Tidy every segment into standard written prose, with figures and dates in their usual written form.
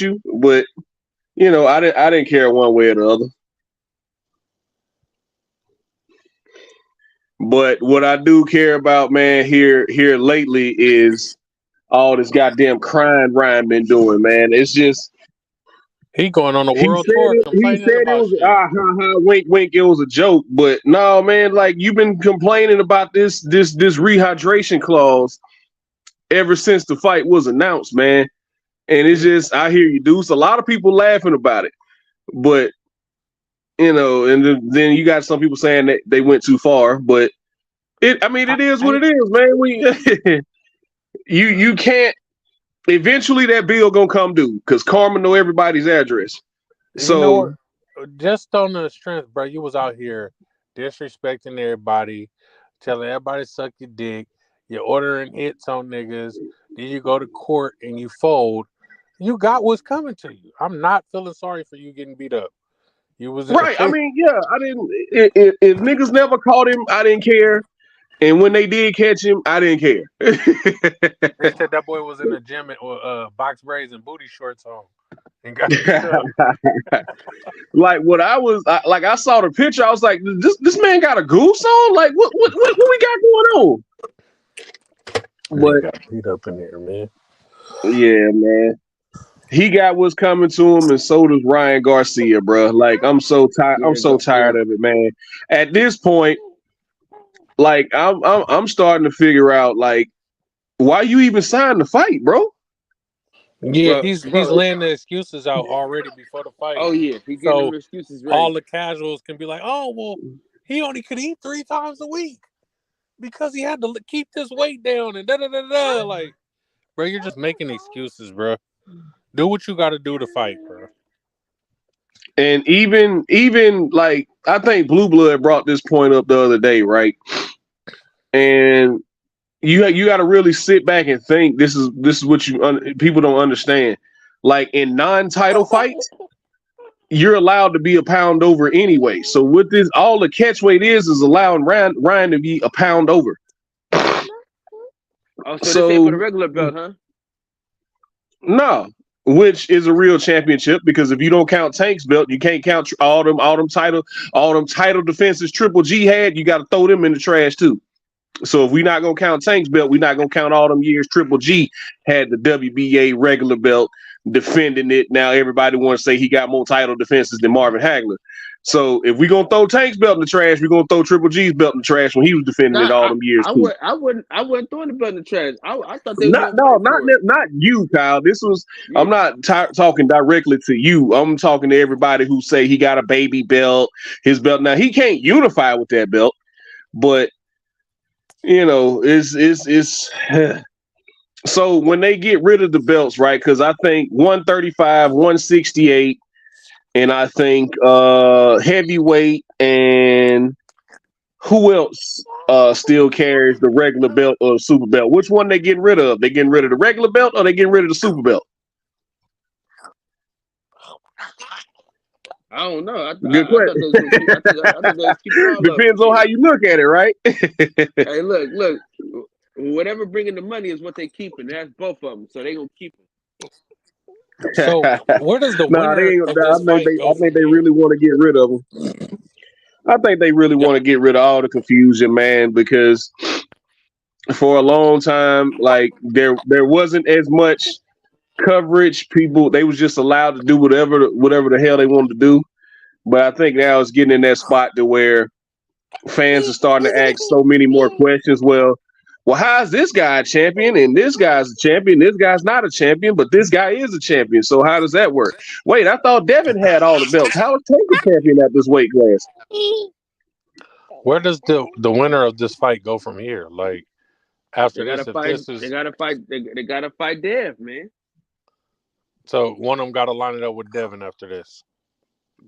you, but I didn't care one way or the other. But what I do care about, man, here lately is all this goddamn crime Ryan been doing, man. It's just He going on a he world said tour he complaining said it about was shit. ha ha wink wink it was a joke, but no man, like you've been complaining about this rehydration clause ever since the fight was announced, man. And it's just I hear you, Deuce. A lot of people laughing about it, but and then you got some people saying that they went too far, but I mean, I, it is what I it is, man. You can't. Eventually, that bill gonna come due because Karma know everybody's address. you know what? So Just on the strength, bro, you was out here disrespecting everybody, telling everybody to suck your dick. You're ordering hits on niggas. Then you go to court and you fold. You got what's coming to you. I'm not feeling sorry for you getting beat up. You was right, I mean, yeah, I didn't. If niggas never caught him, I didn't care. And when they did catch him, I didn't care. they said that boy was in the gym with box braids and booty shorts on and got beat up. Like what like I saw the picture, I was like, this man got a goose on? Like what we got going on? Nigga But got beat up in there, man. yeah, man. He got what's coming to him, and so does Ryan Garcia, bro. Like I'm so tired. I'm Yeah, so yeah. tired of it, man. At this point, like I'm starting to figure out like why you even signed the fight, bro. Yeah, he's Bro. laying the excuses out already before the fight. Oh yeah, he getting them So excuses all ready. the casuals can be like, "Oh, well, he only could eat 3 times a week because he had to keep this weight down." And da da da da. Like, bro, you're just making excuses, bro. Do what you got to do to fight, bro. And even like I think Blue Blood brought this point up the other day, right? And you got to really sit back and think. This is what people don't understand. Like in non-title fights, you're allowed to be a pound over anyway. So with this, all the catch weight is allowing Ryan to be a pound over. Oh, so this ain't for the So regular belt, huh? no, which is a real championship because if you don't count Tank's belt, you can't count all them title defenses Triple G had. You got to throw them in the trash too. So if we're not gonna count Tank's belt, we're not gonna count all them years Triple G had the WBA regular belt defending it. Now everybody want to say he got more title defenses than Marvin Hagler. So if we're gonna throw Tank's belt in the trash, we're gonna throw Triple G's belt in the trash when he was defending it Nah, all them years too. I wouldn't throw the belt in the trash. I thought they was Not gonna no, fight for it. not you, Kyle. This was Yeah. I'm not talking directly to you. I'm talking to everybody who say he got a baby belt, his belt. Now he can't unify with that belt, but it's so when they get rid of the belts, right? Because I think 135, 168, and I think heavyweight and who else still carries the regular belt or the super belt? Which one they getting rid of? They getting rid of the regular belt or they getting rid of the super belt? I don't know. Good I thought they was question. gonna keep. I thought they was keeping all of them. Depends on how Shit. you look at it, right? Hey, look. Whatever bringing the money is what they keeping. That's both of them. So they gonna keep them. So where does the Nah, they winner ain't. of I this think fight they. go I think from they here? really want to get rid of them. I think they really Yeah, want to get rid of all the confusion, man, because for a long time, like there wasn't as much coverage. People they was just allowed to do whatever the hell they wanted to do. But I think now it's getting in that spot to where fans are starting to ask so many more questions. Well, how is this guy a champion and this guy's a champion? This guy's not a champion, but this guy is a champion. So how does that work? Wait, I thought Devin had all the belts. How is Tank a champion at this weight class? where does the winner of this fight go from here? Like They after gotta this, if fight. this They is gotta fight. They gotta fight Dev, man. so one of them got to line it up with Devin after this.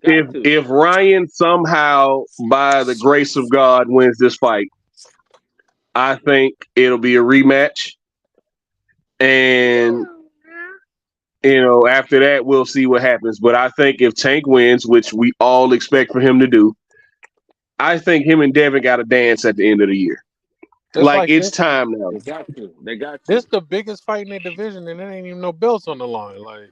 Got If to. if Ryan somehow, by the grace of God, wins this fight, I think it'll be a rematch. And after that, we'll see what happens. But I think if Tank wins, which we all expect for him to do, I think him and Devin got to dance at the end of the year. It's Like like it's this. time now. They got to. They got This to. the biggest fight in their division, and there ain't even no belts on the line. Like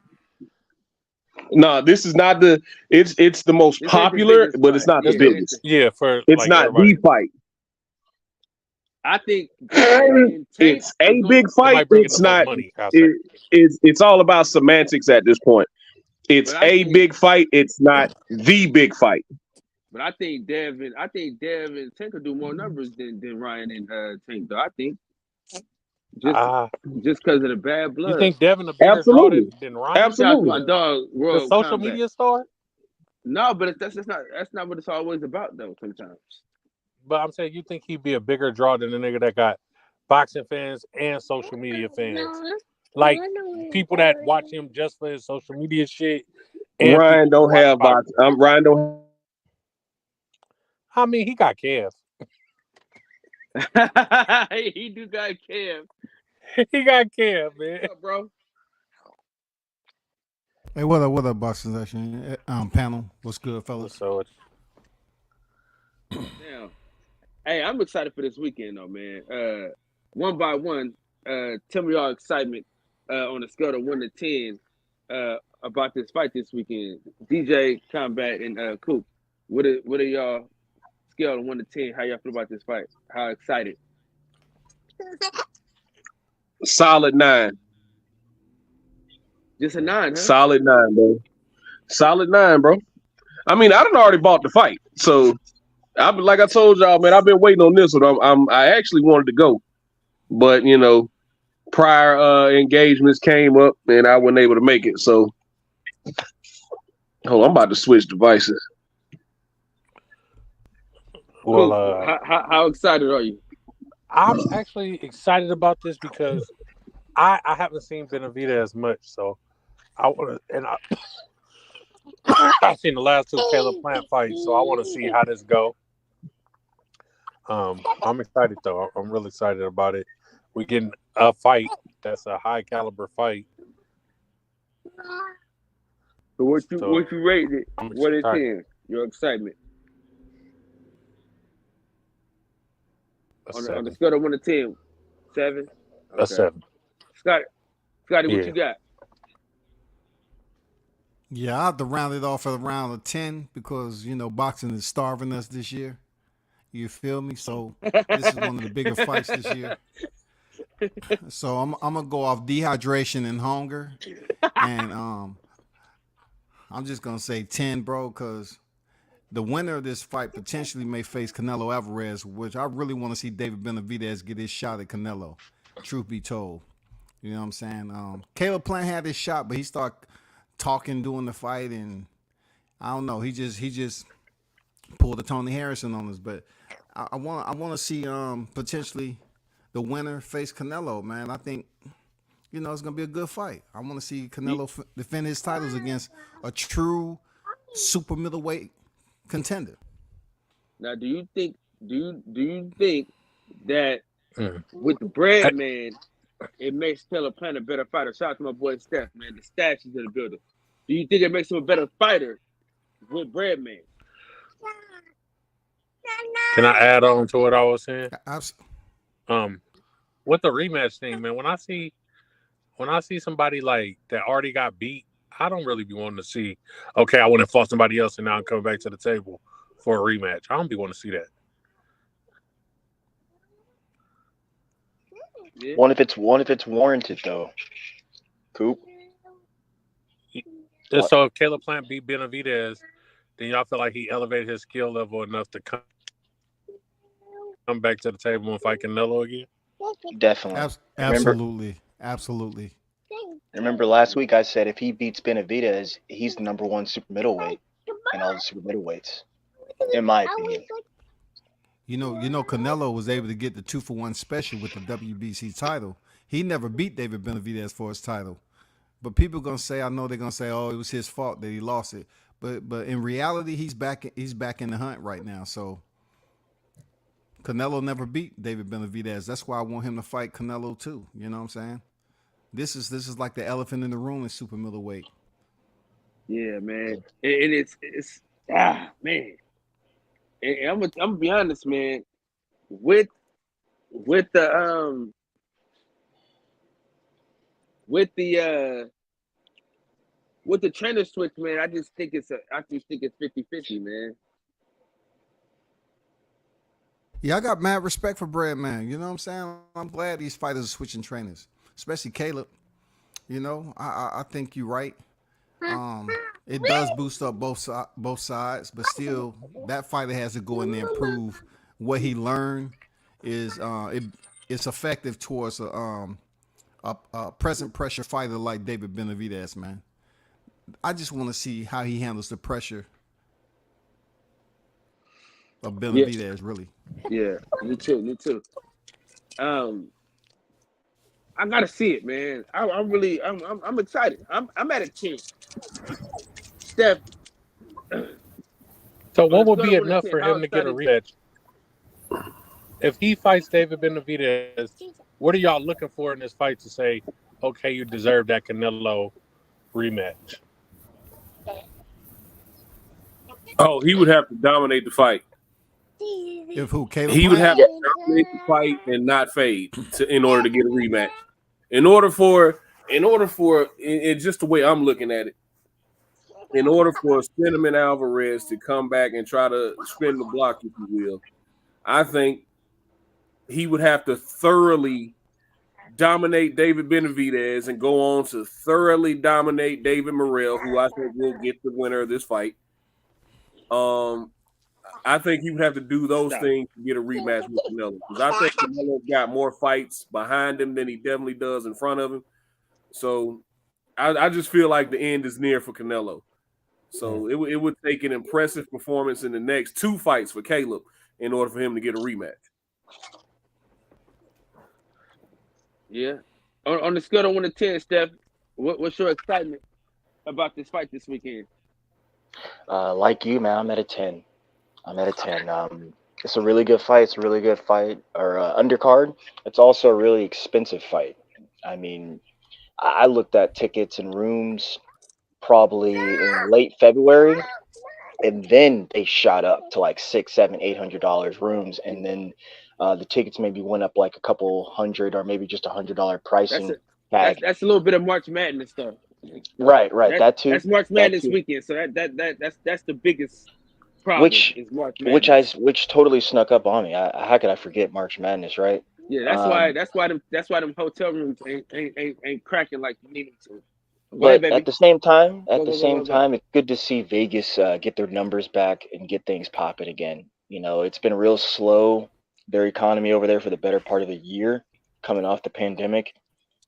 No, this is not the. It's the most This ain't the popular, biggest but it's fight. not the Yeah, biggest. Yeah, for It's like not the everybody. fight. I think Tank It's a is going. big It fight. might bring in the It's most not. money, I'll say. It's all about semantics at this point. It's But I a think, big fight. It's not the big fight. but I think Devin Tank could do more numbers than Ryan and Tank. Though I think just Ah, because of the bad you blood. think Devin a bigger draw Absolutely, than Ryan? Shout out to my absolutely. dog, The Royal social Combat. media star? No, but that's not what it's always about though. Sometimes. But I'm saying you think he'd be a bigger draw than the nigga that got boxing fans and social media fans. Like people that watch him just for his social media shit and Ryan people who don't watch have boxing. box. Ryan don't. I mean, he got Kev. He do got Cam. He got Kev, man. What's up, bro? Hey, what up, boxing session panel? What's good, fellas? So Now, hey, I'm excited for this weekend though, man. One by one, tell me your excitement on a scale of 1 to 10 about this fight this weekend. DJ Combat and Coop. What are y'all scale of 1 to 10? How y'all feel about this fight? How excited? Solid 9. Just a 9, huh? Solid 9, bro. Solid 9, bro. I mean, I done already bought the fight, so like I told y'all, man, I've been waiting on this one. I actually wanted to go, but prior engagements came up and I wasn't able to make it. So, hold on, I'm about to switch devices. well, Coop, how excited are you? I'm actually excited about this because I haven't seen Benavidez much, so I want to, and I've seen the last 2 Caleb Plant fights, so I want to see how this go. I'm excited though. I'm really excited about it. We getting a fight that's a high caliber fight. So what you rate it? I'm 1 to excited. 10. Your excitement A on 7. the scale of 1 to 10. 7. Okay. A 7. Scotty, what Yeah. you got? Yeah, I have to round it off at around a 10 because boxing is starving us this year. You feel me? So this is one of the bigger fights this year. So I'm gonna go off dehydration and hunger, and I'm just gonna say 10, bro, because the winner of this fight potentially may face Canelo Alvarez, which I really want to see David Benavidez get his shot at Canelo. Truth be told, you know what I'm saying? Caleb Plant had his shot, but he started talking during the fight, and I don't know. He just pulled a Tony Harrison on us, but I want to see potentially the winner face Canelo, man. I think it's gonna be a good fight. I want to see Canelo defend his titles against a true super middleweight contender. Now, do you think that with the bread man, it makes Caleb Plant a better fighter? Shout out to my boy Steph, man. The stash is in the building. Do you think it makes him a better fighter with bread man? Can I add on to what I was saying? Absolutely. With the rematch thing, man, when I see somebody like that already got beat, I don't really be wanting to see, okay, I want to fought somebody else and now I'm coming back to the table for a rematch. I don't be wanting to see that. Yeah. One if it's warranted though. Coop. So if Caleb Plant beat Benavidez, then y'all feel like he elevated his skill level enough to come back to the table and fight Canelo again? Definitely. Absolutely. Remember last week I said if he beats Benavidez, he's the number 1 super middleweight in all the super middleweights, in my opinion. Canelo was able to get the 2-for-1 special with the WBC title. He never beat David Benavidez for his title. But people gonna say, I know they're gonna say, oh, it was his fault that he lost it. But in reality, he's back in the hunt right now. So Canelo never beat David Benavidez. That's why I want him to fight Canelo too. You know what I'm saying? This is like the elephant in the room in super middleweight. Yeah, man. And it's man. And I'm gonna be honest, man. With the with the trainer switch, man, I just think it's 50-50, man. Yeah, I got mad respect for Bread Man. You know what I'm saying? I'm glad these fighters are switching trainers, especially Caleb. You know, I think you're right. It does boost up both sides, but still, that fighter has to go in there and prove what he learned is it's effective towards a present pressure fighter like David Benavidez, man. I just want to see how he handles the pressure of Yeah, Benavidez, really. yeah, me too. I gotta see it, man. I'm excited. I'm at a 10. Steph, So on a what would scale be of 1 to enough 10, for how him to get a excited? rematch? If he fights David Benavidez, what are y'all looking for in this fight to say, okay, you deserve that Canelo rematch? Oh, he would have to dominate the fight. If who, Caleb He would Plant? have to dominate the fight and not fade in order to get a rematch. In order for just the way I'm looking at it, in order for Cinnamon Alvarez to come back and try to spin the block, if you will, I think he would have to thoroughly dominate David Benavidez and go on to thoroughly dominate David Morrell, who I think will get the winner of this fight. I think he would have to do those things to get a rematch with Canelo, because I think Canelo got more fights behind him than he definitely does in front of him. So I just feel like the end is near for Canelo. So it would take an impressive performance in the next 2 fights for Caleb in order for him to get a rematch. Yeah. On the scale of 1 to 10, Steph, what's your excitement about this fight this weekend? Like you, man, I'm at a 10. It's a really good fight. It's a really good fight. Or undercard. It's also a really expensive fight. I mean, I looked at tickets and rooms probably in late February, and then they shot up to like $600, $700, $800 rooms, and then the tickets maybe went up like a couple hundred or maybe just $100 pricing tag. That's a little bit of March Madness stuff. Right. That too. That's March That Madness too. weekend. So that's the biggest problem is March which Madness. which totally snuck up on me. How could I forget March Madness, right? Yeah, that's why them hotel rooms ain't cracking like you need them to. Go ahead, But baby. at the same time, Go. it's good to see Vegas get their numbers back and get things popping again. You know, it's been real slow, their economy over there for the better part of the year, coming off the pandemic.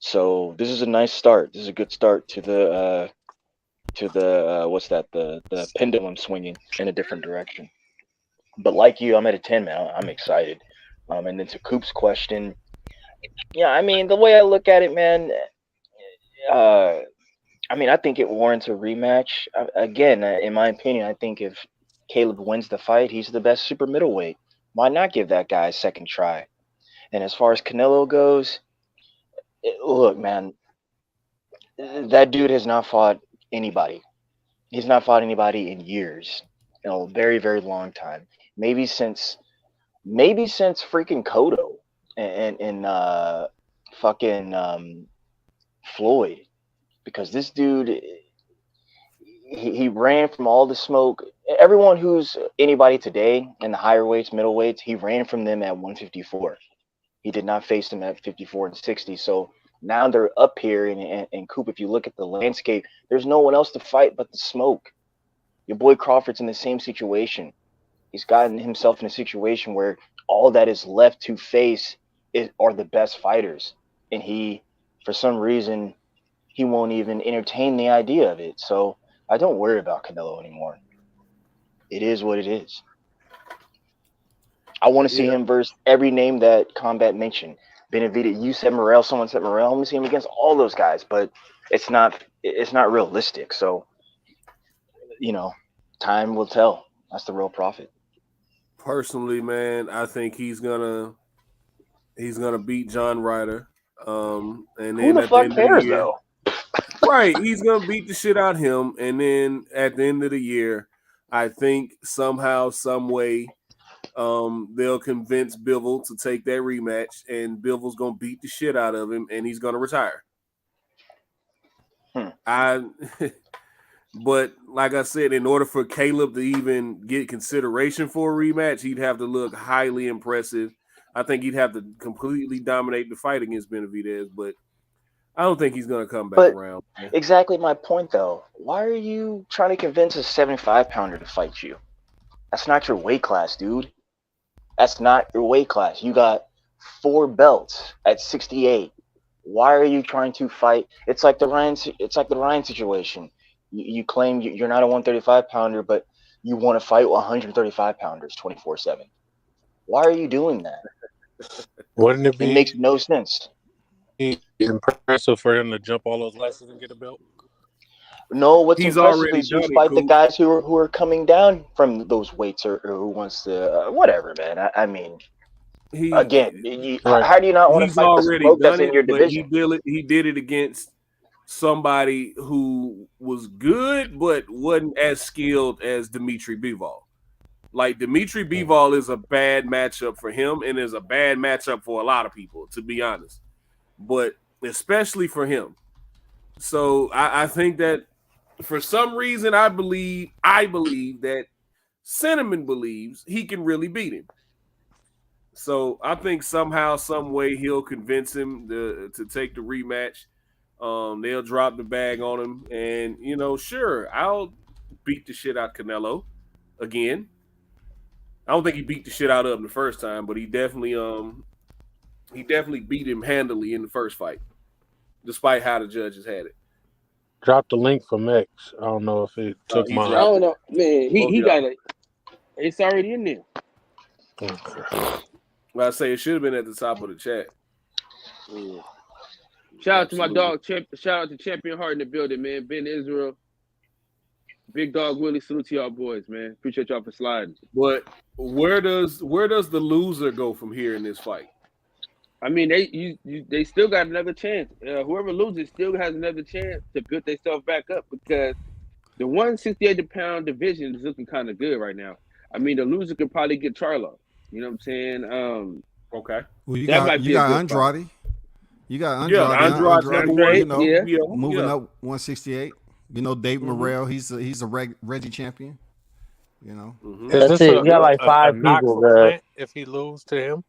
So this is a nice start. This is a good start to the what's that? The pendulum swinging in a different direction. But like you, I'm at a 10, man. I'm excited. And then to Coop's question, yeah, I mean the way I look at it, man. Uh, I mean, I think it warrants a rematch. Again, in my opinion, I think if Caleb wins the fight, he's the best super middleweight. Why not give that guy a second try? And as far as Canelo goes, look, man, that dude has not fought anybody. He's not fought anybody in years, in a very, very long time. Maybe since freaking Cotto and fucking Floyd, because this dude he ran from all the smoke. Everyone who's anybody today in the higher weights, middleweights, he ran from them at 154. He did not face them at 54 and 60. So now they're up here, and Coop, if you look at the landscape, there's no one else to fight but the smoke. Your boy Crawford's in the same situation. He's gotten himself in a situation where all that is left to face are the best fighters, and he, for some reason, he won't even entertain the idea of it. So I don't worry about Canelo anymore. It is what it is. I want to see him versus every name that Combat mentioned. Benavidez, you said Morrell, someone said Morrell. I want to see him against all those guys, but it's not realistic. So, you know, time will tell. That's the real prophet. Personally, man, I think he's gonna beat John Ryder. And then Who the at the fuck end of the cares, year, though? right, he's gonna beat the shit out of him. And then at the end of the year, I think somehow, some way, they'll convince Bivol to take that rematch, and Bivol's gonna beat the shit out of him, and he's gonna retire. But like I said, in order for Caleb to even get consideration for a rematch, he'd have to look highly impressive. I think he'd have to completely dominate the fight against Benavidez, but I don't think he's going to come back But around. Man. exactly my point, though. Why are you trying to convince a 75-pounder to fight you? That's not your weight class, dude. That's not your weight class. You got 4 belts at 68. Why are you trying to fight? It's like the Ryan situation. You claim you're not a 135-pounder, but you want to fight 135-pounders 24/7. Why are you doing that? Wouldn't it It be makes no sense. impressive for him to jump all those licenses and get a belt? No, what's He's impressive already is you done it, fight the Coop. guys who are coming down from those weights or who wants to whatever, man. I mean, again, Right. how do you not want to He's fight the already smoke that's done in your it, but division? he did it against somebody who was good but wasn't as skilled as Dimitri Bivol. Like Dimitri Bivol is a bad matchup for him and is a bad matchup for a lot of people, to be honest. But especially for him. So I think that for some reason I believe that Cinnamon believes he can really beat him. So I think somehow, some way, he'll convince him to take the rematch. They'll drop the bag on him, and sure, I'll beat the shit out Canelo again. I don't think he beat the shit out of him the first time, but he definitely beat him handily in the first fight, despite how the judges had it. Drop the link from X. I don't know if it took he mine. I dropped don't know, man. Both He y'all. got it. It's already in there. Okay. Well, I say it should have been at the top of the chat. Yeah. Shout out to my Absolutely. dog. Shout out to Champion Heart in the building, man. Ben Israel, Big Dog Willie. Salute to y'all boys, man. Appreciate y'all for sliding. But where does the loser go from here in this fight? I mean, they still got another chance. Whoever loses still has another chance to build themselves back up because the 168-pound division is looking kind of good right now. I mean, the loser could probably get Charlo. You know what I'm saying? Okay. Well, you That got might be a good fight. Andrade. You got Yeah, Andrade. Andrade's number You one. know, yeah. moving Yeah. up 168. You know, Dave Mhm. Morrell. He's a Reggie champion. You know, Mhm. Is That's this it. You got like a 5 knock people for that Plant if he lose to him?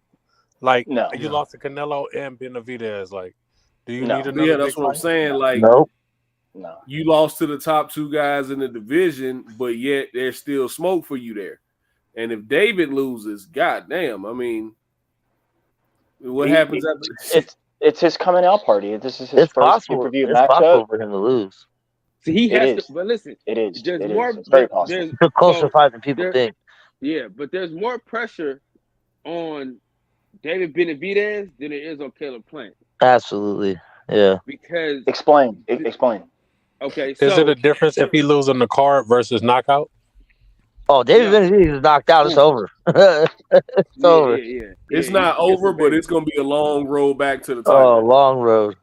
Like No, you Yeah. lost to Canelo and Benavidez. Like, do you No. need Yeah, another that's big what I'm fight? saying. Like, nope. no. you lost to the top 2 guys in the division, but yet there's still smoke for you there. And if David loses, goddamn, I mean, what happens after? It's his coming out party. This is his It's first possible. pay-per-view It's matchup. possible for him to lose. See, he It has to. is. But listen, It is. there's It more. is. It's very possible. There's It's a closer so fight than people there. think. Yeah, but there's more pressure on David Benavidez than there is on Caleb Plant Absolutely. Yeah. because Explain. okay, Is it so a difference if he loses on the card versus knockout? Oh, David no, Benavidez is knocked out. It's Ooh. over. It's over. It's not he over, but it's gonna be a long road back to the Oh, title. long road.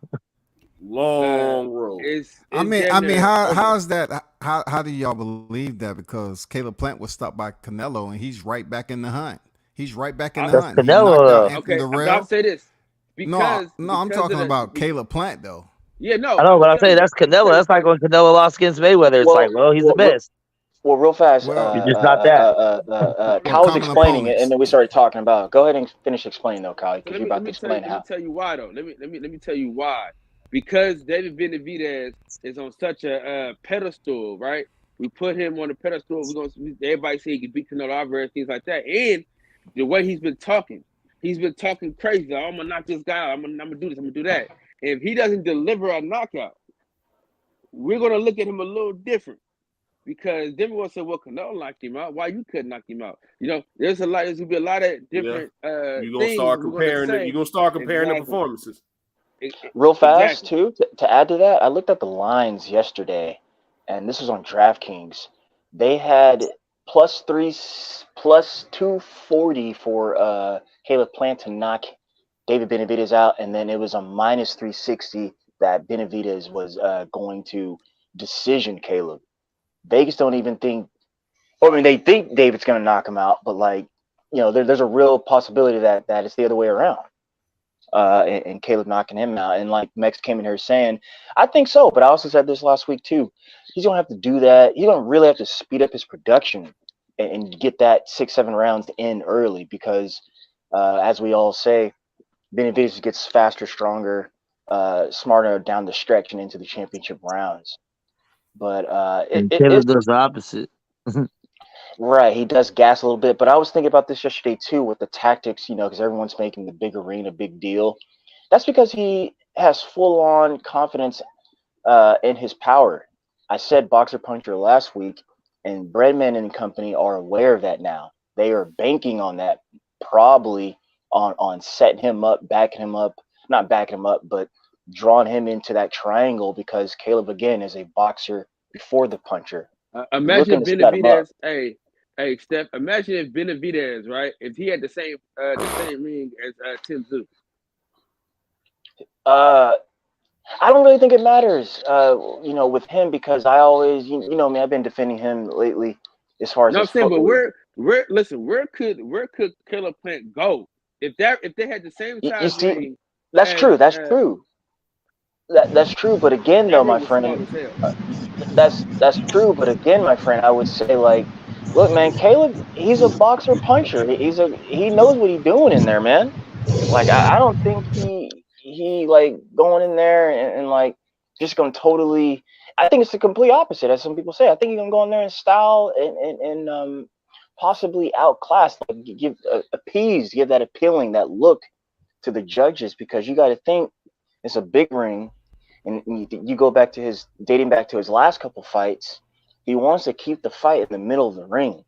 Long road. It's I mean, damn near over. how's that? How do y'all believe that? Because Caleb Plant was stopped by Canelo, and he's right back in the hunt. He's right back in the That's hunt. He Canelo, knocked out though. Anthony Okay, I'll Durrell. say this No, because I'm talking about Caleb Plant though. Yeah, no, I know, I'm but I telling say you, that's Canelo. That's like when Canelo lost against Mayweather. It's like, well, he's the best. Well, real fast. Well, He's just not that. Well, Kyle was common explaining it, opponents. and then we started talking about. Go ahead and finish explaining, though, Kyle, So because let you're me about to explain let how. me tell you why though. Let me tell you why. Because David Benavidez is on such a pedestal, right? We put him on a pedestal. Everybody say he can beat Canelo Alvarez, things like that. And the way he's been talking crazy. Like, I'm gonna knock this guy out. I'm gonna do this. I'm gonna do that. And if he doesn't deliver a knockout, we're gonna look at him a little different. Because then we're gonna say, well, Canelo knocked him out. Why you couldn't knock him out? You know, there's gonna be a lot of different You're gonna things start we're gonna comparing. say. You're gonna start comparing the Exactly. performances. Real fast, Exactly. too, to add to that, I looked at the lines yesterday, and this was on DraftKings. They had plus 240 for Caleb Plant to knock David Benavidez out, and then it was a minus 360 that Benavidez was going to decision Caleb. Vegas don't even think. I mean, they think David's going to knock him out, but there's a real possibility that it's the other way around. and Caleb knocking him out. And like Mex came in here saying, I think so, but I also said this last week too. He's gonna have to do that. He's gonna really have to speed up his production and get that 6-7 rounds in early because, as we all say, Benavidez gets faster, stronger, smarter down the stretch and into the championship rounds. But And Caleb does the opposite. right, he does gas a little bit. But I was thinking about this yesterday too with the tactics, because everyone's making the big arena big deal. That's because he has full-on confidence in his power. I said boxer puncher last week, and Breadman and company are aware of that now. They are banking on that, probably on setting him up, backing him up, not backing him up, but drawing him into that triangle because Caleb again is a boxer before the puncher. Imagine Looking to set him up. Benavidez. Hey, Steph. Imagine if Benavidez, right? If he had the same ring as Tim Tszyu. I don't really think it matters, with him because I always, me, I've been defending him lately as far as. No, I'm his saying, but footwork. where could Caleb Plant go if they had the same You size see, ring? that's as, true. That's true. That's true. But again, though, that my ring was small friend, as hell. that's true. But again, my friend, I would say like, look, man, Caleb, he's a boxer puncher. He knows what he's doing in there, man. Like I don't think he like going in there and like just gonna totally. I think it's the complete opposite, as some people say. I think he's gonna go in there and style and possibly outclass, like give that appealing, that look to the judges because you got to think it's a big ring, and you go back to dating back to his last couple fights. He wants to keep the fight in the middle of the ring.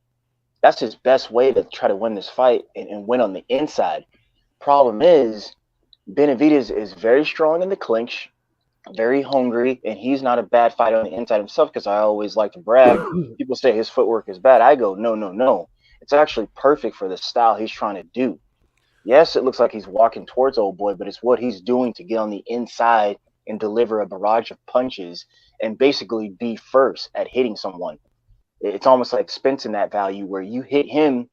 That's his best way to try to win this fight and win on the inside. Problem is, Benavidez is very strong in the clinch, very hungry, and he's not a bad fighter on the inside himself because I always like to brag. People say his footwork is bad. I go, no. It's actually perfect for the style he's trying to do. Yes, it looks like he's walking towards old boy, but it's what he's doing to get on the inside and deliver a barrage of punches and basically be first at hitting someone. It's almost like Spence in that value where you hit him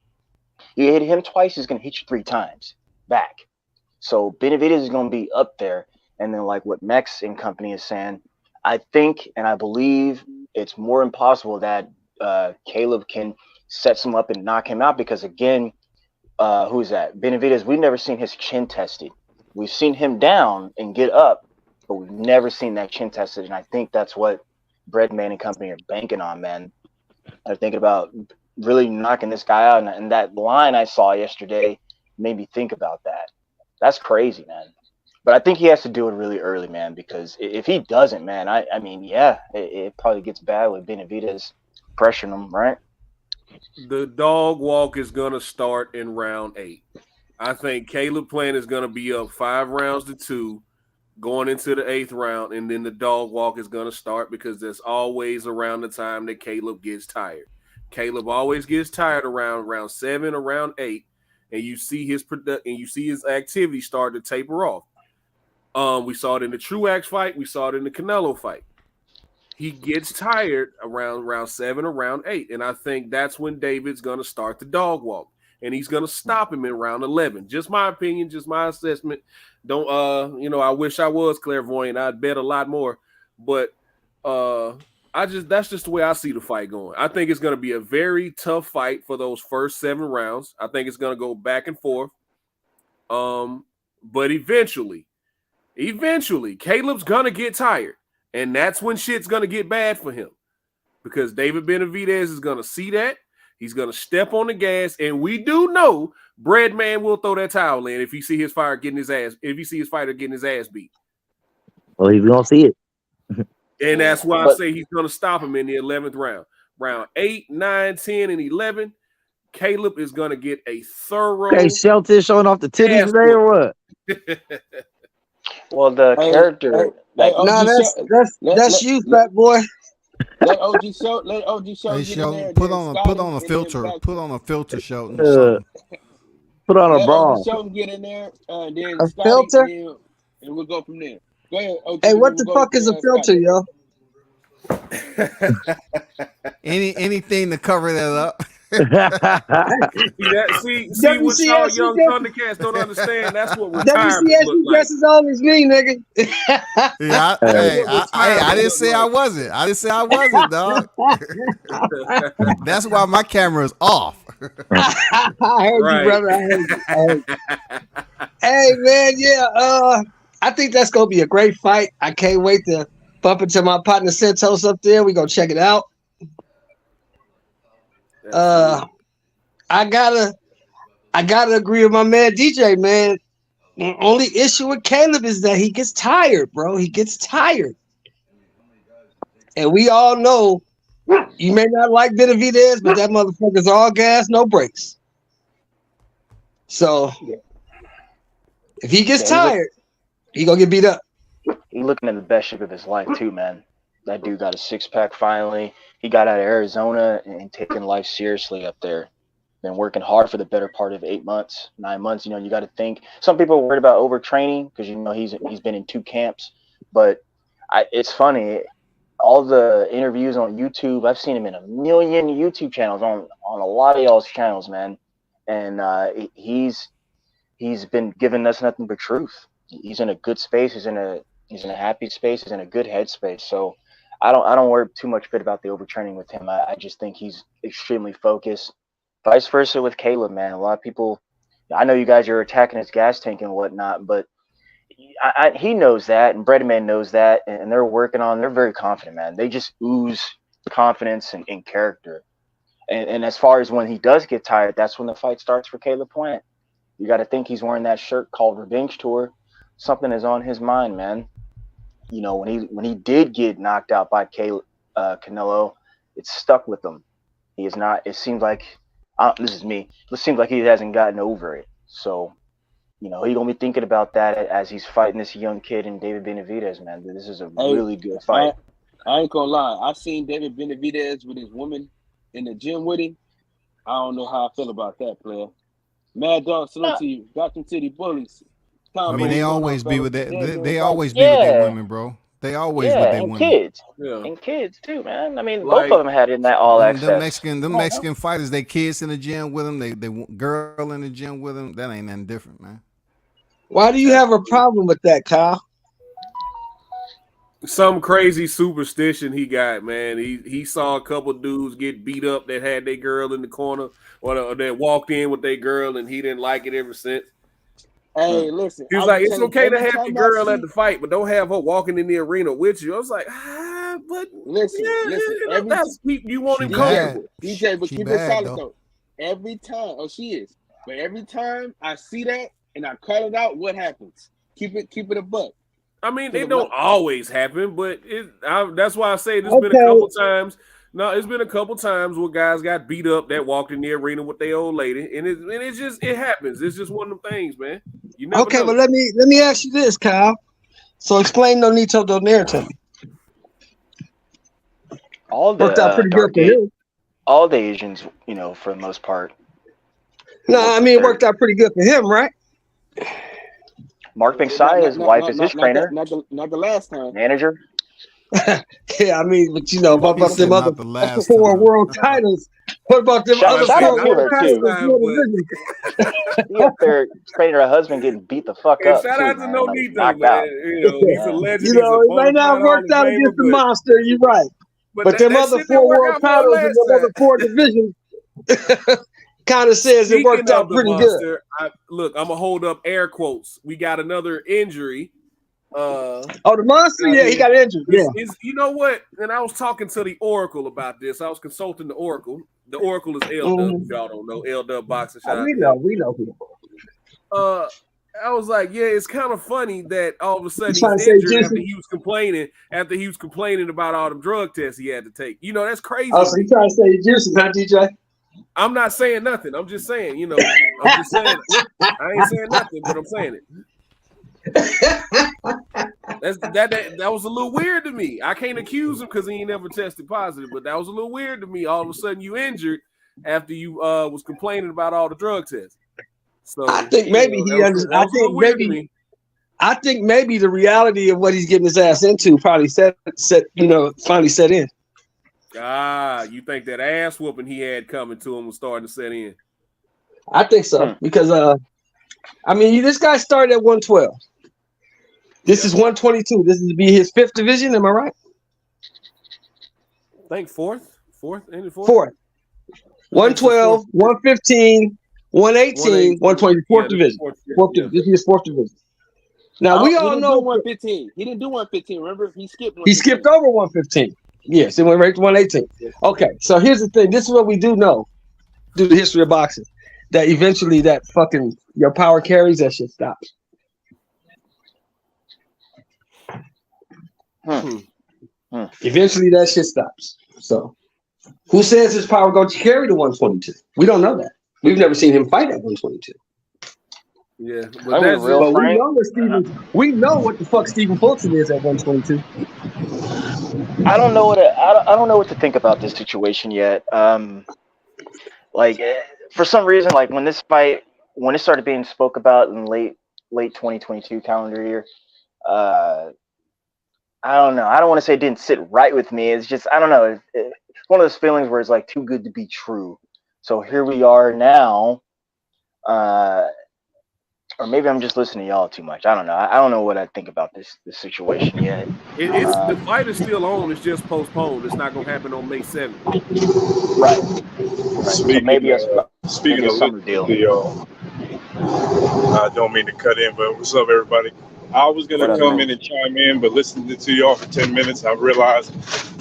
twice, he's going to hit you 3 times back. So Benavidez is going to be up there. And then like what Mex and company is saying, I think and I believe it's more impossible that Caleb can set him up and knock him out because again, who's that? Benavidez, we've never seen his chin tested. We've seen him down and get up, but we've never seen that chin tested. And I think that's what Breadman and company are banking on, man. They're thinking about really knocking this guy out. And that line I saw yesterday made me think about that. That's crazy, man. But I think he has to do it really early, man, because if he doesn't, man, I mean, yeah, it probably gets bad with Benavidez pressuring him, right? The dog walk is going to start in round 8. I think Caleb Plant is going to be up 5 rounds to 2 going into the 8th round, and then the dog walk is going to start because that's always around the time that Caleb gets tired. Caleb always gets tired around round 7 or round 8, and you see his activity start to taper off. We saw it in the Truax fight. We saw it in the Canelo fight. He gets tired around round 7 or round 8, and I think that's when David's going to start the dog walk, and he's going to stop him in round 11. Just my opinion, just my assessment. Don't I wish I was clairvoyant. I'd bet a lot more, but that's just the way I see the fight going. I think it's going to be a very tough fight for those first 7 rounds. I think it's going to go back and forth. But eventually, Caleb's going to get tired. And that's when shit's going to get bad for him because David Benavidez is going to see that. He's going to step on the gas. And we do know Breadman will throw that towel in if he see his fighter getting his ass beat. Well, he's going to see it. And that's why I say he's going to stop him in the 11th round. Round 8, 9, 10, and 11, Caleb is going to get a thorough. Okay, Shelton showing off the titties today or what? Well, the character. That's you, fat boy. Let OG show. Hey, get in there. put on a filter. Put on a filter, Shelton. Put on a bra. Shelton get in there. Then A Scotty, filter? and we'll go from there. Go ahead, OG. Hey, what the fuck is a filter, yo? Anything to cover that up. See what y'all young Thundercats don't understand. That's what retirement WCS look like. just as old as me, nigga. Yeah, I didn't say I wasn't. I didn't say I wasn't, dog. That's why my camera is off. I heard you, brother. I heard you. Hey, man, yeah. I think that's gonna be a great fight. I can't wait to bump into my partner Santos up there. We gonna check it out. I gotta agree with my man DJ, man. The only issue with Caleb is that he gets tired, bro. He gets tired. And we all know you may not like Benavidez, but that motherfucker's all gas, no brakes. So if he gets tired, he gonna get beat up. He's looking at the best shape of his life too, man. That dude got a 6-pack finally. He got out of Arizona and taking life seriously up there. Been working hard for the better part of 8 months, 9 months. You know, you got to think. Some people are worried about overtraining because, you know, he's been in 2 camps. But it's funny. All the interviews on YouTube, I've seen him in a million YouTube channels, on a lot of y'all's channels, man. And he's been giving us nothing but truth. He's in a good space. He's in a happy space. He's in a good headspace. So I don't worry too much bit about the overtraining with him. I just think he's extremely focused. Vice versa with Caleb, man. A lot of people, I know you guys are attacking his gas tank and whatnot, but he knows that, and Breadman knows that, and they're very confident, man. They just ooze confidence and character. And as far as when he does get tired, that's when the fight starts for Caleb Plant. You got to think he's wearing that shirt called Revenge Tour. Something is on his mind, man. You know, when he did get knocked out by Canelo, it stuck with him. He is not. It seems like this is me. It seems like he hasn't gotten over it. So, you know, he's gonna be thinking about that as he's fighting this young kid in David Benavidez, man. This is a really good fight. I ain't gonna lie. I've seen David Benavidez with his woman in the gym with him. I don't know how I feel about that, player. Mad Dog, salute to you. Gotham City Bullies. I mean, they always be with that. They always be with their women, bro. They always with their women. Kids. Yeah. And kids too, man. I mean, both of them had in that all access. Them Mexican fighters, they kids in the gym with them. They girl in the gym with them. That ain't nothing different, man. Why do you have a problem with that, Kyle? Some crazy superstition he got, man. He saw a couple dudes get beat up that had their girl in the corner, or that walked in with their girl, and he didn't like it ever since. Hey, listen. He was like, it's okay to have your girl at the fight, but don't have her walking in the arena with you. I was like, but listen. That's you want him comfortable. DJ, but keep it solid though. Every time, she is. But every time I see that and I call it out, what happens? Keep it a buck. I mean, it don't always happen, but that's why I say there's been a couple times. No, it's been a couple times where guys got beat up that walked in the arena with their old lady, and it happens. It's just one of them things, man. You never know. But let me ask you this, Kyle. So explain Nonito Donaire to me. Worked out pretty good for him. All the Asians, you know, for the most part. No, I mean it worked out pretty good for him, right? Mark McSiah, his wife is his trainer. Not the last time. Manager. Yeah, I mean, but you know, what about them other 4 world titles? What about them other 4 world titles? He up there training her husband getting beat the fuck up. Shout out to Nonito, man. You know, he's a legend. You know, it may not have worked out against the monster. You're right. But them other 4 world titles and them other 4 divisions kind of says it worked out pretty good. Look, I'm gonna hold up air quotes. We got another injury. The monster, yeah, he got injured. Yeah, you know what? And I was talking to the Oracle about this. I was consulting the Oracle. The Oracle is L-Dub. Y'all don't know L-Dub boxing. We know people. I was like, yeah, it's kind of funny that all of a sudden he's injured after he was complaining about all the drug tests he had to take. You know, that's crazy. Oh, so you trying to say he's juicy, huh, DJ? I'm not saying nothing. I'm just saying, you know, I'm just saying I ain't saying nothing, but I'm saying it. That was a little weird to me. I can't accuse him because he ain't never tested positive, but that was a little weird to me. All of a sudden you injured after you was complaining about all the drug tests. So I think maybe I think maybe the reality of what he's getting his ass into probably finally set in. You think that ass whooping he had coming to him was starting to set in? I think so because I mean, this guy started at 112. This is 122. This is to be his 5th division. Am I right? I think fourth. 112, 115, 118, 120. Fourth division. This is his 4th division. Now we all know 115. He didn't do 115. Remember, he skipped. He skipped over 115. Yes, it went right to 118. Okay, so here's the thing. This is what we do know through the history of boxing. That eventually that fucking your power carries, that shit stops. Eventually that shit stops. So who says his power going to carry to 122? We don't know that. We've never seen him fight at 122. Yeah, but that's real. We know what the fuck Stephen Fulton is at 122. I don't know what to think about this situation yet. Like for some reason, like when it started being spoke about in late 2022 calendar year, I don't know. I don't want to say it didn't sit right with me. It's just I don't know. It's one of those feelings where it's like too good to be true. So here we are now. Or maybe I'm just listening to y'all too much. I don't know. I don't know what I think about this situation yet. The fight is still on. It's just postponed. It's not going to happen on May 7th. Right. Speaking of summer deal. I don't mean to cut in, but what's up, everybody? I was going to come in and chime in, but listening to y'all for 10 minutes, I realized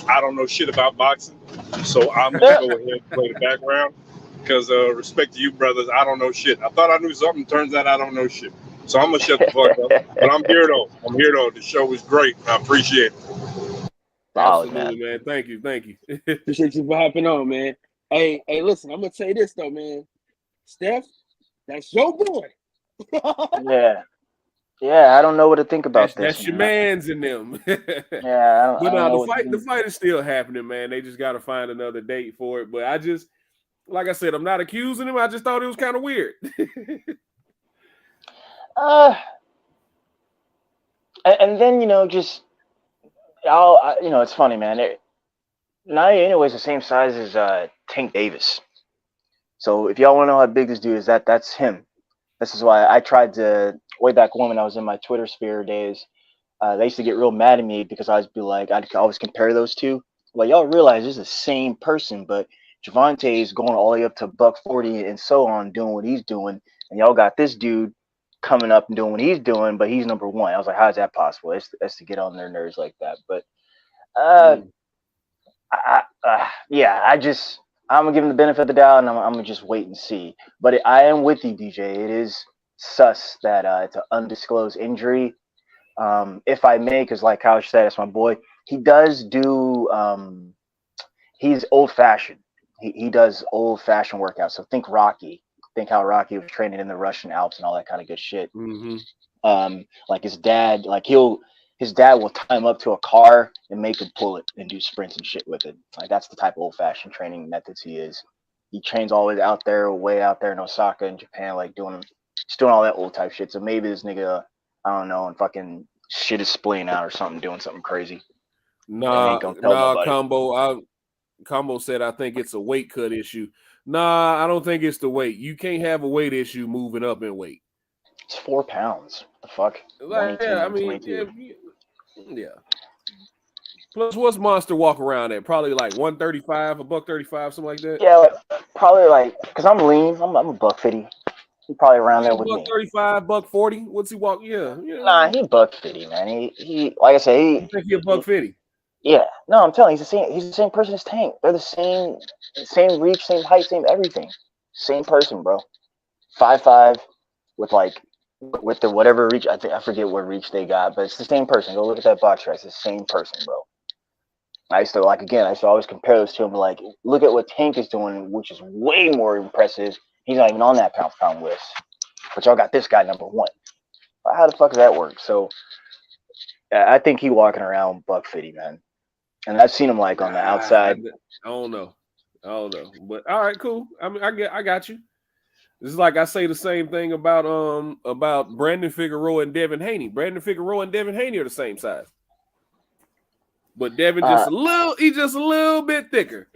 I don't know shit about boxing. So I'm going to go ahead and play the background. Because respect to you, brothers, I don't know shit. I thought I knew something. Turns out I don't know shit. So I'm going to shut the fuck up. But I'm here, though. The show was great. I appreciate it. Absolutely, man. Thank you. Appreciate you for hopping on, man. Hey, listen, I'm going to say this, though, man. Steph, that's your boy. Yeah, I don't know what to think about this. That's your man's in them. Yeah, the fight is still happening, man. They just got to find another date for it. But like I said, I'm not accusing him. I just thought it was kind of weird. And then it's funny, man. Naya anyways the same size as Tank Davis. So if y'all want to know how big this dude is, that's him. This is why I tried to way back when I was in my Twitter sphere days. They used to get real mad at me because I'd always compare those two. Like y'all realize this is the same person, but Javante is going all the way up to $140 and so on, doing what he's doing, and y'all got this dude coming up and doing what he's doing, but he's number one. I was like, how is that possible? It's to get on their nerves like that. But I'm gonna give him the benefit of the doubt, and I'm gonna just wait and see. But I am with you, DJ. It is sus that it's an undisclosed injury. If I may, because like Couch said, it's my boy. He does do. He's old fashioned. He does old fashioned workouts. So think Rocky. Think how Rocky was training in the Russian Alps and all that kind of good shit. Mm-hmm. Like his dad, his dad will tie him up to a car and make him pull it and do sprints and shit with it. Like that's the type of old fashioned training methods he is. He trains all the way out there in Osaka in Japan, like doing all that old type shit. So maybe this nigga, I don't know, and fucking shit is splaying out or something, doing something crazy. Combo said, I think it's a weight cut issue. Nah, I don't think it's the weight. You can't have a weight issue moving up in weight. It's 4 pounds. The fuck? Yeah. Plus, what's Monster walk around at? Probably like 135, $135, something like that. Yeah, probably because I'm lean. I'm $150. He's probably around there with me. $135, $140. What's he walk? Yeah. Nah, he $150, man. He like I said, I think he $150. Yeah, no, I'm telling you, he's the same person as Tank. They're the same reach, same height, same everything. Same person, bro. 5'5", with the whatever reach. I forget what reach they got, but it's the same person. Go look at that box track. It's the same person, bro. I used to always compare those two and be like, look at what Tank is doing, which is way more impressive. He's not even on that pound list. But y'all got this guy number one. How the fuck does that work? So I think he walking around $150, man. And I've seen him on the outside. I don't know. But all right, cool. I mean, I got you. This is like I say the same thing about Brandon Figueroa and Devin Haney. Brandon Figueroa and Devin Haney are the same size. But Devin just he's just a little bit thicker.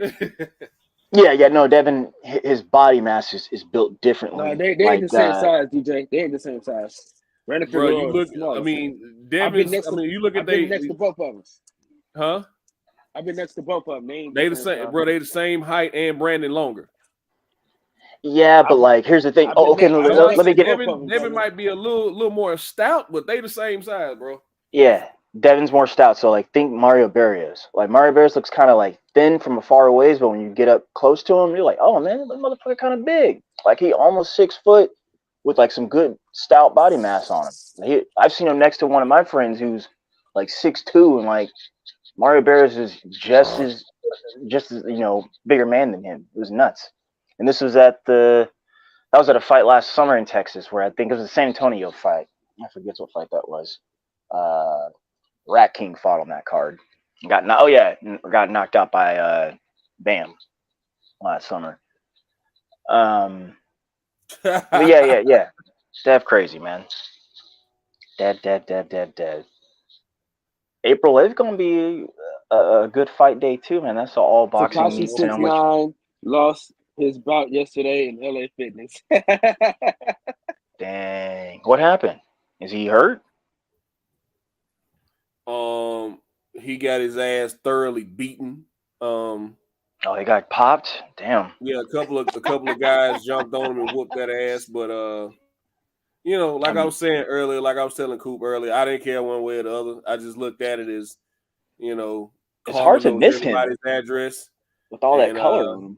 No, Devin, his body mass is built differently. No, they ain't the same size, DJ. They ain't the same size. Brandon Bro, you Figueroa look. is smaller. I mean, I've been Devin's. next I mean, you look at I've been next to both of them. Huh? I've been next to both of them. They ain't They the same, size. bro. They the same height, and Brandon longer. Yeah, but like, here's the thing. Let me get. Devin might be a little more stout, but they the same size, bro. Yeah, Devin's more stout. So like, think Mario Barrios. Like Mario Barrios looks kind of like thin from afar away, but when you get up close to him, you're like, oh man, that motherfucker kind of big. Like he almost 6 foot with like some good stout body mass on him. I've seen him next to one of my friends who's like 6'2", and like Mario Barrios is just as bigger man than him. It was nuts. And this was at a fight last summer in Texas, where I think it was the San Antonio fight. I forget what fight that was. Rat King fought on that card. Got knocked out by Bam last summer. But yeah. Dev crazy, man. Dead. April 8th gonna be a good fight day too, man. That's all boxing. Tekashi 6ix9ine lost his bout yesterday in LA Fitness. Dang. What happened? Is he hurt? He got his ass thoroughly beaten. He got popped? Damn. Yeah, a couple of guys jumped on him and whooped that ass, but I was saying earlier, like I was telling Coop earlier, I didn't care one way or the other. I just looked at it as, it's hard to miss him. Address with all that color.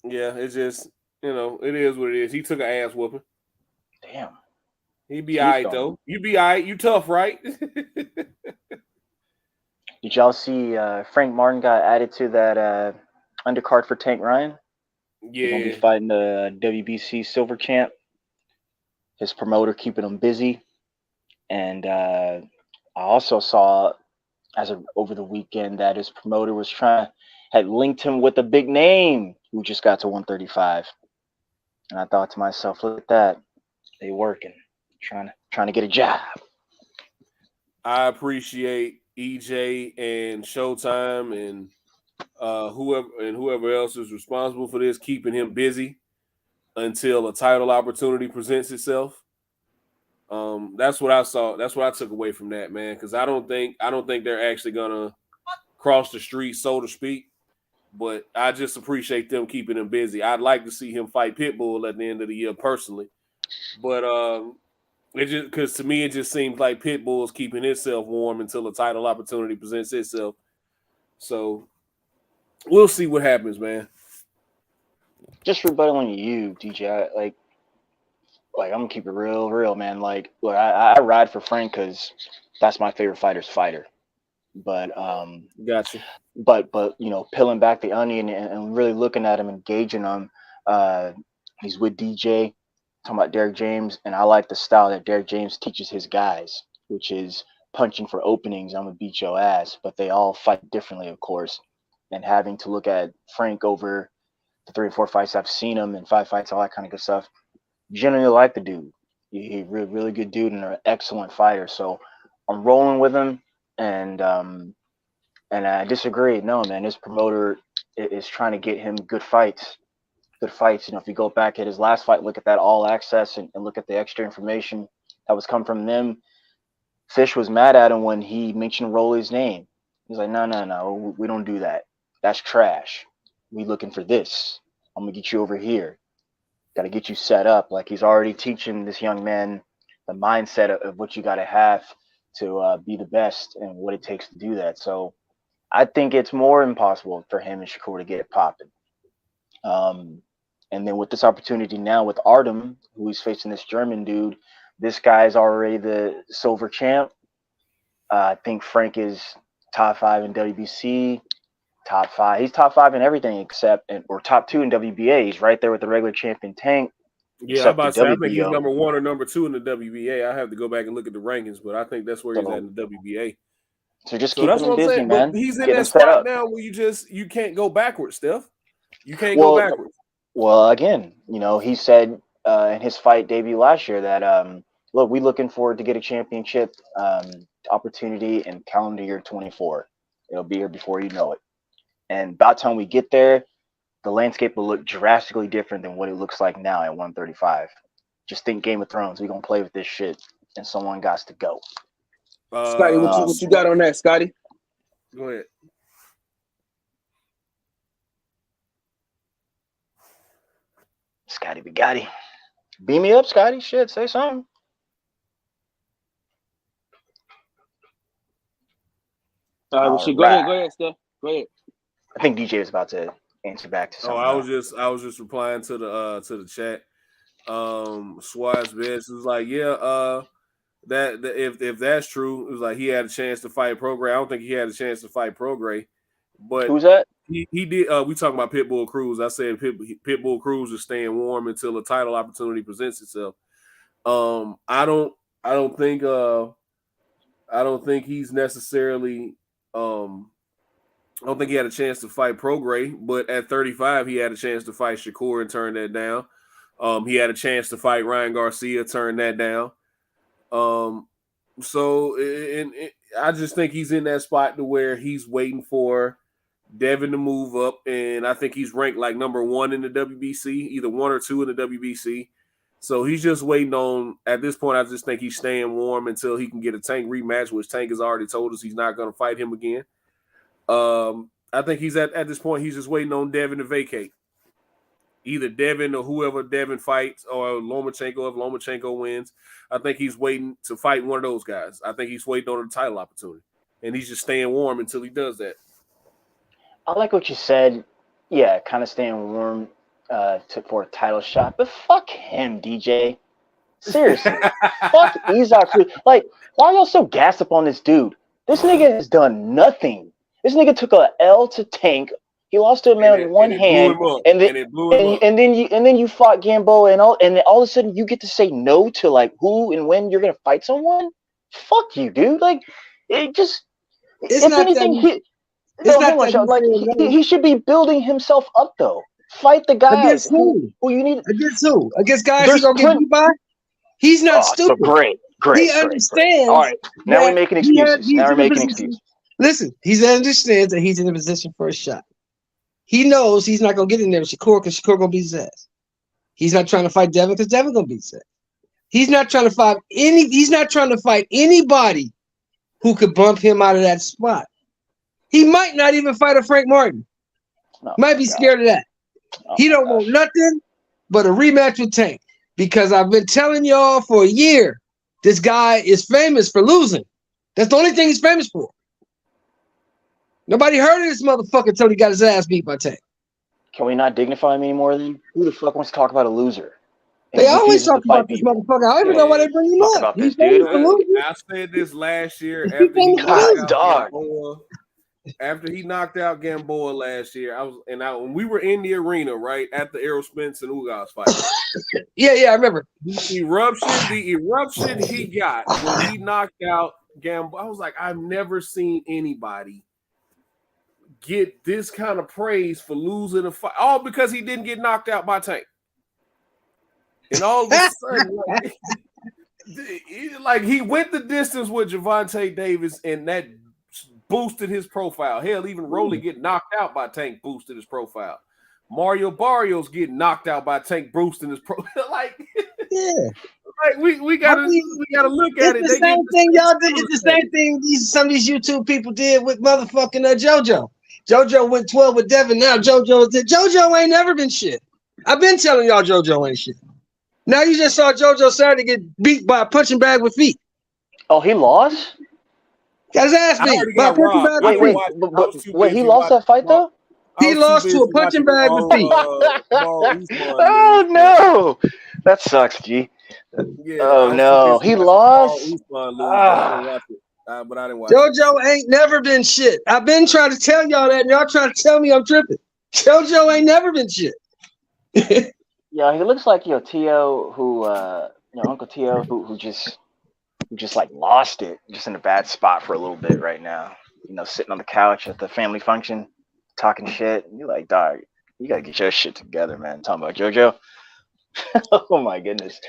Yeah, it's just, it is what it is. He took an ass whooping. Damn. He be all right, though. You be all right. You tough, right? Did y'all see Frank Martin got added to that undercard for Tank Ryan? Yeah. He's going to be fighting the WBC silver champ. His promoter keeping him busy. And I also saw over the weekend that his promoter had linked him with a big name who just got to 135. And I thought to myself, look at that. They working, trying to get a job. I appreciate EJ and Showtime and whoever else is responsible for this, keeping him busy until a title opportunity presents itself. That's what I saw. That's what I took away from that, man. Because I don't think they're actually gonna cross the street, so to speak. But I just appreciate them keeping him busy. I'd like to see him fight Pitbull at the end of the year personally. But it just because to me it just seems like Pitbull's keeping itself warm until a title opportunity presents itself. So we'll see what happens, man. Just rebuttaling you, DJ. Like I'm gonna keep it real, man. Like, look, I ride for Frank because that's my favorite fighter's fighter. But gotcha. But peeling back the onion and really looking at him, engaging him. He's with DJ, talking about Derek James, and I like the style that Derek James teaches his guys, which is punching for openings. I'm gonna beat your ass, but they all fight differently, of course. And having to look at Frank over the 3 or 4 fights I've seen him in 5 fights, all that kind of good stuff. Generally like the dude. He's really, really good dude and an excellent fighter. So I'm rolling with him, and I disagree. No, man, his promoter is trying to get him good fights. If you go back at his last fight, look at that All Access and look at the extra information that was coming from them. Fish was mad at him when he mentioned Rolly's name. He's like, no, we don't do that. That's trash. We looking for this. I'm gonna get you over here. Got to get you set up. Like, he's already teaching this young man the mindset of what you got to have to be the best and what it takes to do that. So I think it's more impossible for him and Shakur to get it popping. And then with this opportunity now with Artem, who he's facing this German dude, this guy's already the silver champ. I think Frank is top 5 in WBC. Top 5. He's top 5 in everything or top 2 in WBA. He's right there with the regular champion Tank. Yeah, I'm about to say, I think he's number 1 or number 2 in the WBA. I have to go back and look at the rankings, but I think that's where he's at in the WBA. So just keep him busy, man. But he's in that spot now where you can't go backwards, Steph. You can't go backwards. Well, again, he said in his fight debut last year that look, we looking forward to get a championship opportunity in calendar year 24. It'll be here before you know it. And by the time we get there, the landscape will look drastically different than what it looks like now at 135. Just think Game of Thrones. We're going to play with this shit, and someone got to go. Scotty, what you got on that, Scotty? Go ahead. Scotty Bugatti. Beam me up, Scotty. Shit, say something. Go ahead, Steph. Go ahead. I think DJ was about to answer back to something. I was just replying to the chat. Swaz Best was like, that if that's true, it was like he had a chance to fight Prograis. I don't think he had a chance to fight Prograis, but who's that? He did. We talking about Pitbull Cruz. I said Pitbull Cruz is staying warm until a title opportunity presents itself. I don't think he's necessarily. I don't think he had a chance to fight Prograis, but at 35, he had a chance to fight Shakur and turn that down. He had a chance to fight Ryan Garcia, turn that down. So I just think he's in that spot to where he's waiting for Devin to move up, and I think he's ranked like number 1 in the WBC, either 1 or 2 in the WBC. So he's just waiting on, at this point, I just think he's staying warm until he can get a Tank rematch, which Tank has already told us he's not going to fight him again. I think he's at this point, he's just waiting on Devin to vacate. Either Devin or whoever Devin fights, or Lomachenko if Lomachenko wins. I think he's waiting to fight one of those guys. I think he's waiting on a title opportunity. And he's just staying warm until he does that. I like what you said. Yeah, kind of staying warm for a title shot. But fuck him, DJ. Seriously. Fuck Isaac. Like, why are y'all so gassed up on this dude? This nigga has done nothing. This nigga took a L to Tank. He lost to a man with one hand, and then you fought Gamboa, and all of a sudden you get to say no to like who and when you're gonna fight someone. Fuck you, dude. Like it just. It's not anything, he should be building himself up though. Fight the guys who you need. Against who? Against guys who's gonna get beat by. He's not stupid. So great. He understands. All right, now we're making excuses. Listen, he understands that he's in a position for a shot. He knows he's not gonna get in there with Shakur because Shakur gonna beat his ass. He's not trying to fight Devin because Devin gonna beat his ass. He's not trying to fight anybody who could bump him out of that spot. He might not even fight a Frank Martin. Might be scared of that. He don't want nothing but a rematch with Tank. Because I've been telling y'all for a year, this guy is famous for losing. That's the only thing he's famous for. Nobody heard of this motherfucker until he got his ass beat by Tank. Can we not dignify him anymore then? Who the fuck wants to talk about a loser? They always talk about this motherfucker. I don't even know why they bring him up. He's famous for losing. I said this last year after he knocked out Gamboa last year. When we were in the arena, right, at the Errol Spence and Ugas fight. Yeah, I remember. The eruption he got when he knocked out Gamboa. I was like, I've never seen anybody get this kind of praise for losing a fight, all because he didn't get knocked out by Tank. And all of a sudden, like he went the distance with Gervonta Davis, and that boosted his profile. Hell, even Rolly getting knocked out by Tank boosted his profile. Mario Barrios getting knocked out by Tank boosting his profile. Like, yeah. Like we gotta look at it. It's the same thing y'all did. It's the same thing some of these YouTube people did with motherfucking JoJo. JoJo went 12 with Devin. Now JoJo ain't never been shit. I've been telling y'all JoJo ain't shit. Now you just saw JoJo Saturday get beat by a punching bag with feet. Oh, he lost? Got his ass beat by a punching bag with feet. Wait, he lost that fight though? He lost to a punching bag with feet. Oh no, that sucks, G. Yeah, oh no, he lost. But I didn't watch JoJo ain't never been shit. I've been trying to tell y'all that, and y'all trying to tell me I'm tripping. JoJo ain't never been shit. Yeah, he looks like Tio, who Uncle Tio, who just like lost it, just in a bad spot for a little bit right now. Sitting on the couch at the family function, talking shit. And you're like, dog, you gotta get your shit together, man. Talking about JoJo. Oh my goodness,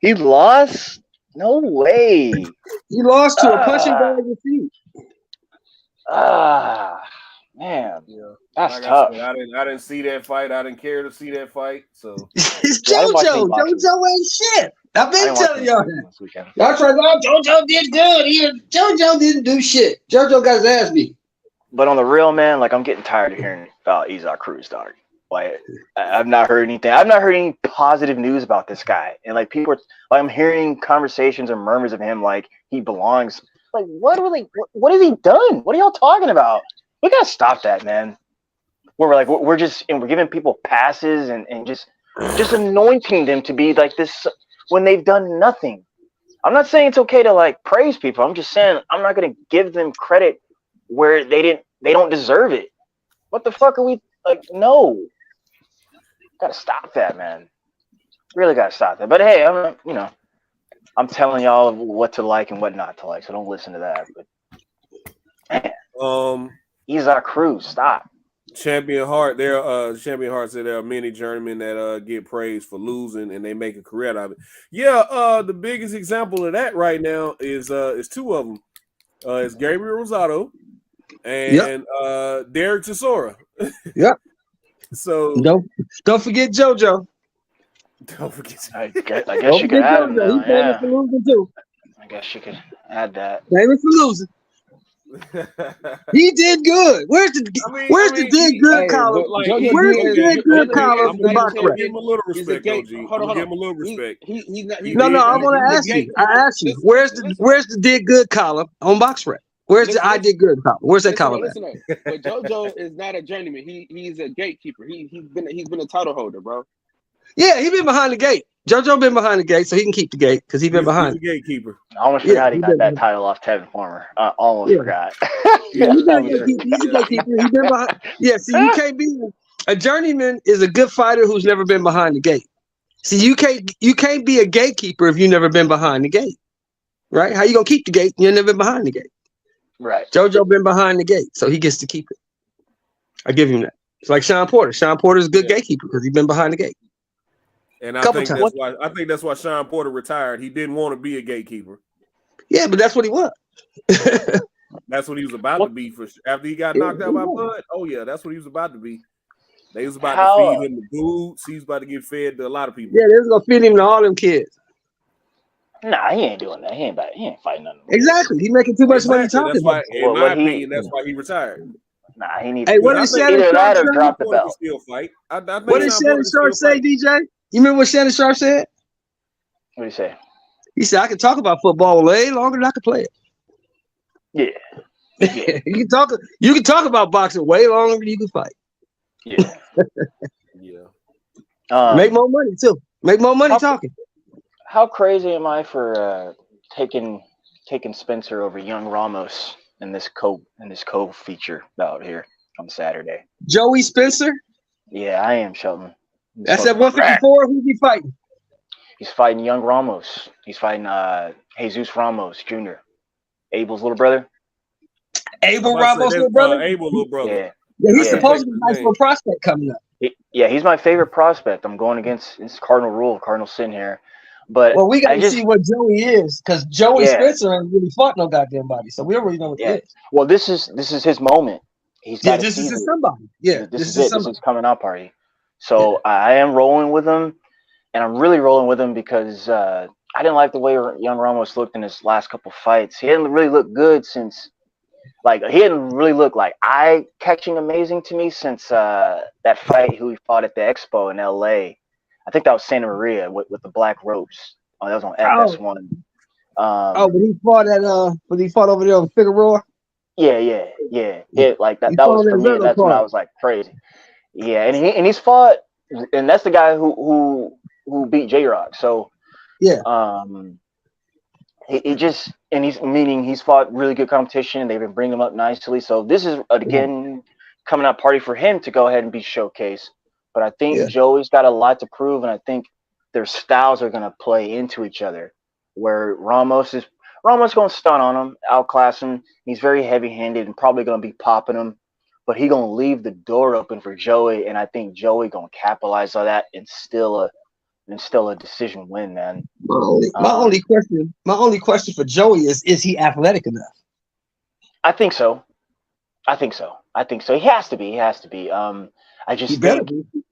he lost. No way. He lost to a punching bag with feet. Man, Yeah. that's Like tough. I said, I didn't see that fight. I didn't care to see that fight. So It's Yeah, I didn't watch any JoJo. boxing. JoJo ain't shit. I've I been didn't watch telling any y'all boxing that. this weekend. Y'all try to JoJo did good. JoJo didn't do shit. JoJo got his ass beat. But on the real, man, like I'm getting tired of hearing about Isaac Cruz, dog. Like I've not heard anything. I've not heard any positive news about this guy. And like people are like, I'm hearing conversations or murmurs of him like he belongs. Like what has he done? What are y'all talking about? We gotta stop that, man. We're just and we're giving people passes and just anointing them to be like this when they've done nothing. I'm not saying it's okay to like praise people. I'm just saying I'm not gonna give them credit where they don't deserve it. What the fuck are we like? No, gotta stop that, man. Really gotta stop that. But hey, I'm telling y'all what to like and what not to like, so don't listen to that. But man, Isaac Cruz, stop. Champion Heart, Champion Heart said there are many journeymen that get praised for losing and they make a career out of it. Yeah, the biggest example of that right now is two of them. It's Gabriel Rosado and Derek Chisora. Yep. So don't forget JoJo. Don't forget. I guess you could add him now. He's famous for losing too. I guess you could add that. Famous for losing. He did good. Where's the did good column? Where's the did good column in box rec? Give him a little respect, OG. Hold on. Give him a little respect. He's not. No. I want to ask you. I asked you. Where's the did good column on box rec? Where's the I did good column? Where's that column at? But JoJo is not a journeyman. He's a gatekeeper. He's been a title holder, bro. Yeah, he been behind the gate. JoJo been behind the gate, so he can keep the gate because he been behind. He's the gatekeeper. I almost forgot he got that title off Tevin Farmer. I almost forgot. He's a gatekeeper. He been behind. Yeah, see, you can't be a journeyman is a good fighter who's never been behind the gate. See, you can't be a gatekeeper if you've never been behind the gate, right? How you gonna keep the gate? You've never been behind the gate. Right. JoJo been behind the gate, so he gets to keep it. I give him that. It's like Sean Porter. Sean Porter's a good gatekeeper because he's been behind the gate. And I think that's why Sean Porter retired. He didn't want to be a gatekeeper. Yeah, but that's what he was. That's what he was about to be after he got knocked out by Bud. Oh yeah, that's what he was about to be. They was about to feed him the boots. He was about to get fed to a lot of people. Yeah, they was gonna feed him to all them kids. Nah, he ain't doing that. He ain't fighting nothing. Exactly. He making too much money talking. That's why, in my opinion, that's why he retired. Nah, he needs. Hey, what did Shannon Sharp say? Drop the belt. Still fight. What did Shannon Sharp say, DJ? You remember what Shannon Sharp said? What did he say? He said, "I can talk about football way longer than I can play it." Yeah. You can talk about boxing way longer than you can fight. Yeah. Make more money too. Make more money talking. How crazy am I for taking Spencer over Young Ramos in this co feature out here on Saturday? Joey Spencer? Yeah, I am, Shelton. That's at 154. Who's he fighting? He's fighting Young Ramos. He's fighting Jesus Ramos Jr., Abel's little brother. Abel Ramos' little brother? Abel's little brother. Yeah, he's supposed to be a high school prospect coming up. He's my favorite prospect. I'm going against Cardinal Rule. Cardinal's sitting here. But we got to see what Joey is, because Joey Spencer ain't really fought no goddamn body, so we don't really know what it is. Well, this is his moment. This is his somebody. Yeah, this is it. This is coming out party. So I am rolling with him, and I'm really rolling with him because I didn't like the way Young Ramos looked in his last couple fights. He hadn't really looked good since, he hadn't really looked like eye-catching amazing to me since that fight he fought at the Expo in L.A. I think that was Santa Maria with the black ropes. Oh, that was on FS1. When he fought over there on Figueroa? Yeah. Like that was for me. That's when I was like crazy. Yeah, and he's fought, and that's the guy who beat J-Rock. So yeah, he's fought really good competition. They've been bringing him up nicely. So this is again coming out party for him to go ahead and be showcased. But I think Joey's got a lot to prove, and I think their styles are going to play into each other. Where Ramos going to stun on him, outclass him. He's very heavy-handed and probably going to be popping him. But he's going to leave the door open for Joey, and I think Joey going to capitalize on that and still a decision win, man. My only question for Joey is he athletic enough? I think so. I think so. He has to be. I He just better think be.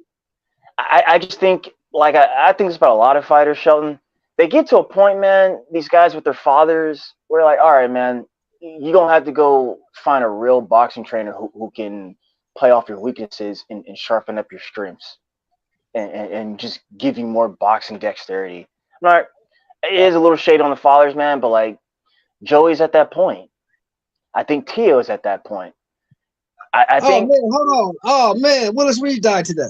I just think like I think it's about a lot of fighters, Shelton. They get to a point, man, these guys with their fathers, where like, all right, man, you're gonna have to go find a real boxing trainer who can play off your weaknesses and sharpen up your strengths and just give you more boxing dexterity. Right. It is a little shade on the fathers, man, but like Joey's at that point. I think Tio's at that point. I Oh think man, hold on. Oh man, Willis Reed died today.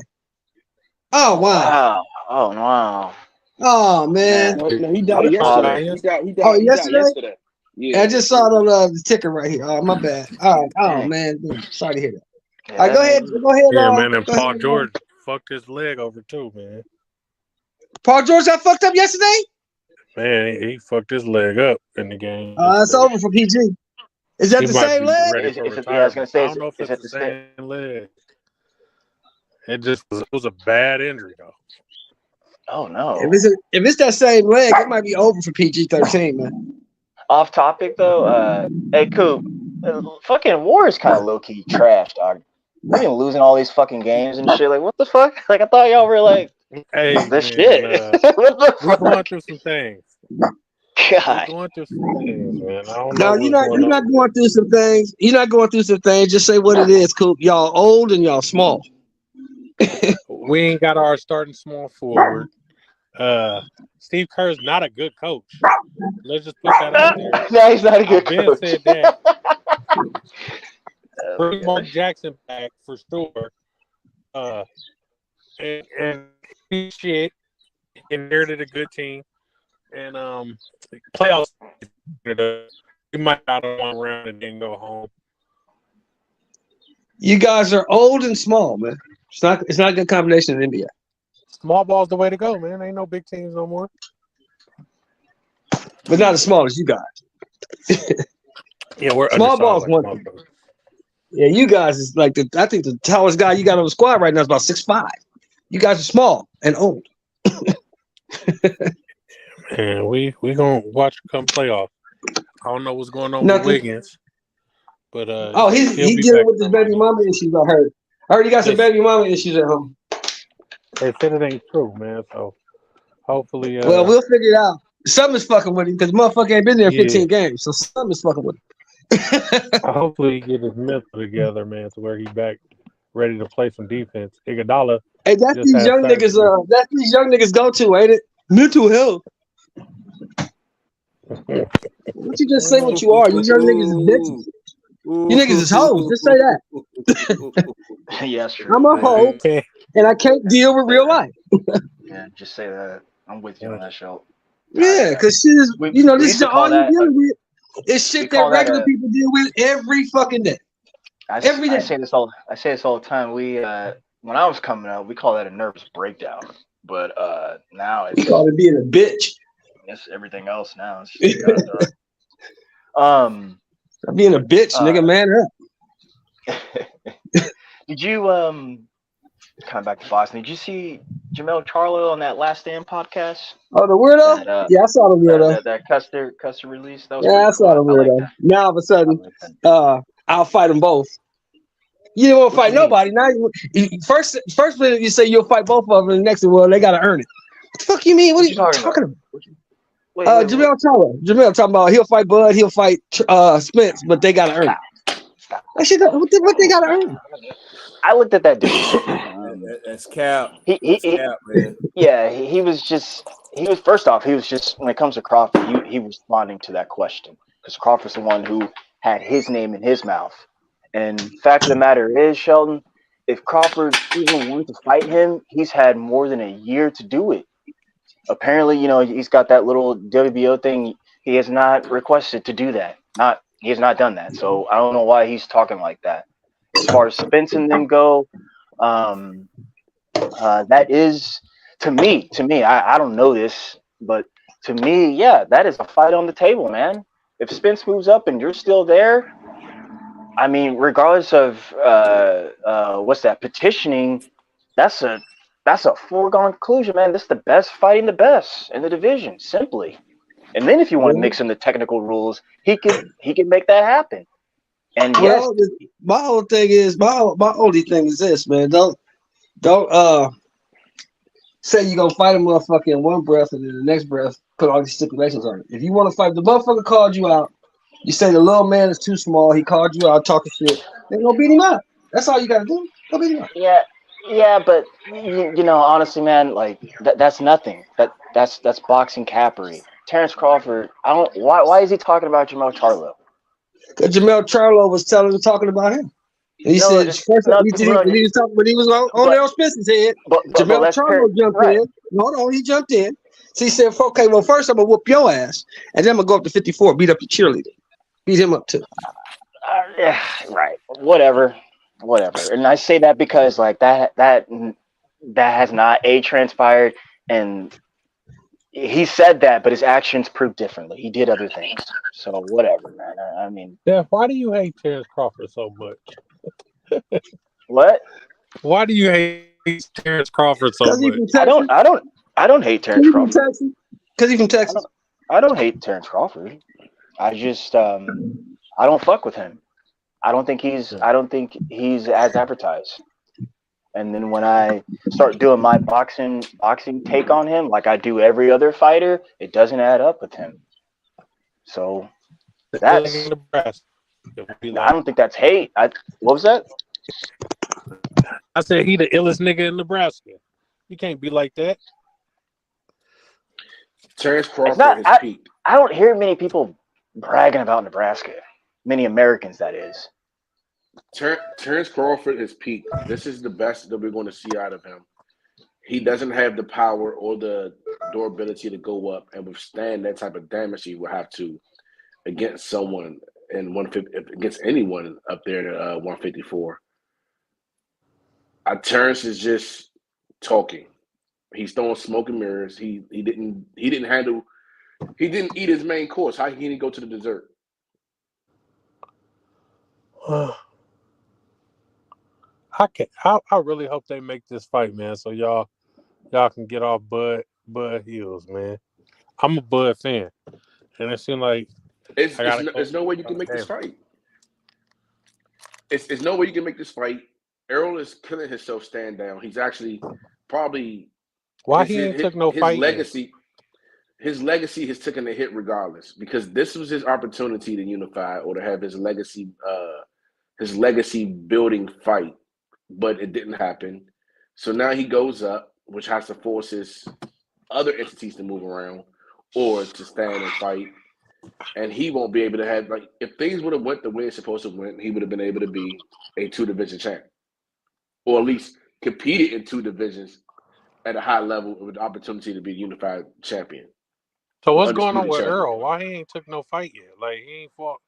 Oh wow. wow. Oh wow. Oh man. No, he What died a father. yesterday. He Oh, died yesterday? yesterday. Yeah. I just saw it on the ticker right here. Oh, my bad. All right. Oh Dang. man, sorry to hear that. Yeah, All right, go ahead. Go ahead. Yeah, man, and go Paul ahead. George fucked his leg over too, man. Paul George got fucked up yesterday. Man, he fucked his leg up in the game. It's over for PG. Is that He the might same be leg? ready Is for it- yeah, I was retirement. gonna say, I don't know if is it's it the the same leg. It was a bad injury though. Oh no. If it's that same leg, it might be over for PG-13, man. Off topic though, hey Coop, fucking War is kind of low key trash, dog. We've been losing all these fucking games and shit. Like, what the fuck? Like, I thought y'all were like Hey, the man, shit. What the we're going fuck? through some things. God. We're going through some things, man. I don't No, know you're what's not. going You're on. not going through some things. You're not going through some things. Just say what it is, Coop. Y'all old and y'all small. We ain't got our starting small forward. Steve Kerr's not a good coach. Let's just put that out there. No, he's not a good I've been coach. said that. Bring Mark Jackson back for sure. And he shit inherited a good team, and playoffs. He might not have one round and then go home. You guys are old and small, man. It's not. It's not a good combination in NBA. Small ball's the way to go, man. Ain't no big teams no more. But not as small as you guys. Yeah, we're Small undersized ball's like one small thing. folks. Yeah, you guys is like I think the tallest guy you got on the squad right now is about 6'5". You guys are small and old. Man, we gonna watch come playoff. I don't know what's going on Nothing. with Wiggins, but Oh, he'll he be dealing back with his for baby Miami. mama issues. I heard he got some They- baby mama issues at home. They said it ain't true, man. So hopefully, Well, we'll figure it out. Something's fucking with him because motherfucker ain't been there in Yeah. 15 games, so something's fucking with him. hopefully he get his mental together, man, to where he back ready to play some defense. Iguodala, Hey, that's Just these had young surgery. niggas. That's these young niggas go to, ain't it? Mental health. What you just say what you are? You young niggas is bitches. You niggas is hoes. Just say that. Yeah, that's true. I'm a hoe and I can't deal with real life. Yeah, just say that. I'm with you on that show. Yeah, because shit is, We this used is to call all you're that dealing with. It's we shit that call that regular people deal with every fucking day. Every I day. say this all the time. We when I was coming up, we call that a nervous breakdown. But now We call it being a bitch. it's everything else now. It's just, Being a bitch, nigga, man up. did you kind of back to Boston? Did you see Jamel Charlo on that Last Stand podcast? Oh, the weirdo? That, Yeah, I saw the weirdo. that Custer release. That was Yeah, I pretty saw cool. the I like weirdo. that. Now all of a I sudden, like that. I'll fight them both. You didn't want to What fight you mean? nobody. Now, first minute you say you'll fight both of them, and the next one, well, they gotta earn it. What the fuck you mean? What are you talking about? Wait, Jamel talking about he'll fight Bud, he'll fight Spence, but they gotta earn it. That shit, what they gotta earn? I looked at that dude. That's cap. He, That's cap, man. yeah, he was first off, he was just, when it comes to Crawford, he was responding to that question because Crawford's the one who had his name in his mouth. And fact of the matter is, Sheldon, if Crawford even wanted to fight him, he's had more than a year to do it. Apparently, he's got that little WBO thing. He has not requested to do that. He has not done that. So I don't know why he's talking like that. As far as Spence and them go, that is to me. I don't know this, but to me, yeah, that is a fight on the table, man. If Spence moves up and you're still there, I mean, regardless of what's that petitioning, that's a foregone conclusion, man. This is the best fighting the best in the division, simply. And then if you want to mix in the technical rules, he could make that happen. And yes, Well, my whole thing is my only thing is this, man. Don't say you're gonna fight a motherfucker in one breath and then the next breath put all these stipulations on it. If you want to fight, the motherfucker called you out. You say the little man is too small. He called you out talking shit. Then go beat him up. That's all you gotta do. Go beat him up. yeah, but you know, honestly, man, like that's nothing. That's boxing capery. Terrence Crawford, I don't. Why is he talking about Jamel Charlo? Because Jamel Charlo was talking about him. And he said first no, when he was on there on Spencer's head, but Jamel let's Charlo jumped in. Hold on, he jumped in. So he said, okay, well, first I'm gonna whoop your ass, and then I'm gonna go up to 54, beat up the cheerleader. Beat him up too. Yeah, right. Whatever. And I say that because like that has not transpired, and he said that, but his actions prove differently. He did other things. So whatever, man. I mean, Steph, why do you hate Terrence Crawford so much? what? Why do you hate Terrence Crawford so much? I don't hate Terrence Crawford. Because he's from Texas. I don't hate Terrence Crawford. I just I don't fuck with him. I don't think he's as advertised. And then when I start doing my boxing take on him, like I do every other fighter, it doesn't add up with him. So that's I don't think that's hate. What was that? I said he the illest nigga in Nebraska. You can't be like that. Terrence Crawford has peaked. I don't hear many people bragging about Nebraska. Many Americans, that is. Terrence Crawford has peaked. This is the best that we're going to see out of him. He doesn't have the power or the durability to go up and withstand that type of damage he will have to against someone in 150, against anyone up there at 154. Terrence is just talking. He's throwing smoke and mirrors. He didn't eat his main course. How can he go to the dessert? I really hope they make this fight, man, so y'all can get off Bud heels, man. I'm a Bud fan, and it seems like there's no way you can make this fight. It's no way you can make this fight. Errol is killing himself stand down. He's actually probably he ain't took no fight legacy. His legacy has taken a hit regardless, because this was his opportunity to unify or to have his legacy building fight, but it didn't happen. So now he goes up, which has to force his other entities to move around or to stand and fight. And he won't be able to have, like, if things would have went the way it's supposed to went, he would have been able to be a 2-division champ, or at least competed in 2 divisions at a high level with the opportunity to be a unified champion. So what's going on with Earl? Why he ain't took no fight yet? Like, he ain't fought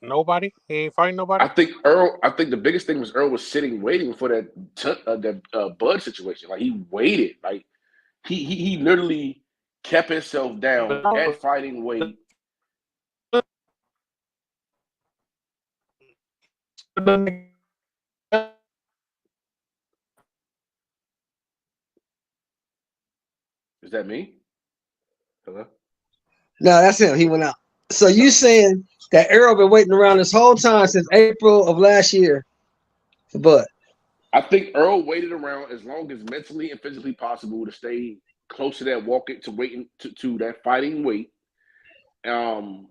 nobody? He ain't fighting nobody? I think the biggest thing was Earl was sitting waiting for that Bud situation. Like, he waited. Like, he literally kept himself down at fighting weight. Is that me? Hello? No, that's him. He went out. So you saying that Errol been waiting around this whole time since April of last year for Bud? I think Earl waited around as long as mentally and physically possible to stay close to that waiting to that fighting weight. And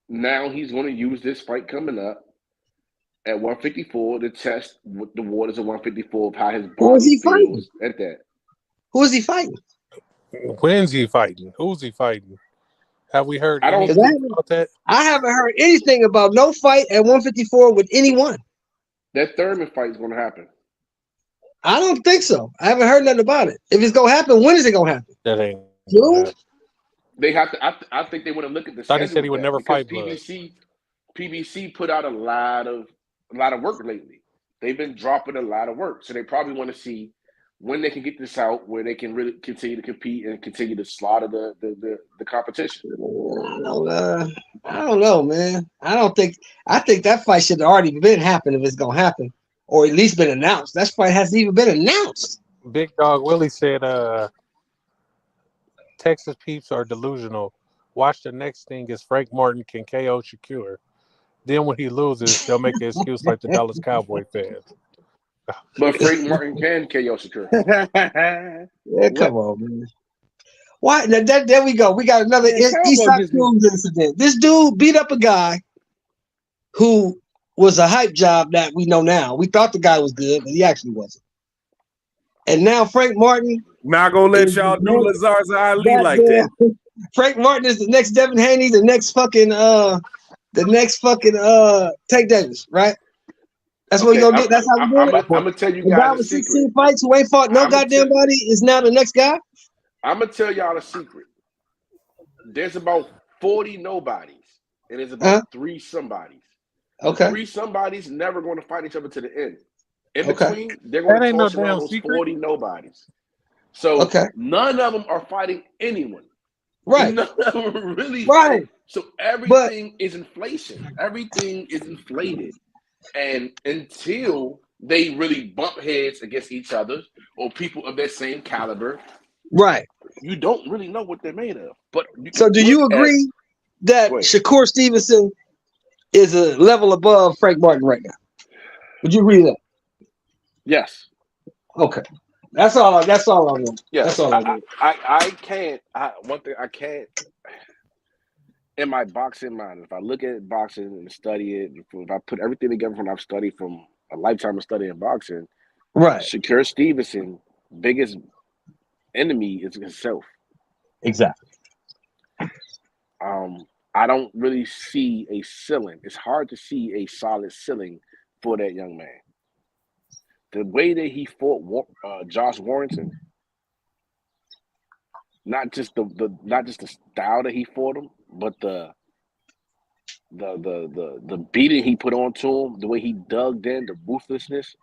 now he's going to use this fight coming up at 154 to test what the waters of 154 of how his body feels at that. Who is he fighting? When's he fighting? Who's he fighting? Have we heard anything about that? I haven't heard anything about no fight at 154 with anyone. That Thurman fight is going to happen. I don't think so. I haven't heard nothing about it. If it's going to happen, when is it going to happen? That ain't June? They have to. I think they want to look at the. Thought he said he would never fight Blood. PBC put out a lot of work lately. They've been dropping a lot of work, so they probably want to see when they can get this out, where they can really continue to compete and continue to slaughter the competition. I don't know, man. I think that fight should have already been happening if it's gonna happen, or at least been announced. That fight hasn't even been announced. Big Dog Willie said, Texas peeps are delusional. Watch the next thing is Frank Martin can KO Shakur. Then when he loses, they'll make an excuse like the Dallas Cowboy fans. But Frank Martin can KO Shakur. Yeah, come on, man. Why? There we go. We got another Eastside Cruz incident. This dude beat up a guy who was a hype job that we know now. We thought the guy was good, but he actually wasn't. And now Frank Martin. Not gonna let y'all do Lazar's Ali like that. Frank Martin is the next Devin Haney, the next fucking Tank Davis, right? That's what we gonna do. That's how we do it. I'm gonna tell you the guy guys a with secret. 16 fights who ain't fought no goddamn body is now the next guy. I'm gonna tell y'all a secret. There's about 40 nobodies, and there's about 3 somebodies. Okay. 3 somebodies never going to fight each other to the end. In between, they're going That to ain't no toss around damn those secret. 40 nobodies. So none of them are fighting anyone. Right. None of them are really Right. fighting. So everything is inflation. Everything is inflated. And until they really bump heads against each other or people of their same caliber, right, you don't really know what they're made of. But so do you agree that Shakur Stevenson is a level above Frank Martin right now? Would you agree with that? Yes. Okay. That's all I want. Yes. That's all I want. I can't. One thing I can't. In my boxing mind, if I look at boxing and study it, if I put everything together from I've studied from a lifetime of studying boxing, right? Shakur Stevenson, biggest enemy is himself. Exactly. I don't really see a ceiling. It's hard to see a solid ceiling for that young man. The way that he fought Josh Warrington, not just the style that he fought him, but the beating he put onto him, the way he dug in, the ruthlessness,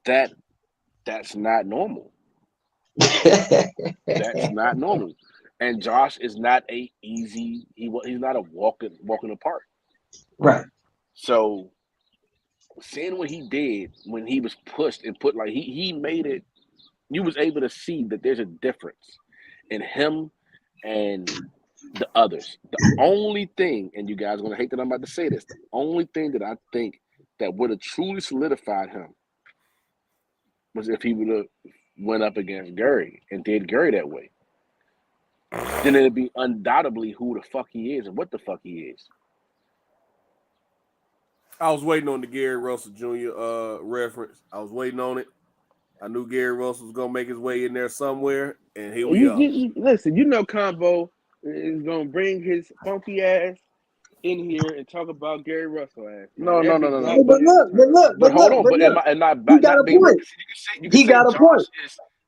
that's not normal. That's not normal. And Josh is not he's not a walking apart. Right. So seeing what he did when he was pushed and put, like, he made it, you was able to see that there's a difference in him and the others. The only thing, and you guys are gonna hate that I'm about to say this, the only thing that I think that would have truly solidified him was if he would have went up against Gary and did Gary that way. Then it'd be undoubtedly who the fuck he is and what the fuck he is. I was waiting on the Gary Russell Jr. Reference. I was waiting on it. I knew Gary Russell was gonna make his way in there somewhere, and here we are. Listen, you know, Combo is gonna bring his funky ass in here and talk about Gary Russell ass. No. But hold on. He got a point. He got a point.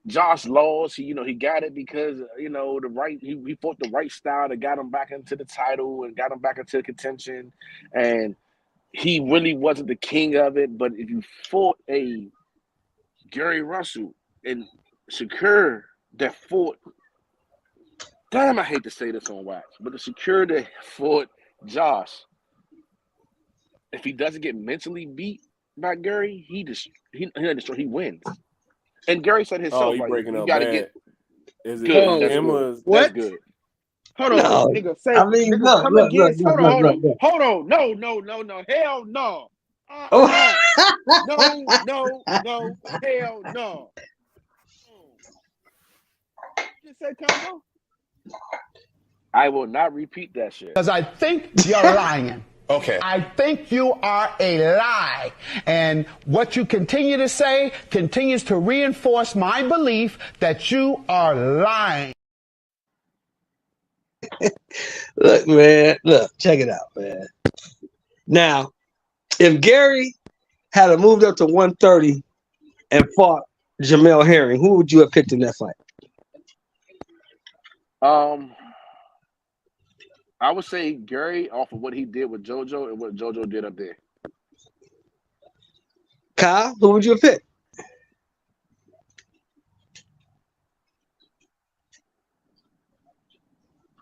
Josh Laws, he got it because he fought the right style that got him back into the title and got him back into contention, and he really wasn't the king of it. But if you fought a Gary Russell and Shakur that fought, damn, I hate to say this on wax, but the Shakur that fought Josh, if he doesn't get mentally beat by Gary, he wins. And Gary said himself, like, you gotta get Is it good. That's good. Hold on, nigga. Say, I mean, nigga, look. Hold on. No. Hell no. No. Hell no. Just say Combo. I will not repeat that shit. Because I think you're lying. Okay. I think you are a lie. And what you continue to say continues to reinforce my belief that you are lying. Look, man. Look, check it out, man. Now, if Gary had moved up to 130 and fought Jamel Herring, who would you have picked in that fight? I would say Gary off of what he did with JoJo and what JoJo did up there. Kyle, who would you have picked?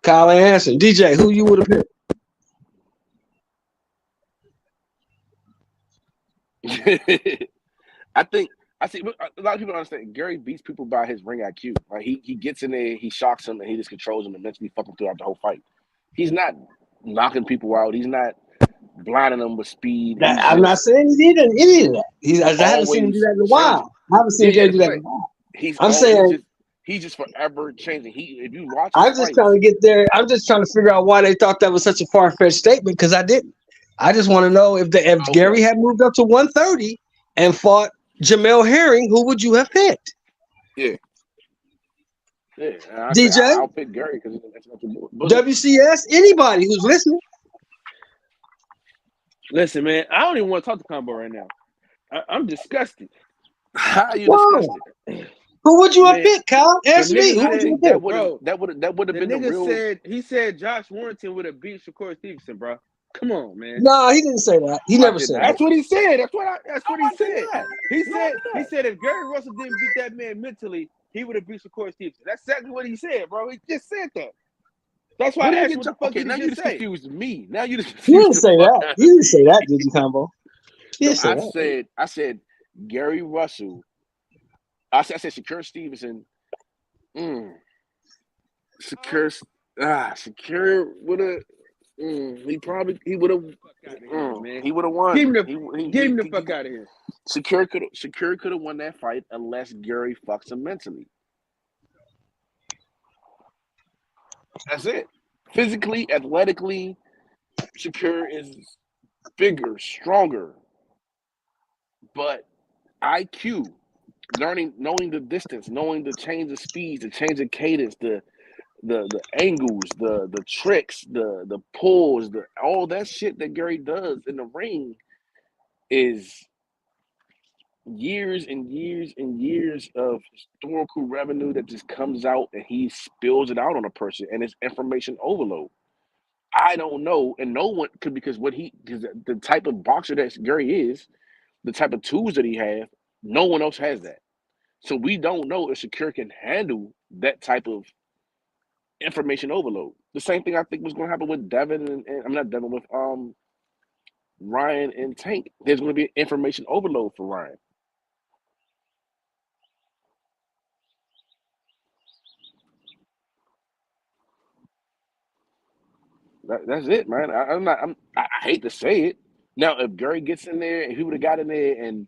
Kyle ain't answering. DJ, who you would have picked? I see a lot of people don't understand. Gary beats people by his ring IQ. Like he gets in there, he shocks him, and he just controls him and mentally fuck him throughout the whole fight. He's not knocking people out. He's not blinding them with speed. I'm not saying he did any of that. I haven't seen him do that in a while. I haven't seen Gary do that in a while. I'm saying he's just forever changing. If you watch, I'm just trying to get there. I'm just trying to figure out why they thought that was such a far-fetched statement because I didn't. I just want to know if Gary had moved up to 130 and fought Jamel Herring, who would you have picked? Yeah. DJ? I'll pick Gary because that's not your boy. WCS? Anybody who's listening? Listen, man, I don't even want to talk to Combo right now. I'm disgusted. How are you disgusted? Who would you have picked, Kyle? Answer me. Who would you have picked? That would have been the real. He said Josh Warrington would have beat Shakur Stevenson, bro. Come on, man. No, he didn't say that. He never said that. That's what he said. That's what he said. He said if Gary Russell didn't beat that man mentally, he would have beat Shakur Stevenson. That's exactly what he said, bro. He just said that. That's why I asked what the fuck did now you you just say? confused me. Now you just He didn't say that. He didn't say that, did you, Combo? He didn't say that. I said Gary Russell. I said Shakur Stevenson. Shakur would have. He would have. He would have won. Get him the fuck out of here. Shakur could have won that fight unless Gary fucks him mentally. That's it. Physically, athletically, Shakur is bigger, stronger. But IQ, knowing the distance, knowing the change of speeds, the change of cadence, the angles, the tricks, the pulls, all that shit that Gary does in the ring is years and years and years of historical revenue that just comes out and he spills it out on a person, and it's information overload. I don't know, and no one could, because the type of boxer that Gary is, the type of tools that he has, no one else has that. So we don't know if Shakur can handle that type of information overload. The same thing I think was going to happen with Devin and I'm not Devin, with Ryan and Tank. There's going to be information overload for Ryan. That's it, man. I hate to say it. Now, if Gary gets in there and he would have got in there and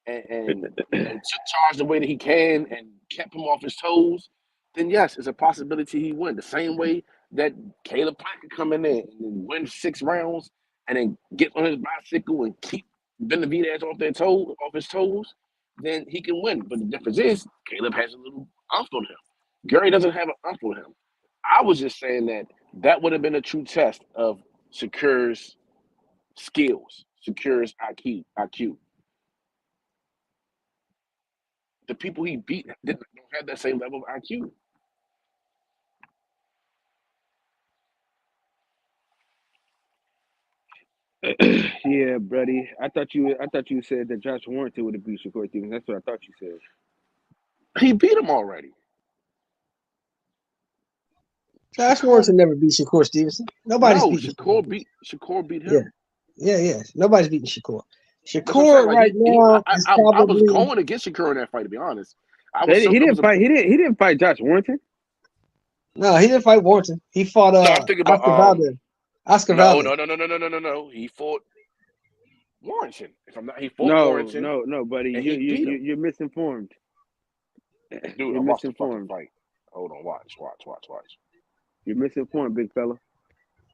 charged the way that he can and kept him off his toes, then yes, it's a possibility he win. The same way that Caleb Plant could come in there and win 6 rounds and then get on his bicycle and keep Benavidez off his toes, then he can win. But the difference is Caleb has a little umph on him. Gary doesn't have an umph on him. I was just saying that would have been a true test of Shakur's skills, Shakur's IQ. The people he beat don't have that same level of IQ. Yeah, buddy. I thought you said that Josh Warrington would have beat Shakur Stevenson. That's what I thought you said. He beat him already. Josh Warrington never beat Shakur Stevenson. Shakur beat him. Yeah. Nobody's beating Shakur. Shakur right now is probably. I was going against Shakur in that fight, to be honest. He didn't fight Josh Warrington. No, he didn't fight Warrington. He fought I'm thinking about Oscar Valdez. Oscar Valdez. No. He fought Warrington. If I'm not, he fought Warrington. No, buddy. You're misinformed. Dude, you're I'm misinformed. Fight. Hold on, watch. You're misinformed, big fella.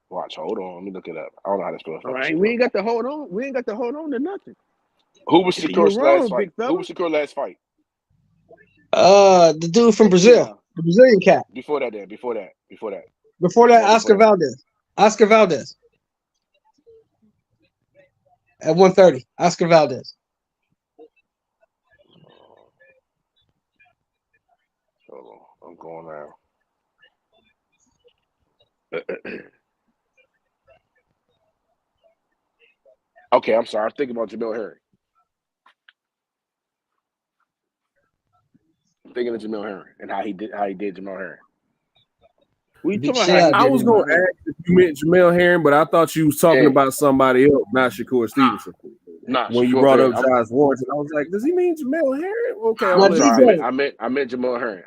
Watch, hold on. Let me look it up. I don't know how to spell it. All right, we ain't got to hold on. We ain't got to hold on to nothing. Who was Shakur's last fight? Who was Shakur's last fight? The dude from Brazil, the Brazilian cat. Before that, Oscar Valdez. Oscar Valdez. At 130, Oscar Valdez. Hold on, I'm going now. Okay, I'm sorry. I'm thinking about Jamel Herring. I'm thinking of Jamel Herring and how he did Jamel Herring. I was going to ask if you meant Jamel Herring, but I thought you was talking about somebody else, not Shakur Stevenson. When you brought up Josh Warrington, I was like, does he mean Jamel Herring? Okay, I meant Jamel Herring.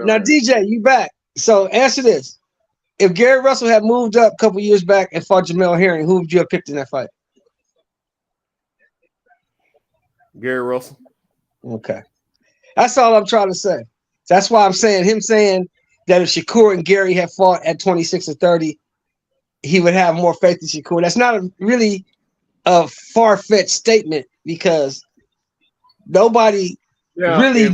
Now, DJ, you back. So answer this. if Gary Russell had moved up a couple years back and fought Jamel Herring, who would you have picked in that fight? Gary Russell. Okay. That's all I'm trying to say. That's why I'm saying that if Shakur and Gary had fought at 26 or 30, he would have more faith in Shakur. That's not really a far-fetched statement because nobody really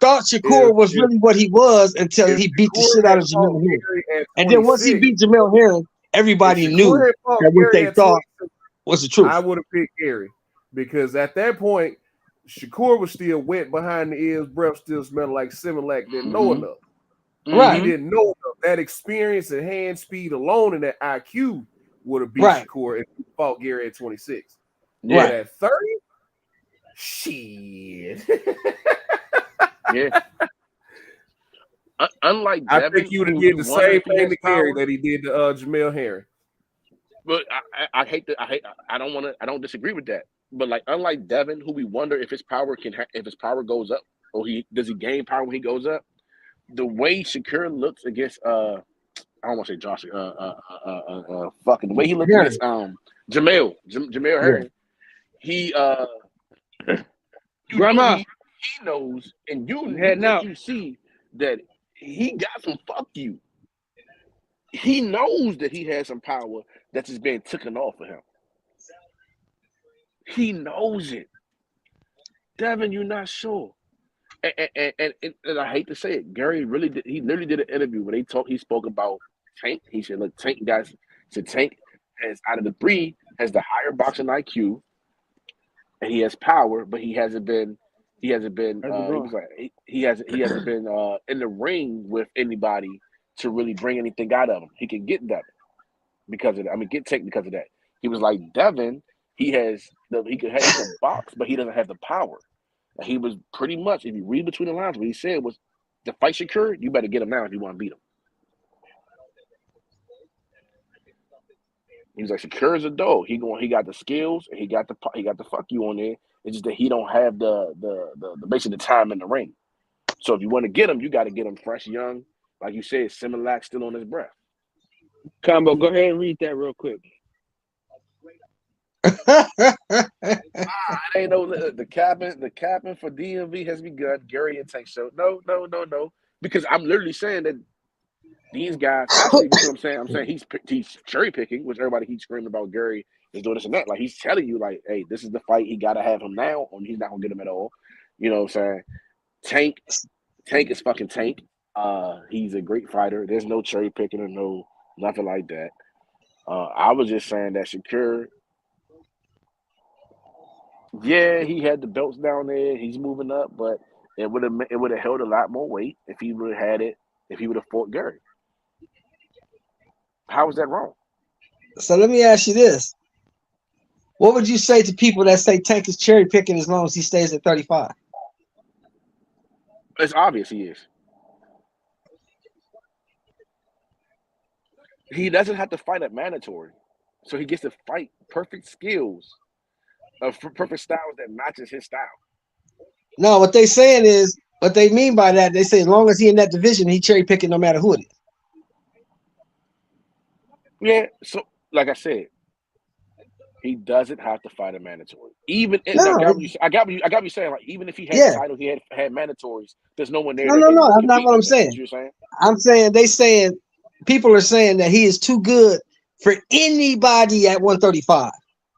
thought Shakur was really what he was until he beat the shit out of Jamel Herring. And then once he beat Jamel Herring, everybody knew that what they thought was the truth. I would have picked Gary because at that point, Shakur was still wet behind the ears, breath still smelling like Similac, didn't know enough. Right. He didn't know enough. That experience and hand speed alone and that IQ would have beat Shakur if he fought Gary at 26. Yeah. But at 30, shit. Yeah. Unlike I Devin, think you would have did the same thing to Gary that he did to Jamel Herring. But I don't disagree with that. But like unlike Devin, who we wonder if his power goes up or does he gain power when he goes up. The way Shakur looks against I don't want to say Josh fucking the way he looked against Jamel Herring, he Grandma, he knows and you see that he got some fuck you. He knows that he has some power that's just being taken off of him. He knows it. Devin, you're not sure. And I hate to say it, Gary literally did an interview where he spoke about Tank. He said, look, Tank has out of the three has the higher boxing IQ and he has power, but he hasn't been in the ring with anybody to really bring anything out of him. He can get Devin because of that. Get Tank because of that. He was like Devin, he can box, but he doesn't have the power. He was pretty much, if you read between the lines, what he said was, to fight Shakur, you better get him now if you want to beat him. He was like, Shakur is a dog. He got the skills and he got the fuck you on there. It's just that he don't have the basically the time in the ring. So if you want to get him, you got to get him fresh, young, like you said, Similac still on his breath. Combo, go ahead and read that real quick. It ain't no the cabin for DMV has begun. Gary and Tank show. No. Because I'm literally saying that these guys actually, you know what I'm saying? I'm saying he's cherry picking, which everybody keeps screaming about Gary is doing this and that. Like he's telling you, like, hey, this is the fight. He gotta have him now, or he's not gonna get him at all. You know what I'm saying? Tank is fucking Tank. He's a great fighter. There's no cherry picking or nothing like that. I was just saying that Shakur. Yeah, he had the belts down there. He's moving up, but it would have held a lot more weight if he would have had it. If he would have fought Gary. How is that wrong? So let me ask you this: what would you say to people that say Tank is cherry picking as long as he stays at 35? It's obvious he is. He doesn't have to fight at mandatory, so he gets to fight perfect skills. Perfect styles that matches his style. No, what they saying is, what they mean by that, they say as long as he in that division, he cherry picking no matter who it is. Yeah, so like I said, he doesn't have to fight a mandatory. Even I got what you saying. Like even if he had the title, he had mandatories. There's no one there. No, that's not what I'm saying. You're saying? I'm saying people are saying that he is too good for anybody at 135.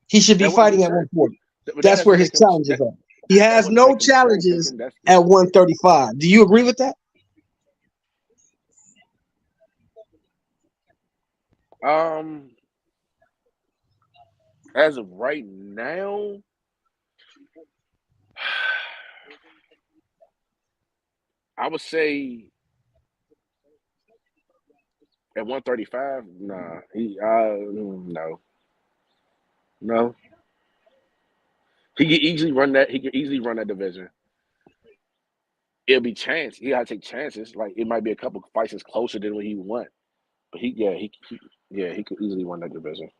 He should be fighting at 140. That's where his challenges are. He has no challenges at 135. Do you agree with that? As of right now, I would say at 135, nah. No. He could easily run that. He could easily run that division. It'll be chance. He gotta take chances. Like it might be a couple fights that's closer than what he won. But he could easily run that division.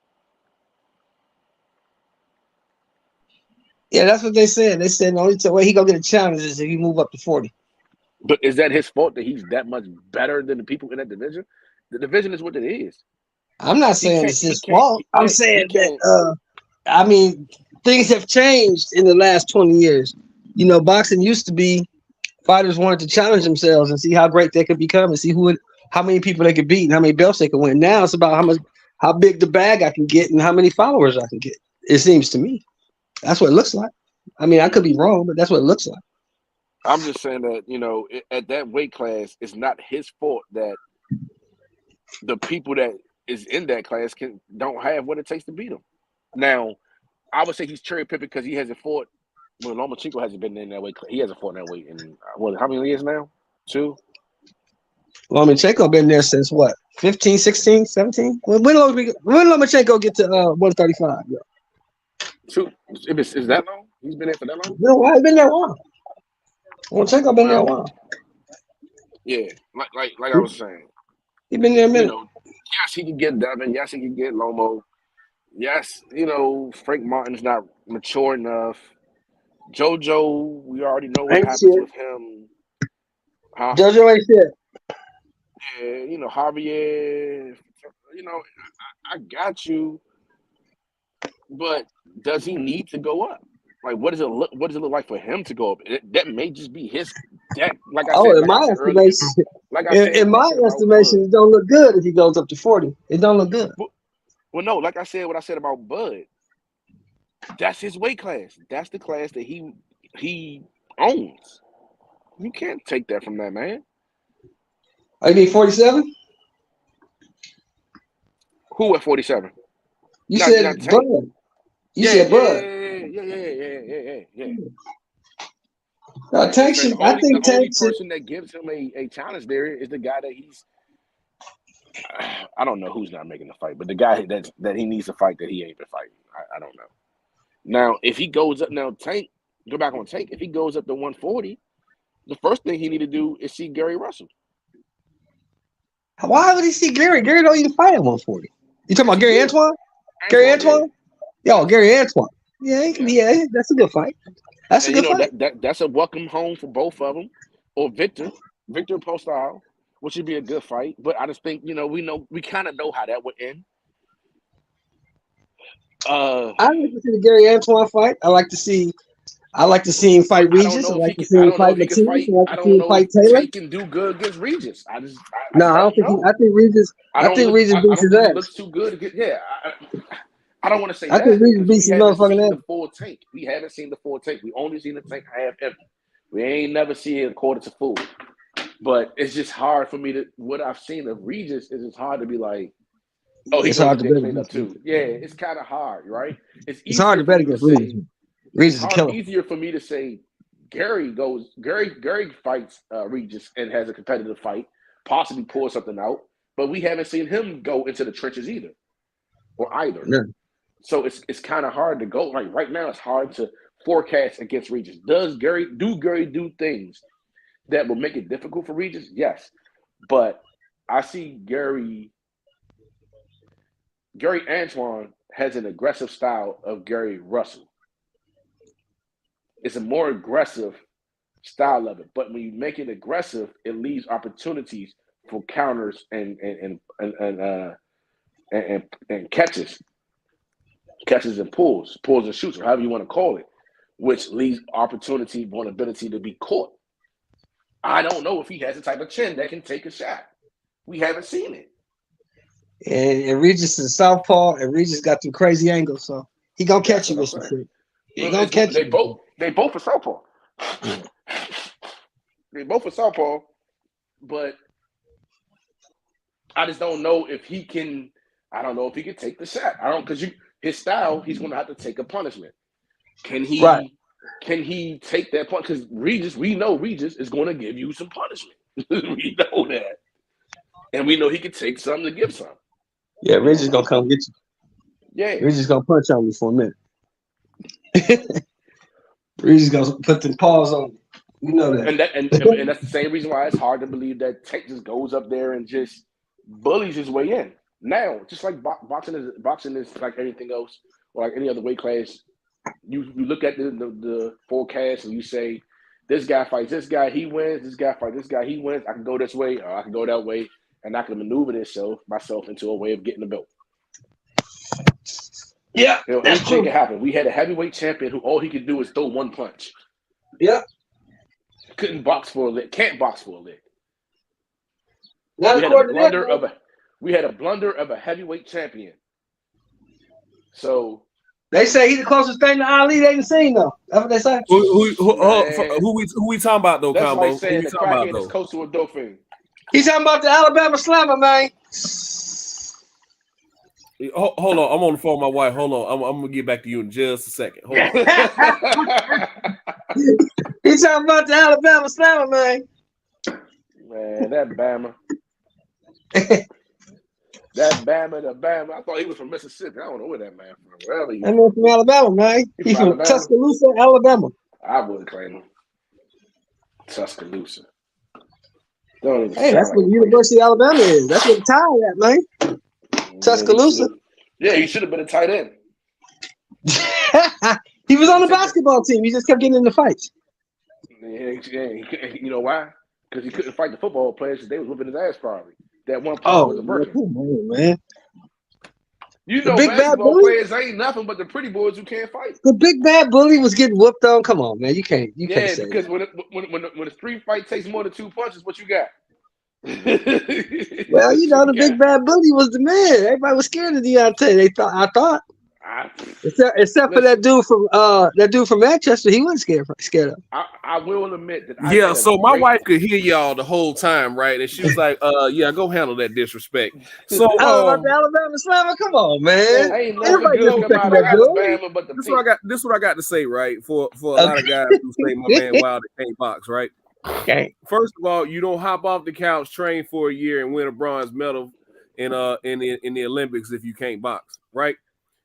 Yeah, that's what they said. They said the only way he gonna get a challenge is if he move up to 40. But is that his fault that he's that much better than the people in that division? The division is what it is. I'm not saying it's his fault. I'm saying that I mean, things have changed in the last 20 years. You know, boxing used to be fighters wanted to challenge themselves and see how great they could become and see how many people they could beat and how many belts they could win. Now it's about how big the bag I can get and how many followers I can get. It seems to me. That's what it looks like. I mean, I could be wrong, but that's what it looks like. I'm just saying that, you know, at that weight class, it's not his fault that the people that is in that class don't have what it takes to beat him. Now, I would say he's cherry picking because he hasn't fought. Well, Lomachenko hasn't been in that weight. He hasn't fought in that weight in how many years now? 2. Lomachenko been there since what? 15, 16, 17? When Lomachenko get to 135? Yeah. 2. Is that long? He's been there for that long? No, I've been there a while. Lomachenko been there a while. Yeah, like I was saying. He been there a minute. You know, yes, he can get Devin. Yes, he can get Lomo. Yes, you know, Frank Martin's not mature enough. JoJo, we already know what happens with him. Huh? JoJo ain't shit. Yeah, you know, Javier, you know, I got you. But does he need to go up? Like, what does it look like for him to go up? That may just be his. Like I said, in my estimation, it don't look good if he goes up to 40. It don't look good. Well, no, like I said, what I said about Bud, that's his weight class. That's the class that he owns. You can't take that from that man. I mean 47? Who at 47? You said Bud. You said Bud. Yeah. Tank should. I think the only person that gives him a challenge there is the guy that he's. I don't know who's not making the fight, but the guy that he needs to fight that he ain't been fighting. I don't know. Now, if he goes up Tank, go back on Tank. If he goes up to 140, the first thing he need to do is see Gary Russell. Why would he see Gary? Gary don't even fight at 140. You talking about Gary Antoine? Gary Antoine? Yo, Gary Antoine. Yeah, that's a good fight. That's a good fight. That's a welcome home for both of them. Or Victor Postile, which would be a good fight. But I just think, we kind of know how that would end. I like to see the Gary Antoine fight. I like to see him fight Regis. I like to see him fight Matisse. I like to see him fight Taylor. He can do good against Regis. I don't think. I think Regis. beats his ass. He looks too good. I don't want to say I think Regis beats his motherfucking ass. The full tank. We haven't seen the full tank. We only seen the tank half empty. We ain't never seen it quarter to full. But it's just hard for me what I've seen of Regis is it's hard to be like, oh, he's hard to bet against too. Yeah, it's kind of hard, right? It's hard to bet against Regis. Regis is killer. Easier for me to say Gary fights Regis and has a competitive fight, possibly pull something out, but we haven't seen him go into the trenches either. Yeah. So it's kind of hard to go. Like right now, it's hard to forecast against Regis. Do Gary do things that will make it difficult for Regis? Yes. But I see Gary Antoine has an aggressive style of Gary Russell. It's a more aggressive style of it. But when you make it aggressive, it leaves opportunities for counters and catches and pulls and shoots, or however you want to call it, which leaves opportunity, vulnerability to be caught. I don't know if he has the type of chin that can take a shot. We haven't seen it. And Regis is southpaw, and Regis got some crazy angles, so he gonna catch you with some shit. He gonna catch you. They both are southpaw. They both are southpaw, but I just don't know if he can. I don't know if he can take the shot. Because his style, he's going to have to take a punishment. Can he? Right. Can he take that punch? Because we know Regis is going to give you some punishment. We know that, and we know he can take some to give some. Yeah, Regis gonna come get you. Yeah, Regis gonna punch on you for a minute. Regis gonna put the paws on you. You know that. And that's the same reason why it's hard to believe that Tank just goes up there and just bullies his way in. Now, just like boxing is like anything else, or like any other weight class, you look at the forecast and you say, this guy fights this guy, he wins. This guy fights this guy, he wins. I can go this way or I can go that way. and I can maneuver myself into a way of getting the belt. Yeah, You know, that's anything true. can happen. We had a heavyweight champion who all he could do is throw one punch. Yeah. Couldn't box for a lick. Can't box for a lick. Not We had a according to blunder them. we had a blunder of a heavyweight champion. So They say he's the closest thing to Ali they didn't seen though. That's what they say. Who we talking about though, that's Combo? like Who saying we the talking about crackhead though? is close to a Dauphin. He's talking about the Alabama Slammer, man. Hold on, I'm on the phone with my wife. Hold on, I'm gonna get back to you in just a second. Hold on. He's talking about the Alabama Slammer, man. Man, that Bama. The Bama. I thought he was from Mississippi. I don't know where that man from. Wherever he That man from Alabama, man. He's from Alabama? Tuscaloosa, Alabama. I wouldn't claim him. Tuscaloosa. Don't even Hey, sound that's like what the University of Alabama is. That's what the town at, man. Tuscaloosa. Yeah, he should have been a tight end. He was on the basketball team. He just kept getting into fights. Yeah, you know why? Because he couldn't fight the football players because they was whipping his ass probably. That one punch Oh, wasn't working. come on, man. You The know, big bad basketball bully? players ain't nothing but the pretty boys who can't fight. The big bad bully was getting whooped on. Come on, man. You can't Yeah, say because that. when a street fight takes more than 2 punches, what you got? Well, you know, the big bad bully was the man. Everybody was scared of Deontay. I thought. Except for that dude from Manchester, he wasn't scared of. I will admit that. Yeah, so my wife could hear y'all the whole time, right? And she was like, yeah, go handle that disrespect. So about the Alabama Slammer, come on, man. Ain't nothing Everybody good come disrespecting out that of dude. Alabama but the this what I got to say, right? For a lot of guys who say my man Wilder can't box, right? Okay. First of all, you don't hop off the couch, train for a year, and win a bronze medal in the Olympics if you can't box, right?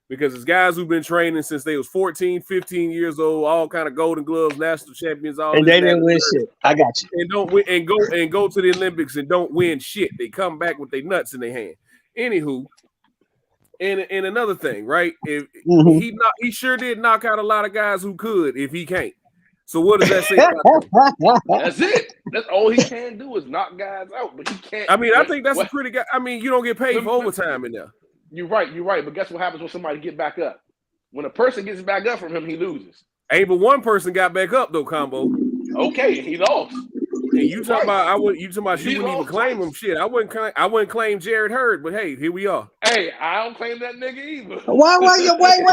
Because it's guys who've been training since they was 14, 15 years old, all kind of Golden Gloves, national champions, all And this they and that didn't and win the third. shit. I got you. And don't win and go to the Olympics and don't win shit. They come back with their nuts in their hand. Anywho, and another thing, right? If he sure did knock out a lot of guys who could if he can't. So what does that say about him? That's it. That's all he can do is knock guys out, but he can't. I mean, I think that's a pretty guy. I mean, you don't get paid for overtime in there. You're right. But guess what happens when somebody get back up? When a person gets back up from him, he loses. Hey, but one person got back up though, Combo. Okay, he lost. And you talking about you wouldn't even claim him. Shit, I wouldn't claim Jared Hurd, but hey, here we are. Hey, I don't claim that nigga either. Why you wait?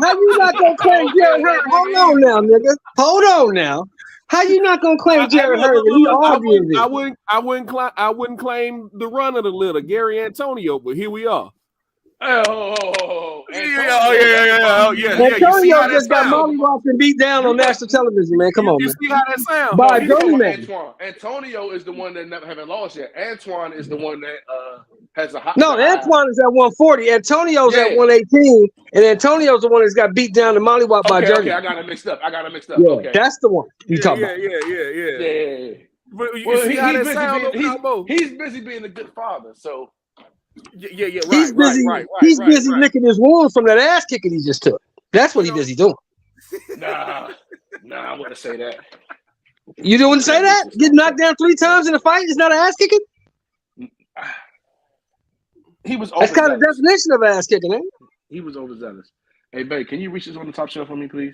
How you not gonna claim Jared Hurd? Hold on now, nigga. Hold on now. How you not gonna claim Jared Hurd when he arguing this? I wouldn't claim the run of the litter, Gary Antonio, but here we are. Oh, Antonio just got mollywopped and beat down on national television, man. Come on, man. See how that sounds? By a journeyman. Antonio is the one that never haven't lost yet. Antoine is the one that has a hot. No, Antoine is at 140. Antonio's at 118, and Antonio's the one that's got beat down and mollywopped by Journey. Okay, I got it mixed up. Yeah, Okay, that's the one you talking about. Yeah. But you see how that sounds? He's busy being a good father, so. Yeah, right. He's busy licking his wounds from that ass kicking he just took. That's what he busy doing. Nah, I wouldn't say that. You wouldn't say that? Getting knocked down 3 times in a fight is not an ass kicking? He was. That's kind of the definition of ass kicking, ain't it? He was overzealous. Hey, babe, can you reach this on the top shelf for me, please?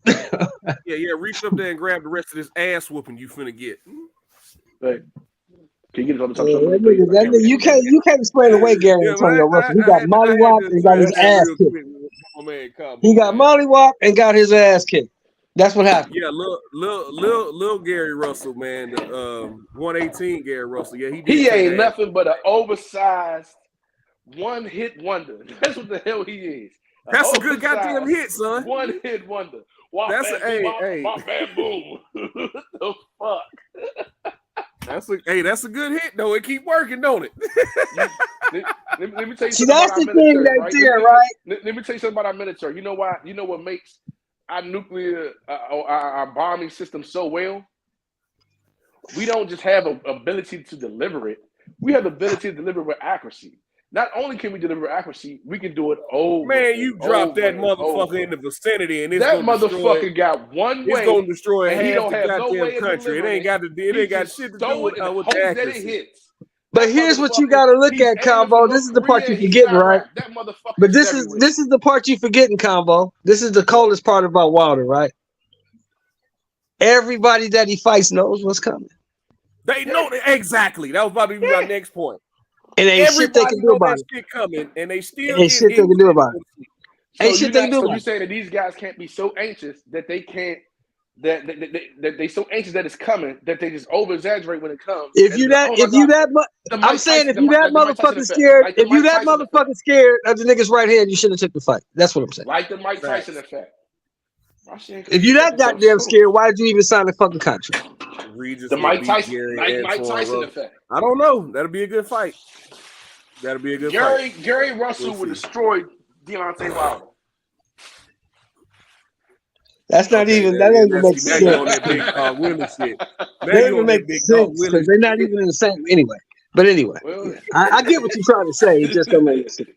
Yeah. Reach up there and grab the rest of this ass whooping you finna get. Babe. Can you get it on the top Yeah, shelf? you can't explain away Gary Antonio Russell. He got mollywopped and got his ass kicked. He got mollywopped and got his ass kicked. That's what happened. Yeah, little Gary Russell, man. The 118 Gary Russell. Yeah, he ain't nothing but an oversized one-hit wonder. That's what the hell he is. That's a good goddamn hit, son. One-hit wonder. That's boom. The fuck. That's a good hit though. It keep working, don't it? Let me tell you. See, that's the thing right there, right? Let me tell you something about our military. You know why? You know what makes our nuclear, our bombing system so well? We don't just have an ability to deliver it. We have the ability to deliver with accuracy. Not only can we deliver accuracy, we can do it over. Man, you drop that motherfucker in the vicinity, and that motherfucker got one way. It's gonna destroy and half he don't the have goddamn no way country. It ain't got shit to do with the that it accuracy. hits. But here's what you got to look at, Combo. This is the part you're forgetting, right? That motherfucker. But this is the part you're forgetting, Combo. This is the coldest part about Wilder, right? Everybody that he fights knows what's coming. They know that exactly. That was about to be my next point. And ain't shit they can do about it. Shit coming, and they still ain't shit they can do about it. Ain't shit they can do about it. So you saying that these guys can't be so anxious that they can't that they so anxious that it's coming that they just over exaggerate when it comes. If you that I'm saying if you that motherfucker scared, if you that motherfucker scared of the nigga's right hand, you shouldn't have took the fight. That's what I'm saying. Like the Mike Tyson effect. If you that goddamn scared, why did you even sign the fucking contract? The Mike Tyson, Mike Tyson effect. I don't know. That'll be a good fight. That'll be a good fight. Gary Russell would destroy Deontay Wilder. That's not even. That ain't even make sense. They even make sense because they're not even in the same anyway. But anyway, I get what you're trying to say. It just don't make sense.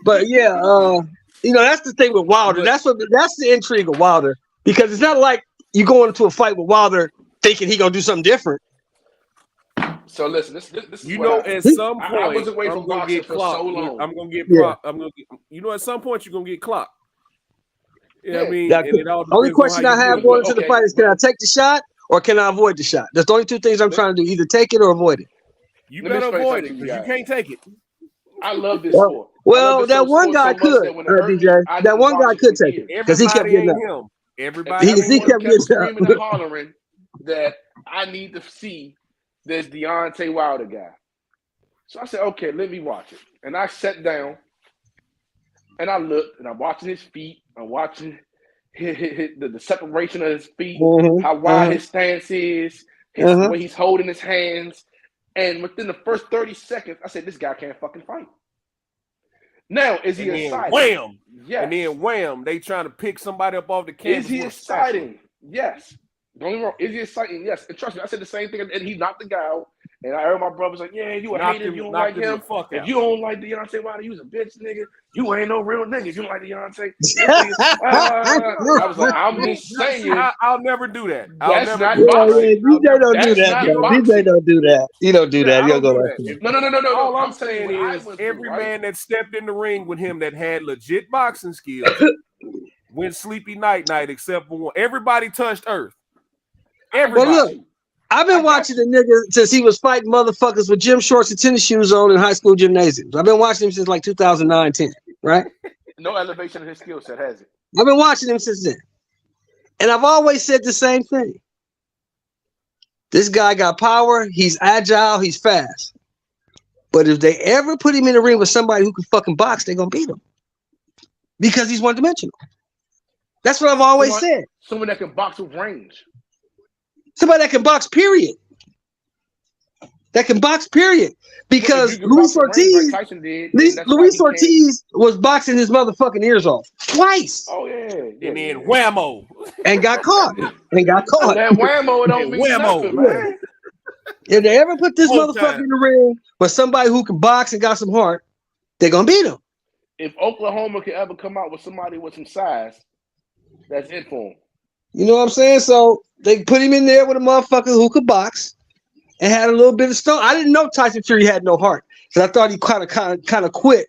But yeah, that's the thing with Wilder. That's the intrigue of Wilder because it's not like you going into a fight with Wilder thinking he gonna do something different. So listen, this is at some point I was away from boxing for so long. I'm gonna get clocked. At some point you're gonna get clocked. You know what I mean? And it all only question I have going into the fight is: can I take the shot or can I avoid the shot? That's the only two things I'm trying to do: either take it or avoid it. You better avoid it because you can't take it. I love this sport. Well, that one guy could, DJ. That one guy could take it because he kept getting up. Everybody, he kept getting screaming and hollering that I need to see this Deontay Wilder guy. So I said, okay, let me watch it. And I sat down and I looked and I'm watching his feet. I'm watching the separation of his feet, how wide his stance is, the way he's holding his hands. And within the first 30 seconds, I said, this guy can't fucking fight. Now, is he exciting? Wham! Yes. And then wham, they trying to pick somebody up off the canvas. Is he exciting? Yes. Don't get me wrong. Is he exciting? Yes. And trust me, I said the same thing. And he knocked the guy out. And I heard my brothers like, yeah, you a hater. You don't like him. If you don't like Deontay Wilder, you a bitch, nigga. You ain't no real nigga. If you don't like Deontay. I was like, I'm just saying. I'll never do that. That's not boxing. DJ don't do that. DJ don't do that. You don't do that. You don't go that. No. All I'm saying is every man that stepped in the ring with him that had legit boxing skills went sleepy night except for one. Everybody touched earth. Everybody. Well, look, I've been watching the nigga since he was fighting motherfuckers with gym shorts and tennis shoes on in high school gymnasiums. I've been watching him since like 2009-10, right? No elevation in his skill set, has it? I've been watching him since then. And I've always said the same thing. This guy got power, he's agile, he's fast. But if they ever put him in the ring with somebody who can fucking box, they're gonna beat him. Because he's one-dimensional. That's what I've always said. Someone that can box with range. Somebody that can box, period. That can box, period. Because Luis Ortiz, Luis Ortiz was boxing his motherfucking ears off twice. Oh yeah. And then whammo. And got caught. That whammo don't mean nothing, man. If they ever put this motherfucker in the ring with somebody who can box and got some heart, they're gonna beat him. If Oklahoma could ever come out with somebody with some size, that's it for him. You know what I'm saying? So they put him in there with a motherfucker who could box and had a little bit of stone. I didn't know Tyson Fury had no heart, because I thought he kind of quit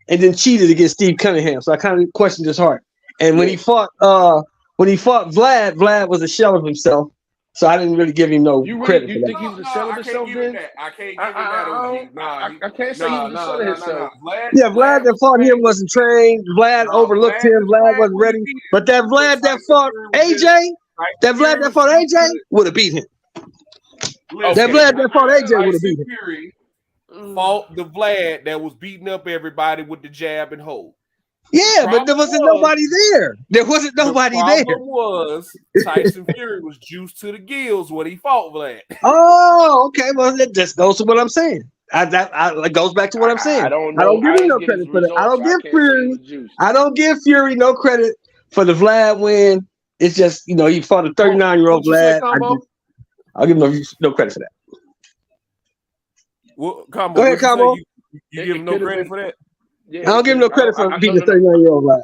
and then cheated against Steve Cunningham. So I kind of questioned his heart. And when he fought Vlad was a shell of himself. So I didn't really give him no credit for that. You think he was a shell of himself then? I can't give him that. I can't say he was a shell of himself. Vlad that fought him wasn't trained. Vlad overlooked him. Vlad wasn't ready. But that Vlad that fought AJ, would have beat him. That Vlad that fought AJ would have beat him. Fought the Vlad that was beating up everybody with the jab and hold. Yeah, but there wasn't nobody there. There wasn't nobody there. The problem was Tyson Fury was juiced to the gills when he fought Vlad. Oh, okay. Well, that just goes to what I'm saying. That goes back to what I'm saying. I don't give him no credit for that. I don't give Fury no credit for the Vlad win. It's just, he fought a 39-year-old Vlad. I'll give him no credit for that. Well, Combo, go ahead, Combo. You give him no credit for that? Yeah, I don't give him no credit for beating a 39-year-old Vlad.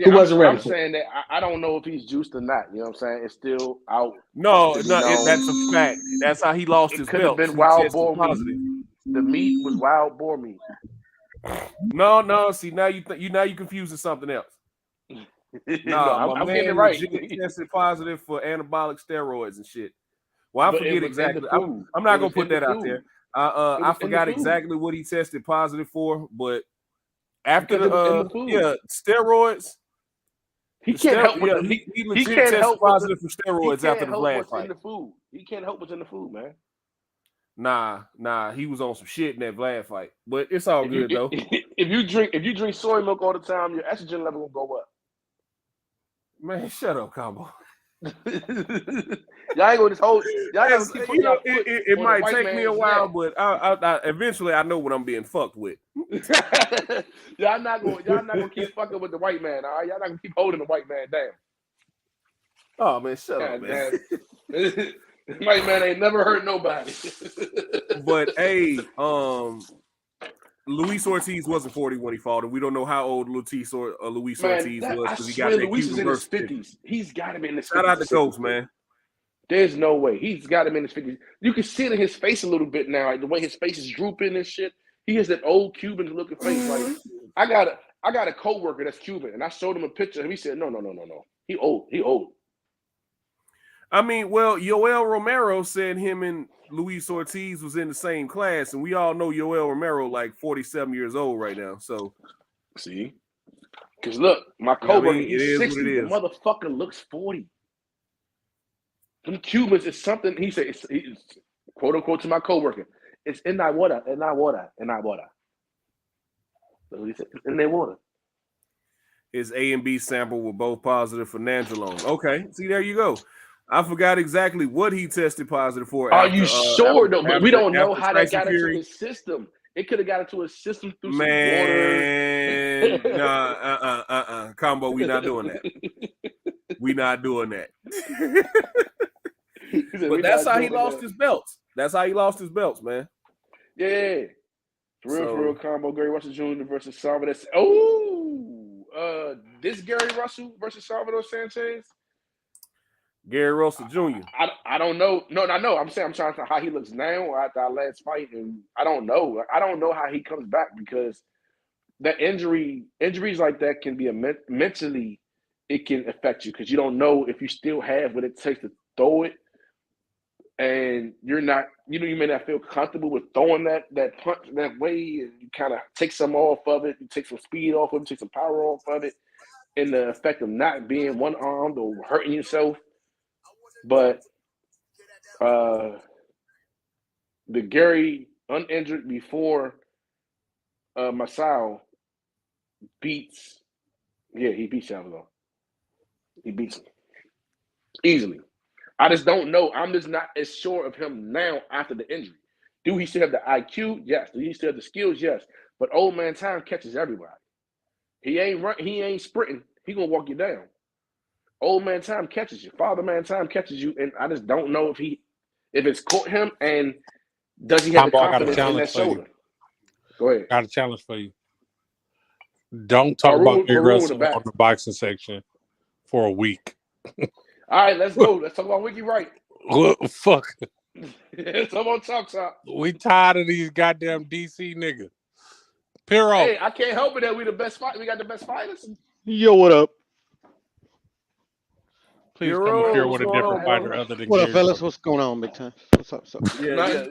Yeah, Who wasn't ready I'm for it? saying that I don't know if he's juiced or not. You know what I'm saying? It's still out. No, to be no, known. that's a fact. That's how he lost It his could have belts. been He wild tested boar positive. meat. The meat was wild boar meat. No. See, now you confusing something else. Nah, No, my I'm getting it man right. legit tested positive for anabolic steroids and shit. Well, I But it forget was in the exactly. food. I'm not It gonna was put in the that out food. there. It I was in the forgot food. exactly what he tested positive for, but after Because it was in the food. steroids. He can't help with the he he legit can't tested help with positive for he steroids after can't the help Vlad what's fight. in the food. He can't help what's in the food, man. Nah, he was on some shit in that Vlad fight, but it's all If you good though. if you drink soy milk all the time, your estrogen level will go up. Man, shut up, Combo. Y'all ain't gonna just hold. Y'all It's, gotta keep putting y'all foot it on the might white take me a man's while, neck. but I eventually I know what I'm being fucked with. Y'all not gonna keep fucking with the white man. All right, y'all not gonna keep holding the white man down. Oh man, shut God up, man. damn. The white man ain't never hurt nobody. But hey, Luis Ortiz wasn't 40 when he fought, and we don't know how old Luis Man, Ortiz was I because he got swear that Luis is Cuban in his birth certificate. 50s. He's got him in his 50s. Shout out to Coach, man. There's no way. He's got him in his 50s. You can see it in his face a little bit now, like the way his face is drooping and shit. He has that old Cuban looking face. Like I got a coworker that's Cuban, and I showed him a picture of him. He said, No. He old. I mean, well, Yoel Romero said him and Luis Ortiz was in the same class, and we all know Yoel Romero like 47 years old right now. So see, because look, my Yeah, I coworker, mean, he's it is what 60. it The is. motherfucker looks 40. Them Cubans is something. He said, it's quote unquote to my coworker, it's in that water. So he said, it's in their water. His A and B sample were both positive for nandrolone. Okay, see, there you go. I forgot exactly what he tested positive for. Are After, you sure though? But we don't know after how that Tyson got Fury. into his system. It could have got into his system through Man, some water. nah, Combo, we not doing that. We not doing that. But that's how he lost his belts. That's how he lost his belts, man. Yeah. For real, Combo. Gary Russell Jr. versus Salvador. This Gary Russell versus Salvador Sanchez. Gary Russell Jr. I don't know. No, I know. I'm saying I'm trying to how he looks now after our last fight, and I don't know. I don't know how he comes back because that injuries like that can be mentally. It can affect you because you don't know if you still have what it takes to throw it, and you're not. You may not feel comfortable with throwing that punch that way, and you kind of take some off of it. You take some speed off of it, take some power off of it, and the effect of not being one-armed or hurting yourself. But the Gary uninjured before Masao beats. Yeah, he beats Salvador. He beats him easily. I just don't know. I'm just not as sure of him now after the injury. Do he still have the IQ? Yes. Do he still have the skills? Yes. But old man time catches everybody. He ain't sprinting. He gonna walk you down. Old man time catches you. Father man time catches you, and I just don't know if it's caught him and does he have the confidence in that shoulder? Go ahead. Got a challenge for you. Don't talk about Gary Russell on the boxing section for a week. All right, let's go. Let's talk about Wiki Wright. Fuck. Let's talk about Talk. We tired of these goddamn DC niggas. Piro. Hey, I can't help it that we the best fight. We got the best fighters. Yo, what up? Please come up here with a different fighter other than What up, Gary fellas? Russell. What's going on, big time? What's up? Yeah.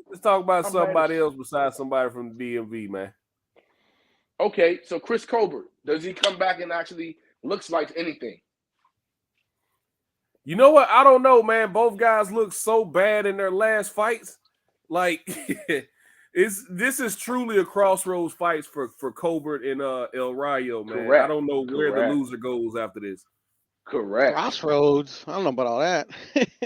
Let's talk about somebody else besides somebody from the DMV, man. Okay, so Chris Colbert, does he come back and actually looks like anything? You know what? I don't know, man. Both guys look so bad in their last fights. Like, this is truly a crossroads fight for Colbert and El Rayo, man. Correct. I don't know where the loser goes after this. Correct. Crossroads. I don't know about all that.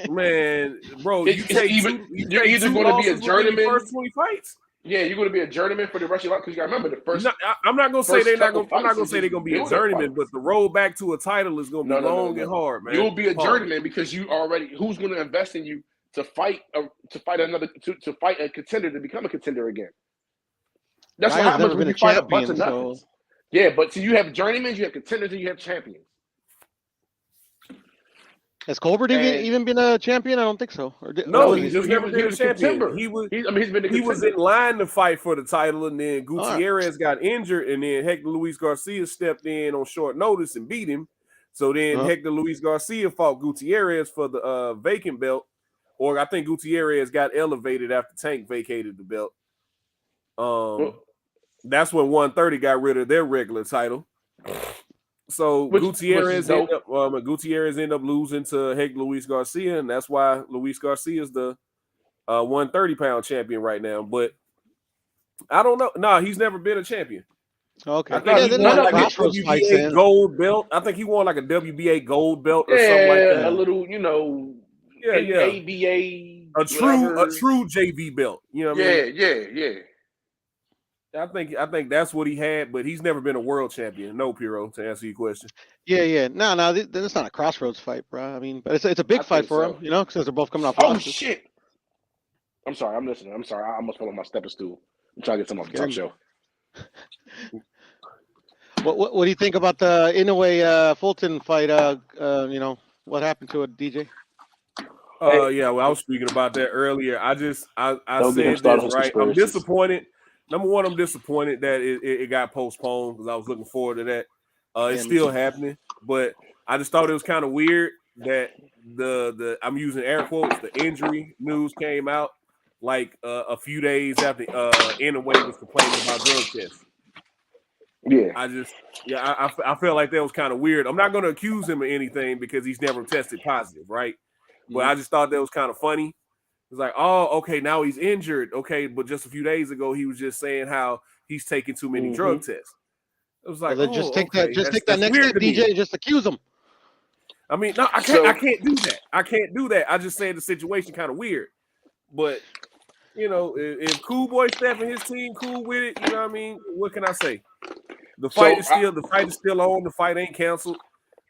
Man, bro, you're either going to be a journeyman. First 20 fights. Yeah, you're going to be a journeyman for the rest of your life because you got to remember the first. I'm not going to say they're not going. I'm not going to say they're going to be a building journeyman, fights. but the road back to a title is going to be long and hard, man. You'll be a journeyman because you already. Who's going to invest in you to fight a contender to become a contender again? That's what happens when you fight a bunch of nothings. Yeah, but see, you have journeymen, you have contenders, and you have champions. Has Colbert even been a champion? I don't think so. No, was he's he? never been a champion. contender. He was. He's been a He was contender. in line to fight for the title, and then All right. Gutierrez got injured, and then Hector Luis Garcia stepped in on short notice and beat him. So then Hector Luis Garcia fought Gutierrez for the vacant belt, or I think Gutierrez got elevated after Tank vacated the belt. That's when 130 got rid of their regular title. So Gutierrez ended up losing to Hector Luis Garcia, and that's why Luis Garcia is the 130-pound champion right now. But I don't know. No, he's never been a champion. Okay. I think he won like a WBA gold belt. I think he won like a WBA gold belt or something like that. A little, ABA. A true JV belt. You know what I mean? Yeah. I think that's what he had, but he's never been a world champion. No, Piro, to answer your question. Yeah. No, it's not a crossroads fight, bro. I mean, but it's a big fight for him, because they're both coming off. Oh shit! I'm sorry, I'm listening. I'm sorry, I almost fell on my stepping stool. I'm trying to get something off the top show. What do you think about the Inoue Fulton fight? What happened to it, DJ? Yeah, well, I was speaking about that earlier. I said this, right? I'm disappointed. Number one, I'm disappointed that it got postponed because I was looking forward to that. It's still happening, but I just thought it was kind of weird that the I'm using air quotes, the injury news came out like a few days after Inoue was complaining about drug tests. Yeah, I felt like that was kind of weird. I'm not going to accuse him of anything because he's never tested positive, right? But I just thought that was kind of funny. It's like, oh, okay, now he's injured. Okay, but just a few days ago, he was just saying how he's taking too many drug tests. It was like, just take that next step, DJ, and just accuse him. I mean, no, I can't do that. I can't do that. I just said the situation kind of weird. But if Cool Boy Steph and his team cool with it, you know what I mean? What can I say? The fight is still on. The fight ain't canceled.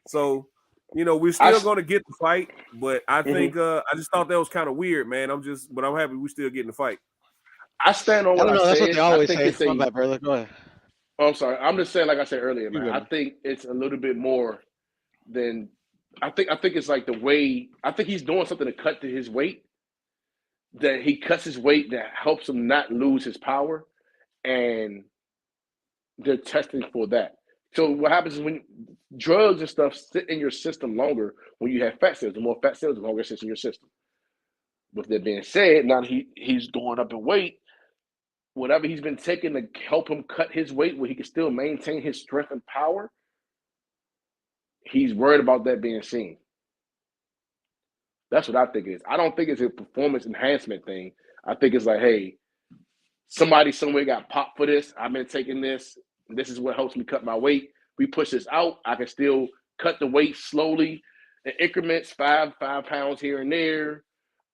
So, we're still going to get the fight, but I think I just thought that was kind of weird, man. I'm happy we're still getting the fight. I stand on what I said. That's what they always say. My bad, brother. Go ahead. Oh, I'm sorry. I'm just saying, like I said earlier, man. I think it's a little bit more than I think it's like the way I think he's doing something to cut to his weight. That he cuts his weight that helps him not lose his power, and they're testing for that. So what happens is when drugs and stuff sit in your system longer, when you have fat cells, the more fat cells, the longer it sits in your system. With that being said, now that he's going up in weight, whatever he's been taking to help him cut his weight where he can still maintain his strength and power, he's worried about that being seen. That's what I think it is. I don't think it's a performance enhancement thing. I think it's like, hey, somebody somewhere got popped for this. I've been taking this. This is what helps me cut my weight. We push this out. I can still cut the weight slowly in increments, 5 pounds here and there,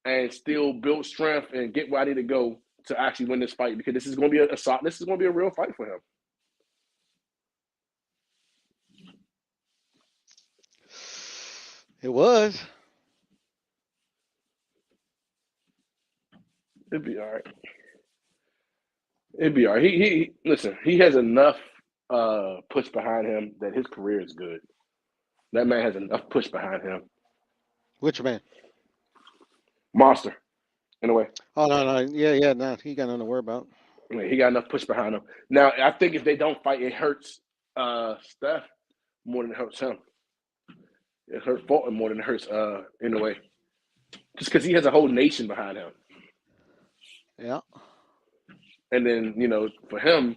and still build strength and get where I need to go to actually win this fight, because this is going to be a real fight for him. It was. It'd be all right. It'd be all right. He listen, he has enough push behind him that his career is good. That man has enough push behind him. Which man? Monster, in a way. Oh, no. Yeah, no, he got nothing to worry about. He got enough push behind him. Now, I think if they don't fight, it hurts Steph more than it hurts him. It hurts Fulton more than it hurts in a way. Just because he has a whole nation behind him. Yeah. And then, for him,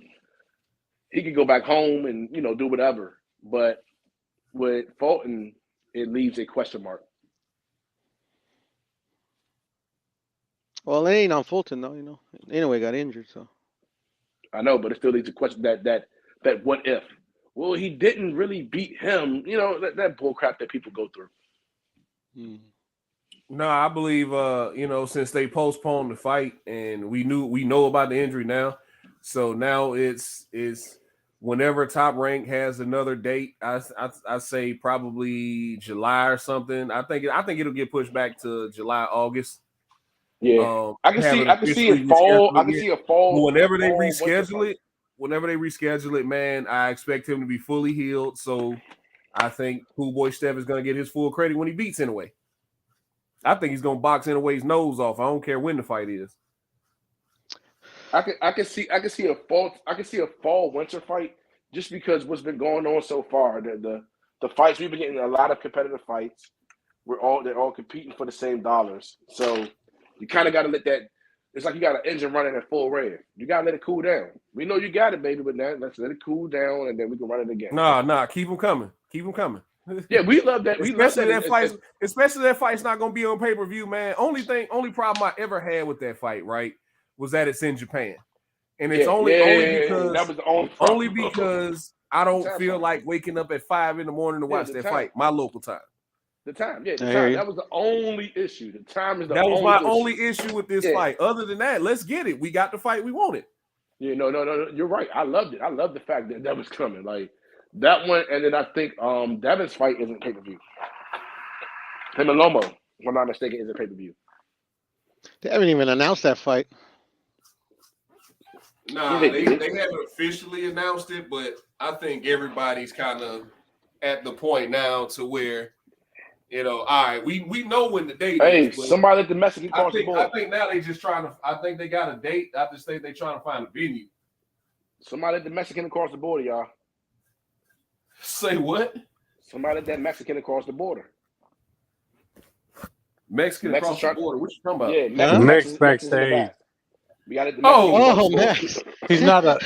he could go back home and, do whatever. But with Fulton, it leaves a question mark. Well, it ain't on Fulton, though, Anyway, got injured, so. I know, but it still leaves a question that what if? Well, he didn't really beat him. That bull crap that people go through. No, I believe since they postponed the fight and we know about the injury now, so now it's whenever Top Rank has another date, I say probably July or something. I think it'll get pushed back to July, August. Yeah, I can see a fall. I can see a fall. Whenever they reschedule it, whenever they reschedule it, man, I expect him to be fully healed. So I think Cool Boy Steph is going to get his full credit when he beats Inoue. I think he's going to box Inoue's nose off. I don't care when the fight is. I can see a fall winter fight just because what's been going on so far. The fights we've been getting a lot of competitive fights. They're all competing for the same dollars. So you kind of got to let that. It's like you got an engine running at full rev. You got to let it cool down. We know you got it, baby, but now let's let it cool down and then we can run it again. Nah, keep them coming. Keep them coming. Yeah, we love that. Especially that fight's not gonna be on pay-per-view, man. Only problem I ever had with that fight, right, was that it's in Japan. And it's only because that was the only because I don't feel like waking up at 5 a.m. to watch that fight. My local time. The time. That was the only issue. The time is the only issue. That was my only issue with this fight. Other than that, let's get it. We got the fight we wanted. Yeah, no. You're right. I loved it. I love the fact that was coming. Like that one, and then I think Devin's fight isn't pay-per-view. Him and Lomo, if I'm not mistaken, isn't pay-per-view. They haven't even announced that fight. Nah, they haven't officially announced it, but I think everybody's kind of at the point now to where, all right, we know when the date is. Hey, somebody at the Mexican cross the border. I think now they just trying to. I think they got a date. I just think they're trying to find a venue. Somebody at the Mexican across the border, y'all. Say what? Somebody at that Mexican across the border. Mexican across the border. What you talking about? Yeah, Mexican backstage. We got it. Oh, Max. He's not a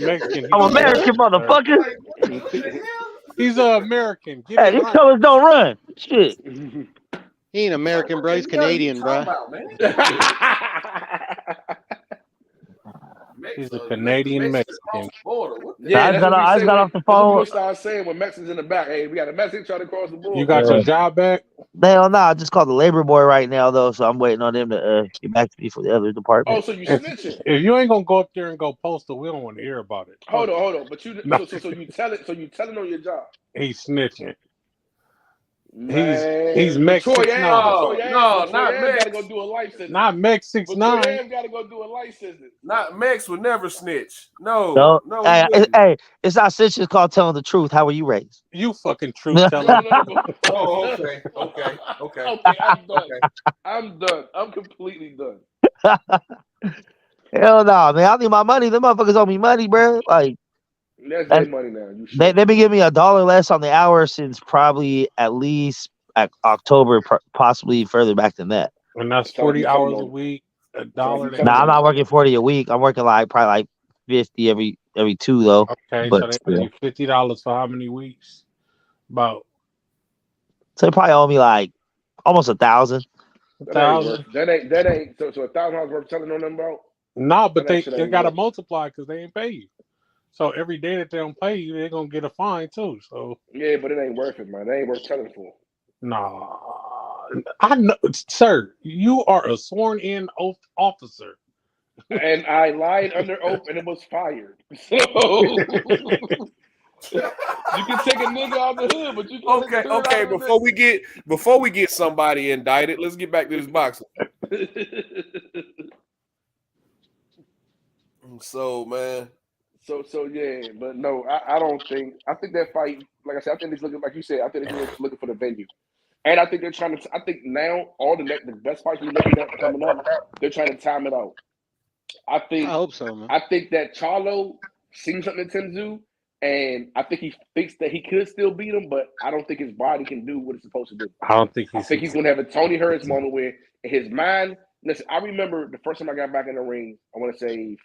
Mexican. I'm American, motherfucker. He's an American. Hey, these colors don't run. Shit. He ain't American, bro. He's Canadian, bro. He's a Canadian Mexican. Yeah, I just got off the phone. What start saying when Mexicans in the back. Hey, we got a Mexican trying to cross the border. You got your job back? Hell no, I just called the labor boy right now though, so I'm waiting on them to get back to me for the other department. Oh, so you snitching? If you ain't gonna go up there and go postal, we don't want to hear about it. Hold on. But you so you tell it. So you telling on your job? He's snitching. Man. He's Mexican. No, not Mex. Gotta go do a life sentence. Not Mex 6'9". Gotta go do a life sentence. Not Mex would never snitch. No. Hey, it's not snitching. It's called telling the truth. How were you raised? You fucking truth teller. Oh, okay. I'm done. I'm completely done. Hell no, man. I need my money. Them motherfuckers owe me money, bro. Like. That's their money now. They've been giving me $1 less on the hour since probably at least October, possibly further back than that. And that's 40 hours a week, $1. Nah, I'm not working 40 a week. I'm working probably 50 every 2 though. Okay, but so they pay you $50 for how many weeks? About. So they probably owe me like almost 1,000. 1,000. That ain't. So $1,000 worth telling on them about. No, but they got to multiply because they ain't pay you. So every day that they don't pay you, they're gonna get a fine too. So yeah, but it ain't worth it, man. It ain't worth telling for. Nah, I know, sir. You are a sworn-in oath officer, and I lied under oath, and it was fired. So you can take a nigga out the hood, but you can't. Okay. Before we get somebody indicted, let's get back to this boxing. So man. So yeah, but no, I don't think. I think that fight, like I said, I think it's looking like you said. I think they're looking for the venue, and I think they're trying to. I think now all the best fights we're looking at coming up, they're trying to time it out. I hope so, man. I think that Charlo seen something in Tenzou, and I think he thinks that he could still beat him, but I don't think his body can do what it's supposed to do. I think he's going to have a Tony Hurst moment where in his mind. Listen, I remember the first time I got back in the ring. I want to say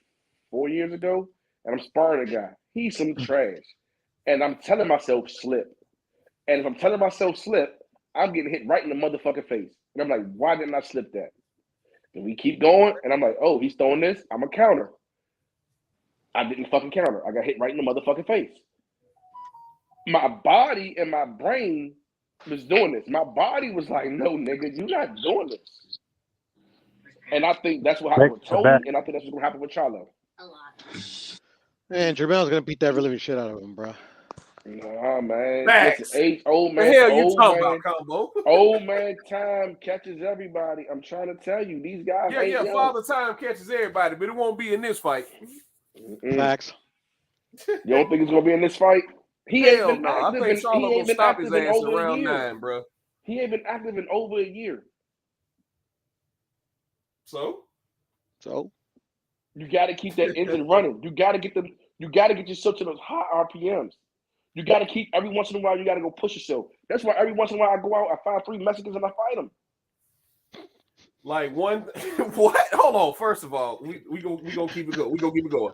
4 years ago. And I'm sparring a guy. He's some trash. And I'm telling myself slip. And if I'm telling myself slip, I'm getting hit right in the motherfucking face. And I'm like, why didn't I slip that? And we keep going. And I'm like, oh, he's throwing this. I'm a counter. I didn't fucking counter. I got hit right in the motherfucking face. My body and my brain was doing this. My body was like, no, nigga, you're not doing this. And I think that's what happened with Tony. And I think that's what's going to happen with Charlo. Man, Jermel's gonna beat that living shit out of him, bro. Nah, man. Facts. Listen, old man. The hell you talking about, Combo? Old man time catches everybody. I'm trying to tell you, these guys. Yeah. Father time catches everybody, but it won't be in this fight. Facts. You don't think it's gonna be in this fight? He ain't Hell been no. I active think in he Charlo ain't gonna been stop his active in ass over a around year. 9, bro. He ain't been active in over a year. So you got to keep that engine running. You got to get them. You got to get yourself to those high RPMs. You got to keep every once in a while. You got to go push yourself. That's why every once in a while I go out, I find 3 Mexicans and I fight them. like one what? Hold on. First of all, we gonna keep it going. We gonna keep it going.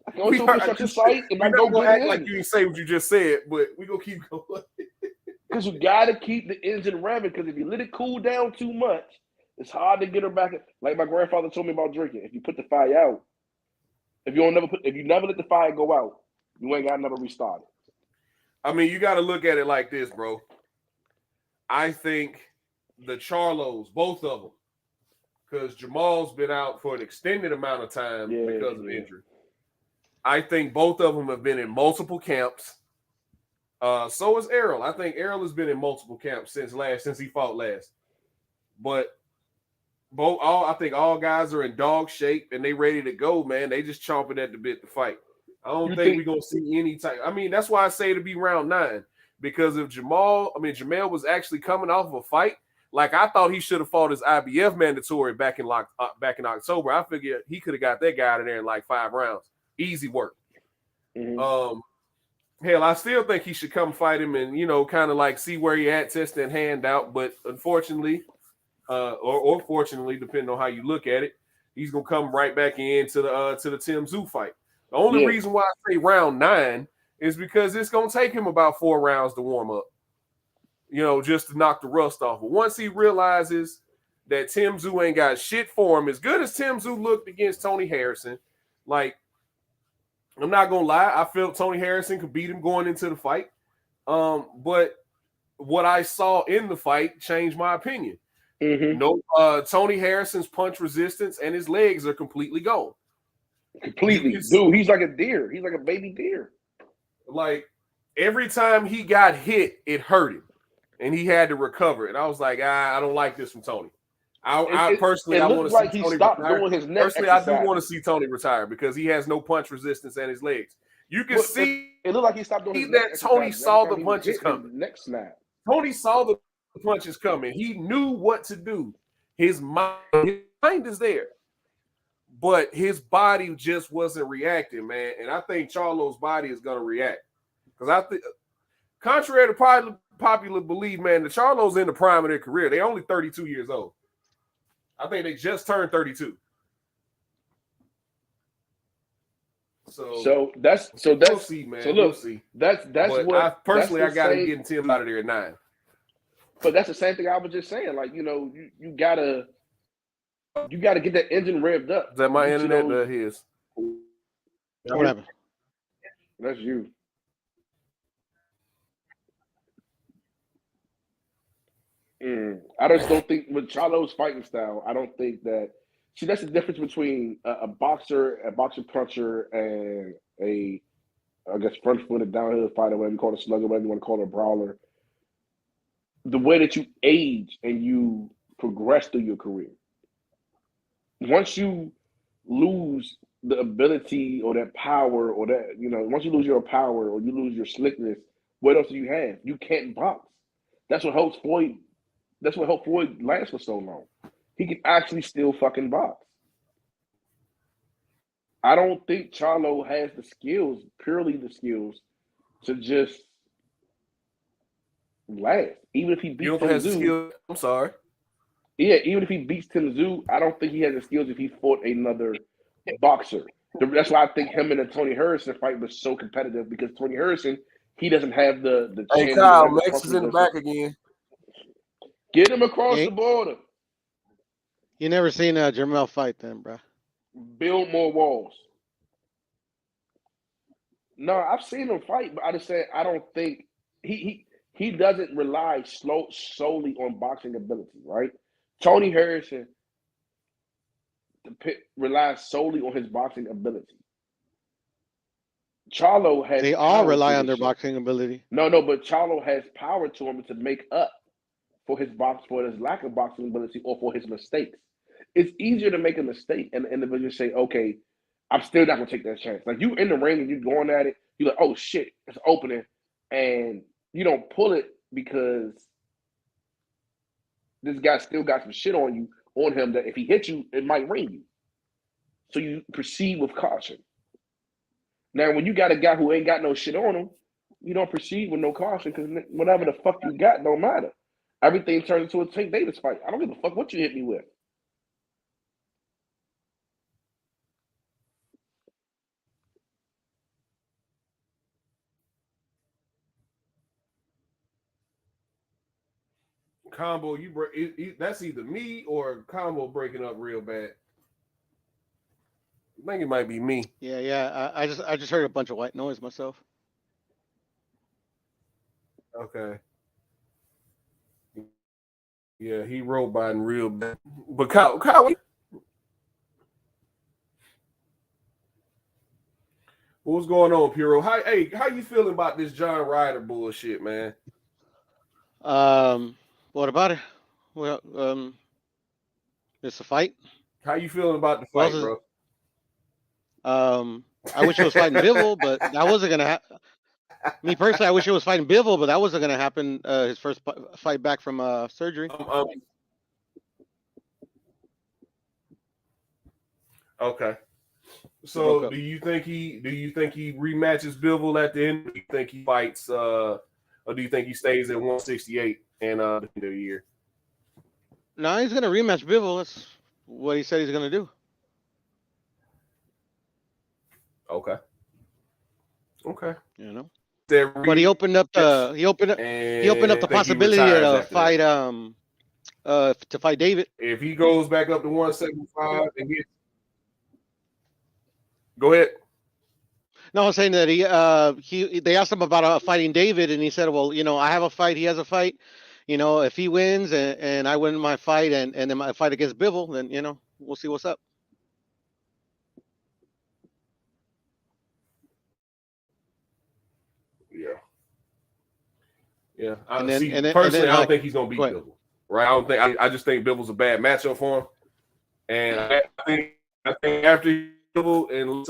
I go to a construction site and We're I not go gonna get act like in. you didn't say what you just said, but we gonna keep going. Because you got to keep the engine revving. Because if you let it cool down too much, it's hard to get her back. Like my grandfather told me about drinking. If you put the fire out, if you never let the fire go out, you ain't got to never restart it. I mean, you got to look at it like this, bro. I think the Charlos, both of them, because Jamal's been out for an extended amount of time because of injury. I think both of them have been in multiple camps. So is Errol. I think Errol has been in multiple camps since he fought last. But I think all guys are in dog shape and they ready to go, man. They just chomping at the bit to fight. I don't think we're gonna see any type. I mean, that's why I say to be round 9. Because if Jamel was actually coming off of a fight, like I thought he should have fought his IBF mandatory back in October. I figured he could have got that guy out of there in like 5 rounds. Easy work. Mm-hmm. Hell, I still think he should come fight him and, kind of like see where he at, test and hand out. But unfortunately, or fortunately, depending on how you look at it, he's gonna come right back into the Tim Tszyu fight. The only reason why I say round 9 is because it's gonna take him about 4 rounds to warm up, just to knock the rust off. But once he realizes that Tim Tszyu ain't got shit for him, as good as Tim Tszyu looked against Tony Harrison, like, I'm not gonna lie, I felt Tony Harrison could beat him going into the fight. But what I saw in the fight changed my opinion. Mm-hmm. No, Tony Harrison's punch resistance and his legs are completely gone. Completely, dude. He's like a deer. He's like a baby deer. Like every time he got hit, it hurt him, and he had to recover. And I was like, I don't like this from Tony. I personally want to see Tony retire. Doing his neck Personally, I do want to see Tony retire because he has no punch resistance and his legs. You can see it looked like he stopped doing his that Tony saw the punches coming. Neck snap. Tony saw the punches coming. He knew what to do. His mind is there, but his body just wasn't reacting, man. And I think Charlo's body is going to react because I think, contrary to popular belief, man, the Charlos in the prime of their career. They're only 32 years old. I think they just turned 32. So that's we'll see, man. So look, we'll see. That's but what I personally I got to get get Tim out of there at 9. But that's the same thing I was just saying. Like, you gotta get that engine revved up. Is that my internet or his? What happened? That's you. I just don't think with Charlo's fighting style, I don't think that. See, that's the difference between a boxer puncher, and I guess front-footed downhill fighter, whatever you call it, a slugger, whatever you want to call it, a brawler. The way that you age and you progress through your career. Once you lose the ability or that power or that, once you lose your power or you lose your slickness, what else do you have? You can't box. That's what helps Floyd. That's what helped Floyd last for so long. He can actually still fucking box. I don't think Charlo has the skills, purely the skills, to just last. Even if he beats Tim Tszyu. I'm sorry. Yeah, even if he beats Tim Tszyu, I don't think he has the skills if he fought another boxer. That's why I think him and the Tony Harrison fight was so competitive, because Tony Harrison, he doesn't have the Hey, Kyle, Max is in the back again. Get him across the border. You never seen Jermell fight then, bro. Build more walls. No, I've seen him fight, but I just said I don't think he doesn't rely solely on boxing ability, right? Tony Harrison relies solely on his boxing ability. Charlo has. They all rely on their boxing ability. No, but Charlo has power to him to make up for his lack of boxing ability or for his mistakes. It's easier to make a mistake and the individual say, okay, I'm still not gonna take that chance. Like you in the ring and you going at it, you're like, oh shit, it's opening, and you don't pull it because this guy still got some shit on him that if he hits you, it might ring you. So you proceed with caution. Now, when you got a guy who ain't got no shit on him, you don't proceed with no caution because whatever the fuck you got don't matter. Everything turns into a Tank Davis fight. I don't give a fuck what you hit me with. Combo, you break. That's either me or Combo breaking up real bad. I think it might be me. Yeah. I just heard a bunch of white noise myself. Okay. Yeah, he roboting real bad. But Kyle, what's going on, Puro? How you feeling about this John Ryder bullshit, man? What about it? Well, it's a fight. How you feeling about the fight, bro? I wish it was fighting Bivol, but that wasn't gonna happen. Me personally, I wish it was fighting Bivol, but that wasn't gonna happen. His first fight back from surgery. Okay. So do you think he rematches Bivol at the end? Do you think he fights or do you think he stays at 168 and the end of the year? No, he's gonna rematch Bivol. That's what he said he's gonna do. Okay. You know. But he opened up the possibility to fight David. If he goes back up to 175 and gets, go ahead. No, I'm saying that they asked him about fighting David, and he said, well, you know, I have a fight, he has a fight. You know, if he wins and I win my fight and then my fight against Bivol, then, you know, we'll see what's up. Yeah. Personally, I don't think he's gonna beat Bivol. Right? I just think Bivol's a bad matchup for him. And I think after Bivol, and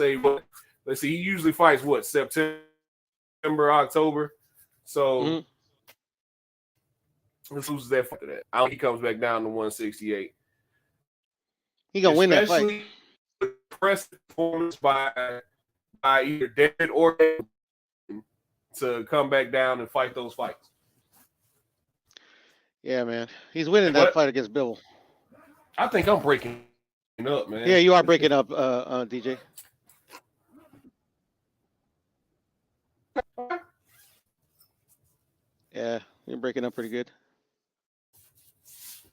let's see, he usually fights September, October. So let's lose that after that. I think he comes back down to 168. He gonna win that fight. Impressive performance by either David or David to come back down and fight those fights. Yeah, man. He's winning that fight against Bivol. I think I'm breaking up, man. Yeah, you are breaking up, DJ. Yeah, you're breaking up pretty good.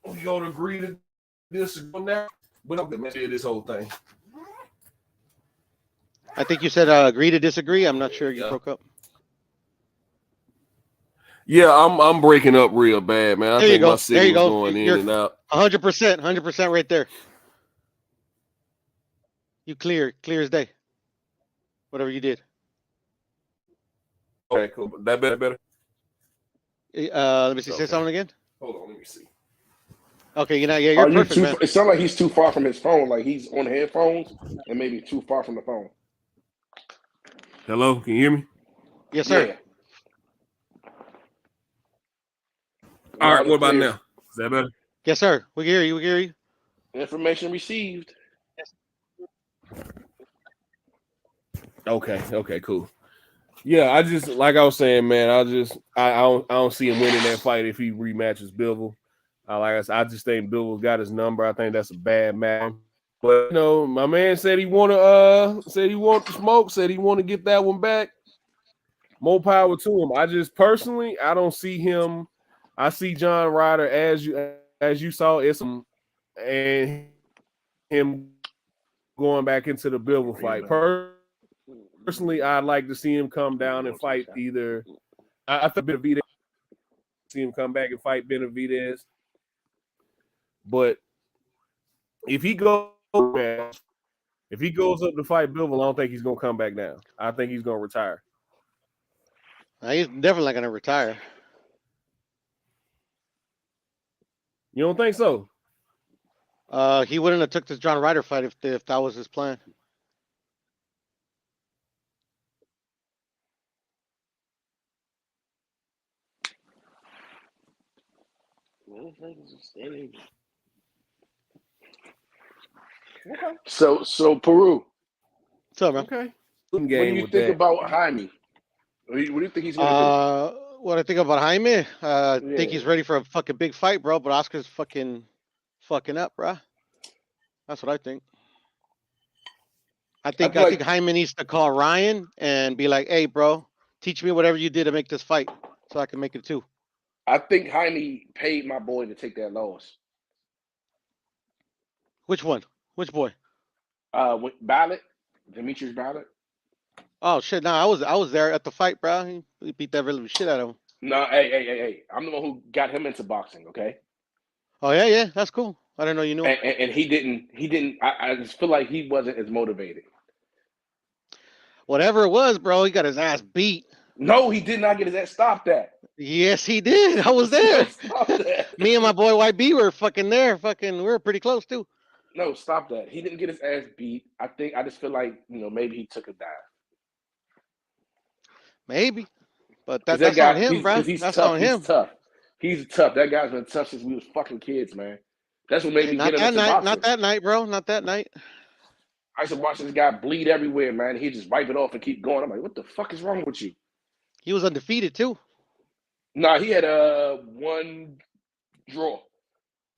We gonna agree to this now? But I'm gonna do this whole thing. I think you said agree to disagree. I'm not sure. You broke up. Yeah, I'm breaking up real bad, man. I think my signal's going in and out. 100% right there. You clear as day. Whatever you did. Okay, cool. That better. Let me see. Say something again. Hold on, let me see. Okay, you're perfect, man. It sounds like he's too far from his phone. Like he's on headphones and maybe too far from the phone. Hello, can you hear me? Yes, sir. Yeah. All right, what about now? Is that better? Yes, sir. We can hear you. Information received. Okay, cool. Yeah, I just like I was saying, man. I don't see him winning that fight if he rematches Bivol. Like I said, I just think Bivol's got his number. I think that's a bad match. But my man said he want to smoke. Said he want to get that one back. More power to him. I just personally, I don't see him. I see John Ryder as you saw and him going back into the Bivol fight. Personally, I'd like to see him come down and fight either. I think Benavidez. See him come back and fight Benavidez. But if he goes up to fight Bivol, I don't think he's gonna come back down. I think he's gonna retire. He's definitely not gonna retire. You don't think so? He wouldn't have took this John Ryder fight if that was his plan. So Peru. What's up, man? Okay. What do Game you with think that. about Jaime? What do you think he's gonna What I think about Jaime? I do? think he's ready for a fucking big fight, bro. But Oscar's fucking up, bro. That's what I think. I think Jaime needs to call Ryan and be like, "Hey, bro, teach me whatever you did to make this fight, so I can make it too." I think Jaime paid my boy to take that loss. Which one? Which boy? With Ballot, Demetrius Ballot. Oh shit! No, I was there at the fight, bro. He beat that really shit out of him. No, hey! I'm the one who got him into boxing. Okay. Oh yeah, that's cool. I didn't know you knew him. And he didn't. I just feel like he wasn't as motivated. Whatever it was, bro, he got his ass beat. No, he did not get his ass. Stop that. Yes, he did. I was there. Stop that. Me and my boy YB were fucking there. We were pretty close too. No, stop that. He didn't get his ass beat. I just feel like maybe he took a dive. Maybe, but that's on him, bro. That's tough. on him. He's tough. He's tough. That guy's been tough since we was fucking kids, man. That's what made me get him into boxing. Not that night, bro. Not that night. I used to watch this guy bleed everywhere, man. He just wipe it off and keep going. I'm like, what the fuck is wrong with you? He was undefeated too. Nah, he had one draw.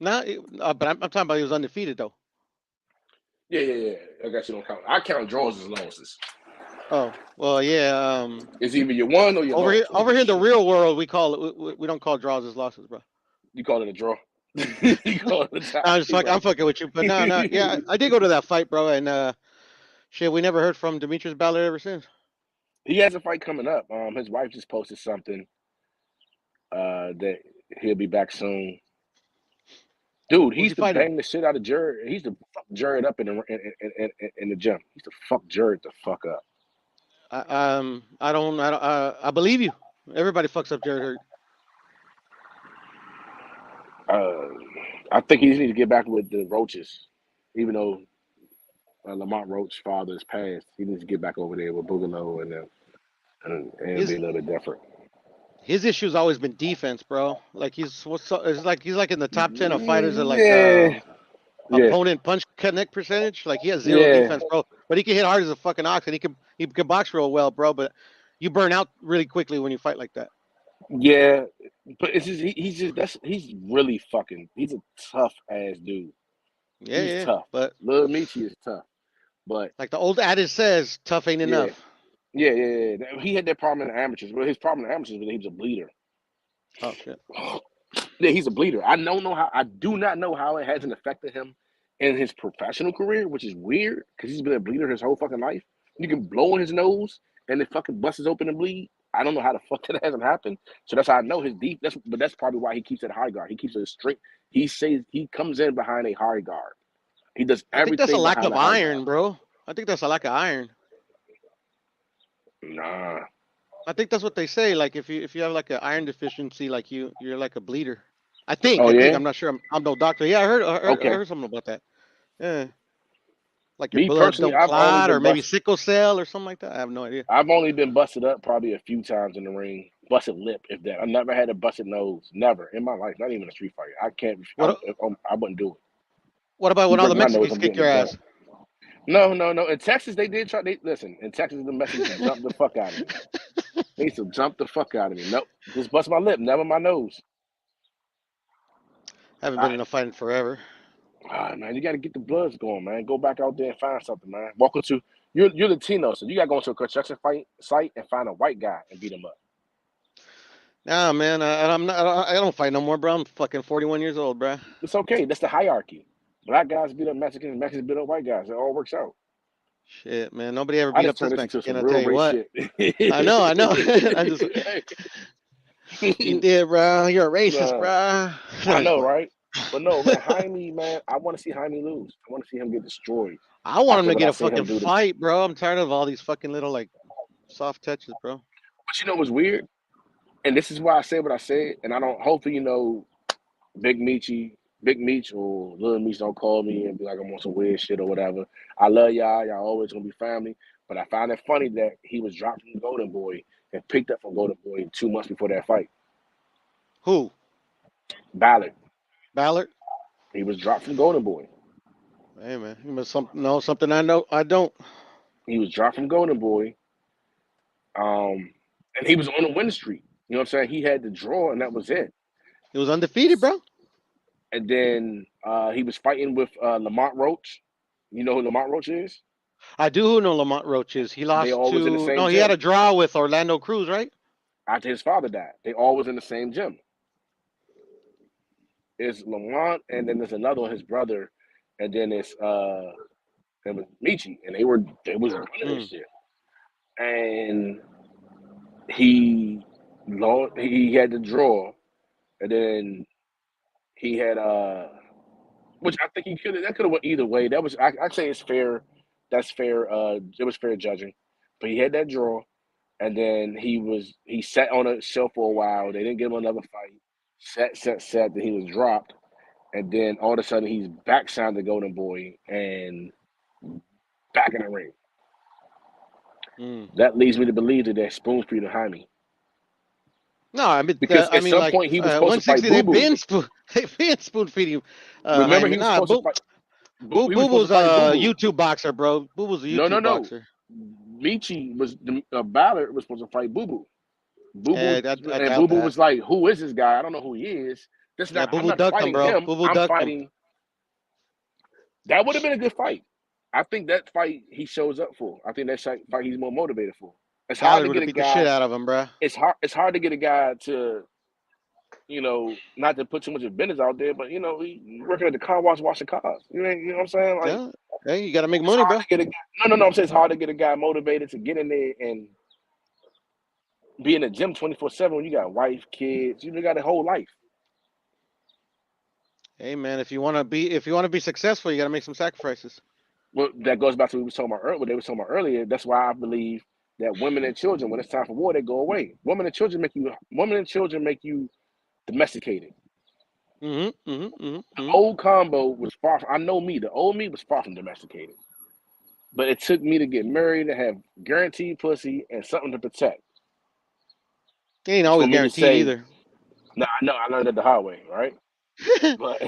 But I'm talking about he was undefeated though. Yeah. I guess you don't count. I count draws as losses. Oh well, yeah. It's either you won or you over lost. Over here in the real world, we call it. We don't call draws as losses, bro. You call it a draw. You call it a tie. I'm fucking with you, but no. Yeah, I did go to that fight, bro, and shit, we never heard from Demetrius Ballard ever since. He has a fight coming up. His wife just posted something that he'll be back soon. Dude, he used to bang the shit out of Jared. He used to fuck Jared up in the gym. He used to fuck Jared the fuck up. I believe you. Everybody fucks up Jared Hurt. I think he needs to get back with the Roaches, even though Lamont Roach's father is passed. He needs to get back over there with Boogaloo and be a little bit different. His issue's always been defense, bro. Like he's like in the top 10 of fighters that opponent punch connect percentage. Like he has zero defense, bro. But he can hit hard as a fucking ox, and he can box real well, bro. But you burn out really quickly when you fight like that. Yeah, but it's just he's really fucking. He's a tough ass dude. Yeah, he's tough. But Lil Michi is tough. But like the old adage says, tough ain't enough. Yeah. He had that problem in the amateurs, but his problem in the amateurs was that he was a bleeder. Oh shit. Yeah, he's a bleeder. I do not know how it hasn't affected him in his professional career, which is weird because he's been a bleeder his whole fucking life. You can blow in his nose and it fucking busts open and bleed. I don't know how the fuck that hasn't happened. So that's how I know his deep. But that's probably why he keeps it high guard. He keeps it straight. He says he comes in behind a high guard. He does everything. I think that's a lack of iron, bro. I think that's a lack of iron. Nah. I think that's what they say. Like if you have like an iron deficiency, like you're like a bleeder. I think. I'm not sure. I'm no doctor. Yeah, I heard something about that. Yeah. Like your blood don't clot or maybe sickle cell or something like that. I have no idea. I've only been busted up probably a few times in the ring. Busted lip, if that. I never had a busted nose. Never in my life. Not even a street fight. I can't. I wouldn't do it. What about when all the Mexicans kick your ass? No. In Texas, they did try. Listen, in Texas, the Mexicans jumped the fuck out of me. They used to jump the fuck out of me. Nope. Just bust my lip, never my nose. Haven't been in a fight in forever. Man, you got to get the bloods going, man. Go back out there and find something, man. Welcome to you're Latino, so you got to go into a construction site and find a white guy and beat him up. Nah, man, I don't fight no more, bro. I'm fucking 41 years old, bro. It's okay. That's the hierarchy. Black guys beat up Mexicans, Mexicans beat up white guguys. It all works out. Shit, man. Nobody ever beat up this Mexican. I'll tell you what. Shit. I know. You did, bro. You're a racist, bro. I know, right? But no, man, Jaime, man, I want to see Jaime lose. I want to see him get destroyed. I want him to get a fucking fight, bro. I'm tired of all these fucking little like soft touches, bro. But you know what's weird? And this is why I said what I said. And I don't. Hopefully, Big Meech or Lil Meech don't call me and be like I'm on some weird shit or whatever. I love y'all. Y'all always gonna be family. But I find it funny that he was dropped from Golden Boy and picked up from Golden Boy 2 months before that fight. Who? Ballard. Ballard. He was dropped from Golden Boy. Hey man, he must know something I know I don't. He was dropped from Golden Boy. And he was on a win streak. You know what I'm saying? He had the draw, and that was it. He was undefeated, bro. And then he was fighting with Lamont Roach. You know who Lamont Roach is? I do know Lamont Roach is. He lost all was in the to same he had gym. a draw with Orlando Cruz, right? After his father died. They all was in the same gym. It's Lamont, and then there's another one, his brother, and then it's it was Michi, and they was running this shit. And he had the draw, and then he had which I think could have went either way. That was I'd say it's fair. That's fair. It was fair judging, but he had that draw, and then he sat on a shelf for a while. They didn't give him another fight. Sat. Then he was dropped, and then all of a sudden he's back signed to Golden Boy and back in the ring. That leads me to believe that they're spoon feeding Jaime. No, I mean because at some point he was supposed to fight Boo Boo. They've been spoon feeding him. Remember, he was supposed to fight. Boo Boo's a YouTube boxer, bro. Boo Boo's a YouTube boxer. Michi was Ballard was supposed to fight Boo Boo. Boo Boo and Boo Boo was like, "Who is this guy? I don't know who he is. This not. Boo Boo I'm not ducked fighting him, bro. him. Boo Boo I'm ducked fighting." him. That would have been a good fight. I think that fight he shows up for. I think that fight he's more motivated for. It's hard to get a beat guy. The shit out of him, bro. It's hard to get a guy to, not to put too much business out there, but he working at the car wash washing cars. You know what I'm saying? Like, hey, you got to make money, bro. No. I'm saying it's hard to get a guy motivated to get in there and be in the gym 24/7 when you got a wife, kids. You got a whole life. Hey man, if you want to be successful, you got to make some sacrifices. Well, that goes back to what they were talking about earlier. That's why I believe that women and children, when it's time for war, they go away. Women and children make you domesticated. The old combo was far from, I know me. The old me was far from domesticated. But it took me to get married to have guaranteed pussy and something to protect. It ain't always guaranteed either. No, I know. I learned it the hard way, right? But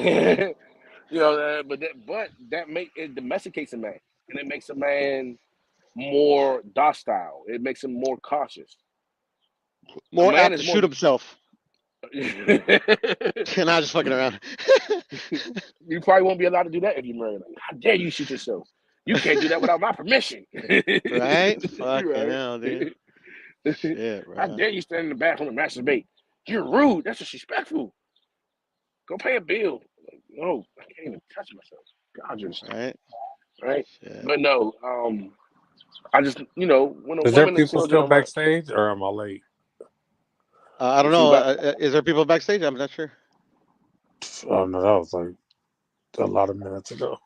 it domesticates a man, and it makes a man more docile. It makes him more cautious. More apt to shoot himself. And I just fucking around. You probably won't be allowed to do that if you're married. Like, how dare you shoot yourself? You can't do that without my permission. Right? Fucking hell, dude. Shit, bro. How dare you stand in the bathroom and masturbate? You're rude. That's disrespectful. Go pay a bill. Like, no, I can't even touch myself. God, you're right. Shit. But no, I just when a is woman there people still backstage, or am I late? I don't know. Is there people backstage? I'm not sure. Oh no, that was like a lot of minutes ago.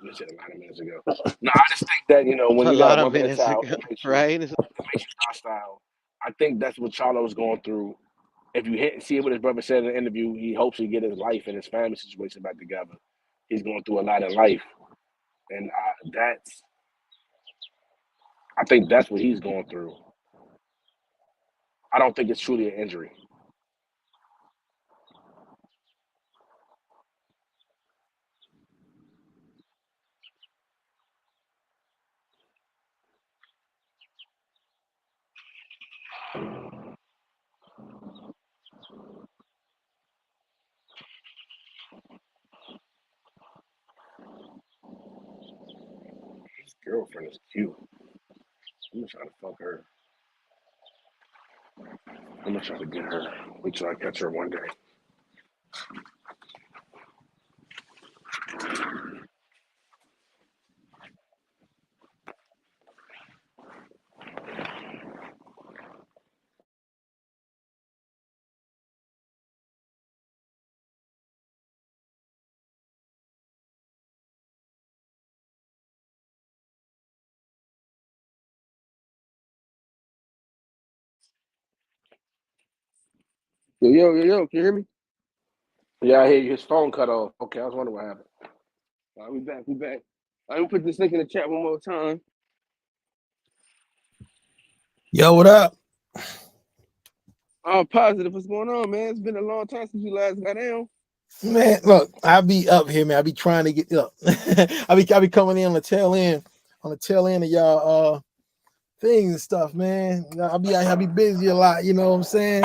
You said a lot of minutes ago. No, I just think that when you got a woman that's out, right? It makes you hostile. I think that's what Charlo was going through. If you see what his brother said in the interview, he hopes he get his life and his family situation back together. He's going through a lot in life, and I think that's what he's going through. I don't think it's truly an injury. His girlfriend is cute. I'm gonna try to fuck her. I'm gonna try to get her. Wait till I catch her one day. Yo, can you hear me? Yeah, I hear you. His phone cut off. Okay, I was wondering what happened. All right, we back. All right, we'll put this link in the chat one more time. Yo, what up? I'm positive. What's going on, man? It's been a long time since you last got down. Man, look, I be up here, man. I be trying to get up. I be coming in on the tail end of y'all things and stuff, man. I be busy a lot, you know what I'm saying?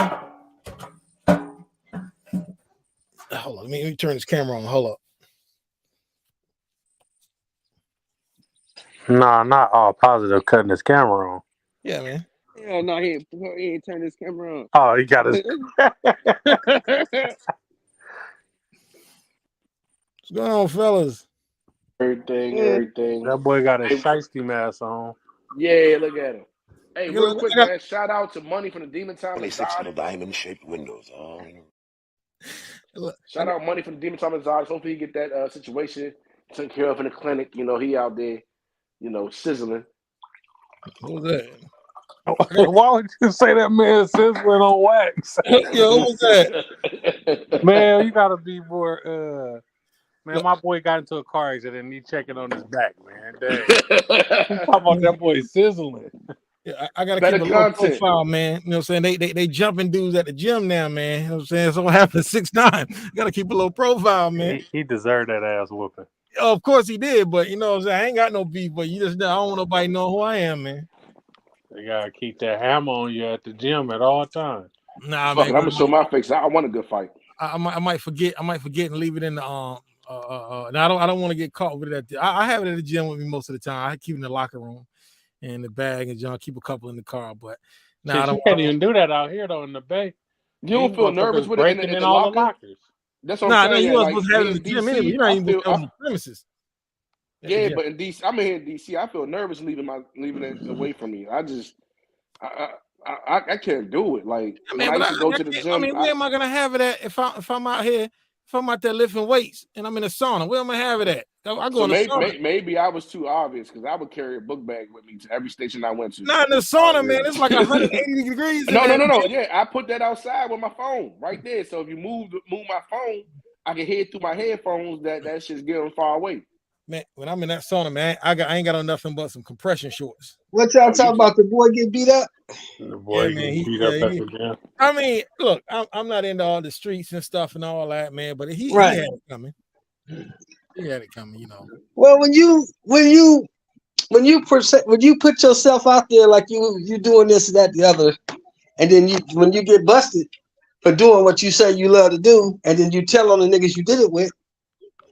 Hold on, let me turn this camera on. Hold up. Nah, not all positive cutting his camera on. Yeah, man. Hell no, he ain't turned his camera on. Oh, he got his What's going on, fellas? Everything. that boy got a Hey, shiesty mask on. yeah, look at him. Hey, real Look, quick, man. Shout out to Money from the Demon Time 26 Exotic. diamond-shaped windows. Oh, Shout out Money from the Demon Time Exotic. Hopefully he get that situation taken care of in the clinic. You know, he out there, you know, sizzling. What was that? Why would you say that man sizzling on wax? Yo, what was that? Man, you gotta be more man, my boy got into a car accident and he checking on his back, man. Dang. You talking about that boy sizzling. Yeah, I gotta Better keep a low content. profile, man. You know what I'm saying? They jumping dudes at the gym now, man. You know what I'm saying? So what happened 6'9"? Gotta keep a low profile, man. He deserved that ass whooping. Of course he did, but you know what I'm saying? I ain't got no beef, but I don't want nobody know who I am, man. You gotta keep that hammer on you at the gym at all times. Nah, Fuck man. it, I'm gonna show my face. I want a good fight. I might forget and leave it in the now I don't want to get caught with it I have it at the gym with me most of the time. I keep it in the locker room and the bag and John keep a couple in the car, but Shit, you can't even do that out here though in the Bay. You don't feel nervous with it breaking in the all the locker? lockers. That's what I'm saying. You Yeah, wasn't like, supposed to have it in in the gym DC, anyway. You're not I even feel- on the premises. Yeah, but in DC, I'm here in DC. I feel nervous leaving it away from me. I can't do it. Like when I used to go to the gym. Where am I gonna have it at if I'm out here? If I'm out there lifting weights and I'm in a sauna, where am I have it at? I go So in the sauna. maybe I was too obvious because I would carry a book bag with me to every station I went to. Not in the sauna, man. It's like 180 degrees. No. Yeah, I put that outside with my phone right there. So if you move my phone, I can hear through my headphones that shit's getting far away. Man, when I'm in that sauna, man, I ain't got on nothing but some compression shorts. What y'all talking about? The boy get beat up? The boy man, beat up at the gym. I mean, look, I'm not into all the streets and stuff and all that, man, but he Right. had it coming. He had it coming, you know. Well, when you put yourself out there like you doing this, that, the other, and then when you get busted for doing what you say you love to do, and then you tell on the niggas you did it with,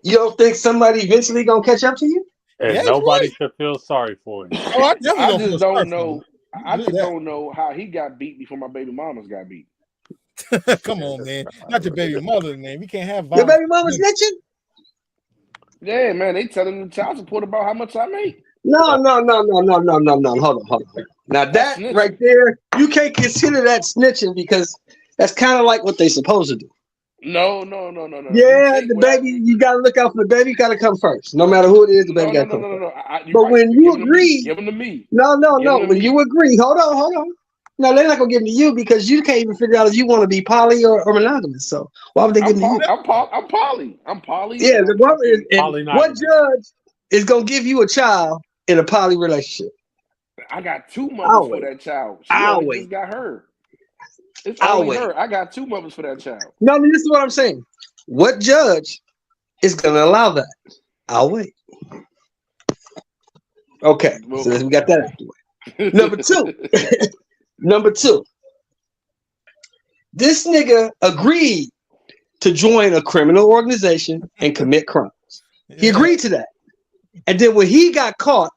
you don't think somebody eventually gonna catch up to you? And nobody should feel sorry for you. Oh, I definitely I don't just feel don't sorry for know. him. I just don't know how he got beat before my baby mamas got beat. Come on, man. Not your baby mother, man. We can't have Your violence. baby mama snitching? Yeah, man, they telling the child support about how much I make. No. Hold on. Now that right there, you can't consider that snitching because that's kind of like what they supposed to do. No. Yeah, the baby, you gotta look out for the baby. Gotta come first, no matter who it is. The baby gotta come first. No. But when you agree, give them to me. No. When you agree, hold on. No, they're not gonna give them to you because you can't even figure out if you want to be poly or monogamous. So why would they give them to you? I'm poly. Yeah, what judge is gonna give you a child in a poly relationship? I got two mothers for that child. She only just got her. It's only her. I got two mothers for that child. No, this is what I'm saying. What judge is gonna allow that? I'll wait. Okay, so we got that out the way. Number two. This nigga agreed to join a criminal organization and commit crimes. He agreed to that. And then when he got caught,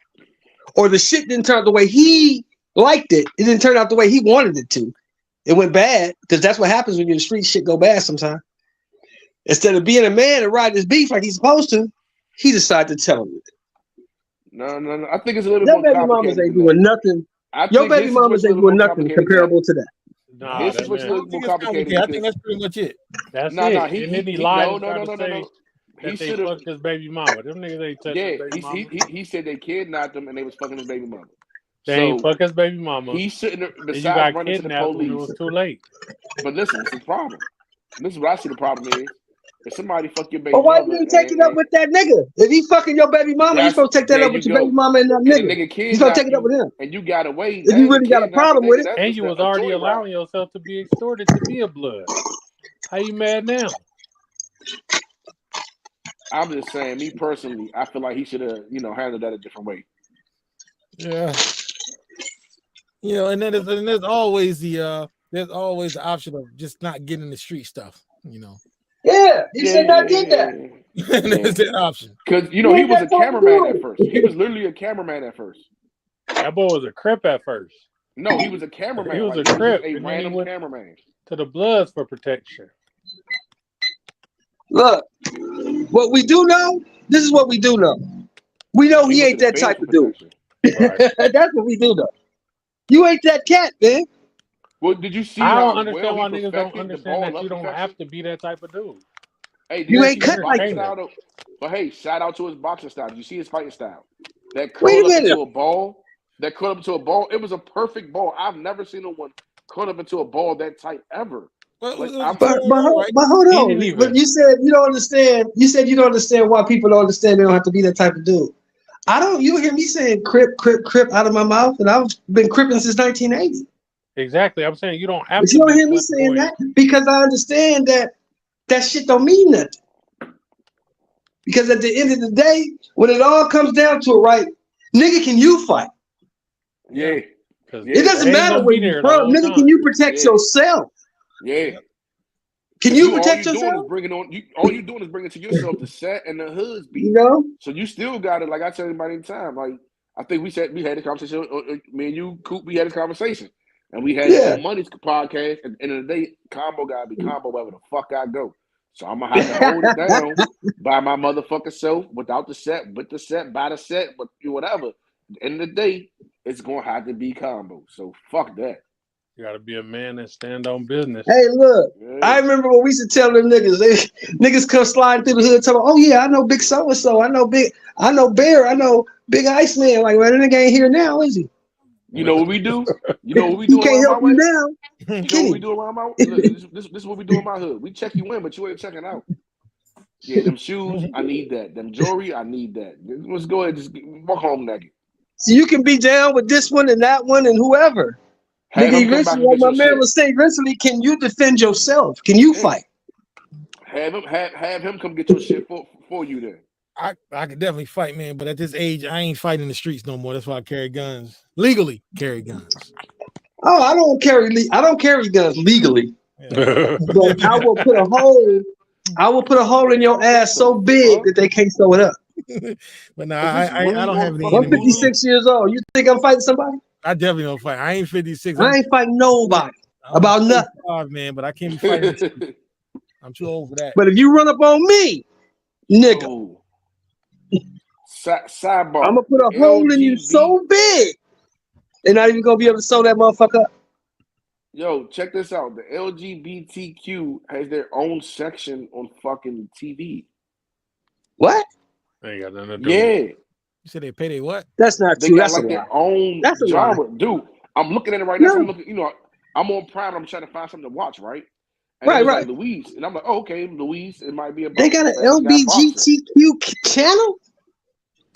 or the shit didn't turn out the way he liked it, it didn't turn out the way he wanted it to. It went bad, because that's what happens when you're in the street, shit go bad sometimes. Instead of being a man and riding his beef like he's supposed to, he decided to tell him. No. I think it's a little Your bit baby more mamas complicated. ain't doing nothing. Your baby mamas ain't doing nothing comparable to that. Nah, His situation is a little more complicated. I think that's pretty much it. That's No, it. he- And then he- he he- lied no, and no, tried no, to no, say no. that He they should've- fucked his baby mama. Them niggas ain't touched Yeah, his baby mama. he said they kidnapped him and they was fucking his baby mama. They ain't fuck his baby mama. He shouldn't have. And you Besides got running to the kidnapped when it police, was too late. But listen, this is the problem. This is what I see the problem is. If somebody fuck your baby But why mother, you didn't take it up with that nigga? If he fucking your baby mama, you supposed to take that there up with you your go. baby mama and that And the nigga. nigga You supposed to take kidnapped it up with him. and you got away. If you really got a problem with it. And you was already allowing yourself to be extorted to be a blood. How you mad now? I'm just saying, me personally, I feel like he should have, handled that a different way. Yeah. And then there's always the option of just not getting in the street stuff. Yeah, he should not did that. There's that option. Because he was a cameraman at first. He was literally a cameraman at first. That boy was a Crip at first. No, he was a cameraman. He was like, a Crip. A random cameraman. To the Bloods for protection. Look, what we do know, this is what we do know. We know he ain't that type of dude. Right. That's what we do know. You ain't that cat, man. Well, did you see? I don't understand why niggas don't understand that you don't have to be that type of dude. Hey, you ain't cut like that. But hey, shout out to his boxing style. Did you see his fighting style? That curl up into a ball. That curl up into a ball. It was a perfect ball. I've never seen no one curl up into a ball that tight ever. But hold on. But you said you don't understand. You said you don't understand why people don't understand they don't have to be that type of dude. You hear me saying crip out of my mouth, and I've been cripping since 1980. Exactly. I'm saying you don't have but to. You don't hear me saying that because I understand that shit don't mean nothing. Because at the end of the day, when it all comes down to it, right, nigga, can you fight? Yeah. It doesn't matter where you're from. Nigga, can you protect yourself? Yeah. Can you protect yourself? All you doing is bringing to yourself the set and the hoods beat. So you still got it. Like I tell everybody in time. Like I think we had this conversation. Me and you, Coop, we had this conversation, and we had the Money's podcast. At the end of the day, combo gotta be combo wherever the fuck I go. So I'm gonna have to hold it down by my motherfucking self without the set, with the set, by the set, but whatever. At the end of the day, it's gonna have to be combo. So fuck that. You gotta be a man and stand on business. Hey, look, I remember when we used to tell them niggas come sliding through the hood, tell them, oh yeah, I know Big So and So, I know Bear, I know Big Iceman. Like, well, that nigga ain't here now, is he? You know what we do? You know what we do? He can't help you now. You know what we do around my look, this is what we do in my hood. We check you in, but you ain't checking out. Yeah, them shoes, I need that. Them jewelry, I need that. Let's go ahead, just walk home naked. So you can be down with this one and that one and whoever. Nigga, eventually, like my man was saying, eventually, can you defend yourself? Can you fight? Have him come get your shit for you then. I could definitely fight, man, but at this age, I ain't fighting in the streets no more. That's why I carry guns. Legally carry guns. Oh, I don't carry guns legally. Yeah. But I will put a hole in your ass so big that they can't sew it up. But no, I don't have any. I'm 56 years old. You think I'm fighting somebody? I definitely don't fight. I ain't 56. I ain't fighting nobody about nothing. Man, but I can't be fighting. I'm too old for that. But if you run up on me, nigga, sidebar. I'm gonna put a hole in you so big, they're not even gonna be able to sew that motherfucker up. Yo, check this out. The LGBTQ has their own section on fucking TV. What? They ain't got nothing to do. Yeah. You said they pay their what? That's not they true. Got That's like their own genre. Dude, I'm looking at it right now. So I'm looking, I'm on Prime. I'm trying to find something to watch, right? And right. Like Louise. And I'm like, oh, okay, Louise. It might be about. They got an LGBTQ channel?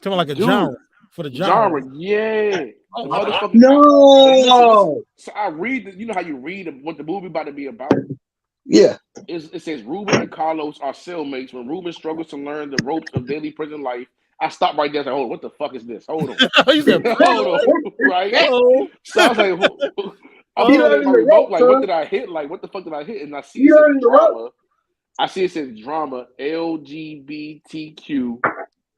Talking like a genre for the genre. Yeah. Oh, no. So I read, you know how you read what the movie about to be about? Yeah. It says Ruben and Carlos are cellmates when Ruben struggles to learn the ropes of daily prison life. I stopped right there and said, hold on, what the fuck is this? Hold on. Hold on. Right? So I was like, I'm looking at my remote, like, what did I hit? Like, what the fuck did I hit? And I see it says drama. I see it says drama, LGBTQ,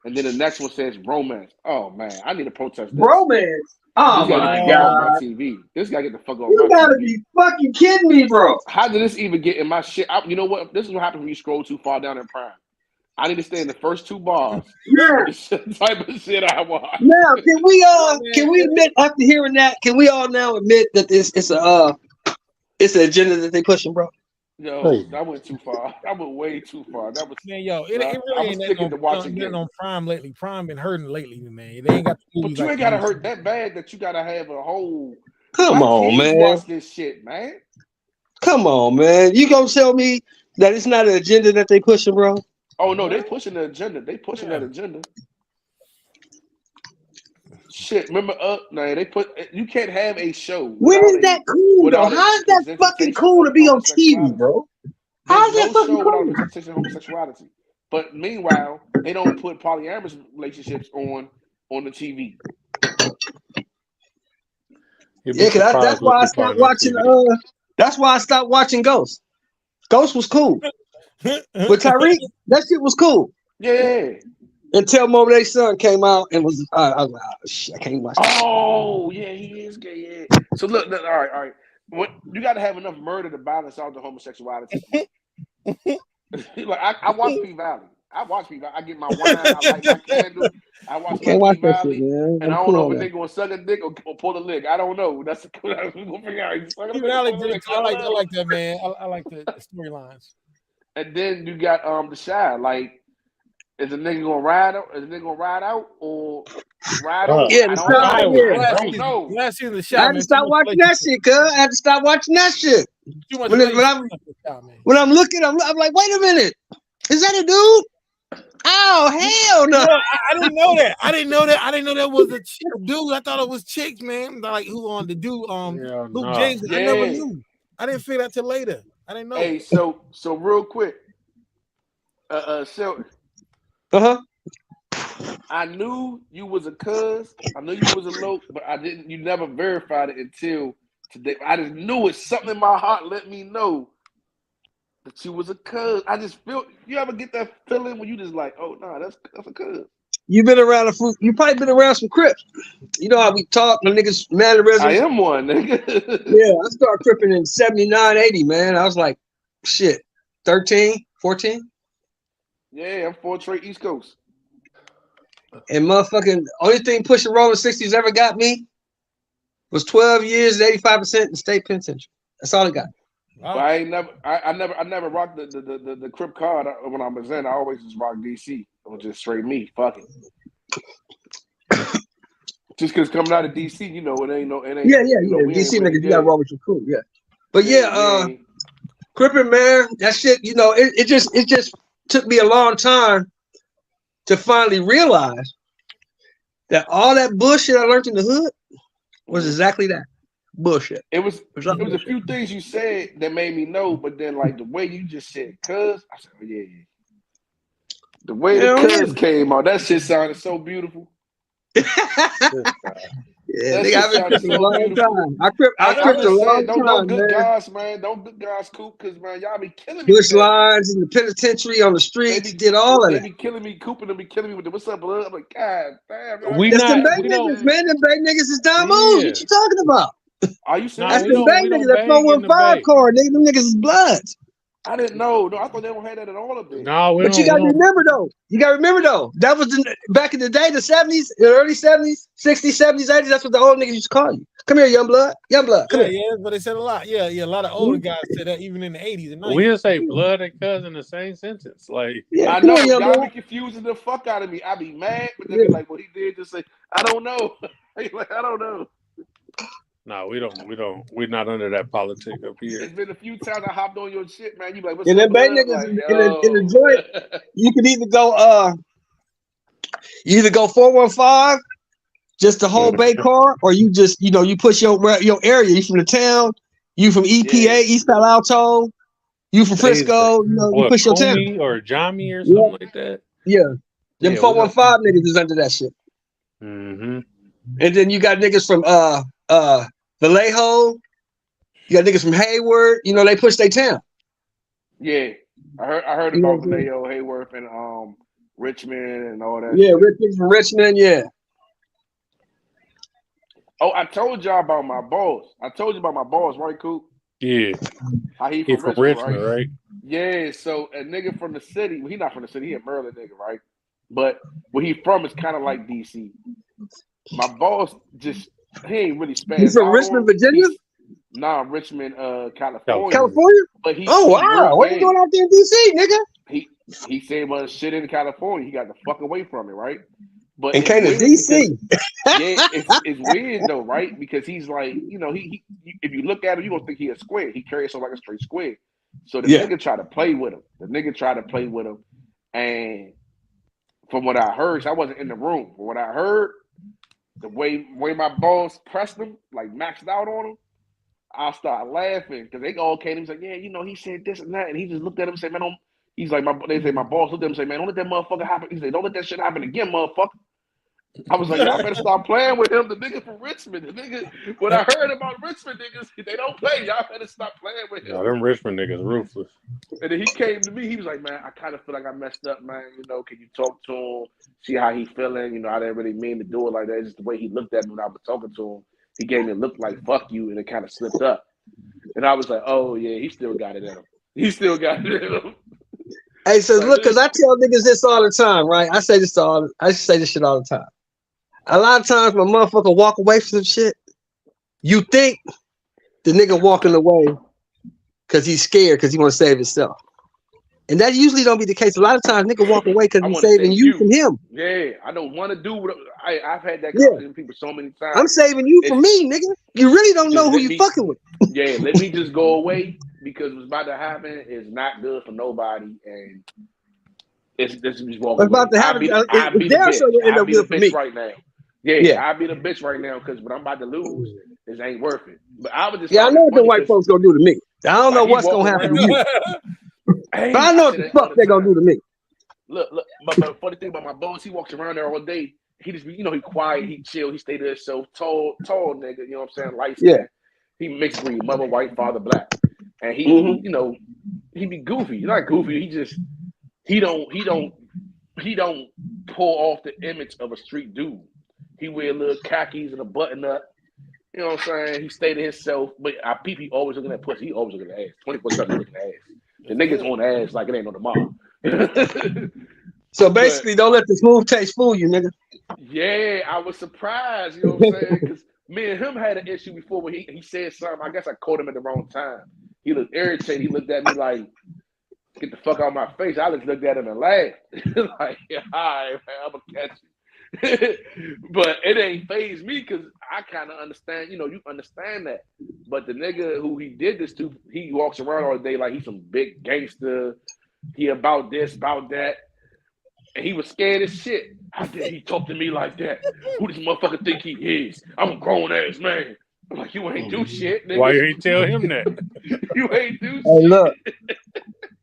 and then the next one says romance. Oh, man, I need to protest this. Romance? Oh, my God. My TV. This guy get the fuck off you my gotta TV. Be fucking kidding me, bro. How did this even get in my shit? You know what? This is what happens when you scroll too far down in Prime. I need to stay in the first two bars. Yeah. This type of shit I watch. Now, can we admit after hearing that? Can we all now admit that it's an agenda that they pushing, bro? Yo, that went too far. That went way too far. That was man. Yo, it really ain't getting on Prime lately. Prime been hurting lately, man. They ain't got. But you ain't gotta hurt that bad that you gotta have a whole. Come on, man. Watch this shit, man. Come on, man. You gonna tell me that it's not an agenda that they pushing, bro? Oh no, they pushing the agenda. They pushing that agenda. Shit, remember? No, they put. You can't have a show. When is that cool, though? How is that fucking cool to be on TV, bro? How's There's that no fucking show without cool? representation of homosexuality. But meanwhile, they don't put polyamorous relationships on the TV. You'd be Yeah, cause that's surprised what why I you stopped find on watching. TV. That's why I stopped watching Ghost. Ghost was cool with Tyreek. That shit was cool Yeah. until Monet son came out and was. I was like, oh, shit, I can't watch that. Oh, yeah, he is gay. Yeah. So look, all right. What you got to have enough murder to balance out the homosexuality. Like I watch P Valley. I get my wine. I light my candle. I watch Can't my watch P that shit, Valley, man. and I'm I don't cool know on if a that. nigga gonna suck a dick or pull a lick. I don't know. That's we're gonna figure out. He's sucking a dick or I pull a lick. I like don't know. that, man. I like the storylines. And then you got the Shy. Like, is a nigga gonna ride out? Is a nigga gonna ride out or ride on? Yeah, I the don't Shy. know. Yeah, I don't know. Last season, the I shot, had to man. stop watching that shit, cuz I had to stop watching that shit. Too much When I'm looking, I'm like, wait a minute, is that a dude? Oh hell no! I didn't know that. I didn't know that was a dude. I thought it was chicks, man. Like who on the dude? Luke James. I never knew. I didn't figure that till later. I didn't know. Hey, so real quick, Shelton. I knew you was a cuz. I knew you was a loc, but I didn't. You never verified it until today. I just knew it. Something in my heart let me know that you was a cuz. I just feel. You ever get that feeling when you just like, oh no, that's a cuz. You been around you probably been around some Crips. You know how we talk, the niggas mannerisms. I am one, nigga. Yeah, I started cripping in 79, 80, man. I was like, shit, 13, 14. Yeah, I'm 4 straight East Coast. And motherfucking only thing pushing Rolling 60s ever got me was 12 years, 85% in state penitentiary. That's all it got. But I ain't never. I never rocked the Crip card when I was in. I always just rock DC. It was just straight me. Fuck it. Just because coming out of DC, you know, it ain't. Yeah. We DC ain't niggas, you gotta roll with your crew, yeah. But cripping, man, that shit, you know, it just took me a long time to finally realize that all that bullshit I learned in the hood was exactly that. Bullshit. It was a few things you said that made me know, but then like the way you just said cuz, I said, oh, yeah. The way the cuz came out, that shit sounded so beautiful. Yeah, nigga, I've been cripping a long time. I cripped a long time, don't good man. guys, man. Don't good guys Coop, because man, y'all be killing me. Bush lines in the penitentiary on the streets, did all of They that. be killing me, Coop, and they be killing me with the what's up, blood. I'm like, God damn. It's them Bay niggas, man. Them Bay niggas is Don Moon. What you talking about? Are you serious? That's the Bay niggas. That 415 card, nigga. Them niggas is bloods. I didn't know. No, I thought they don't have that at all up there. No, But you gotta remember though. That was back in the day, the 70s, the early 70s, 60s, 70s, 80s. That's what the old niggas used to call you. Come here, young blood. Young blood. Come here. Yeah, but they said a lot. Yeah, a lot of older guys said that even in the 80s and 90s. We'll say blood and cousin in the same sentence. Like, I know y'all be confusing the fuck out of me. I be mad, but then be like, what he did, just say, I don't know. Like, I don't know. No, we don't. We're not under that politic up here. It's been a few times I hopped on your shit, man. You be like, what's And up, them Bay blood? niggas Like, in the joint, you could either go 415, just the whole Bay car, or you just, you know, you push your area. You from the town, you from EPA, East Palo Alto, you from Frisco, you know, you push your town. Comey or Jami or something like that. Yeah. Them Yeah, 415 niggas is under that shit. Mm-hmm. And then you got niggas from Vallejo, you got niggas from Hayward, you know, they push their town. Yeah. I heard about Vallejo, Hayworth, and Richmond and all that. Yeah, shit. Richmond from Richmond, yeah. Oh, I told y'all about my boss. I told you about my boss, right, Coop? Yeah. How he He from from Richmond, Richmond, right? Yeah, so a nigga from the city, well, he not from the city, he a Maryland nigga, right? But where he from is kind of like DC. My boss just, he ain't really spazzed You from out Richmond, on Virginia? Nah, Richmond, California. California? But he, Oh, wow. What are you doing out there in DC, nigga? He said, well, shit in California, he got the fuck away from it, right? But And it's came to weird DC. because- yeah, it's weird though, right? Because he's like, you know, he if you look at him, you gonna think he a square. He carries himself like a straight square. So the nigga tried to play with him. And from what I heard, so I wasn't in the room. From what I heard, the way my boss pressed him, like maxed out on him, I start laughing because they all came. He's like, yeah, he said this and that, and he just looked at him and said, man, don't. He's like, they say my boss looked at him and say, man, don't let that motherfucker happen. He said, don't let that shit happen again, motherfucker. I was like, y'all better stop playing with him. The nigga from Richmond. The nigga, when I heard about Richmond niggas, they don't play. Y'all better stop playing with him. No, them Richmond niggas ruthless. And then he came to me. He was like, man, I kind of feel like I messed up, man. Can you talk to him? See how he feeling? I didn't really mean to do it like that. It's just the way he looked at me when I was talking to him. He gave me a look like, fuck you, and it kind of slipped up. And I was like, oh, yeah, he still got it in him. He still got it in him. Hey, so look, because I tell niggas this all the time, right? I say this shit all the time. A lot of times when motherfucker walk away from some shit, you think the nigga walking away because he's scared because he want to save himself. And that usually don't be the case. A lot of times nigga walk away because he's saving you from him. Yeah, I don't want to do what I've had that conversation with people so many times. I'm saving you from me, nigga. You really don't know who you fucking with. Yeah, let me just go away because what's about to happen is not good for nobody. And it's just walk away. What's about to happen? I'll be the bitch right now. Yeah, I'll be the bitch right now because what I'm about to lose is ain't worth it. But I was just I know what the white folks gonna do to me. I don't know what's gonna happen to you. But I know what the fuck they're gonna do to me. Look, but funny thing about my boss, he walks around there all day. He just he quiet, he chill, he stay to himself, tall nigga, you know what I'm saying? Light skin. Yeah. He mixed breed, mother white, father black. And he he be goofy. He's not goofy, he don't pull off the image of a street dude. He wear little khakis and a button up. You know what I'm saying? He stay to himself, but I peep, he always looking at pussy. He always looking at ass. 24/7 looking at ass. The niggas on ass like it ain't no tomorrow. So basically, don't let the smooth taste fool you, nigga. Yeah, I was surprised. You know what I'm saying? Because me and him had an issue before when he said something. I guess I caught him at the wrong time. He looked irritated. He looked at me like, "Get the fuck out of my face." I just looked at him and laughed. Like, yeah, all right, man, I'm gonna catch you. But it ain't phased me because I kind of understand, you understand that. But the nigga who he did this to, he walks around all day like he's some big gangster. He about this, about that. And he was scared as shit. How dare he talk to me like that? Who does motherfucker think he is? I'm a grown ass man. I'm like, you ain't do shit, nigga. Why you ain't tell him that? You ain't do shit. Hey, look.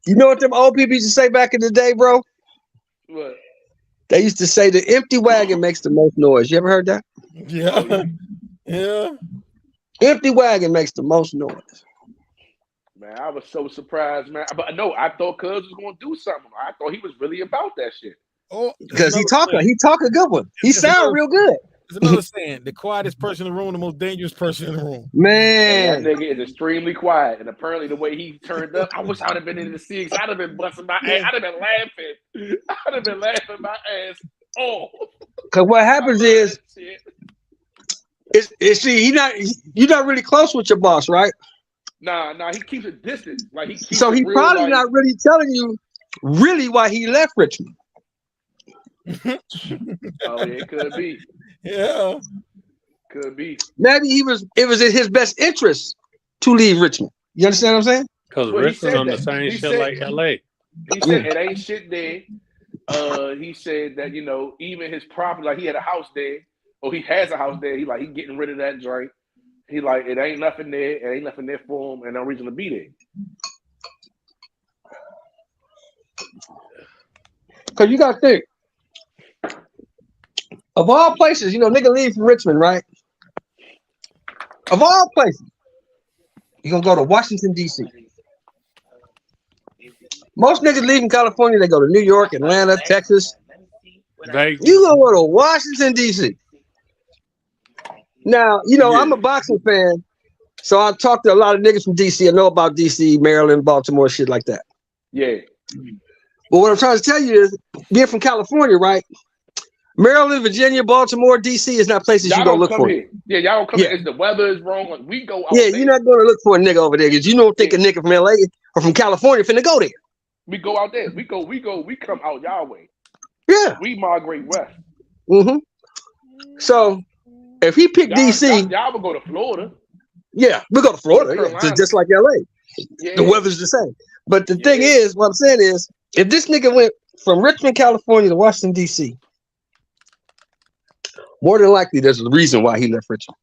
You know what them old people used to say back in the day, bro? What? They used to say the empty wagon makes the most noise. You ever heard that? Yeah. Yeah. Empty wagon makes the most noise. Man, I was so surprised, man. But no, I thought Cuz was gonna do something. I thought he was really about that shit. Oh, because he talk a good one. He sound real good. There's another saying: the quietest person in the room, the most dangerous person in the room. Man, and that nigga is extremely quiet, and apparently the way he turned up, I wish I'd have been in the six. I'd have been busting my ass. I'd have been laughing. I'd have been laughing my ass off. Because what happens is, you're not really close with your boss, right? Nah, he keeps a distance. Like he keeps so he probably not really telling you really why he left Richmond. Oh yeah, it could be. Yeah, could be. Maybe it was in his best interest to leave Richmond. You understand what I'm saying? Because Richmond on the same shit like LA. He said it ain't shit there. He said that even his property, like he had a house there, or he has a house there. He getting rid of that joint. He like it ain't nothing there. It ain't nothing there for him, and no reason to be there. Because you got to think. Of all places, nigga leave from Richmond, right? Of all places, you're going to go to Washington, D.C. Most niggas leave from California, they go to New York, Atlanta, Texas. You going to go to Washington, D.C. Now, I'm a boxing fan, so I talk to a lot of niggas from D.C. I know about D.C., Maryland, Baltimore, shit like that. Yeah. But what I'm trying to tell you is, being from California, right? Maryland, Virginia, Baltimore, D.C. is not places you go look for. Here. Yeah, y'all don't come here. The weather is wrong. Like, we go out there. You're not going to look for a nigga over there because you don't think a nigga from L.A. or from California finna go there. We go out there. We come out y'all way. Yeah. We migrate west. Mm-hmm. So, if he picked D.C. Y'all would go to Florida. Yeah, we go to Florida. Yeah, just like L.A. Yeah. The weather's the same. But the thing is, what I'm saying is, if this nigga went from Richmond, California to Washington, D.C., more than likely, there's a reason why he left Richmond.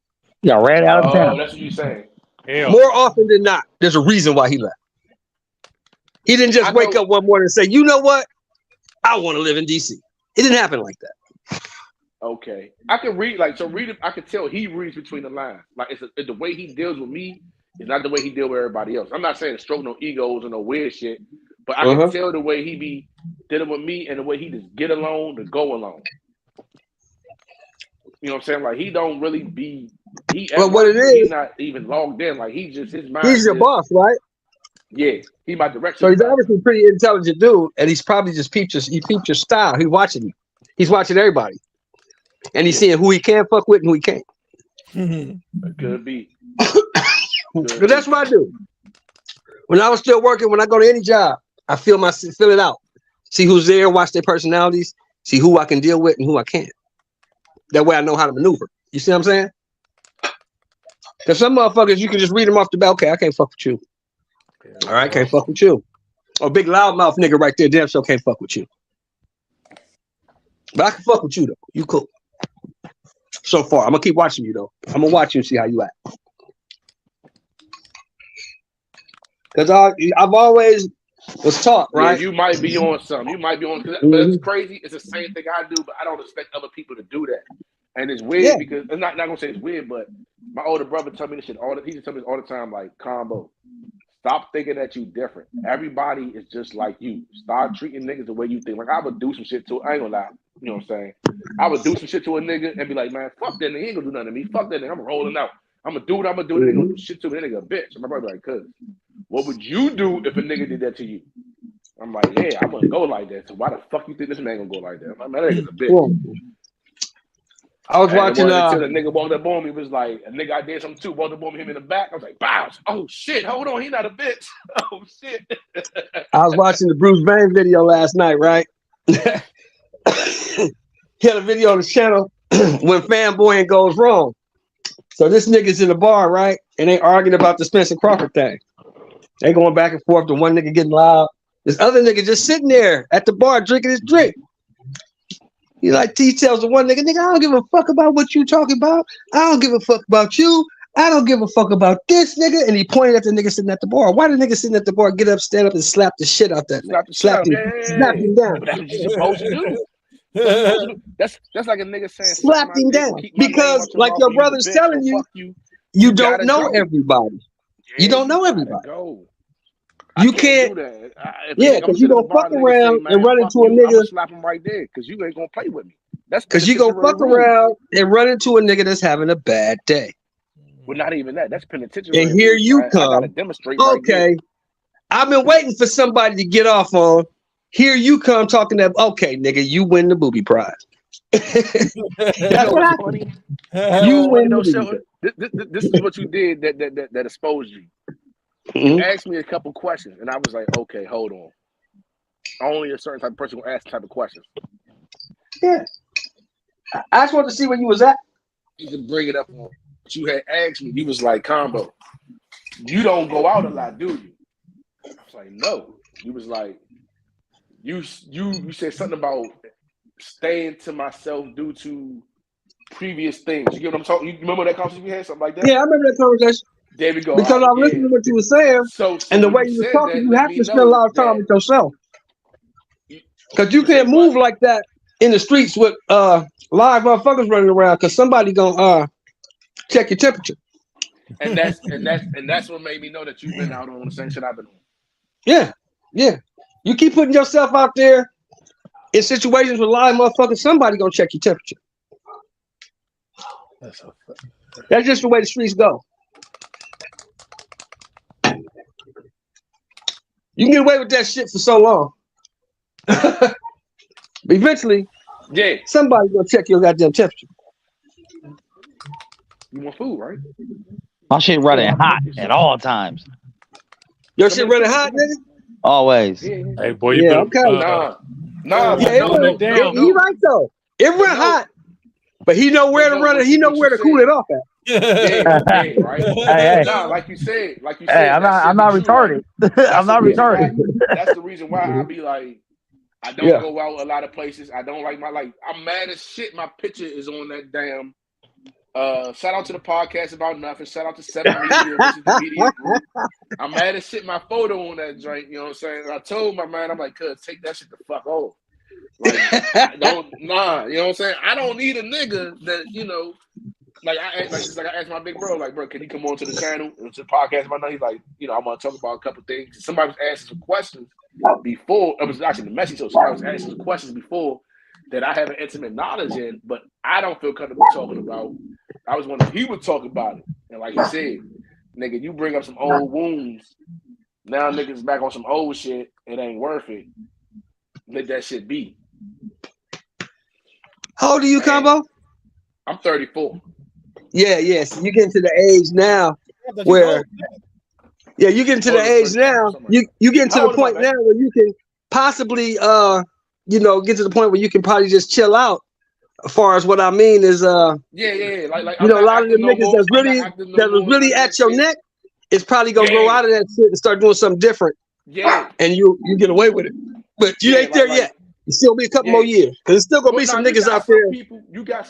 Yeah, ran out of town. Oh, that's what you're saying. Hell More often than not, there's a reason why he left. He didn't just wake up one morning and say, "You know what? I want to live in DC." It didn't happen like that. Okay, I can read read it. I can tell he reads between the lines. Like it's the way he deals with me is not the way he deals with everybody else. I'm not saying to stroke no egos or no weird shit, but I can tell the way he be dealing with me and the way he just get along to go along. You know what I'm saying? Like he don't really be. He's not even logged in. Like he just his mind. He's your boss, right? Yeah, he my director. So he's obviously a pretty intelligent dude, and he's probably just peeped your style. He's watching you. He's watching everybody. And he's seeing who he can fuck with and who he can't. It could be. But that's what I do. When I was still working, when I go to any job, I fill it out. See who's there, watch their personalities, see who I can deal with and who I can't. That way I know how to maneuver. You see what I'm saying? Because some motherfuckers, you can just read them off the bat. Okay, I can't fuck with you. All right, can't fuck with you. Or big loudmouth nigga right there, damn sure can't fuck with you. But I can fuck with you though. You cool. So far, I'm gonna keep watching you though. I'm gonna watch you and see how you act. Because I've always was taught, right? Yeah, you might be on something. You might be on, but it's crazy. It's the same thing I do, but I don't expect other people to do that. And it's weird because I'm not gonna say it's weird, but my older brother told me this shit he just told me this all the time, like, Combo, stop thinking that you different. Everybody is just like you. Start treating niggas the way you think. Like I would do some shit to I ain't gonna lie. You know what I'm saying? I would do some shit to a nigga and be like, man, fuck that nigga. He ain't gonna do nothing to me. Fuck that nigga. I'm rolling out. I'm gonna do what I'm gonna do. They ain't gonna do shit to me. That nigga a bitch. And my brother like, cuz, what would you do if a nigga did that to you? I'm like, yeah, I'm gonna go like that. So why the fuck you think this man gonna go like that? I'm like, man, that nigga's a bitch. I was watching until the nigga walked up on me, was like a nigga I did something too, walked up on me, him in the back. I was like, bounce. Oh shit, hold on, he not a bitch. Oh shit. I was watching the Bruce Banks video last night, right? He had a video on the channel when fanboying goes wrong. So this nigga's in the bar, right? And they arguing about the Spencer Crawford thing. They going back and forth. The one nigga getting loud. This other nigga just sitting there at the bar drinking his drink. He tells the one nigga, I don't give a fuck about what you talking about. I don't give a fuck about you. I don't give a fuck about this nigga. And he pointed at the nigga sitting at the bar. Why did the nigga sitting at the bar get up, stand up, and slap the shit out that nigga? Slap him down. But that's what you're supposed to do. That's like a nigga saying slap him down. Because like your brother's telling you, you don't know everybody. You don't know everybody. You can't. Yeah, because you gonna fuck around and run into a nigga. Slap him right there because you ain't gonna play with me. That's because you gonna fuck around and run into a nigga that's having a bad day. Well, not even that. That's penitentiary. And here you come. I gotta demonstrate. Okay, I've been waiting for somebody to get off on. Here you come talking that. Okay, nigga, you win the booby prize. That's what happened. You win. This is what you did that exposed you. You asked me a couple questions, and I was like, okay, hold on. Only a certain type of person will ask the type of questions. Yeah. I just wanted to see where you was at. You can bring it up on what you had asked me. He was like, Combo, you don't go out a lot, do you? I was like, no. He was like, you said something about staying to myself due to previous things. You get what I'm talking? You remember that conversation we had? Something like that? Yeah, I remember that conversation. There we go. Because I'm listening to what you were saying, and the way you were talking, you have to spend a lot of time with yourself. Because you can't move like that in the streets with live motherfuckers running around. Because somebody gonna check your temperature. And that's what made me know that you've been out on the same shit I've been on. Yeah. You keep putting yourself out there in situations with live motherfuckers. Somebody gonna check your temperature. That's just the way the streets go. You can get away with that shit for so long. But eventually, somebody's gonna check your goddamn temperature. You want food, right? My shit running hot at all times. Your shit running hot, nigga? Always. Hey, boy, you better, Nah. Yeah, he right though. It run hot, but he know where to run it. He know where to cool it off at. Right? Hey. Nah, like you said. Hey, I'm not retarded. I'm not retarded. That's the reason why I be like, I don't go out a lot of places. I don't like I'm mad as shit. My picture is on that damn Shout out to the podcast about nothing. Shout out to 7 Media, which is the media group. I'm mad as shit my photo on that joint. You know what I'm saying? And I told my man, I'm like, cuz take that shit the fuck off. Like, you know what I'm saying? I don't need a nigga that, like I asked my big bro, like, bro, can he come on to the channel, to the podcast about nothing? He's like, I want to talk about a couple things. Somebody was asking some questions before. It was actually the message, so somebody was asking some questions before that I have an intimate knowledge in, but I don't feel comfortable talking about. I was wondering if he would talk about it. And like he said, nigga, you bring up some old wounds. Now niggas back on some old shit. It ain't worth it. Let that shit be. How old are you, Combo? I'm 34. Yeah, yes. You get to the age now where, you get to the age now. You get to the point now where you can possibly, get to the point where you can probably just chill out. As far as what I mean is, Like, a lot of the niggas that was really at your neck is probably gonna grow out of that shit and start doing something different. Yeah, and you get away with it, but you ain't there yet. It's still be a couple more years because there's still gonna be some niggas out there.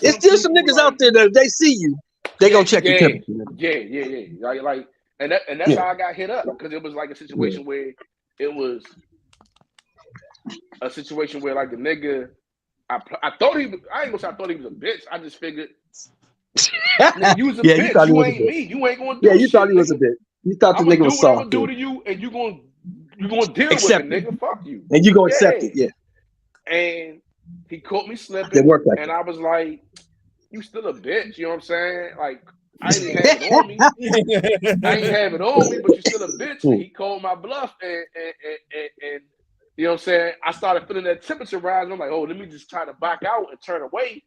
It's still some niggas out there that if they see you, they gonna check your temperature. Yeah. Like, and that's how I got hit up, because it was like a situation where it was a situation where like the nigga. I thought he was. I ain't gonna say I thought he was a bitch. I just figured, nigga, you was a bitch. You ain't me. You ain't gonna do. Yeah, you thought he was a bitch. You thought the nigga was soft. I'm gonna do to you, and you gonna deal with it, nigga. Fuck you. And you gonna accept it, yeah. And he caught me slipping, and I was like, "You still a bitch?" You know what I'm saying? Like, I didn't have it on me. I ain't have it on me, but you still a bitch. And he called my bluff, and you know what I'm saying? I started feeling that temperature rise. And I'm like, oh, let me just try to back out and turn away.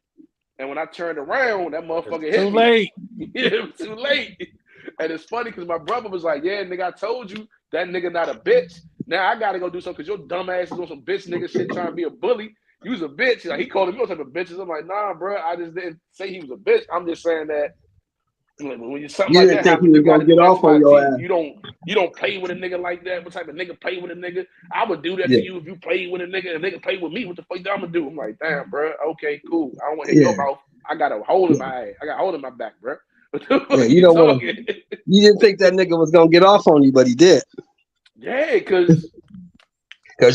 And when I turned around, that motherfucker hit me. Too late. Yeah, it was too late. And it's funny because my brother was like, yeah, nigga, I told you that nigga not a bitch. Now I got to go do something because your dumb ass is on some bitch nigga shit trying to be a bully. You was a bitch. Like, he called me all type of bitches. I'm like, nah, bro, I just didn't say he was a bitch. I'm just saying that when you something like that happens, you gotta get off on your ass. You don't play with a nigga like that. What type of nigga play with a nigga? I would do that to you if you played with a nigga. And a nigga play with me. What the fuck I'm gonna do? I'm like, damn, bro. Okay, cool. I don't want to hit your mouth. I got a hole in my ass. I got a hole in my back, bro. You don't want. You didn't think that nigga was gonna get off on you, but he did. Yeah, because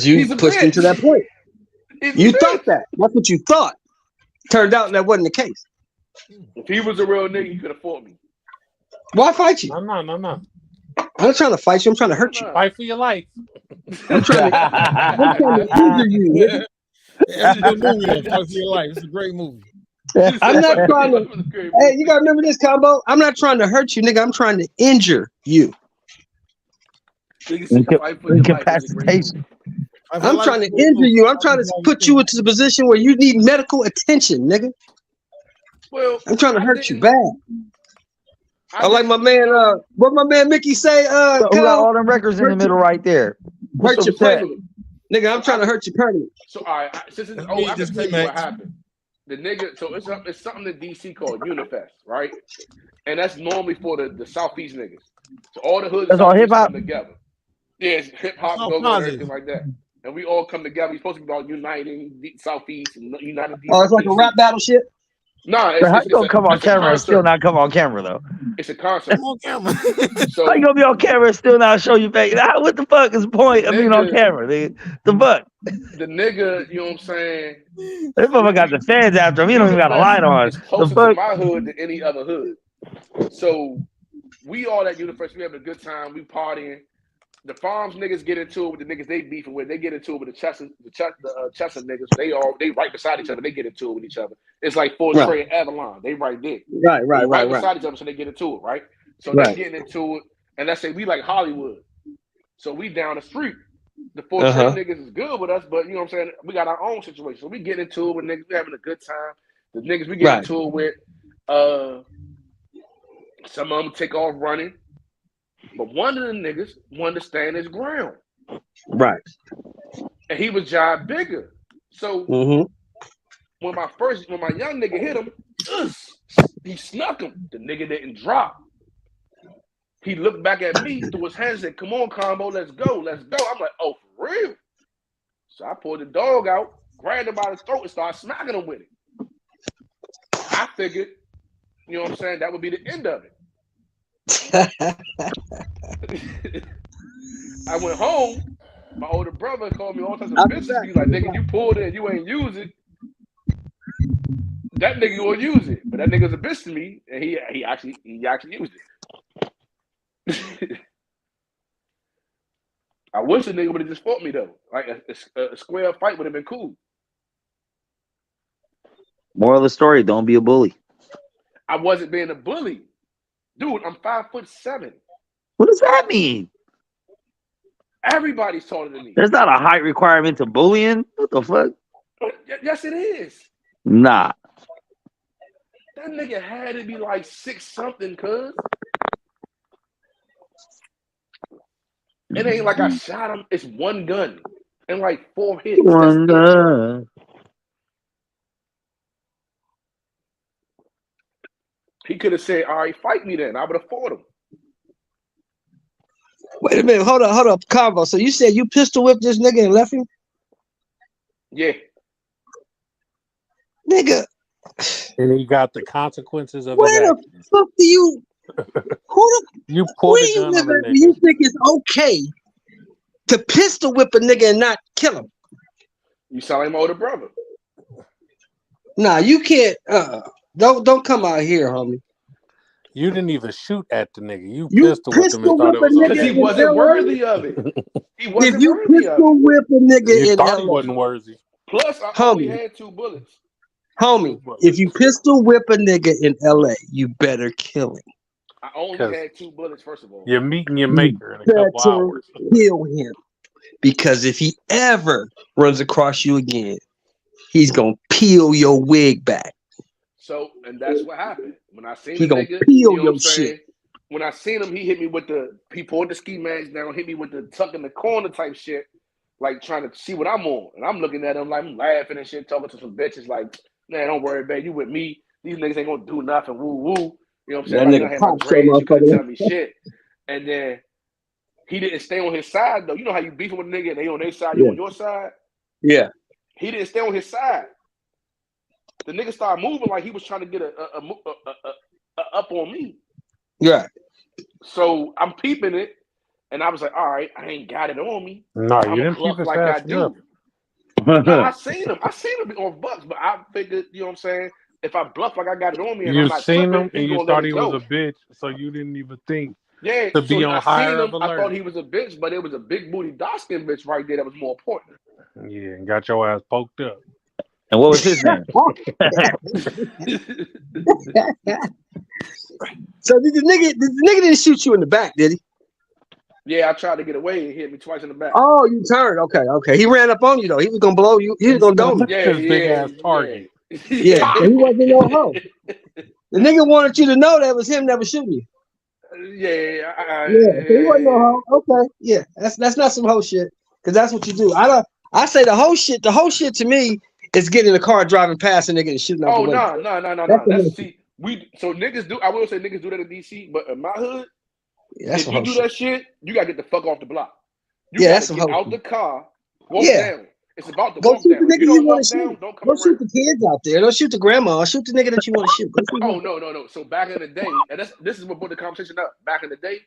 you pushed him to that point. You thought that. That's what you thought. Turned out that wasn't the case. If he was a real nigga, he could have fought me. Why fight you? No. I'm not trying to fight you. I'm trying to hurt you. Fight for your life. I'm trying to injure you. Nigga. It's a good movie, though. Fight for your life. It's a great movie. I'm not trying to. Hey, you gotta remember this, Combo. I'm not trying to hurt you, nigga. I'm trying to injure you. Incapacitation. I'm trying to injure you. I'm trying to put you into the position where you need medical attention, nigga. Well, I'm trying to hurt you bad. I like my man. What my man Mickey say? Who got all them records in the middle right there? Hurt you permanently, nigga. I'm trying to hurt you permanently. So all right, since it's, I can tell you what happened. The nigga. So it's something in DC called Unifest, right? And that's normally for the Southeast niggas. So all the hoods. That's all hip hop come together. Yeah, it's hip hop, go everything like that. And we all come together. We're supposed to be about uniting the Southeast and united. Oh, it's like a rap battle shit. No, how you gonna come on camera and still not come on camera though? It's a concert. On camera. So how you gonna be on camera and still not show you face? What the fuck is the point of being on camera? The fuck. The nigga, you know what I'm saying? This motherfucker got the fans after him. He don't even got a light on. It's closer to my hood than any other hood. So we all at University, we having a good time. We partying. The Farms niggas get into it with the niggas they beefing with. They get into it with the Chester niggas. They right beside each other. They get into it with each other. It's like Fort Trey and Avalon. They right there. Right beside each other, so they get into it, right? So they getting into it, and let's say we like Hollywood. So we down the street. The Fort Trey niggas is good with us, but you know what I'm saying? We got our own situation. So we get into it with niggas. We having a good time. The niggas we get into it with, some of them take off running. But one of the niggas wanted to stand his ground. Right. And he was job bigger. So when my young nigga hit him, he snuck him. The nigga didn't drop. He looked back at me, threw his hands, and said, come on, Combo, let's go. I'm like, oh, for real? So I pulled the dog out, grabbed him by the throat, and started smacking him with it. I figured you know what I'm saying, that would be the end of it. I went home. My older brother called me all types of bitches. He's like, nigga, you pulled it, you ain't use it. That nigga will use it, but that nigga's a bitch to me, and he actually used it. I wish the nigga would have just fought me though. Like a square fight would have been cool. Moral of the story: don't be a bully. I wasn't being a bully, dude. I'm 5'7". What does that mean? Everybody's taller than me. There's not a height requirement to bullying. What the fuck? Yes, it is. Nah. That nigga had to be like 6 something, cuz. It ain't like I shot him. It's one gun and like 4 hits. One gun. He could have said, all right, fight me then. I would have fought him. Wait a minute, hold up, Convo. So you said you pistol whipped this nigga and left him? Yeah. Nigga. And he got the consequences of Where the fuck do you you pulled a gun on a nigga. You think it's okay to pistol whip a nigga and not kill him? You sound like my older brother. Nah, you can't don't come out here, homie. You didn't even shoot at the nigga. You You pistol whipped him and thought it was because he wasn't worthy of it. He wasn't If you worthy of pistol it. whip a nigga You in thought he LA, wasn't worthy. Plus, I only had 2 bullets. homie, if you pistol whip a nigga in LA, you better kill him. I only had 2 bullets, first of all. You're meeting your maker in a Better couple hours. kill him. Because if he ever runs across you again, he's gonna peel your wig back. So, and that's what happened. When I seen He the gonna nigga, peel you know what your I'm saying? shit. When I seen him, he hit me with he pulled the ski mask down, hit me with the tuck in the corner type shit, like trying to see what I'm on. And I'm looking at him like I'm laughing and shit, talking to some bitches like, man, don't worry, babe, you with me. These niggas ain't gonna do nothing, woo woo. You know what I'm saying? That Like, I nigga had my pop so dreads, you couldn't tell motherfucker. me shit. And then he didn't stay on his side though. You know how you beefing with a nigga and they on their side, you Yeah. on your side? Yeah. He didn't stay on his side. The nigga started moving like he was trying to get a up on me. Yeah. So I'm peeping it, and I was like, all right, I ain't got it on me. No, you I'm didn't bluff keep it like I fast do. enough. No, I seen him. I seen him on Bucks, but I figured, you know what I'm saying? If I bluff like I got it on me and I'm You not seen tripping, him and he's you gonna let thought it he go. was a bitch, so you didn't even think Yeah, to be so on I higher seen of him. I alert. thought he was a bitch, but it was a big booty dark skin bitch right there that was more important. Yeah, and got your ass poked up. And what was his name? So the nigga didn't shoot you in the back, did he? Yeah, I tried to get away and hit me twice in the back. Oh, you turned. Okay. He ran up on you though. He was gonna blow you. He was gonna dome you. Yeah, His big ass target. Yeah. So he wasn't no hoe. The nigga wanted you to know that was him that was shooting you. Yeah, Yeah. So he wasn't no hoe. Okay. Yeah. That's not some hoe shit. Cause that's what you do. I say the whole shit to me is getting in the car driving past a nigga and shooting out Oh the window. no. That's the hoe That's shit. so niggas do. I will say niggas do that in DC, but in my hood, Yeah, that's if some you hoe do shit. that shit, you gotta get the fuck off the block. You Yeah, gotta that's some get hoe out shit. the car, walk Yeah. down. It's about to Go walk shoot down. the If you nigga you don't want walk to shoot. down, don't come Don't shoot around. the kids out there. Don't shoot the grandma. Shoot the nigga that you want to shoot. Go shoot Oh him. no. So back in the day, and this is what put the conversation up. Back in the day, I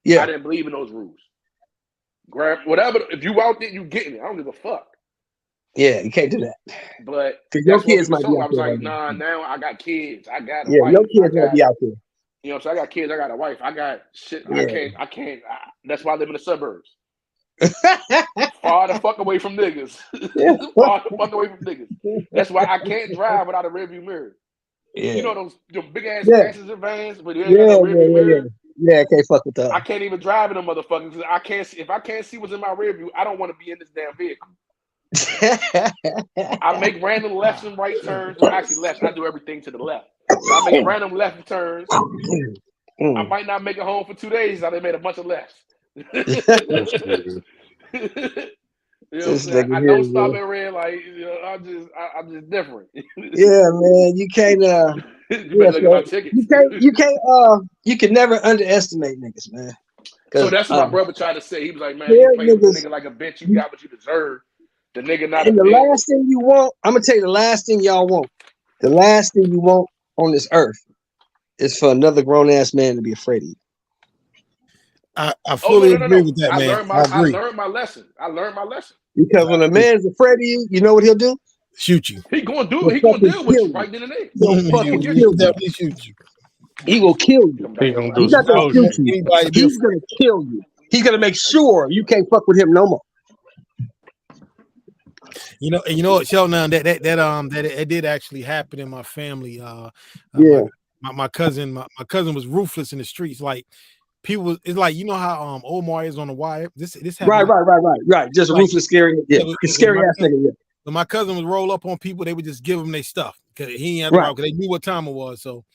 Yeah. didn't believe in those rules. Grab whatever. If you out there, you getting it. I don't give a fuck. Yeah, you can't do that. But Cause your that's what kids people might be told me. I out was there like, right now. nah. Now I got kids. I got a Yeah, wife. your I kids might got. be out there. You know, so I got kids, I got a wife, I got shit. Yeah. I can't. That's why I live in the suburbs. Far the fuck away from niggas. Far the fuck away from niggas. That's why I can't drive without a rearview mirror. Yeah. You know those big ass Yeah. passenger vans, but you ain't got no rearview mirror. Yeah, I can't fuck with that. I can't even drive in them motherfuckers. 'Cause I can't see if I can't see what's in my rearview. I don't want to be in this damn vehicle. I make random lefts and right turns. Well, actually, lefts. I do everything to the left. So I make random left turns. I might not make it home for 2 days. I done made a bunch of lefts. You know what I'm saying? I don't stop at red light. You know, I'm just different. Yeah, man, you can't. You better look at my tickets. You can never underestimate niggas, man. So that's what my brother tried to say. He was like, man, yeah, you play with the niggas- nigga like a bitch. You got what you deserve. The nigga not a And the bitch. last thing you want, I'm gonna tell you the last thing y'all want. The last thing you want on this earth is for another grown ass man to be afraid of you. I fully no. agree with that, I man. learned I agree. my lesson. Because when a man's afraid of you, you know what he'll do? Shoot you. He gonna He'll deal fucking with kill you you. right then and there. He'll He fucking gonna get kill you. you. Definitely shoot you. He will kill you. He gonna do He's some not gonna cold shoot shit. you. Anybody be He's gonna kill you. He's gonna make sure you can't fuck with him no more. You know what, Sheldon, that it did actually happen in my family. Yeah. My cousin was ruthless in the streets. Like people, it's like, you know how Omar is on The Wire. This happened. Right. Just a Like, ruthless, scary, scary ass nigga. Yeah. When my cousin would roll up on people, they would just give them their stuff because he ain't Right. because they knew what time it was. So,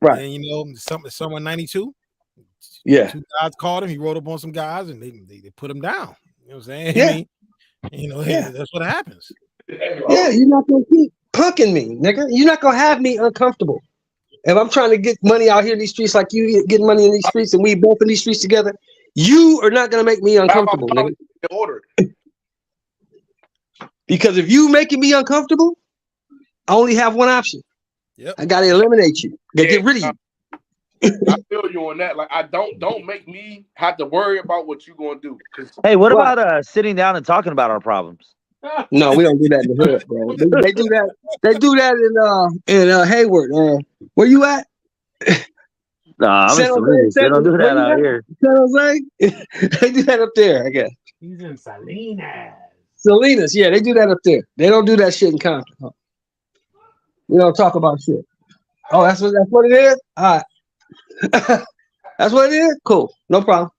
Right. and someone 92. Yeah. Two guys called him. He rolled up on some guys and they put him down. You know what I'm saying? Yeah. I mean, Yeah. that's what happens. Yeah, you're not gonna keep punking me, nigga. You're not gonna have me uncomfortable. If I'm trying to get money out here in these streets like you get money in these streets and we both in these streets together, you are not gonna make me uncomfortable, nigga. Order. Because if you making me uncomfortable, I only have one option. Yep. I gotta eliminate you. Get rid of you. I feel you on that. Like, I don't make me have to worry about what you gonna do. Hey, what about sitting down and talking about our problems? No, we don't do that in the hood, bro. They do that. They do that in Hayward. Where you at? Nah, I'm San in Jose, Salinas. They don't do where that you out at? here. San Jose? They do that up there, I guess. He's in Salinas. Salinas, yeah, they do that up there. They don't do that shit in Compton. Huh? We don't talk about shit. Oh, that's what it is? All right. That's what it is? Cool. No problem.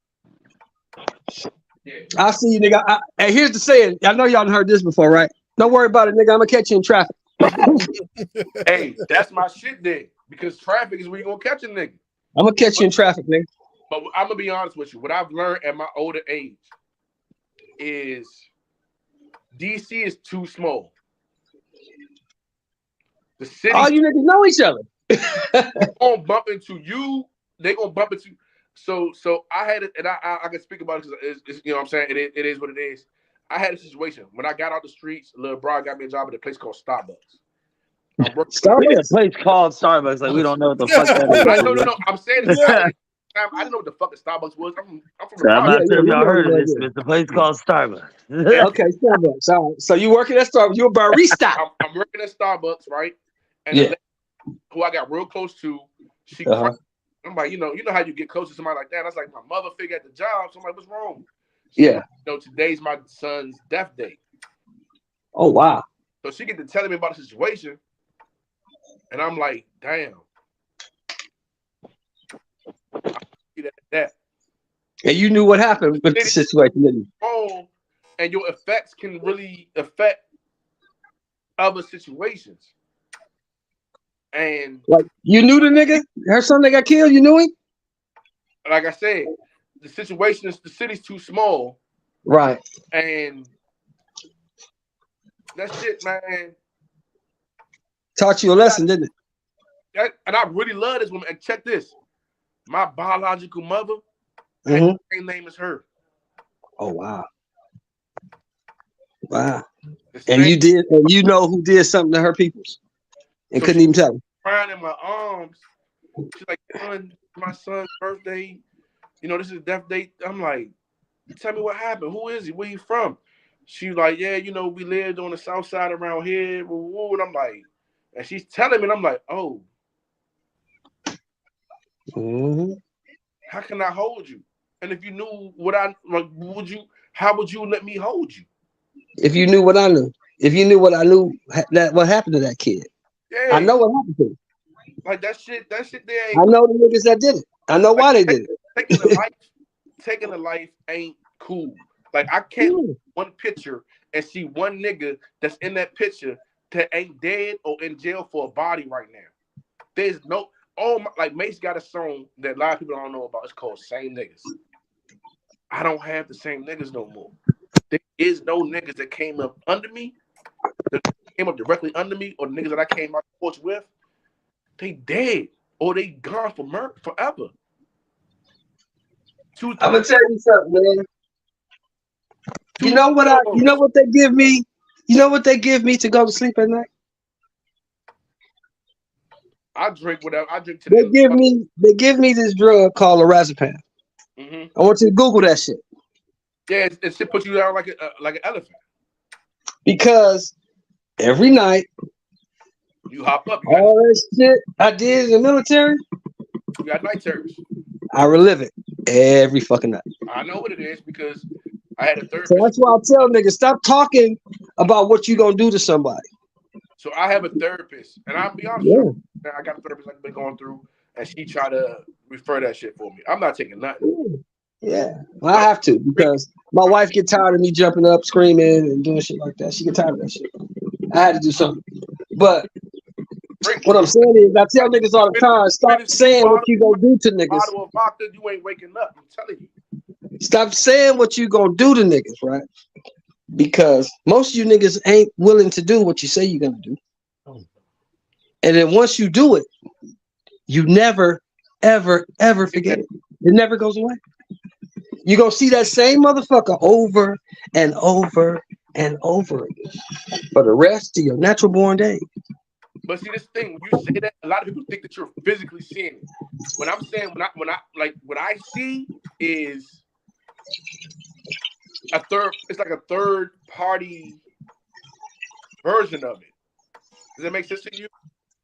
I'll see you, nigga. Hey, here's the saying. I know y'all done heard this before, right? Don't worry about it, nigga. I'm gonna catch you in traffic. Hey, that's my shit there. Because traffic is where you gonna catch a nigga. I'm gonna catch you in traffic, nigga. But I'm gonna be honest with you. What I've learned at my older age is DC is too small. The city. All you niggas know each other. They're gonna bump into you. They gonna bump into. So I had it, and I can speak about it because it's, you know what I'm saying. It is what it is. I had a situation when I got out the streets. Lil Bro got me a job at a place called Starbucks. Starbucks? A place called Starbucks. Like we don't know what the fuck that is. No. I'm saying this. I didn't know what the fuck a Starbucks was. I'm from So I'm not sure if y'all heard of this. It's a place called Starbucks. Okay, Starbucks. All right. So you working at Starbucks? You a barista? I'm working at Starbucks, right? And Yeah. the lady who I got real close to, she. I'm like, you know how you get close to somebody like that. I was like, my mother figured at the job. So I'm like, what's wrong? Yeah. Today's my son's death day. Oh wow. So she get to telling me about the situation, and I'm like, damn. That. And you knew what happened with the situation, didn't you? Oh, and your effects can really affect other situations. And like you knew the nigga? Her son that got killed, you knew him? Like I said, the situation is the city's too small. Right. And that shit, man. Taught you a lesson, didn't it? And I really love this woman. And check this. My biological mother Mm-hmm. had the same name as her. Oh wow. Wow. And you did, and you know who did something to her peoples and couldn't even tell them. Crying in my arms. She's like, son, my son's birthday. This is death date. I'm like, tell me what happened. Who is he? Where he from? She like, yeah, we lived on the south side around here. And I'm like, and she's telling me, and I'm like, oh. Mm-hmm. How can I hold you? And if you knew what how would you let me hold you? If you knew what I knew. If you knew what I knew, what happened to that kid. Yeah. I know what happened to him. Like that shit there ain't I know the niggas that did it. I know why they did it. Taking a life ain't cool. Like I can't look at one picture and see one nigga that's in that picture that ain't dead or in jail for a body right now. There's no like Mace got a song that a lot of people don't know about. It's called Same Niggas. I don't have the same niggas no more. There is no niggas that came up under me, that came up directly under me, or the niggas that I came out the porch with. They dead or they gone forever. I'm gonna tell you something, man. You know what they give me? You know what they give me to go to sleep at night? I drink whatever. I drink They today. give me this drug called lorazepam. Mm-hmm. I want you to Google that shit. Yeah, it should put you down like an elephant. Because every night, you hop up. All that shit I did in the military, You got night terrors. I relive it every fucking night. I know what it is because I had a therapist. So that's why I tell niggas, stop talking about what you gonna do to somebody. So I have a therapist, and I'll be honest with you, I got a therapist I've been going through, and she tried to refer that shit for me. I'm not taking nothing. Yeah, well, I have to because my wife get tired of me jumping up, screaming, and doing shit like that. She get tired of that shit. I had to do something. But what I'm saying is, I tell niggas all the time, stop saying what you gonna do to niggas. Bottle of vodka, you ain't waking up. I'm telling you. Stop saying what you gonna do to niggas, right? Because most of you niggas ain't willing to do what you say you're gonna do. And then once you do it, you never, ever, ever forget it. It never goes away. You're gonna see that same motherfucker over and over and over again for the rest of your natural born days. But see, this thing, when you say that, a lot of people think that you're physically seeing it. When I'm saying, what I see is it's like a third party version of it. Does that make sense to you?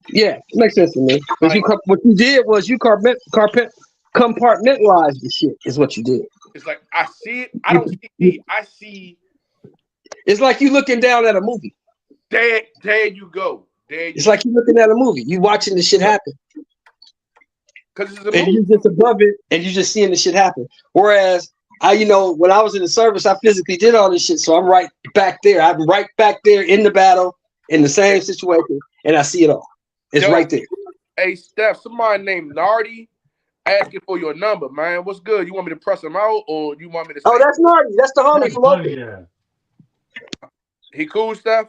Yeah, it makes sense to me. But what you did was you compartmentalized the shit. Is what you did. It's like I see it. I don't see it. I see. It's like you looking down at a movie. There you go. It's like you looking at a movie. You watching the shit happen. Because it's a movie. And you just above it, and you just seeing the shit happen. Whereas when I was in the service, I physically did all this shit. So I'm right back there. I'm right back there in the battle, in the same situation, and I see it all. It's right there. Hey, Steph, somebody named Nardi asking for your number, man. What's good? You want me to press him out, or you want me to? Oh, that's Nardi. That's the homie from Oakland. Yeah. He cool stuff,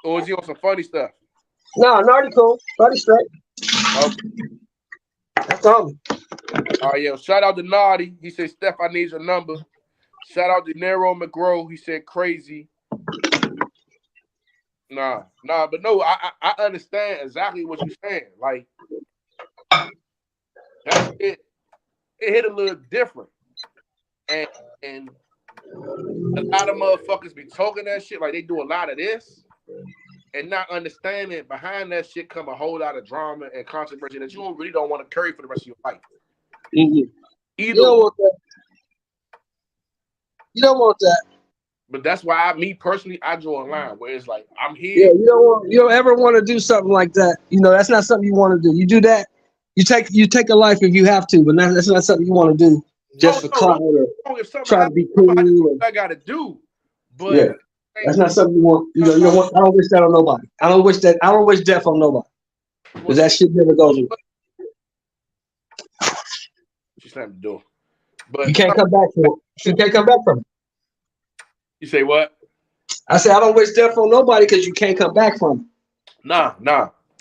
or is he on some funny stuff? No, Nardi cool. Nardi straight. Okay. That's the homie. All right, yo. Shout out to Nardi. He said, Steph, I need your number. Shout out to Nero McGrow. He said, crazy. Nah, but no, I understand exactly what you're saying. Like, that's it. It hit a little different. And a lot of motherfuckers be talking that shit like they do a lot of this and not understanding behind that shit come a whole lot of drama and controversy that you really don't want to carry for the rest of your life. Mm-hmm. You don't want that. You don't want that. But that's why me personally, I draw a line where it's like I'm here. Yeah, you don't ever want to do something like that. That's not something you want to do. You do that, you take a life if you have to, but that's not something you want to do just for clout or try to be cool. I gotta do, but yeah, that's not something you want. You don't want. I don't wish that on nobody. I don't wish death on nobody because that shit never goes away. She slammed the door, but you can't come back from it. You can't come back from it. You say what? I said I don't wish death on nobody because you can't come back from it. Nah.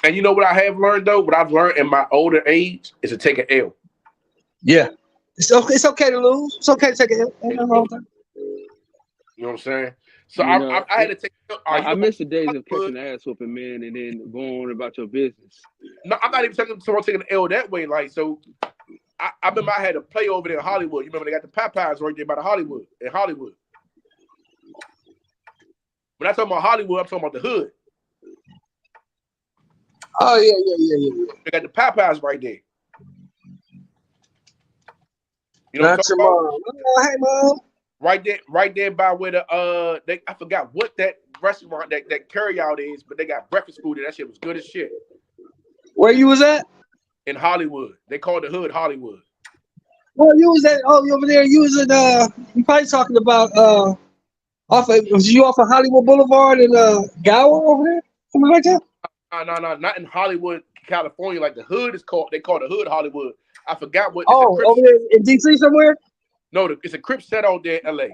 And you know what I have learned though? What I've learned in my older age is to take an L. Yeah. It's okay to lose. It's okay to take an L. You know what I'm saying? So I had to take. I miss the days of catching ass whooping, man, and then going on about your business. No, I'm not even taking an L that way. Like, so I remember I had a play over there in Hollywood. You remember they got the Popeyes right there by the Hollywood in Hollywood. When I talk about Hollywood, I'm talking about the hood. Oh yeah. They got the Popeyes right there. You know what I'm talking about? Hey, Mom. Right there by where the I forgot what that restaurant that carry out is, but they got breakfast food and that shit was good as shit. Where you was at? In Hollywood. They call the hood Hollywood. Well, you was at you over there. You was at you probably talking about was you off of Hollywood Boulevard in Gower over there? Something like that? No, not in Hollywood, California. Like the hood is called. They call the hood Hollywood. I forgot what. Over there in DC somewhere? No, it's a Crip set out there in LA.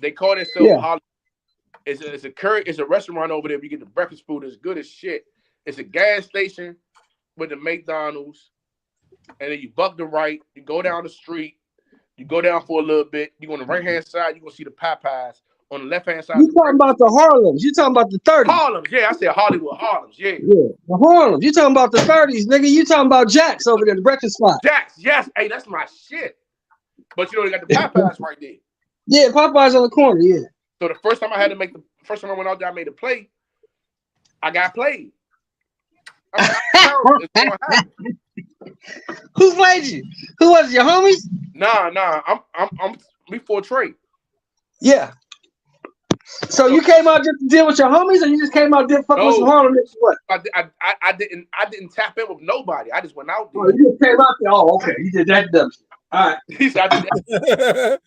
They call it Hollywood. It's a restaurant over there. You get the breakfast food. It's good as shit. It's a gas station with the McDonald's, and then you buck the right. You go down the street. You go down for a little bit. You go on the right hand side. You gonna see the Popeyes. on the left hand side. You talking about the Harlems? You talking about the 30s? Harlems, yeah. I said Hollywood, Harlems, yeah. Yeah, the Harlems. You talking about the 30s, nigga? You talking about Jack's over there, the breakfast spot? Jack's, yes. Hey, that's my shit. But you know they got the Popeyes right there. Yeah, Popeyes on the corner. Yeah. So the first time I went out there, I made a play. I got played. Who played you? Who was it, your homies? Nah. I'm before Trey. Yeah. So you came out just to deal with your homies, or you just came out to fuck with some Harlem niggas? What? I didn't tap in with nobody. I just went out there. Oh, you just came out there. Oh, okay. You did that dumb shit. All right. He said I did that.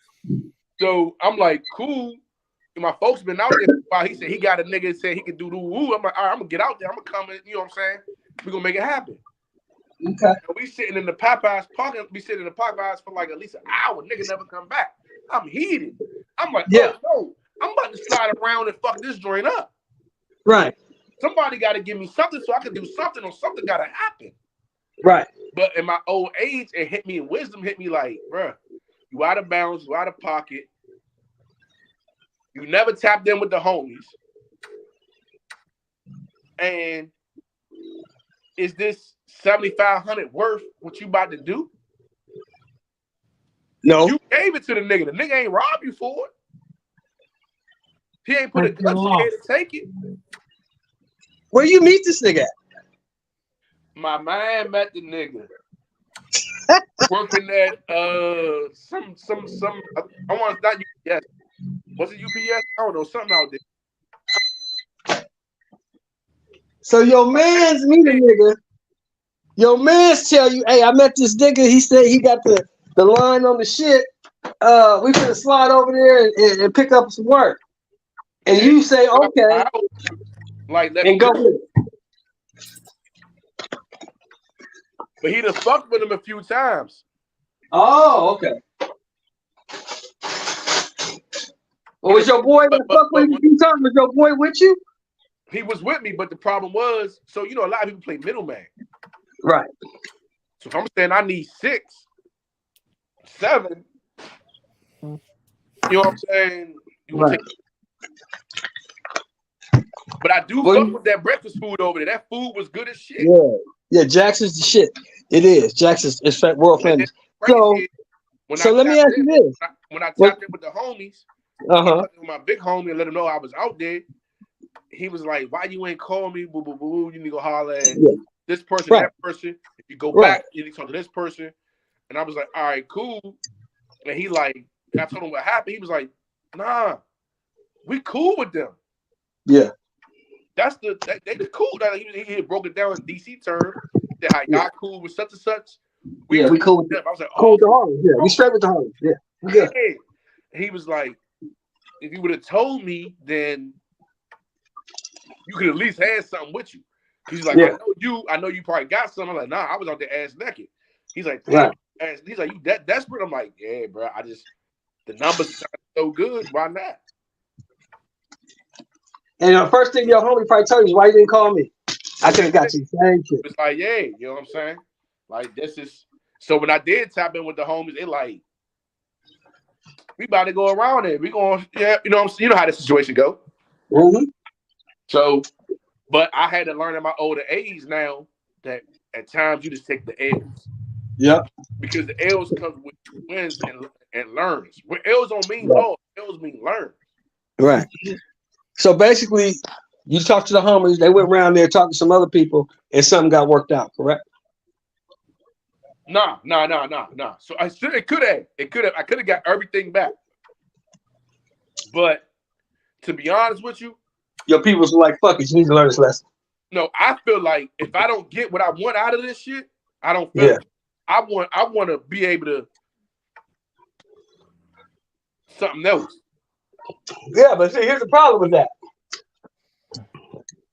So I'm like, cool. And my folks been out there for a while. He said he got a nigga that said he could do the woo. I'm like, all right, I'm gonna get out there. I'm gonna come in, you know what I'm saying? We're gonna make it happen. Okay. And we sitting in the Popeyes parking. We sitting in the Popeyes for like at least an hour. Nigga never come back. I'm heated. I'm like, yeah. Oh, no. I'm about to slide around and fuck this joint up. Right. Somebody got to give me something so I can do something, or something got to happen. Right. But in my old age, it hit me, and wisdom hit me like, bruh, you out of bounds, you out of pocket. You never tapped in with the homies. And is this 7,500 worth what you about to do? No. You gave it to the nigga. The nigga ain't robbed you for it. He ain't put a gun to your head to take it. Where you meet this nigga at? My man met the nigga. Working at some I want not UPS. Was it UPS? I don't know, something out there. So your man's meet a nigga. Your man's tell you, hey, I met this nigga. He said he got the line on the shit. We finna slide over there and pick up some work. And you say, okay. Like, let and me go with it. But he done fucked with him a few times. Oh, okay. Well, was your boy that fuck with you a few times? Was your boy with you? He was with me, but the problem was, so you know, a lot of people play middleman. Right. So if I'm saying I need 6, 7, you know what I'm saying? You right. But I do fuck with that breakfast food over there. That food was good as shit. Yeah. Yeah, Jack's is the shit. It is. Jack's is world famous. So let me ask you this. When I tapped in with the homies, with my big homie and let him know I was out there, he was like, why you ain't call me? Boo, boo, boo. You need to go holler at this person, that person. If you go back, you need to talk to this person. And I was like, all right, cool. And he like, I told him what happened. He was like, nah, we cool with them. Yeah. That's they cool. He broke it down in DC term. That how y'all cool with such and such. We cool with them. I was like, cool with the Harlem. Yeah, we straight with the Harlem. Yeah, we good. He was like, if you would have told me, then you could at least have something with you. He's like, I know you probably got something. I'm like, nah, I was out there ass naked. He's like, he's like, you that desperate? I'm like, yeah, bro. The numbers are so good. Why not? And the first thing your homie probably told you is why you didn't call me. I could have got you the same shit. It's like, yeah, you know what I'm saying? Like, this is so when I did tap in with the homies, they like, we about to go around it. We going, yeah, you know what I'm saying? You know how the situation go. Mm-hmm. So, but I had to learn in my older age now that at times you just take the L's. Yeah. Because the L's comes with wins and learns. When L's don't mean loss, L's mean learn. Right. So basically, you talked to the homies, they went around there talking to some other people, and something got worked out, correct? Nah. So it could have. I could have got everything back. But to be honest with you, your people's like, fuck it, you need to learn this lesson. No, I feel like if I don't get what I want out of this shit, I don't feel it. I want to be able to something else. Yeah, but see, here's the problem with that.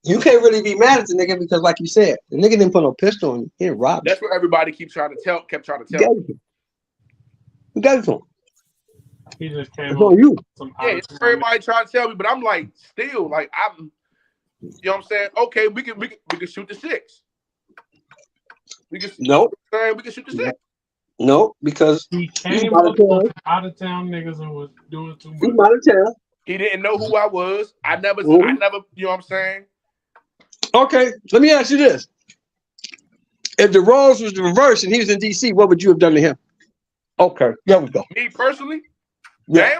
You can't really be mad at the nigga because, like you said, the nigga didn't put no pistol on you. He didn't rob you. That's what everybody kept trying to tell You got it to him. He just came on you. Yeah, everybody trying to tell me, but I'm like, still, like, I'm, you know what I'm saying? Okay, we can shoot the 6. We can shoot the 6. No, because he came up with out of town niggas and was doing too much. He's out of town. He didn't know who I was. I never, you know what I'm saying? Okay, let me ask you this. If the roles was reversed and he was in DC, what would you have done to him? Okay, there we go. Me personally? Yeah. Now?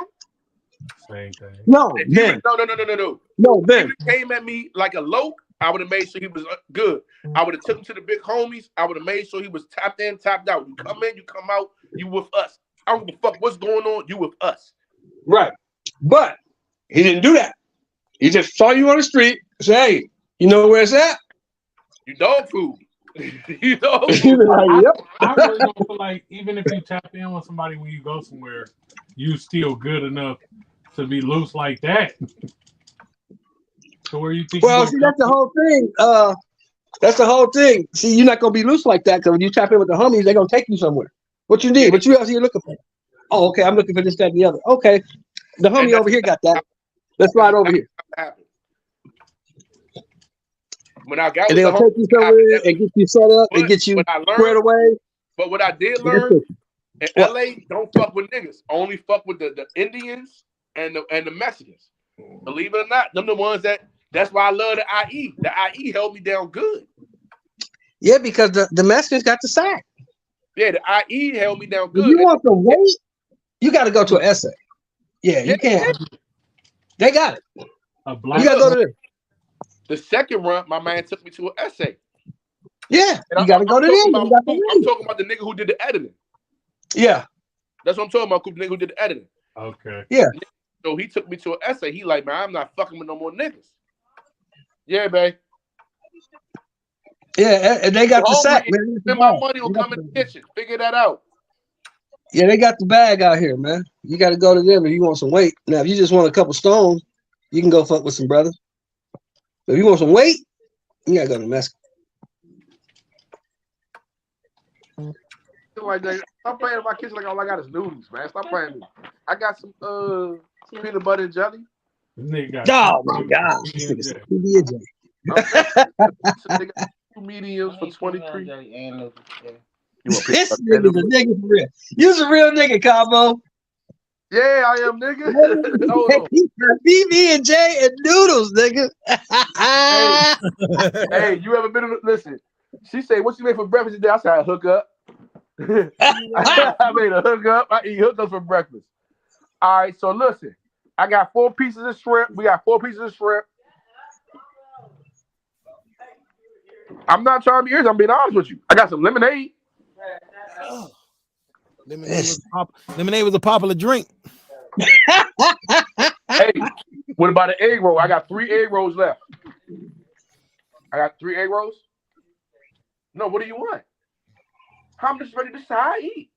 Same thing. No, If man. No, man. If he came at me like a loke, I would have made sure he was good. I would have took him to the big homies. I would have made sure he was tapped in, tapped out. You come in, you come out, you with us. I don't give a fuck what's going on, you with us. Right. But he didn't do that. He just saw you on the street, say, hey, you know where it's at? You dog food. You know, I really don't feel like even if you tap in with somebody when you go somewhere, you still good enough to be loose like that. So where you think? Well, see, that's the whole thing. That's the whole thing. See, you're not gonna be loose like that because when you tap in with the homies, they're gonna take you somewhere. What you need? What else are you looking for? Oh, okay, I'm looking for this, that, and the other. Okay, the homie over here got that. Let's ride over here. When I got and they'll take you somewhere and get you set up and get you squared away. But what I did learn in LA, don't fuck with niggas. Only fuck with the Indians and the Mexicans. Believe it or not, them the ones that's why I love the IE. The IE held me down good. Yeah, because the Mexicans got the sack. Yeah, the IE held me down good. If you want the weight, you got to go to an essay. Yeah, you can't. They got it. You got to go to them. The second run, my man took me to an essay. Yeah, you got to go to them. I'm talking about the nigga who did the editing. Yeah. That's what I'm talking about, the nigga who did the editing. Okay. Yeah. So he took me to an essay. He like, man, I'm not fucking with no more niggas. Yeah, babe. Yeah, and they got the sack, man. Spend my money on come in the kitchen. Figure that out. Yeah, they got the bag out here, man. You got to go to them if you want some weight. Now, if you just want a couple stones, you can go fuck with some brothers. But if you want some weight, you got to go to Mexico. Like that. Stop playing in my kitchen like all I got is noodles, man. Stop playing with me. I got some peanut butter and jelly. Oh my God. This Two mediums for 23. This nigga's a nigga for real. You's a real nigga, Cabo. Yeah, I am, nigga. PB and J and noodles, nigga. Hey, you ever been? Listen, she said, "What you made for breakfast today?" I said, "I hook up." I made a hookup. I eat hookups for breakfast. All right, so listen, I got 4 pieces of shrimp. We got 4 pieces of shrimp. I'm not trying to be irritated. I'm being honest with you. I got some lemonade. Lemonade was a popular drink. Hey, what about an egg roll? I got 3 egg rolls left. I got 3 egg rolls. No, what do you want? I'm just ready to say I eat.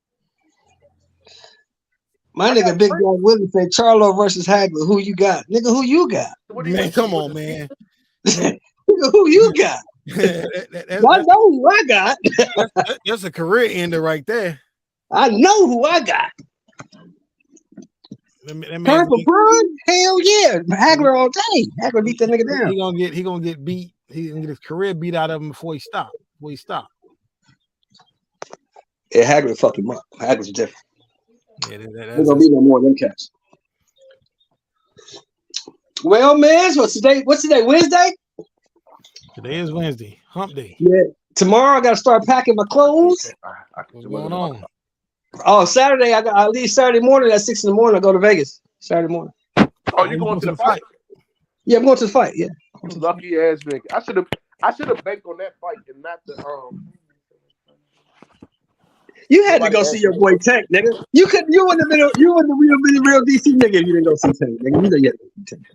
My nigga Big Guy Willie say Charlo versus Hagler. Who you got? Nigga, who you got? Man, come on, man. Nigga, who you got? I know who I got. That's a career ender right there. I know who I got. Purple Prime? Hell yeah. Hagler all day. Hagler beat that nigga down. He gonna get beat. He gonna get his career beat out of him before he stopped. Yeah, Hagler fucked him up. Hagler's different. Yeah, There's gonna be no more of them cats. Well, man, what's today? Wednesday? Today is Wednesday. Hump day. Yeah. Tomorrow I gotta start packing my clothes. What's going on? Oh, Saturday I leave Saturday morning at 6 in the morning. I go to Vegas Saturday morning. Oh, you going to the fight? Yeah, I'm going to the fight. Yeah. Lucky ass nigga. I should have banked on that fight and not the You had to go see your boy Tank, nigga. You wouldn't have been a real DC nigga if you didn't go see Tank, nigga. You know you had to go see Tank.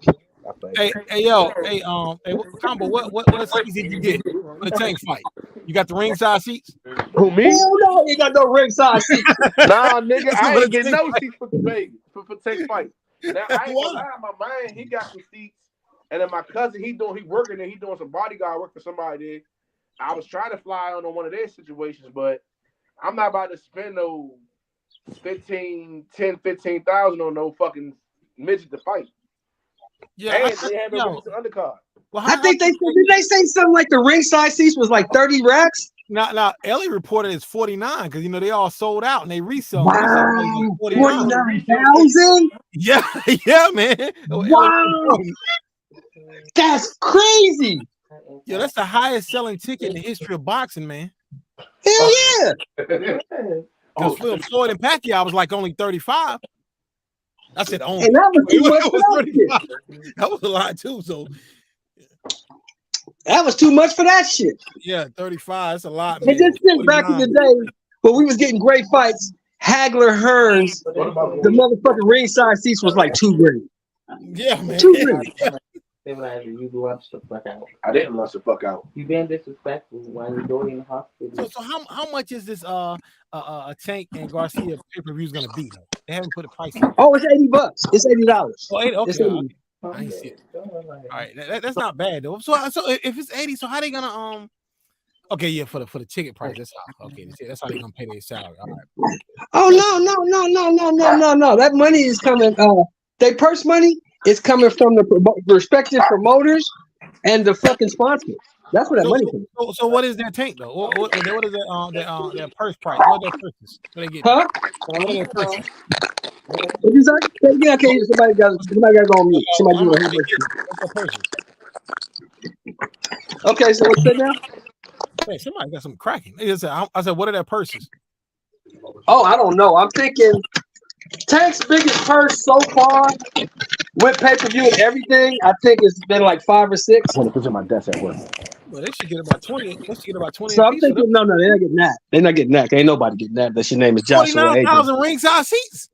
Combo, what seats did you get for the Tank fight? You got the ringside seats? Who, me? Hell no, you got no ringside seats. Nah, nigga, I ain't get no seats for Tank fight. Now I ain't gonna lie, my man, he got some seats, and then my cousin, he working there, he doing some bodyguard work for somebody there. I was trying to fly on one of their situations, but I'm not about to spend no 15,000 on no fucking midget to fight. Yeah, and they have a undercard. I think did they say something like the ringside seats was like 30 racks? Now Ellie reported it's 49 because they all sold out and they resell. Wow, 49. 49,000. Yeah, yeah, man. Wow, that's crazy. Yo, that's the highest selling ticket in the history of boxing, man. Hell yeah. Because Floyd and Pacquiao was like only 35. I said only. And that was too much for that shit. That was a lot too. So that was too much for that shit. yeah, 35. That's a lot, And man. just think back in the day when we was getting great fights, Hagler Hearns, the motherfucking ringside seats was like $2,000. Yeah, man. $2,000. They would have you lunch the fuck out. I didn't lunch the fuck out. You been disrespectful while you're doing in the hospital. So how much is this Tank and Garcia pay-per-view is gonna be though? They haven't put a price on it. Oh, it's $80. It's $80. Oh, 80, okay. It's $80. I ain't see it. All right, that's not bad though. So if it's 80, so how they gonna okay, yeah, for the ticket price, that's how that's how they gonna pay their salary. All right. Oh no. That money is coming. They purse money is coming from the respective promoters and the fucking sponsors. That's where that money comes. So what is their tank though? What is their purse price? What are their purses? What they get? Huh? What are their purses? What you say? Yeah, okay. Somebody got to go on mute. Somebody do What's their purses? Okay, so what's that now? Hey, somebody got some cracking. I said, what are their purses? Oh, I don't know. I'm thinking Tank's biggest purse so far with pay-per-view and everything, I think it's been like 5 or 6. I want to put my desk at work. Well, they should get about 20. They should get about 20. So I'm thinking, no, they're not getting that. They're not getting that. Ain't nobody getting that. Unless your name is Joshua. 49,000 ringside seats.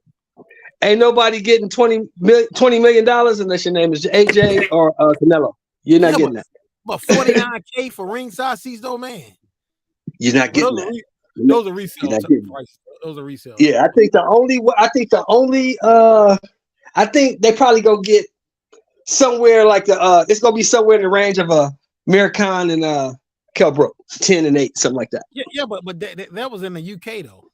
Ain't nobody getting $20 million unless your name is AJ or Canelo. You're not getting that. But 49K for ringside seats, though, man. You're not getting that. Those are resale prices. Those are resale. Yeah, I think I think they probably go get somewhere like it's gonna be somewhere in the range of Amir Khan and Kell Brook, 10 and 8, something like that. Yeah, but that was in the UK though.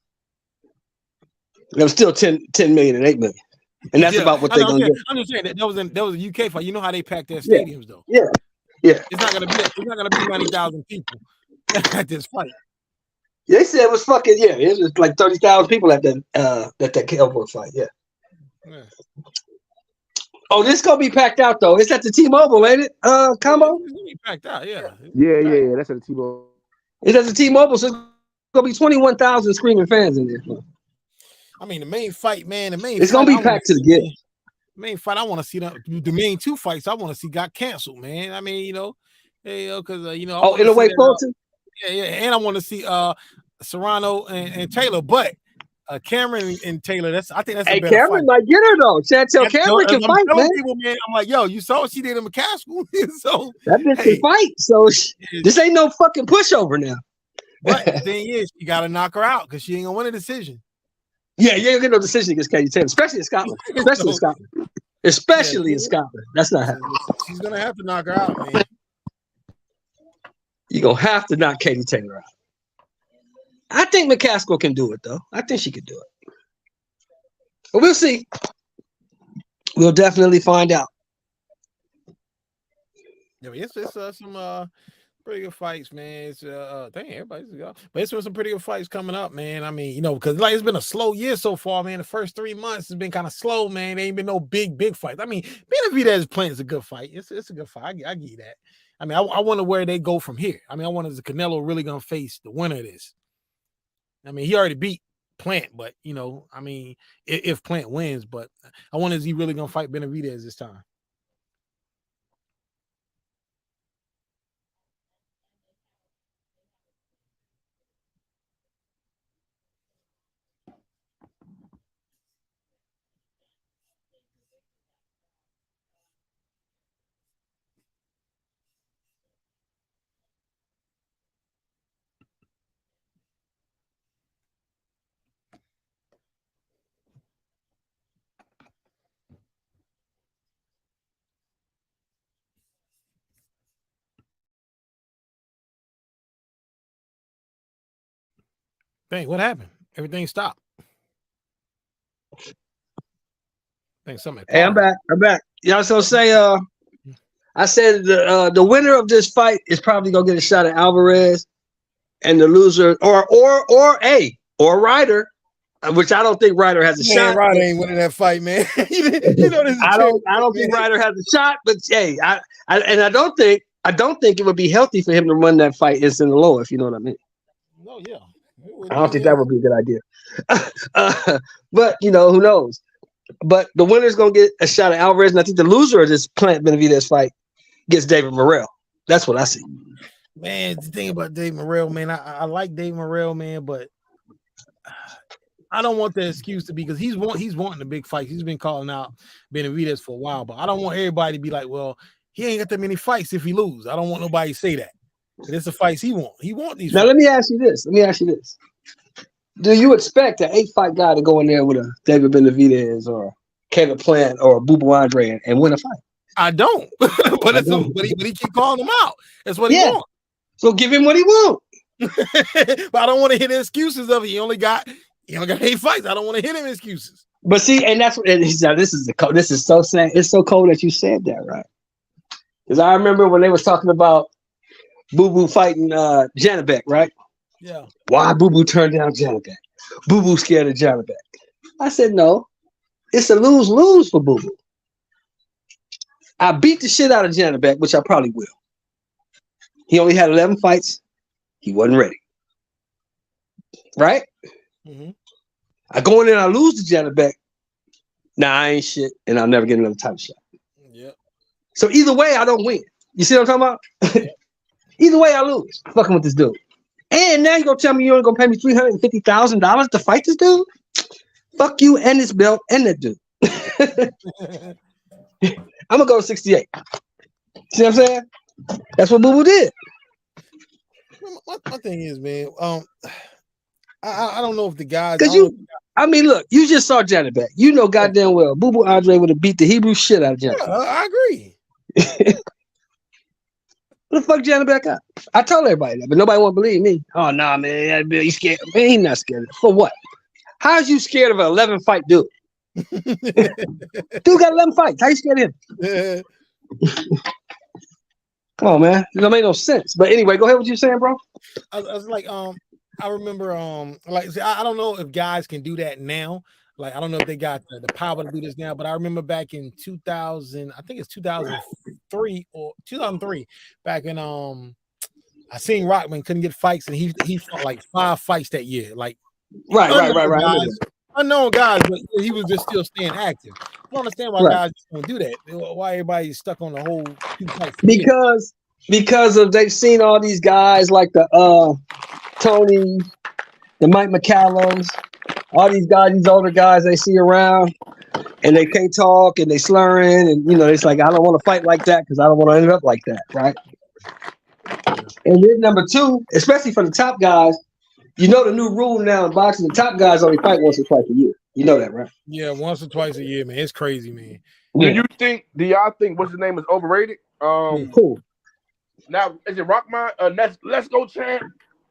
It was still 10 million and 8 million. And that's about what they're gonna get. I'm just saying that was a UK fight. You know how they pack their stadiums though. Yeah. It's not gonna be 90,000 people at this fight. They said it was fucking it was like 30,000 people at that Kell Brook fight. Yeah. Oh, this gonna be packed out though. It's at the T-Mobile, ain't it? Combo? It's gonna be packed out, yeah. Yeah. That's at the T-Mobile. It's at the T-Mobile, so it's gonna be 21,000 screaming fans in there. I mean, the main fight, man. It's gonna be packed to the gate. Main fight, I want to see the main 2 fights. I want to see got canceled, man. I mean, because Oh, in a way, Fulton. Yeah, and I want to see Serrano and Taylor, but Cameron and Taylor. I think that's a better Cameron fight. might get her though. Chantel Cameron can fight, man. People, man. I'm like, yo, you saw what she did in McCaskill, so that bitch can fight. So this ain't no fucking pushover now. But the thing is, you got to knock her out because she ain't gonna win a decision. Yeah, you ain't get no decision against Katie Taylor, especially in Scotland. Especially in Scotland. That's not happening. She's gonna have to knock her out, man. You're gonna have to knock Katie Taylor out. I think McCaskill can do it though. I think she can do it. But we'll see. We'll definitely find out. Yeah, it's some pretty good fights, man. It's dang, everybody's go. But it's been some pretty good fights coming up, man. I mean, because it's been a slow year so far, man. The first 3 months has been kind of slow, man. There ain't been no big fights. I mean, Benavidez playing is a good fight. It's a good fight. I give you that. I mean, I wonder where they go from here. I mean, I wonder is Canelo really gonna face the winner of this? I mean, he already beat Plant, but I mean, if Plant wins, but I wonder is he really gonna fight Benavidez this time? Dang, what happened? Everything stopped. Hey, I'm back. Y'all so say I said the winner of this fight is probably gonna get a shot at Alvarez, and the loser, or Ryder, which I don't think Ryder has a shot. Ryder ain't winning that fight, man. you know this. I don't think Ryder has a shot, but hey, I don't think it would be healthy for him to run that fight in Sinaloa, if you know what I mean. Oh yeah. I don't think that would be a good idea. But who knows? But the winner's gonna get a shot at Alvarez, and I think the loser of this Plant Benavidez fight gets David Morrell. That's what I see. Man, the thing about Dave Morrell, man, I like Dave Morrell, man, but I don't want the excuse to be because he's wanting the big fights. He's been calling out Benavidez for a while, but I don't want everybody to be like, well, he ain't got that many fights if he lose. I don't want nobody to say that. It's the fights he want. He want these. Now fights. let me ask you this. Do you expect an 8-fight guy to go in there with a David Benavidez or Caleb Plant or Boo Boo Andre and win a fight? I don't. but he keep calling them out. That's what he wants. So give him what he wants. But I don't want to hear the excuses of it. He only got 8 fights. I don't want to hear them excuses. But see, and that's what this is so sad. It's so cold that you said that, right? Because I remember when they was talking about Boo Boo fighting Janibek, right? Yeah. Why Boo Boo turned down Janibek? Boo Boo scared of Janibek. I said no. It's a lose-lose for Boo Boo. I beat the shit out of Janibek, which I probably will. He only had 11 fights. He wasn't ready. Right? Mm-hmm. I go in there and I lose to Janibek. Nah, I ain't shit, and I'll never get another title shot. Yeah. So either way, I don't win. You see what I'm talking about? Either way, I lose. Fucking with this dude. And now you gonna tell me you ain't gonna pay me $350,000 to fight this dude? Fuck you and this belt and that dude. I'm gonna go 68. See what I'm saying? That's what Boo Boo did. My thing is, man, I don't know if the guys. Look, you just saw Janibek. You know goddamn well Boo Boo Andre would have beat the Hebrew shit out of Janibek. Yeah, I agree. What the fuck Janibek up? I told everybody that, but nobody won't believe me. Oh nah, man, he's scared. Man, he's not scared. For what? How's you scared of an 11-fight dude? Dude got 11 fights. How you scared of him? Come on, man. It don't make no sense. But anyway, go ahead. What you saying, bro? I was like, I remember, like, I don't know if guys can do that now. Like, I don't know if they got the power to do this now, but I remember back in 2000, I think it's 2003 or 2003, back when I seen Rockman couldn't get fights, and he fought like 5 fights that year. Like, right. Unknown guys, but he was just still staying active. I don't understand why guys just don't do that. Why everybody's stuck on the whole 2 fights? Because they've seen all these guys like the Tony, the Mike McCallums, all these guys, these older guys they see around, and they can't talk and they slurring, and it's like I don't want to fight like that because I don't want to end up like that, right? And then number 2, especially for the top guys. The new rule now in boxing, the top guys only fight once or twice a year. You know that, right? Yeah, once or twice a year, man. It's crazy, man. Do y'all think what's his name is overrated? Cool. Now is it Rockman? Let's go, champ.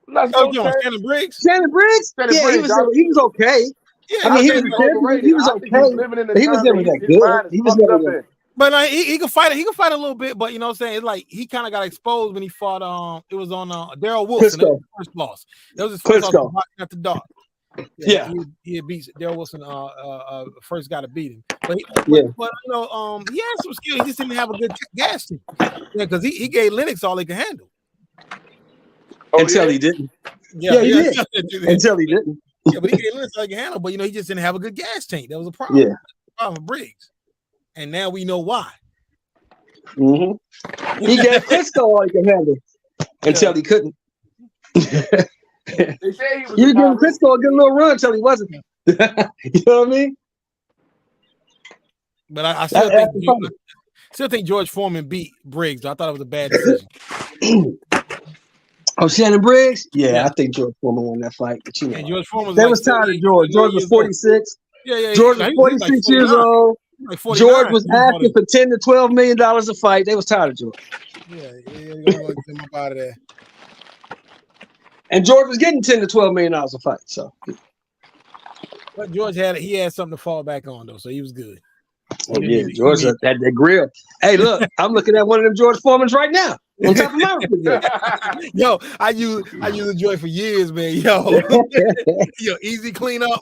Shannon Briggs. Shannon Briggs? Yeah, he was okay. Yeah, I mean, he was okay. He was never that good. He was never that. But he can fight. He can fight a little bit. But you know what I'm saying? It's like he kind of got exposed when he fought. It was on Daryl Wilson. That was his first loss. That was his first loss at the dark. Yeah. He beat Daryl Wilson. First guy to beat him. But he had some skill. He just didn't have a good gas team. Yeah, because he gave Lennox all he could handle. Until he didn't. Yeah, he did. Until he didn't. Yeah, but he gave Lennox all he could handle. But he just didn't have a good gas tank. That was a problem. Yeah. Problem with Briggs. And now we know why. Mm-hmm. He gave Klitschko all he could handle until he couldn't. You were giving Klitschko a good little run until he wasn't. You know what I mean? But I still think George Foreman beat Briggs. Though. I thought it was a bad decision. Oh, Shannon Briggs? Yeah, I think George Foreman won that fight. But George Foreman was tired of George. George was 46. Yeah. George was 46 years old. Like George was asking for $10 to $12 million a fight. They was tired of George. Yeah, get him up out of there. And George was getting $10 to $12 million a fight. So, but George had something to fall back on though, so he was good. Oh yeah, George had that grill. Hey, look, I'm looking at one of them George Foremans right now. On top of mine was pretty good. Yo, I use the joint for years, man. Yo, yo, easy cleanup.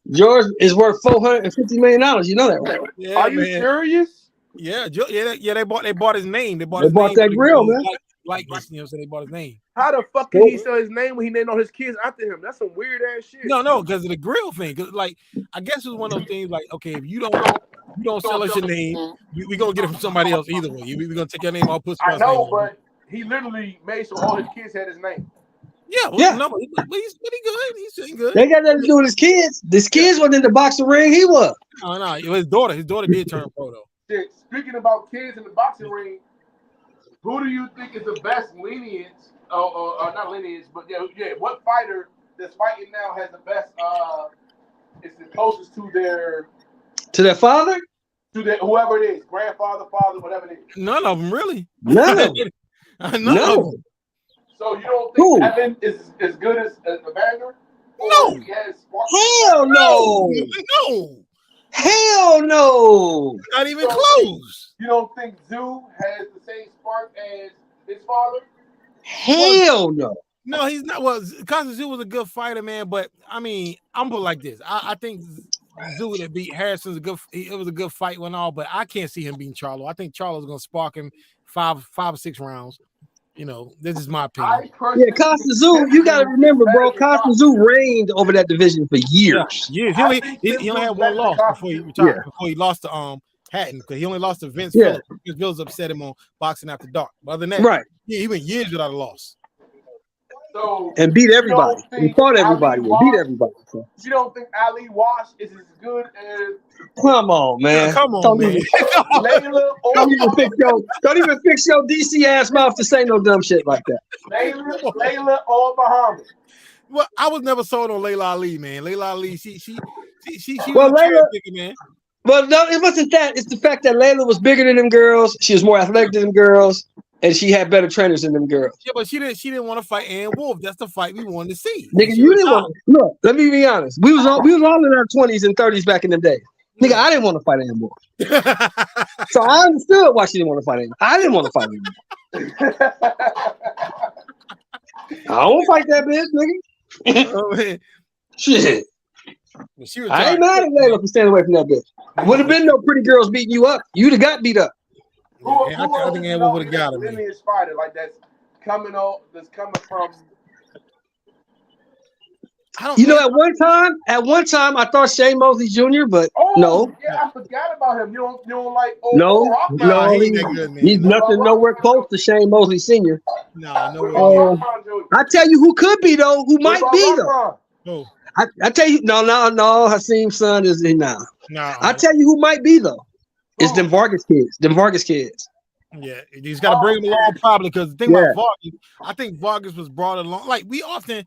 Yours is worth $450 million. You know that, right? Yeah, Are you man. serious? Yeah, They bought his name. They bought They his bought name that for the grill, grill, man. Like you know, what I'm saying, they bought his name. How the fuck can he sell his name when he named all his kids after him? That's some weird ass shit. No, because of the grill thing. Because like, I guess it was one of those things. Like, okay, if you don't sell us your name, we gonna get it from somebody else either way. We gonna take your name off. Put I Sparks' know, name on it. but he literally made sure all his kids had his name. Yeah, well, Yeah. no, but he's pretty good. He's sitting good. They got nothing to do with his kids. His kids wasn't in the boxing ring. He was. No, it was his daughter. His daughter did turn pro though. Shit, speaking about kids in the boxing ring, who do you think is the best lineage? Or not lineage, but yeah. What fighter that's fighting now has the best? Is the closest to their father? To their whoever it is, grandfather, father, whatever it is. None of them really. None of them. None of them. So you don't think Who? Evan is as good as Evander? No. He has Hell no. No. Hell no. Not even close. You don't think Zoo has the same spark as his father? Hell no. No, he's not. Well, Kostya Tszyu was a good fighter, man. But I mean, I'm put like this. I think Tszyu that beat Harrison's a good. It was a good fight and all, but I can't see him beating Charlo. I think Charlo's gonna spark him five or six rounds. You know, this is my opinion. Yeah, Kostya Tszyu, you got to remember, bro. Kostya Tszyu reigned over that division for years. Yeah, he only had one loss before he retired. Yeah. Before he lost to Hatton, because he only lost to Vince Yeah. Phillips. Vince Phillips upset him on Boxing After Dark. But other than that, Right. he went years without a loss. So And beat everybody. you don't He think fought everybody. Ali And beat Wash- everybody. So, You don't think Ali Wash is as good as come on, man. Come on, Don't man. even- Layla or Don't even fix your DC ass mouth to say no dumb shit like that. Layla or Muhammad? Well, I was never sold on Layla Ali, man. Layla Ali, she Well, was a cherry Layla- picker, man. Well, no, it wasn't that. It's the fact that Layla was bigger than them girls. She was more athletic than them girls, and she had better trainers than them girls. Yeah, but she didn't want to fight Ann Wolf. That's the fight we wanted to see. Nigga, She you didn't retired. want. Look, let me be honest. We was all in our 20s and 30s back in them days. Nigga, I didn't want to fight Ann Wolf. So I understood why she didn't want to fight Ann. I didn't want to fight Ann Wolf. I don't fight that bitch, nigga. Oh, man. Shit. When she I retired, ain't mad at Layla for staying away from that bitch. Would have been no pretty girls beating you up. You'd have got beat up. I think Ann Wolf would have got him. Lineage fighter like that's coming from. You know, at one time, I thought Shane Mosley Jr., but Oh no, yeah, I forgot about him. You don't like no, Rockman. no, he ain't that good, man. he's nothing nowhere close to Shane Mosley Sr. No, no way. I tell you who could be though, who might be though. Oh, I tell you, no, Hasim's son is in now. no. I tell you who might be though. It's them Vargas kids. Yeah, he's got to bring him along probably because the thing about Vargas, I think Vargas was brought along. Like we often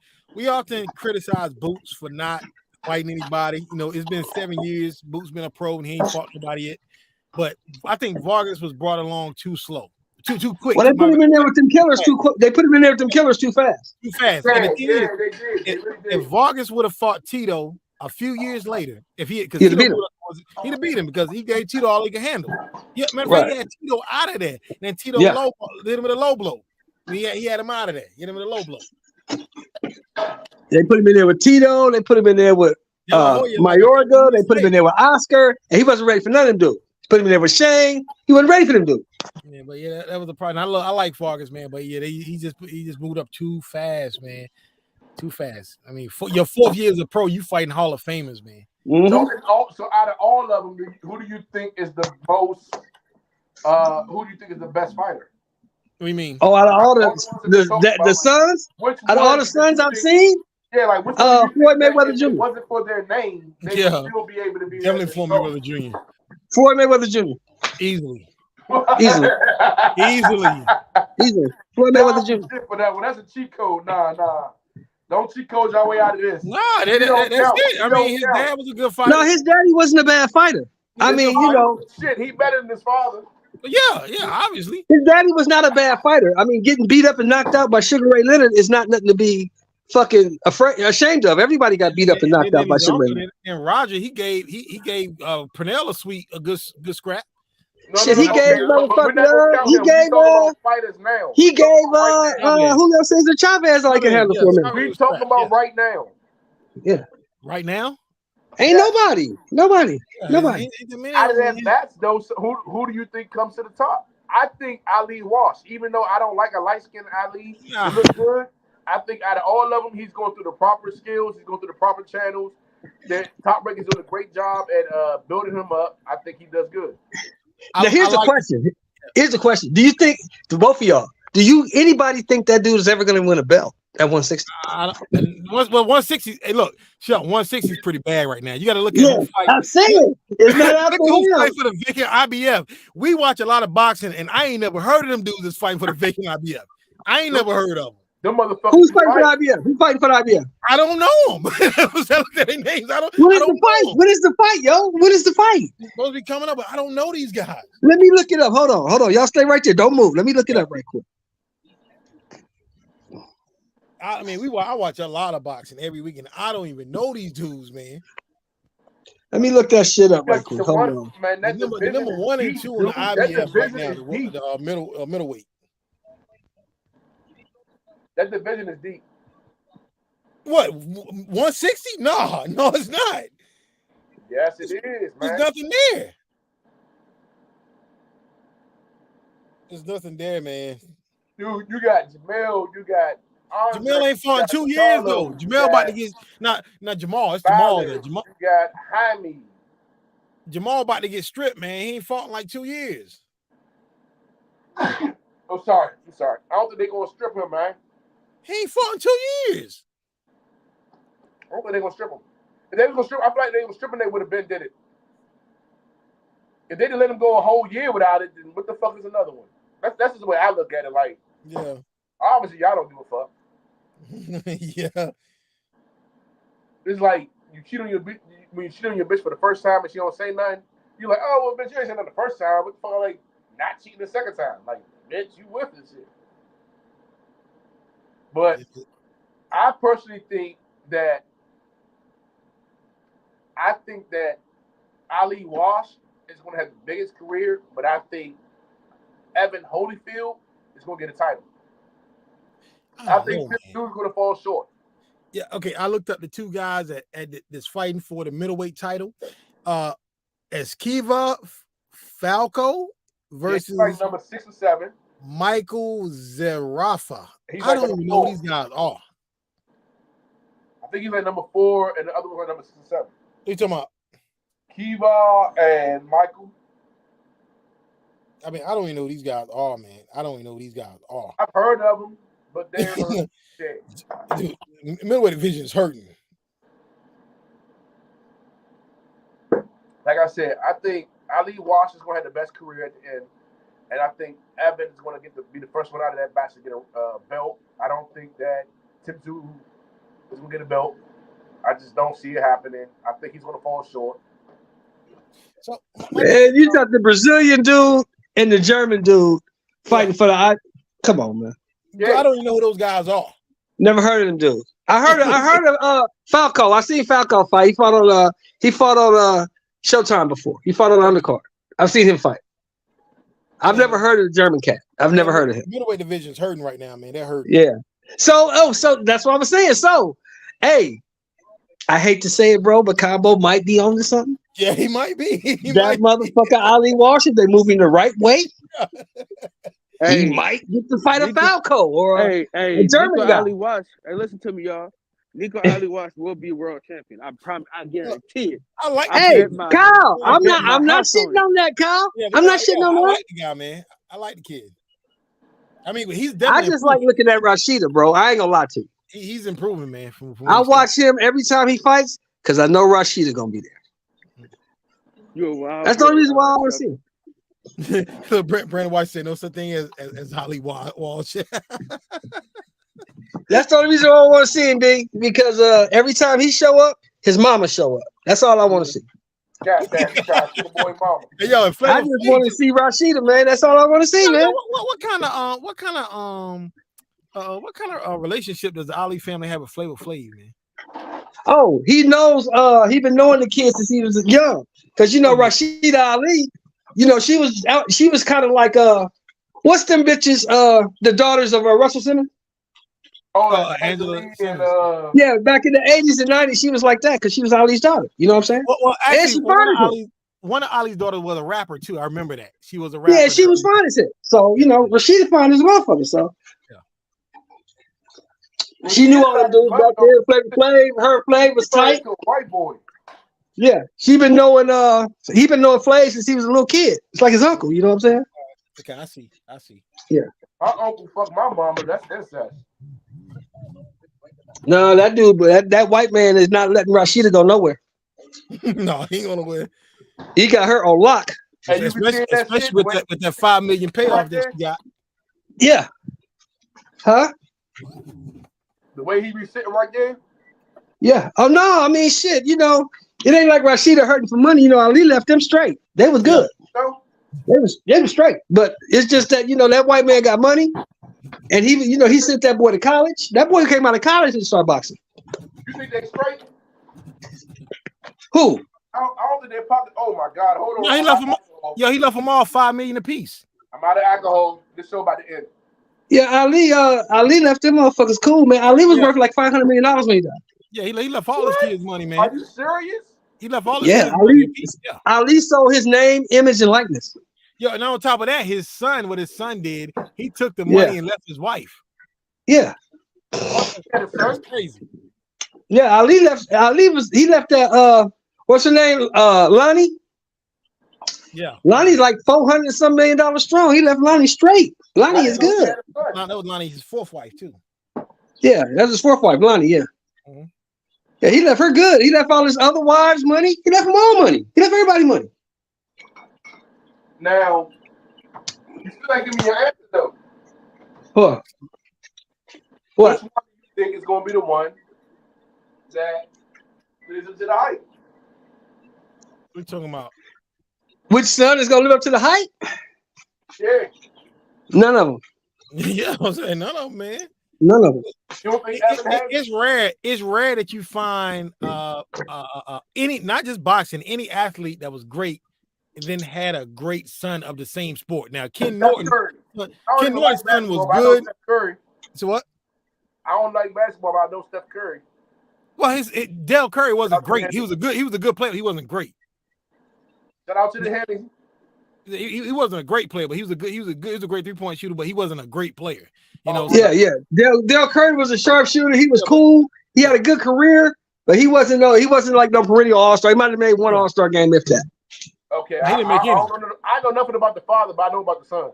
criticize Boots for not fighting anybody. You know, it's been 7 years. Boots been a pro and he ain't fought nobody yet. But I think Vargas was brought along too slow, too quick. Well, they put him in there with them killers too quick. They put him in there with them killers too fast. Too fast. Yeah, And the thing yeah, is, they did. if Vargas would have fought Tito a few years later, he'd have beat him because he gave Tito all he could handle. Yeah, matter of fact, he had Tito out of there. And then Tito hit him with a low blow. He had him out of there. Hit him with a low blow. They put him in there with Tito. They put him in there with Mayorga. They put him in there with Oscar, and he wasn't ready for none of them dudes. Put him in there with Shane. He wasn't ready for them dudes. Yeah, but yeah, that was the problem. I like Vargas, man, but yeah, he just moved up too fast, man. Too fast. I mean, your 4th year as a pro, you fighting Hall of Famers, man. So out of all of them, who do you think is the most? Who do you think is the best fighter? What do you mean? Oh, out of all the sons, out of all the sons I've seen, yeah, like which Floyd Mayweather Jr. If it wasn't for their name, they Yeah. would still be able to be Definitely Floyd Mayweather Jr. Floyd Mayweather Jr. Easily. Easily. Floyd Mayweather Jr. Shit for that one. That's a cheat code. Nah. Don't cheat code your way out of this. Nah, that's it. I mean, his dad was a good fighter. No, his daddy wasn't a bad fighter. I mean, you know, shit, he better than his father. Yeah, obviously. His daddy was not a bad fighter. I mean, getting beat up and knocked out by Sugar Ray Leonard is not nothing to be fucking ashamed of. Everybody got beat up and knocked out by Sugar Ray Leonard. And Roger, he gave Pernell a good scrap. Shit, he gave We're not motherfucker. gonna count He him. We gave talking about fighters now. he gave Right now. Julio Cesar Chavez like a handle for a minute. We talking about right now. Yeah. Right now? Ain't nobody. Nobody. Out of that match, though, so who do you think comes to the top? I think Ali Walsh, even though I don't like a light-skinned Ali, he look good. I think out of all of them, he's going through the proper skills. He's going through the proper channels. The Top Rank is doing a great job at building him up. I think he does good. Now here's the question. Here's the question. Do you think, to both of y'all, anybody think that dude is ever going to win a belt at 160? Well, 160. Hey, look, Sean, 160 is pretty bad right now. You got to look at who fight. I'm saying it's not out Look at who fight for the vacant IBF. We watch a lot of boxing, and I ain't never heard of them dudes that's fighting for the vacant IBF. I ain't never heard of them. Them motherfuckers. Who's fighting for IBF? Who's fighting for IBF? I don't know them. I look at their names. What is the fight? What is the fight, yo? What is the fight? It's supposed to be coming up, but I don't know these guys. Let me look it up. Hold on. Y'all stay right there. Don't move. Let me look it up right quick. I mean, I watch a lot of boxing every week, and I don't even know these dudes, man. Let me look that shit up right quick. Hold on. Man, the number 1 and 2 in the IBF right now, the middleweight. That division is deep. What, 160? No, it's not. Yes, it is, man. There's nothing there. There's nothing there, man. Dude, you got Jamel, you got Andre, Jamel ain't fought in 2 years though. Jamel about to get not Jamal. It's Jamal there. Jamal. You got Jaime. Jamal about to get stripped, man. He ain't fought in like 2 years. I'm sorry. I don't think they're gonna strip him, man. He ain't fought in 2 years. I don't think they're gonna strip him. If they were gonna strip, I feel like they were stripping, they would have been did it. If they didn't let him go a whole year without it, then what the fuck is another one? That's just the way I look at it. Like, yeah, obviously y'all don't give a fuck. Yeah, it's like you cheat on your bitch when you cheat on your bitch for the first time and she don't say nothing. You're like, oh well, bitch, you ain't saying nothing the first time. What the fuck? Like, not cheating the second time. Like, bitch, you with this shit. But I personally think that Ali Walsh is going to have the biggest career, but I think Evan Holyfield is going to get a title. I think this dude's going to fall short. Yeah, okay. I looked up the two guys that's fighting for the middleweight title. Esquiva Falco versus number 6 or 7. Michael Zerafa. I don't even know who these guys are. I think he's like number 4, and the other one like number 6 or 7. What you talking about? Kiva and Michael. I mean, I don't even know who these guys are, man. I've heard of them, but they're Dude, middleweight division is hurting. Like I said, I think Ali Walsh is going to have the best career at the end, and I think Evan is going to be the first one out of that batch to get a belt. I don't think that Tim Tszyu is going to get a belt. I just don't see it happening. I think he's going to fall short. So, man, you got the Brazilian dude and the German dude fighting for the. Come on, man. Yeah. I don't even know who those guys are. Never heard of them dudes. I heard of Falco. I seen Falco fight. He fought on Showtime before. He fought on the undercard. I've seen him fight. I've never heard of the German cat. I've never heard of him. Middleweight division's hurting right now, man. They're hurting. Yeah. So that's what I was saying. So, hey, I hate to say it, bro, but Combo might be on to something. Yeah, he might be. Motherfucker Ali Walsh, if they're moving the right way, he might get to fight a Falco or a German Nico guy. Ali Walsh. Hey, listen to me, y'all. Nico Ali Walsh will be world champion. I promise. I guarantee it. I like. Hey, Kyle, I'm not shitting on that, Kyle. Yeah, I'm not shitting on that. I like the guy, man. I like the kid. I mean, he's definitely. I just like looking at Rashida, bro. I ain't gonna lie to you. He's improving, man. From I watch him every time he fights because I know Rashida gonna be there. That's the only reason why I want to see him. So Brandon White said no such thing as Ali Walsh. That's the only reason why I want to see him, B. Because every time he show up, his mama show up. That's all I want to see. God damn, you trying to see the boy mama. Hey, yo, I just want to see Rashida, man. That's all I want to see, man. What kind of relationship does the Ali family have with Flavor Flav, man? Oh, he knows. He been knowing the kid since he was young. Because you know Rashida Ali You know, she was out. She was kind of like what's them bitches? The daughters of Russell Simmons. Oh, Angela and Simmons. Yeah, back in the 80s and 90s, she was like that because she was Ali's daughter. You know what I'm saying? Well, And actually, she fine as hell. one of Ali's daughters was a rapper too. I remember that. She was a rapper. Yeah, she was fine as hell. So, you know, Rashida fine as a motherfucker. So she knew all them dudes back there. Flavor her Flav was tight. White boy. Yeah, he been knowing Flav since he was a little kid. It's like his uncle. You know what I'm saying? Okay, I see. Yeah. My uncle fucked my mama. That's incest. No, that dude, but that white man is not letting Rashida go nowhere. No, he ain't gonna win. He got her on lock. Especially with that $5 million payoff that she got. Yeah. Huh? The way he be sitting right there. Yeah. Oh no, I mean shit, you know, it ain't like Rashida hurting for money. You know, Ali left them straight. They was good. They was straight. But it's just that, you know, that white man got money. And he sent that boy to college. That boy came out of college and started boxing. You think they straight? Who? I don't think they popped. Oh my God! Hold on. No, he left them all $5 million apiece. I'm out of alcohol. This show about to end. Yeah, Ali left them motherfuckers cool, man. Ali was worth like $500 million when he died. Yeah, he left all his kids money, man. Are you serious? He left all his kids money apiece. Yeah. Ali sold his name, image, and likeness. Yeah, and on top of that, what his son did, he took the money and left his wife. Yeah. That's crazy. Yeah, Ali left that what's her name? Lonnie? Yeah. Lonnie's like $400-some million strong. He left Lonnie straight. Lonnie is good. No, that was Lonnie's fourth wife, too. Yeah, that's his fourth wife, Lonnie, yeah. Mm-hmm. Yeah, he left her good. He left all his other wives money. He left them all money. He left everybody money. Now, you still ain't giving me your answer though. What? Which one do you think is going to be the one that lives up to the hype? What are you talking about? Which son is going to live up to the hype? Yeah. None of them. Yeah, I'm saying none of them, man. None of them. You don't think It's rare. It's rare that you find any, not just boxing, any athlete that was great and then had a great son of the same sport. Now, Ken Norton's son was good. So what? I don't like basketball, but I know Steph Curry. Well, Del Curry wasn't great. He was a good player. He wasn't great. Shout out to the Henry. He wasn't a great player, but he was a great 3-point shooter, but he wasn't a great player. You know. Yeah. Del Curry was a sharpshooter. He was cool. He had a good career, but he wasn't like no perennial all-star. He might have made one all-star game if that. Okay, I know nothing about the father, but I know about the son.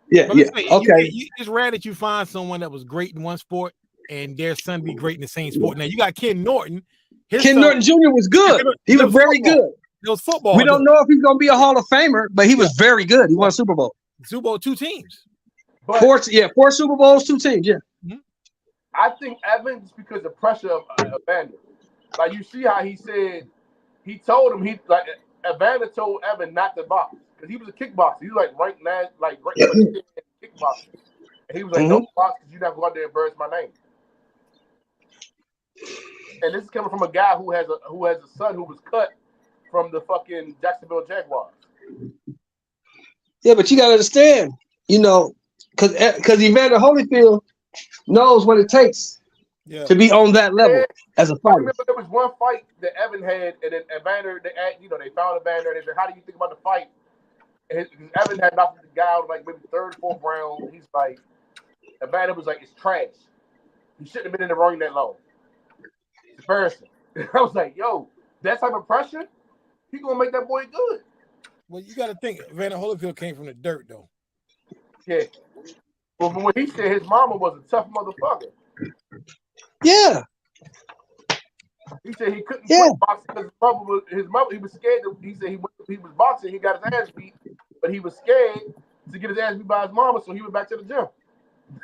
Yeah. Okay. It's rare that you find someone that was great in one sport and their son be great in the same sport. Now you got Ken Norton. Norton Jr. was good. He was very good. It was football. We don't know if he's gonna be a Hall of Famer, but he was very good. He won a Super Bowl. Super Bowl 2 teams. Four Super Bowls, 2 teams. Yeah. Mm-hmm. I think Evans because of pressure of Evander. Like you see how he said he told him Evander told Evan not to box because he was a kickboxer. He was like ranked kickboxer. And he was like, "Don't box because you're not going out there and embarrass my name." And this is coming from a guy who has a son who was cut from the fucking Jacksonville Jaguars. Yeah, but you gotta understand, you know, because Evander Holyfield knows what it takes to be on that level as a fighter. I remember there was one fight that Evan had, and then Evander, they found Evander, and they said, "How do you think about the fight?" And Evan had knocked the guy out like maybe 3rd, 4th round. He's like, Evander was like, "It's trash. He shouldn't have been in the ring that long. It's embarrassing." I was like, "Yo, that type of pressure, he gonna make that boy good." Well, you got to think, Evander Holyfield came from the dirt, though. Yeah. Well, from what he said, his mama was a tough motherfucker. Yeah. He said he couldn't quit boxing because his mother, he was scared. He said he was boxing, he got his ass beat, but he was scared to get his ass beat by his mama, so he went back to the gym.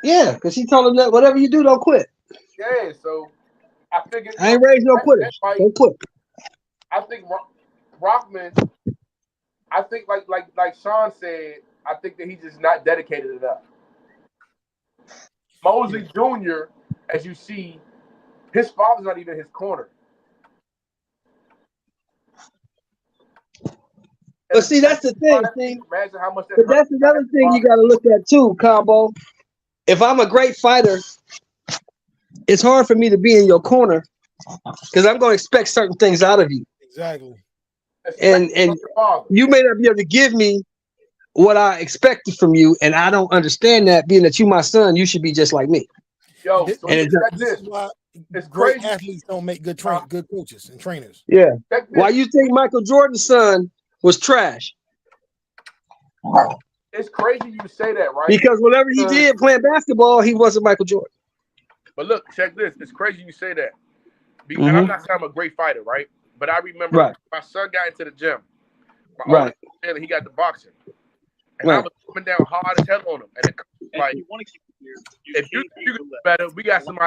Yeah, because he told him that whatever you do, don't quit. Yeah, so I figured I ain't raised no quitters. Don't quit. I think Rockman. I think like Sean said, I think that he's just not dedicated enough. Mosley Jr., as you see, his father's not even in his corner. But see, that's the thing. See, Imagine how much that but that's another thing you got to look at too, Combo. If I'm a great fighter, it's hard for me to be in your corner because I'm going to expect certain things out of you, Exactly. and you may not be able to give me what I expected from you, and I don't understand that. Being that you my son, you should be just like me. Yo, This, so And it's this is why it's great crazy. athletes don't make good good coaches and trainers. Yeah. Check Why this. you think Michael Jordan's son was trash? It's crazy you say that, right? Because whatever he did playing basketball, he wasn't Michael Jordan. But look, check this. It's crazy you say that. Because I'm not saying I'm a great fighter, right? But I remember Right. my son got into the gym. My Right. oldest, he got the boxing. And I Right. was coming down hard as hell on him. And it, like, if you can do better, we got some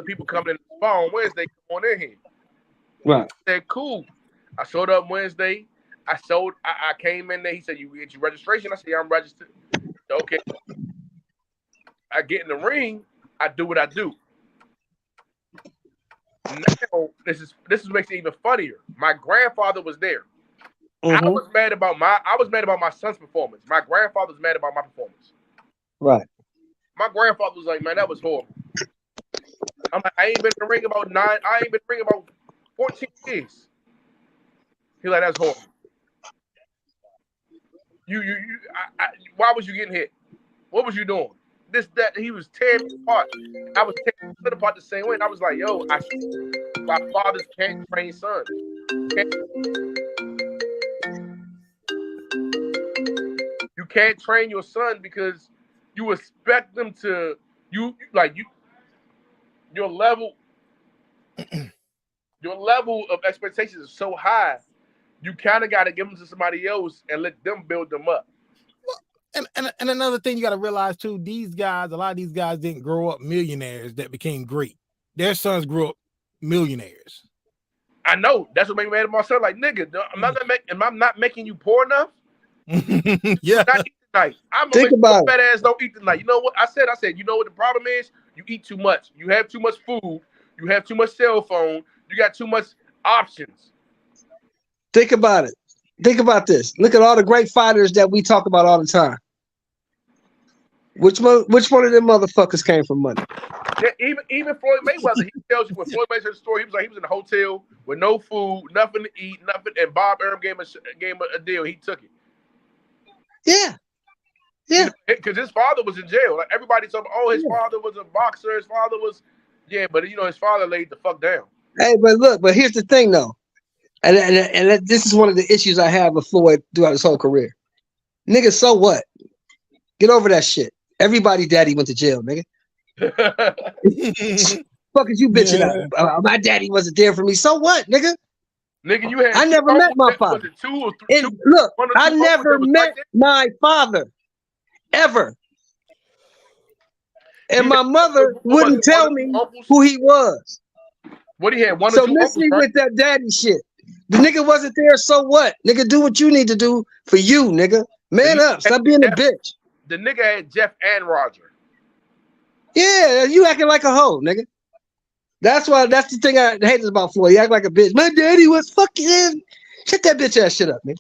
people coming in the phone Wednesday. Come on in here. Right. I said, cool. I showed up Wednesday. I came in there. He said, you get your registration? I said, yeah, I'm registered. Okay. I get in the ring. I do what I do. Now, this is what makes it even funnier. My grandfather was there. I was mad about my son's performance. My grandfather was mad about my performance. Right. My grandfather was like, man, that was horrible. I'm like, I ain't been in the ring about 14 years. He's like, that's horrible. Why was you getting hit? What was you doing? That he was tearing me apart. I was tearing it apart the same way. And I was like, yo, my fathers can't train sons. You can't train your son because you expect them to your level of expectations is so high. You kind of got to give them to somebody else and let them build them up. And another thing you got to realize too, a lot of these guys didn't grow up millionaires that became great. Their sons grew up millionaires. I know. That's what made me mad at my son. Like, nigga, am I not making you poor enough? Yeah. Not eat tonight. I'm Think gonna make about your fat ass don't eat tonight. You know what? I said, you know what the problem is? You eat too much. You have too much food. You have too much cell phone. You got too much options. Think about it. Think about this. Look at all the great fighters that we talk about all the time. Which one of them motherfuckers came from money? Yeah, even Floyd Mayweather, he tells you when Floyd Mayweather the story, he was in a hotel with no food, nothing to eat, nothing, and Bob Arum gave him a deal. He took it. Yeah. Yeah. Because his father was in jail. Like everybody told me, his father was a boxer. His father was, but his father laid the fuck down. Hey, but here's the thing though. And this is one of the issues I have with Floyd throughout his whole career. Nigga, so what? Get over that shit. Everybody's daddy went to jail, nigga. Fuck is you bitching out? My daddy wasn't there for me. So what, nigga? Nigga, you had. I never met my father. Look, I never met my father ever. And my mother wouldn't tell me who he was. What he had? So miss me with that daddy shit. The nigga wasn't there, so what? Nigga, do what you need to do for you, nigga. Man up. Stop being a bitch. The nigga had Jeff and Roger. Yeah, you acting like a hoe, nigga. That's the thing I hate about Floyd. He act like a bitch. My daddy was fucking. Shut that bitch ass shit up, man.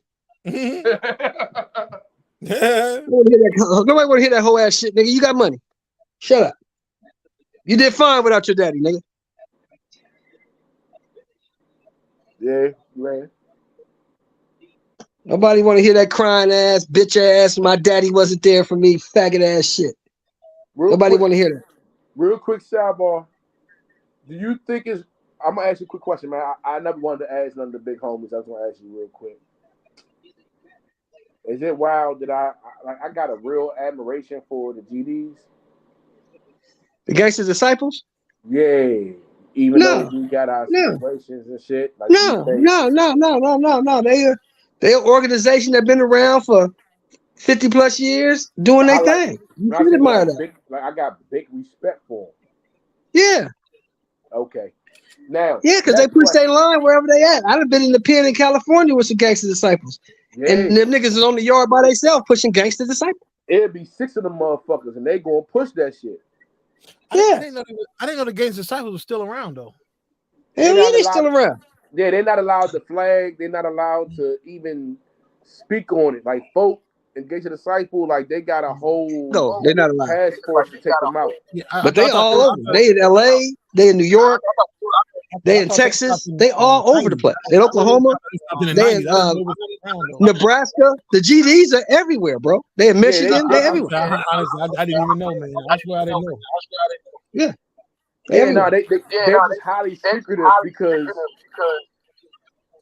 Nobody want to hear that whole ass shit, nigga. You got money. Shut up. You did fine without your daddy, nigga. Yeah, man. Nobody want to hear that crying ass, bitch ass. My daddy wasn't there for me, faggot ass shit. Nobody want to hear that. Real quick sidebar. Do you think I'm gonna ask you a quick question, man. I never wanted to ask none of the big homies. I was gonna ask you real quick. Is it wild that I got a real admiration for the GDs? The Gangster Disciples? Yeah. Even though we got our situations and shit. Like No. They an organization that been around for 50 plus years doing their thing. You should admire that. I got big respect for them. Yeah. Okay. Now. Yeah, because they push their line wherever they at. I've been in the pen in California with some Gangster Disciples. Yeah. And them niggas is on the yard by themselves pushing Gangster Disciples. It'd be 6 of them motherfuckers and they gonna push that shit. I didn't know the Gangster Disciples were still around though. Hell yeah, they still around. Yeah, they're not allowed to flag. They're not allowed to even speak on it. Like folk and Gate to the Disciple, like they got a whole No, they're not allowed. task force to take them out. Yeah, But they all over. They in LA, they in New York, they in Texas, they all over the place. In Oklahoma, they in Nebraska. The GDs are everywhere, bro. They in Michigan, they everywhere. Honestly, I didn't even know, man. I swear I didn't know. Yeah. Yeah, no, they're just highly secretive because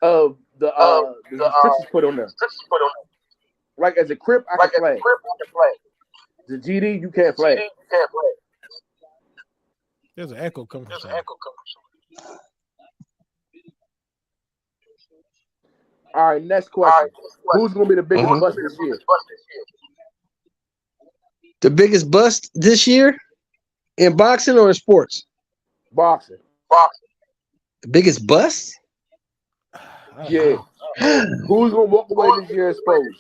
of the restrictions put on them. Like as a Crip, I can flag. The GD, you can't flag. There's an echo coming from somewhere. All right, next question. Who's going to be the biggest bust this year? The biggest bust this year in boxing or in sports? Boxing. The biggest bust? Yeah. Who's going to walk away this year exposed?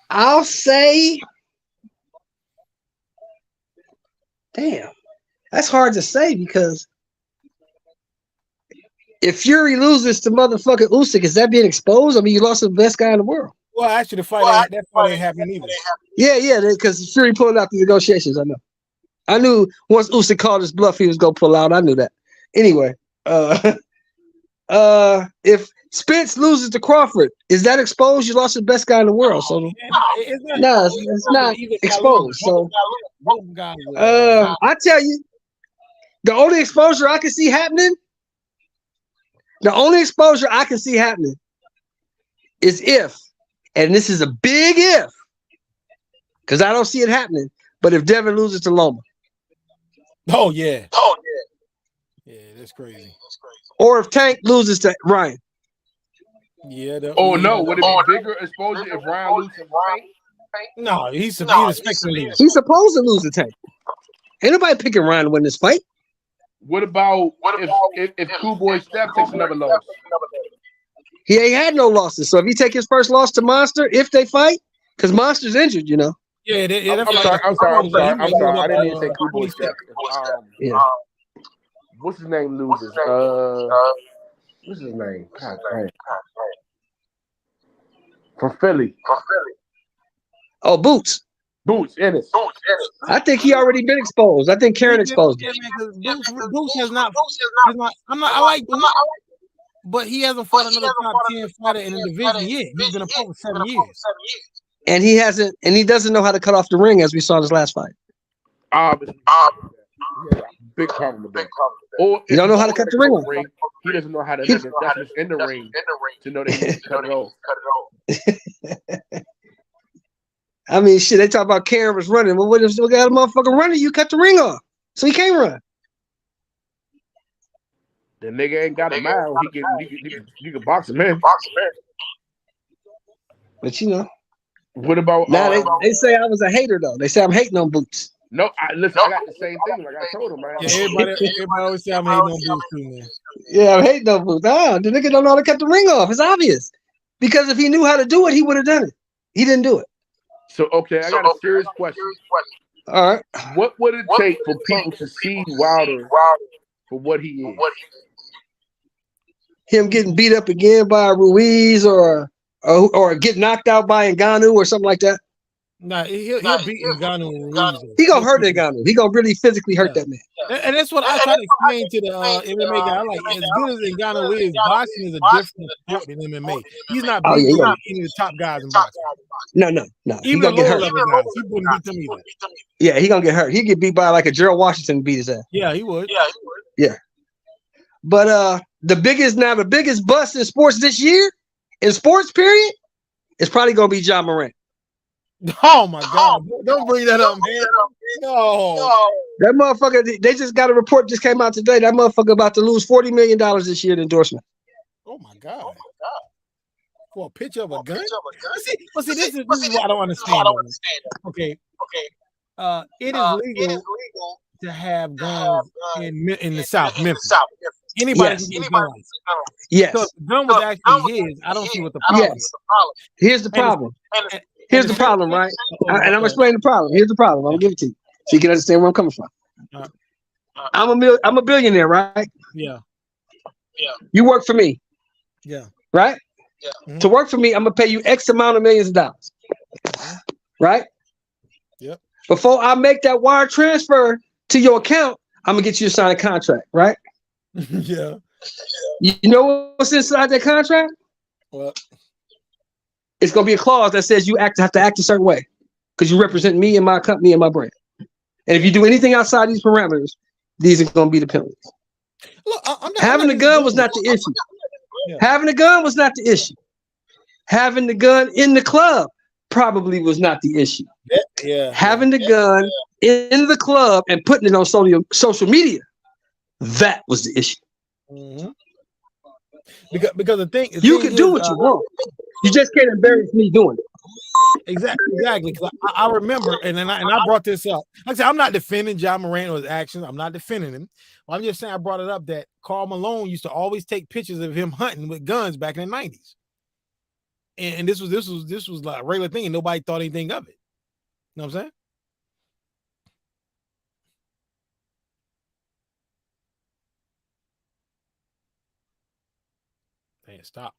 I'll say, damn, that's hard to say because if Fury loses to motherfucking Usyk, is that being exposed? I mean, you lost the best guy in the world. Well, actually, that fight ain't happening either. Yeah, because Fury pulled out the negotiations. I knew once Usyk called his bluff, he was gonna pull out. I knew that. Anyway, if Spence loses to Crawford, is that exposed? You lost the best guy in the world. So it's not exposed. So I tell you, the only exposure I can see happening is if, and this is a big if, because I don't see it happening, but if Devin loses to Loma. Oh yeah, that's crazy. Or if Tank loses to Ryan. Yeah. No, would it be bigger exposure if Ryan loses to Tank? No, he's expected to lose. He's supposed to lose to Tank. Ain't nobody picking Ryan to win this fight. What about if Cool Boy Steph takes another loss? He ain't had no losses. So if he take his first loss to Monster, if they fight, because Monster's injured, you know. Yeah, I'm sorry. I didn't even say Cool Boy Steph. What's his name loses? What's his name? God dang. From Philly. Oh, Boots. Ennis. I think he already been exposed. I think Karen exposed him. Boots has not. I like Boots, but he hasn't fought another top 10 fighter in the division yet. He's been a pro for 7 years. And he hasn't, and he doesn't know how to cut off the ring, as we saw this last fight. Big problem with that. Or you don't know how to cut the ring off. He doesn't know how to make adjustments in the ring to know that he can cut it off. I mean, shit, they talk about Karen was running. Well, what if we got a motherfucker running? You cut the ring off. So he can't run. The nigga ain't got a mile. He can box him in. But you know. What about now? They say I was a hater though. They say I'm hating on Boots. No, listen. I got the same thing. Like I told him, man. Yeah, everybody always say I'm hating on Boots too, man. Yeah, I'm hating on Boots. The nigga don't know how to cut the ring off. It's obvious. Because if he knew how to do it, he would have done it. He didn't do it. So okay, I got a serious question. All right. What would it take for people to see Wilder for what he is? Him getting beat up again by Ruiz or get knocked out by Ngannou or something like that? Nah, he'll beat Ngannou and Ruiz. He gonna hurt Ngannou. He gonna really physically hurt that man. And that's what I try to explain to the MMA guy. I'm like, as good as Ngannou is, boxing is a different sport than MMA. He's not beating any of the top guys in boxing. No. Even the lower level guys, he wouldn't beat them either. Yeah, he gonna get hurt. He'd get beat by like a Gerald Washington beat his ass. Yeah, he would. Yeah. But the biggest bust in sports this year, in sports period, is probably gonna be John Morant. Oh my God! Don't bring that up, man. No. That motherfucker. They just got a report just came out today. That motherfucker about to lose $40 million this year in endorsement. Oh my God! For a picture of a gun? See, this is what I don't understand. Okay. It is legal to have guns in the South, Memphis. Anybody can get a gun. Yes. So if the gun was actually his, I don't see what the problem is. Here's the problem. Here's the problem, right? And I'm explaining the problem. Here's the problem. I'm gonna give it to you so you can understand where I'm coming from. I'm a billionaire, right? Yeah. You work for me, Yeah. right? To work for me, I'm gonna pay you X amount of millions of dollars, right? Yep. Before I make that wire transfer to your account, I'm gonna get you to sign a contract, right? Yeah. You know what's inside that contract? What? It's gonna be a clause that says you have to act a certain way because you represent me and my company and my brand. And if you do anything outside these parameters, these are gonna be the penalties. Look, Having the gun was not the issue. Yeah. Having the gun was not the issue. Having the gun in the club probably was not the issue. Yeah. Having the gun in the club and putting it on social media, that was the issue. Mm-hmm. Because the thing you can do what you want. You just can't embarrass me doing it. Exactly. Because I remember, and I brought this up. Like I said, I'm not defending Ja Morant or his actions. I'm not defending him. I'm just saying I brought it up that Karl Malone used to always take pictures of him hunting with guns back in the 90s. And this was like a regular thing, and nobody thought anything of it. You know what I'm saying? Hey, stop.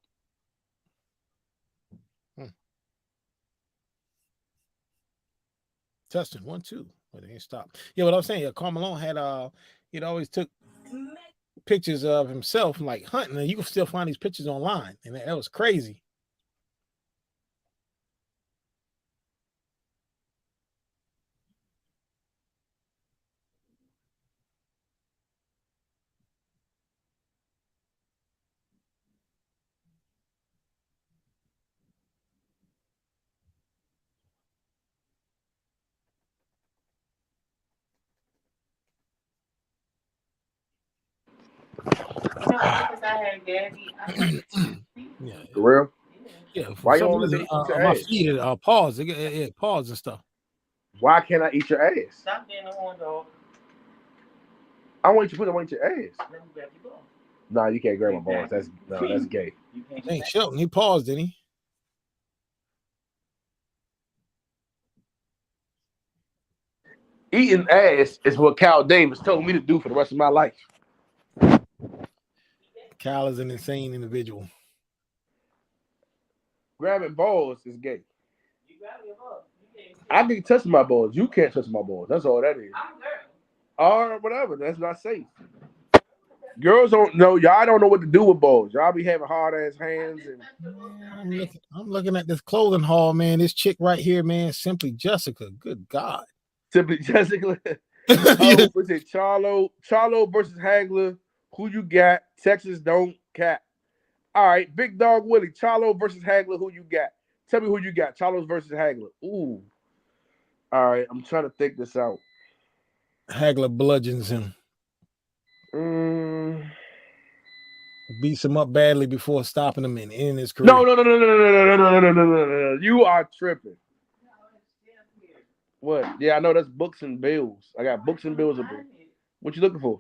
Testing 1 2, but they ain't stop. Yeah, what I'm saying, Karl Malone had he'd always took pictures of himself like hunting, and you can still find these pictures online, and that was crazy. Yeah. For real? Yeah. Why you don't let me eat your my ass? feet pause. It pause and stuff. Why can't I eat your ass? Stop being a horn dog. I want you to put them on your ass. Let me grab your ball. Nah, you can't grab my balls. That's gay. Hey, Shelton, he paused, didn't he? Eating ass is what Cal Davis told me to do for the rest of my life. Cal is an insane individual. Grabbing balls is gay. I can touch my balls. You can't touch my balls. That's all that is. Or whatever. That's not safe. Girls don't know. Y'all don't know what to do with balls. Y'all be having hard ass hands. And I'm looking at this clothing haul, man. This chick right here, man, Simply Jessica. Good God. Simply Jessica. Was it Charlo versus Hagler? Who you got? Texas don't cap. All right, Big Dog Willie. Charlo versus Hagler. Who you got? Tell me who you got. Charlo versus Hagler. Ooh. All right, I'm trying to think this out. Hagler bludgeons him. Beats him up badly before stopping him and ending his career. No. You are tripping. What? Yeah, I know that's books and bills. I got books and bills. What you looking for?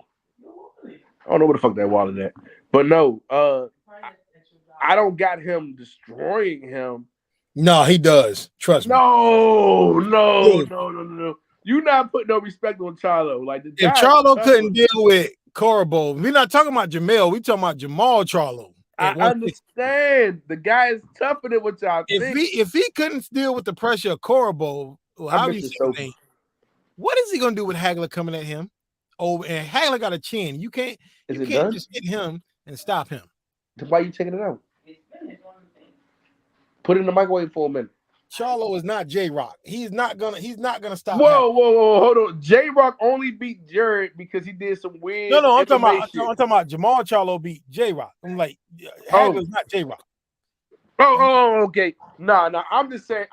I don't know where the fuck that wallet at. But no, I don't got him destroying him. No, he does. Trust me. No. You not putting no respect on Charlo. Like if Charlo couldn't deal with Corbo, we're not talking about Jamel. We talking about Jamal Charlo. I understand the guy is tougher than what y'all think. If he couldn't deal with the pressure of Corbo, what is he gonna do with Hagler coming at him? Oh, and Hagler got a chin. You can't just hit him and stop him. Why you taking it out? Put it in the microwave for a minute. Charlo is not J-Rock. He's not gonna stop. Whoa, hold on. J-Rock only beat Jared because he did some weird. No, I'm talking about Jamal Charlo beat J-Rock. I'm like, Hagler's not J-Rock. Oh, okay. Nah. I'm just saying.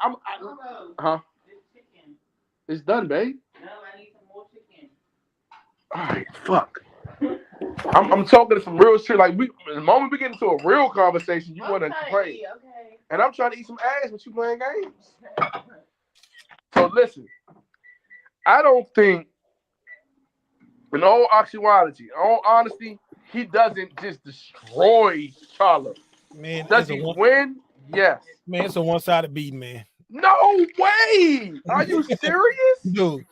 It's done, babe. No, I need some more chicken. All right, fuck. I'm talking to some real shit. Like the moment we get into a real conversation, you want to complain. Okay. And I'm trying to eat some ass, but you playing games. So listen, I don't think, in all actuality, in all honesty, he doesn't just destroy Charlo. Man, does he win? Yes. Man, it's a one-sided beating, man. No way! Are you serious? Dude.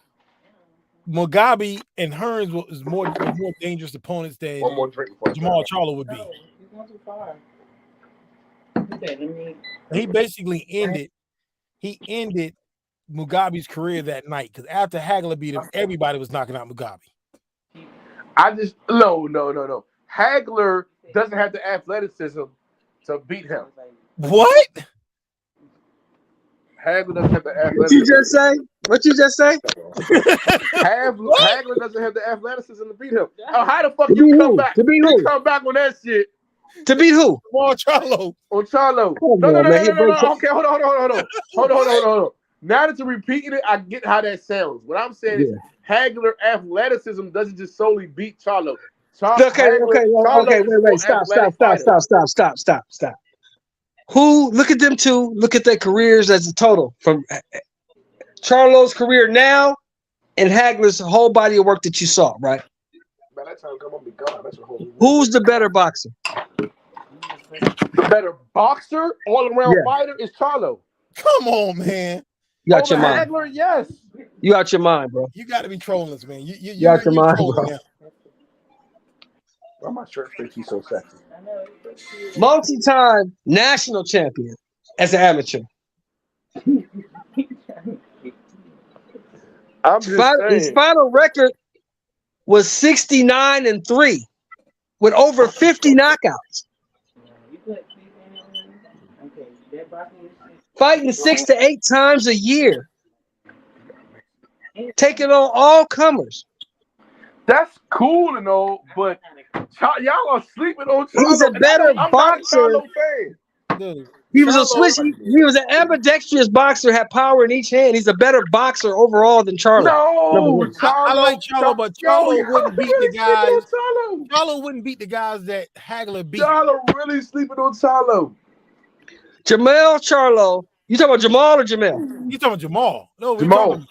Mugabe and Hearns was more dangerous opponents than One more drink before I Jamal try. Charlo would be. No, he's going too far. Okay, let me. He basically ended Mugabe's career that night because after Hagler beat him, everybody was knocking out Mugabe. I just no. Hagler doesn't have the athleticism to beat him. What? Hagler doesn't have the athleticism. What you just say? What you just say? Hagler doesn't have the athleticism to beat him. Oh, how the fuck To you beat come who? back? To beat You who? come back on that shit. To beat who? Jamal Charlo. On Charlo. Come No. on, man. He breaks Okay, hold on. Now that you're repeating it, I get how that sounds. What I'm saying is Hagler athleticism doesn't just solely beat Charlo. Okay. Wait. Stop. Who? Look at them two. Look at their careers as a total from Charlo's career now and Hagler's whole body of work that you saw, right? By that time, come on, be gone. That's a whole. Who's the better boxer? The better boxer, all around fighter is Charlo. Come on, man. You got your mind. Hagler, yes. You out your mind, bro. You got to be trolling us, man. You out your mind, bro. Why my shirt think he's so sexy? Multi-time national champion as an amateur. His final record was 69-3 with over 50 knockouts. Fighting 6 to 8 times a year. Taking on all comers. That's cool and all, but y'all are sleeping on Charlo. He's a better boxer. He was a switch. He was an ambidextrous boxer, had power in each hand. He's a better boxer overall than Charlo. No, I like Charlo, but Charlo wouldn't beat the guys. Charlo wouldn't beat the guys that Hagler beat. Charlo really sleeping on Charlo. Jamal Charlo. You talking about Jamal or Jamel? You talking about Jamal? No, Jamal.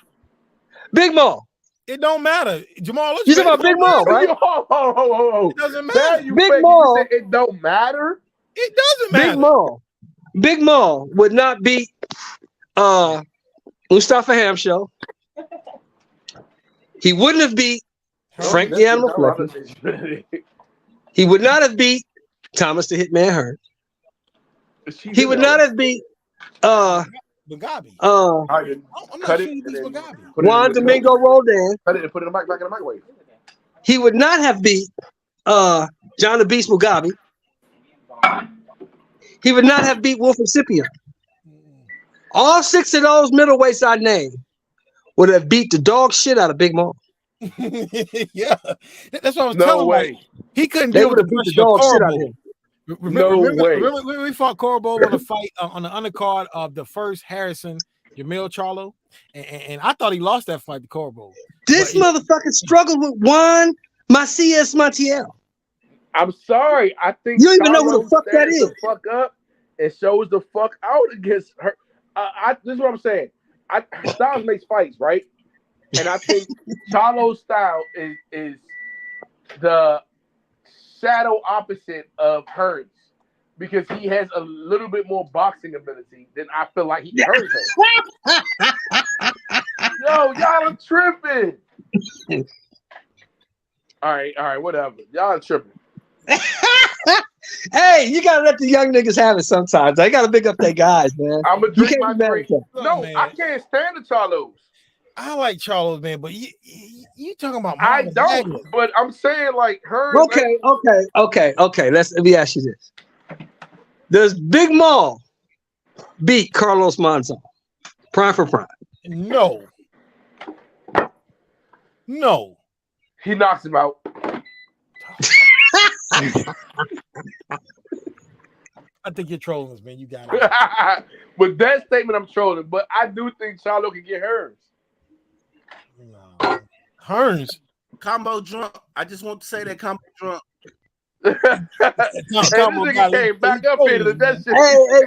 Big Maul. It don't matter. Jamal. You talking about Big Maul, right? It doesn't matter. Big Maul. It don't matter. It doesn't matter. Big Maul would not beat Mustafa Hamsho. He wouldn't have beat Frank the Animal Fletcher. He would not have beat Thomas the Hitman Hearn. He would not have beat Mugabe. I'm not sure he beats Mugabe. Juan Domingo Roldan. Cut it and put it back in the microwave. He would not have beat John the Beast Mugabe. He would not have beat Wolfram Scipio. All 6 of those middleweights I named would have beat the dog shit out of Big Maul. Yeah, that's what I was telling him. Like, he couldn't They deal would with have the beat the pressure of dog shit out of Corbo. him. Remember we fought Corbo on the undercard of the first Harrison Jamil Charlo, and I thought he lost that fight to Corbo. This motherfucker struggled with Juan Macias Montiel. I'm sorry. I think You don't even know who the fuck that stands is. the fuck up and shows the fuck out against her. This is what I'm saying. Styles makes fights, right? And I think Charlo's style is the shadow opposite of hers because he has a little bit more boxing ability than I feel like he hers has. Yo, y'all are tripping. All right, whatever. Y'all are tripping. Hey, you gotta let the young niggas have it sometimes. They gotta pick up their guys, man. I'm gonna You drink can't my be mad at drink. that. No, man. I can't stand the Charlos. I like Charlo, man, but you talking about I Marlon don't, Hagler. but I'm saying like her. Okay. Let me ask you this: does Big Maul beat Carlos Monzon? Prime for prime. No. He knocks him out. I think you're trolling us, man. You got it. With that statement, I'm trolling, but I do think Charlo can get hers. Hearns. Combo drunk. I just want to say that combo drunk. Hey, this nigga came back up here to that shit. Hey,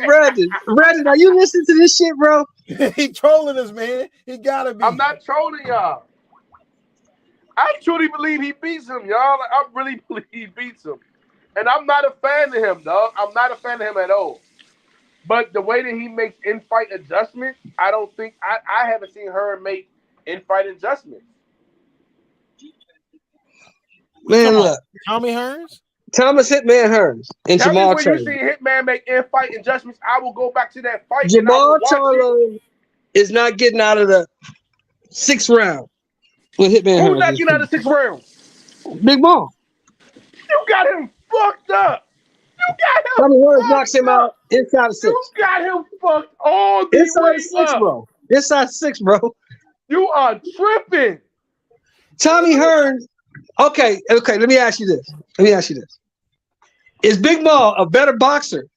Brandon, are you listening to this shit, bro? He trolling us, man. He gotta be. I'm not trolling y'all. I truly believe he beats him, y'all. Like, I really believe he beats him. And I'm not a fan of him, dog. I'm not a fan of him at all. But the way that he makes in-fight adjustments, I don't think I haven't seen her make in-fight adjustments. Man, look, Tommy Hearns, Thomas Hitman Hearns, and Tell me Jamal when you Charlo. see Hitman make in-fight adjustments, I will go back to that fight. Jamal and I will watch Charlo is not getting out of the 6th round with Hitman Who's Hearns. not getting out of the 6th round? Big Ball. You got him fucked up. You got him. Tommy Hearns knocks him out inside the 6. You got him fucked all the Inside way the 6, up. bro. Inside 6, bro. You are tripping. Tommy Hearns. Okay. Let me ask you this. Is Big Ball a better boxer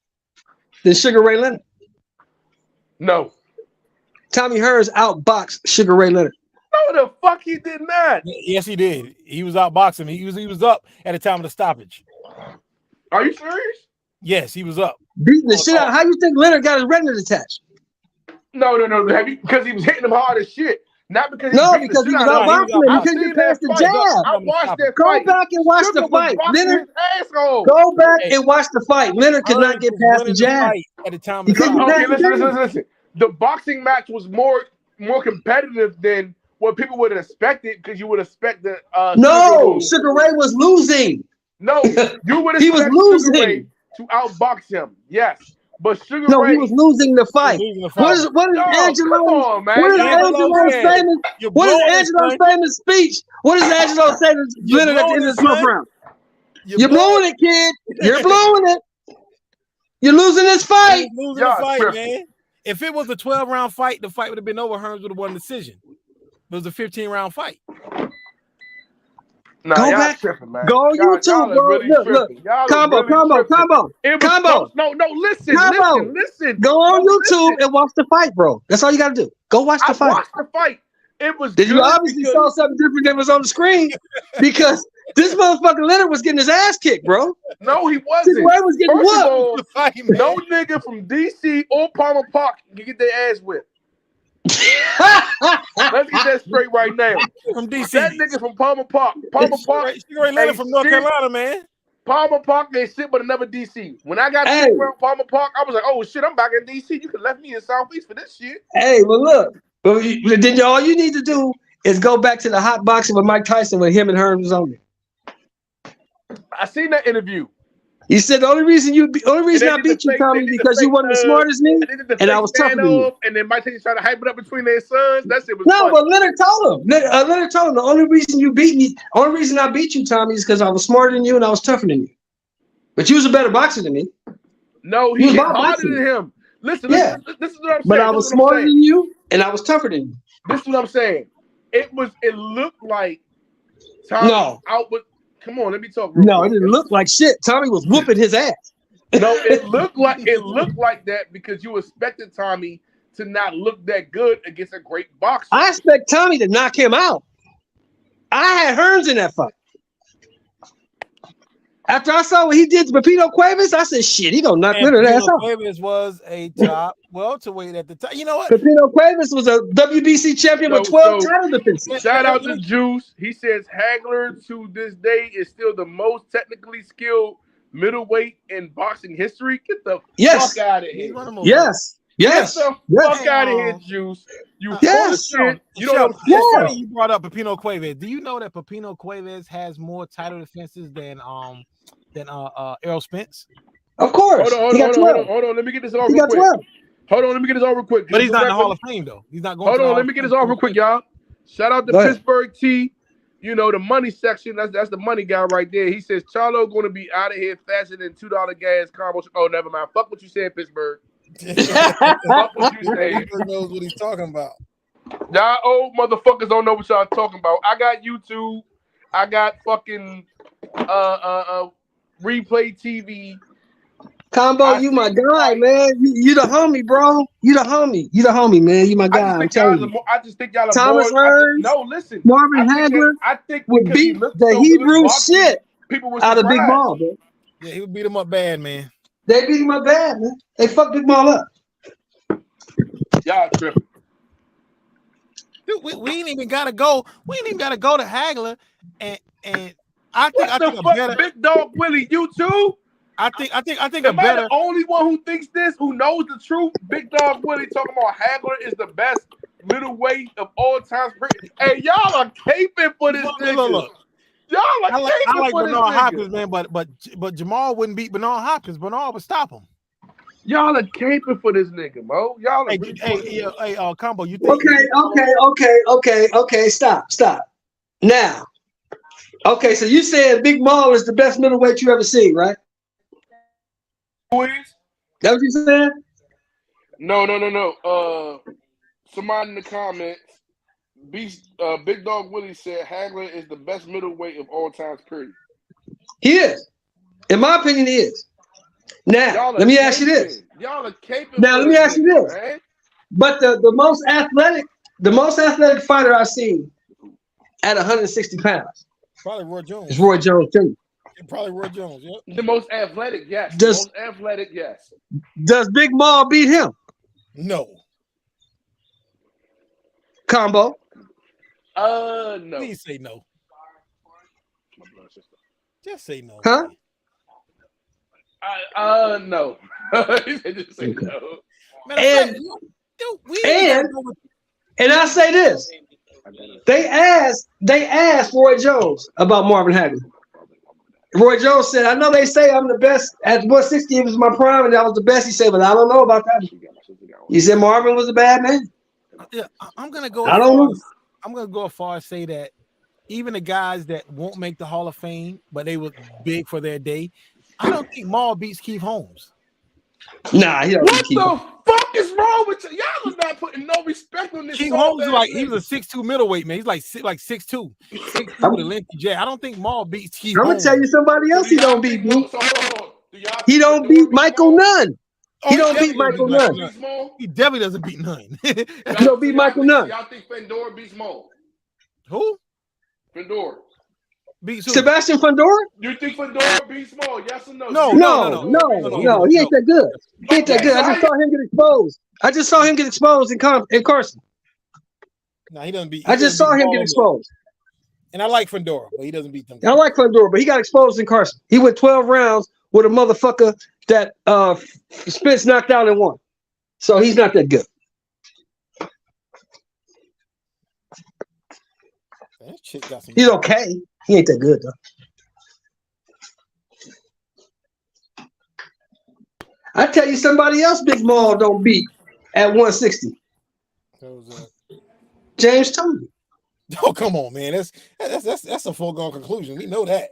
than Sugar Ray Leonard? No. Tommy Hearns outboxed Sugar Ray Leonard. No, the fuck he did not. yes, he did. He was outboxing. He was up at the time of the stoppage. Are you serious? Yes, he was up. Beating the shit out. How you think Leonard got his retina detached? No. Because he was hitting him hard as shit. Not because No, beating the because he shit was out of him. outboxing him. I He couldn't seen get past that the fight. jab. I watched that Go fight. back and watch Sugar the was fight. boxing Leonard, his asshole. go back and watch the fight. Leonard could not get past the jab. At the time He of the couldn't get Okay, past the jab. listen. The boxing match was more competitive than what people would have expected because you would expect the No, Sugar Ray was losing. No, you would He was expect losing. Sugar Ray to outbox him. Yes, but Sugar No, Ray. he was losing the fight. What is No, Angelo? come on, man. What is Angelo Angelo's said, famous? "You're What is blowing it, Angelo's son." famous speech? What does Angelo say to Leonard at the end of the 12th round? You're blowing it, kid. You're blowing it. You're losing this fight. He was losing the fight, man. If it was a 12-round fight, the fight would have been over. Hearns would have won the decision. It was a 15-round fight. Nah, Go y'all back. tripping, man. Go on Y'all YouTube, are bro. really Look. tripping. Y'all are Combo. really tripping. It was close. No, listen. Go on YouTube and watch the fight, bro. That's all you got to do. Go watch the fight. Watch the fight. It was Did you good obviously because- saw something different than was on the screen? Because this motherfucker Leonard was getting his ass kicked, bro. No, he wasn't. Sugar Ray was getting First of whooped. all, no nigga from DC or Palmer Park can get their ass whipped. Let's get that straight right now. From DC. That nigga from Palmer Park. Palmer Park. Sugar Ray Leonard ain't from North shit. Carolina, man. Palmer Park ain't shit but another DC. When I got Hey. around Palmer Park, I was like, oh shit, I'm back in DC. You could left me in Southeast for this shit. Hey, well look. Then all you need to do is go back to the hot boxing with Mike Tyson when him and Hearns was on there. I seen that interview. He said the only reason I beat you, Tommy, because you weren't as smart as me, and I was tougher than you. And then Mike Tyson tried to hype it up between their sons. That shit was No, funny. but Leonard told him. Leonard told him the only reason you beat me, only reason I beat you, Tommy, is because I was smarter than you and I was tougher than you. But you was a better boxer than me. No, You he was hit my harder boxer. than him. Listen, Yeah. this is what I'm saying. But I was smarter than you and I was tougher than you. This is what I'm saying. It looked like Tommy No. out with. Come on, let me talk. Real No, it quick. didn't look like shit. Tommy was whooping his ass. No, it looked like that because you expected Tommy to not look that good against a great boxer. I expect Tommy to knock him out. I had Hearns in that fight. After I saw what he did to Pepino Cuevas, I said, shit, he gonna knock Leonard ass Pepino out. Cuevas was a top welterweight at the time. You know what? Pepino Cuevas was a WBC champion with 12 title defenses. Shout out to Juice. He says Hagler to this day is still the most technically skilled middleweight in boxing history. Get the Yes. fuck out of here. Yes. Yes. Get the Yes. fuck out of here, Juice. You Yes. bullshit. You Michelle, don't know. it's funny you brought up Pepino Cuevas. Do you know that Pepino Cuevas has more title defenses than Errol Spence? Of course. Hold on. Let me get this all He real got quick. 12. Hold on, let me get this all real quick. But he's not in the Hold Hall of Fame though. He's not going. Hold to the on, Hall let of me get Fame. this all real quick, y'all. Shout out to Go ahead. Pittsburgh T. You know, the money section. That's the money guy right there. He says Charlo going to be out of here faster than $2 gas combo. Oh, never mind. Fuck what you said, Pittsburgh. Fuck what you said. He knows what he's talking about. Y'all old motherfuckers don't know what y'all talking about. I got YouTube. I got fucking replay TV. Combo, you my guy, man. You the homie, bro. You the homie, man. You my guy. I'm telling you. I just think y'all are Thomas more. Hearns, No, listen. Marvin I think Hagler I think would because he beat looked the so good Hebrew boxing, shit people were out of Big surprised. Ball, man. Yeah, he would beat him up bad, man. They beat him up bad, man. They fucked Big Ball up. Y'all tripping. Dude, we ain't even gotta go. We ain't even gotta go to Hagler, and I think What a the fuck, better. Big Dog Willie? You too? I think a Am I better. the only one who thinks this? Who knows the truth? Big Dog Willie talking about Hagler is the best middleweight of all time. Hey, y'all are caping for this nigga. Look. Y'all are I like caping for Bernard this Hopkins, nigga. man, but Jamal wouldn't beat Bernard Hopkins. Bernard would stop him. Y'all are caping for this nigga, Mo. Y'all are Hey, really Combo, you think? Okay. Stop. Now, okay, so you said Big Maul is the best middleweight you ever seen, right? Who is? That what you said? No. Somebody in the comments, Big Dog Willie said Hagler is the best middleweight of all times, period. He is. In my opinion, he is. Now, Y'all are let me ask you this. Y'all are caping Now, for let me this ask you nigga, this. man. But the most athletic fighter I've seen at 160 pounds Probably Roy Jones. is Roy Jones Jr. Probably Roy Jones. Yep. The most athletic, yes. Does Big Maul beat him? No. Combo. No. Please say no. Just say no. Huh? No. He said just say no. Man, And I say this. They asked Roy Jones about Marvin Hagler. Roy Jones said, I know they say I'm the best at 160. It was my prime, and I was the best. He said, but I don't know about that. He said Marvin was a bad man. Yeah, I'm gonna go. I don't know. I'm gonna go as far as say that even the guys that won't make the Hall of Fame, but they were big for their day, I don't think Maul beats Keith Holmes. Nah, he don't. What the fuck is wrong with you? Y'all are not putting no respect on this. Keith Holmes is like he was a 6'2" middleweight man. He's like 6'2", 6'2" with a lengthy jab. I don't think Maul beats Keith I'm Holmes. gonna tell you somebody else he don't beat me. He don't beat Michael Nunn. He don't beat Michael Nunn. He definitely doesn't beat Nunn. He don't beat Michael Nunn. Y'all think Fedor beats Mo? Who? Fedor. Beats who? Sebastian Fedor? You think Fedor beats Mo? Yes or no? No. He ain't that good. He ain't that good. I just saw him get exposed. In Carson. No, he doesn't beat. I just saw him get exposed. And I like Fedor, but he doesn't beat them. I like Fedor, but he got exposed in Carson. He went 12 rounds with a motherfucker that Spence knocked out and won. So he's not that good. That shit got some. He's okay. He ain't that good though. I tell you, somebody else Big Maul don't beat at 160. James Toney. Oh, come on, man. That's a foregone conclusion. We know that.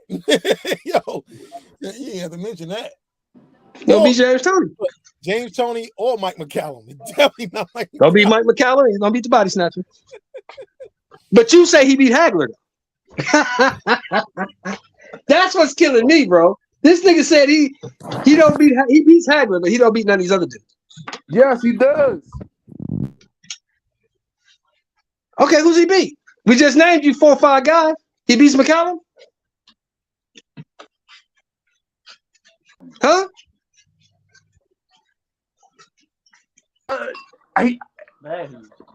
Yo, you ain't have to mention that. Don't be James Toney. James Toney or Mike McCallum. Definitely not Mike McCallum. Don't be Mike McCallum. He's gonna beat the body snatcher. But you say he beat Hagler. That's what's killing me, bro. This nigga said he beats Hagler, but he don't beat none of these other dudes. Yes, he does. Okay, who's he beat? We just named you 4 or 5 guys. He beats McCallum? Huh?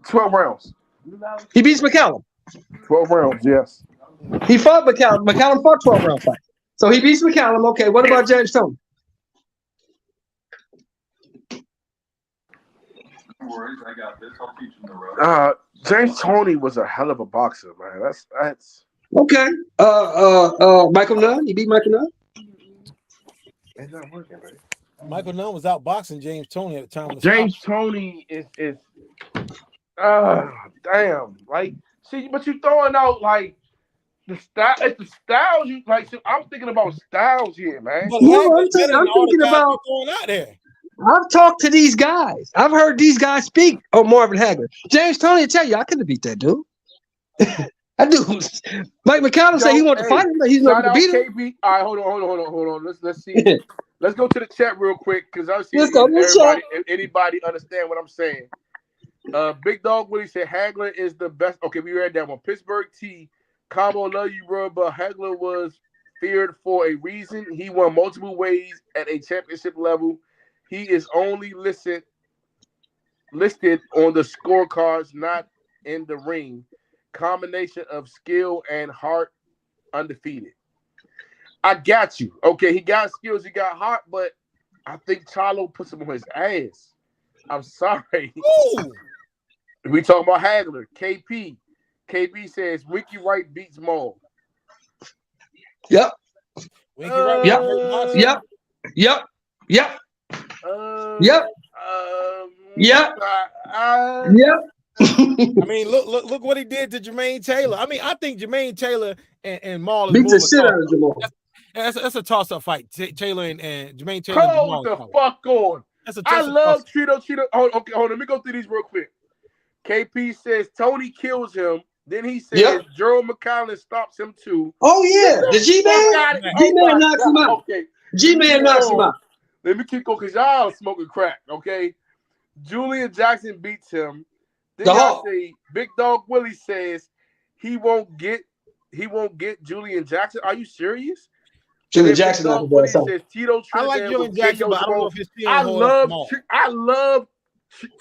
12 rounds. He beats McCallum. 12 rounds, yes. He fought McCallum. McCallum fought 12 round fight. So he beats McCallum. Okay, what about James Toney? I got this. I'll teach him the road. James Toney was a hell of a boxer, man. That's okay. Michael Nunn. He beat Michael Nunn. It's not working, man. Michael Nunn was outboxing James Toney at the time. Of the James Toney is damn. Like, see, but you throwing out like the style. It's the styles you like. So I'm thinking about styles here, man. No, I'm thinking about. Out there. I've talked to these guys. I've heard these guys speak on Marvin Hagler. James Toney will tell you I couldn't beat that dude. I do. Mike McCallum said he wanted to fight him, but he's not going to beat him. KB. All right, hold on. Let's see. Let's go to the chat real quick because I see if anybody understand what I'm saying. Big Dog Willie said Hagler is the best. Okay, we read that one. Pittsburgh T. Combo, love you, bro, but Hagler was feared for a reason. He won multiple ways at a championship level. He is only listed on the scorecards, not in the ring. Combination of skill and heart, undefeated. I got you. Okay, he got skills, he got heart, but I think Charlo puts him on his ass. I'm sorry. Ooh. We talking about Hagler. KP. KB says Ricky Wright beats Maul. Yep. Winky right Yep. boxing. Yep. Yep. Yep. Yep. Yep. Yep. I mean, look what he did to Jermaine Taylor. I mean, I think Jermaine Taylor and Maul is Beat more the of a shit out toss-up. of Jamal. That's a toss-up fight. Taylor and Jermaine Taylor. And Hold Jamal. the fuck on. That's a I toss-up. love Cheeto. Hold on. Let me go through these real quick. KP says Tony kills him. Then he says Gerald McCollum stops him too. Oh yeah, the G-Man. G-Man knocks him out. Okay. G-Man knocks him out. Let me keep going because y'all are smoking crack. Okay. Julian Jackson beats him. Then y'all say Big Dog Willie says he won't get Julian Jackson. Are you serious? Julian Jackson not the best. Says Tito I like Julian Jackson, but I don't know if his I love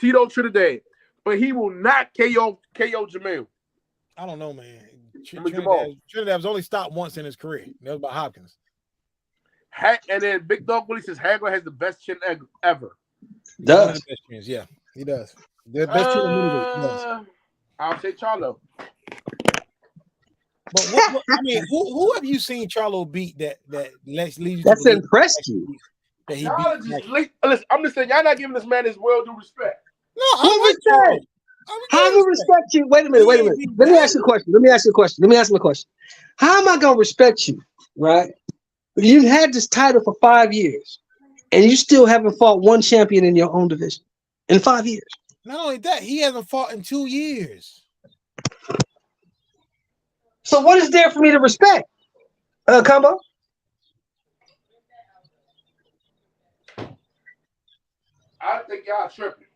Tito Trinidad, but he will not KO Jamel. I don't know, man. Jamal. Trinidad's only stopped once in his career. That was by Hopkins. And then Big Dog Willie says Hagler has the best chin ever. Does. One of the best chins, yeah, he does. The best chin in the movie. He does. I'll say Charlo. But what, I mean, who have you seen Charlo beat that leads you? That's impressed you. That he Y'all beat. listen, I'm just saying, y'all not giving this man his well due respect. No, I respect. How do I respect you? Wait a minute. Let me ask you a question. How am I gonna respect you, right? You had this title for 5 years, and you still haven't fought one champion in your own division in 5 years. Not only that, he hasn't fought in 2 years. So what is there for me to respect? Combo? I think y'all tripping.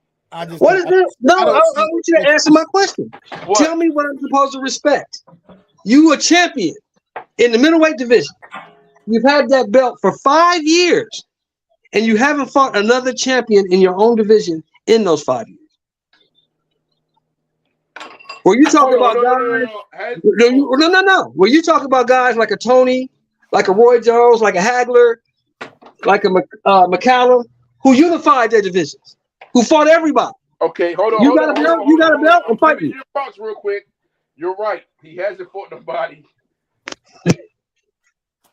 What is this? No, I want you to answer my question. Tell me what I'm supposed to respect. You a champion in the middleweight division. You've had that belt for 5 years, and you haven't fought another champion in your own division in those 5 years. Were you talking about guys? No. Were you talking about guys like a Tony, like a Roy Jones, like a Hagler, like a McCallum, who unified their divisions, who fought everybody? Okay, hold on. You got a belt and fight me. Your thoughts real quick. You're right. He hasn't fought nobody.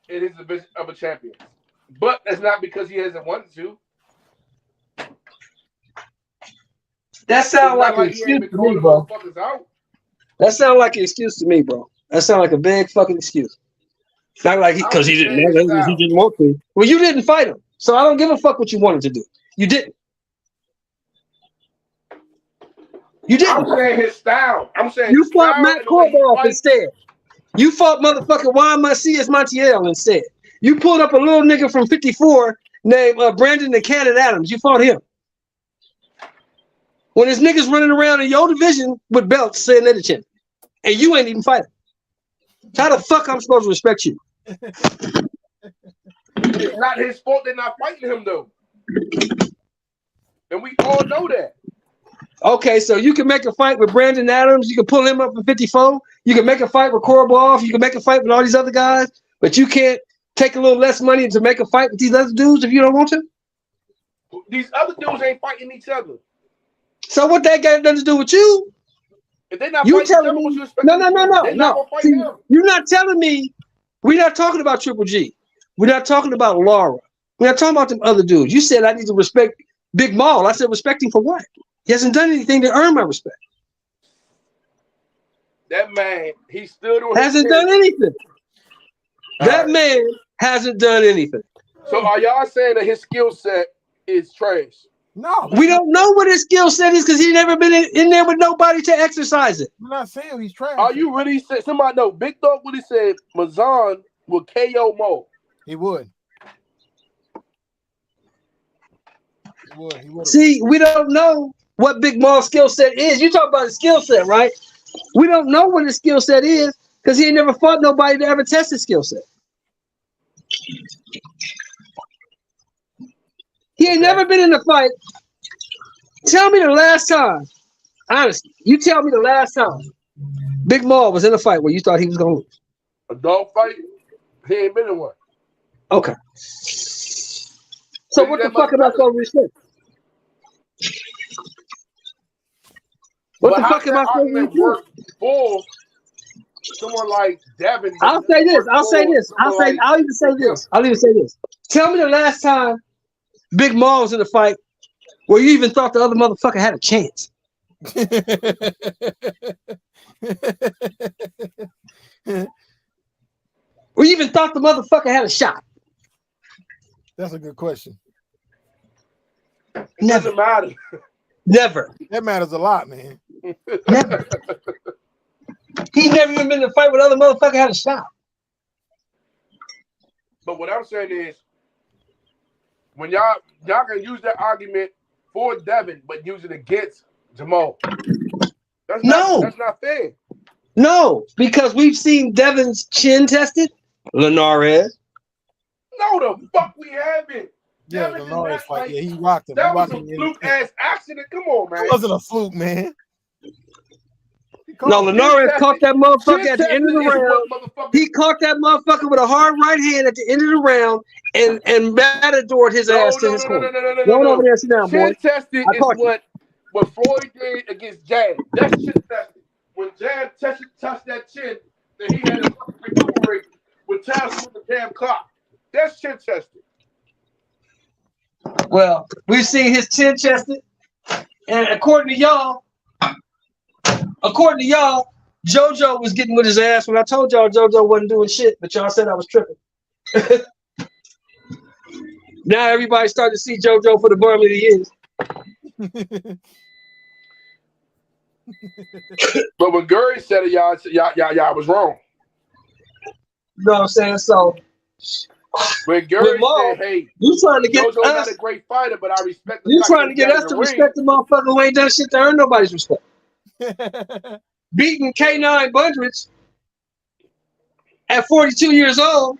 It is a bit of a champion, but that's not because he hasn't wanted to. That sounds like an excuse to me, bro. That sounds like an excuse to me, bro. That sounds like a big fucking excuse. Not like because he didn't want to. Well, you didn't fight him, so I don't give a fuck what you wanted to do. You didn't. You didn't. I'm saying his style. I'm saying you fought Matt Korboff instead. You fought motherfucking Juan Macias Montiel instead. You pulled up a little nigga from 54 named Brandon the Cannon Adams. You fought him. When there's niggas running around in your division with belts saying they're the champion, and you ain't even fighting. How the fuck I'm supposed to respect you? It's not his fault they're not fighting him though, and we all know that. Okay, so you can make a fight with Brandon Adams. You can pull him up in 54. You can make a fight with Korobov. You can make a fight with all these other guys, but you can't take a little less money to make a fight with these other dudes if you don't want to. These other dudes ain't fighting each other. So what that got nothing to do with you? If they're not You fighting telling each other, me? what you expect No. See, you're not telling me. We're not talking about Triple G. We're not talking about Laura. We're not talking about them other dudes. You said I need to respect Big Maul. I said respect him for what? He hasn't done anything to earn my respect. That man, he stood on. Hasn't done anything. That man hasn't done anything. So are y'all saying that his skill set is trash? No, we don't know what his skill set is because he's never been in there with nobody to exercise it. I'm not saying he's trash. Are you really saying somebody know? Big Dog Willie said Mazan will KO Mo. He would. He would. See, we don't know what Big Maul's skill set is. You talk about his skill set, right? We don't know what his skill set is because he ain't never fought nobody to ever test his skill set. He ain't never been in a fight. Tell me the last time, honestly, you tell me the last time Big Maul was in a fight where you thought he was going to lose. A dog fight? He ain't been in one. Okay. So what the fuck am I supposed to respect? What the fuck am I supposed to respect? someone like Devin. I'll say this. I'll even say this. Tell me the last time Big Maul was in a fight where you even thought the other motherfucker had a chance. Or you even thought the motherfucker had a shot. That's a good question. Doesn't matter. Never. That matters a lot, man. Never. He's never even been in a fight with other motherfucker had a shot. But what I'm saying is, when y'all can use that argument for Devin, but use it against Jamal. That's not fair. No, because we've seen Devin's chin tested. Linares. No, the fuck we haven't. Yeah, the Linares fight. Yeah, he rocked him. That was a fluke ass accident. Come on, man. It wasn't a fluke, man. No, Linares caught that motherfucker at the end of the round. He caught that motherfucker with a hard right hand at the end of the round and matadored his ass to his corner. Go over there and sit down, boy. Chin tested is what Floyd did against Jab. That's chin tested. When Jab touched that chin, that he had to recuperate with time with the damn clock. That's chin tested. Well, we've seen his chin tested, and according to y'all, JoJo was getting with his ass when I told y'all JoJo wasn't doing shit, but y'all said I was tripping. Now everybody's starting to see JoJo for the bum that he is. But when Gary said it, y'all was wrong. You know what I'm saying? So when Gary said, "Hey, you trying to get JoJo's us not a great fighter, but I respect." You trying to get us to respect the motherfucker who ain't done shit to earn nobody's respect. Beating K9 Bundrich at 42 years old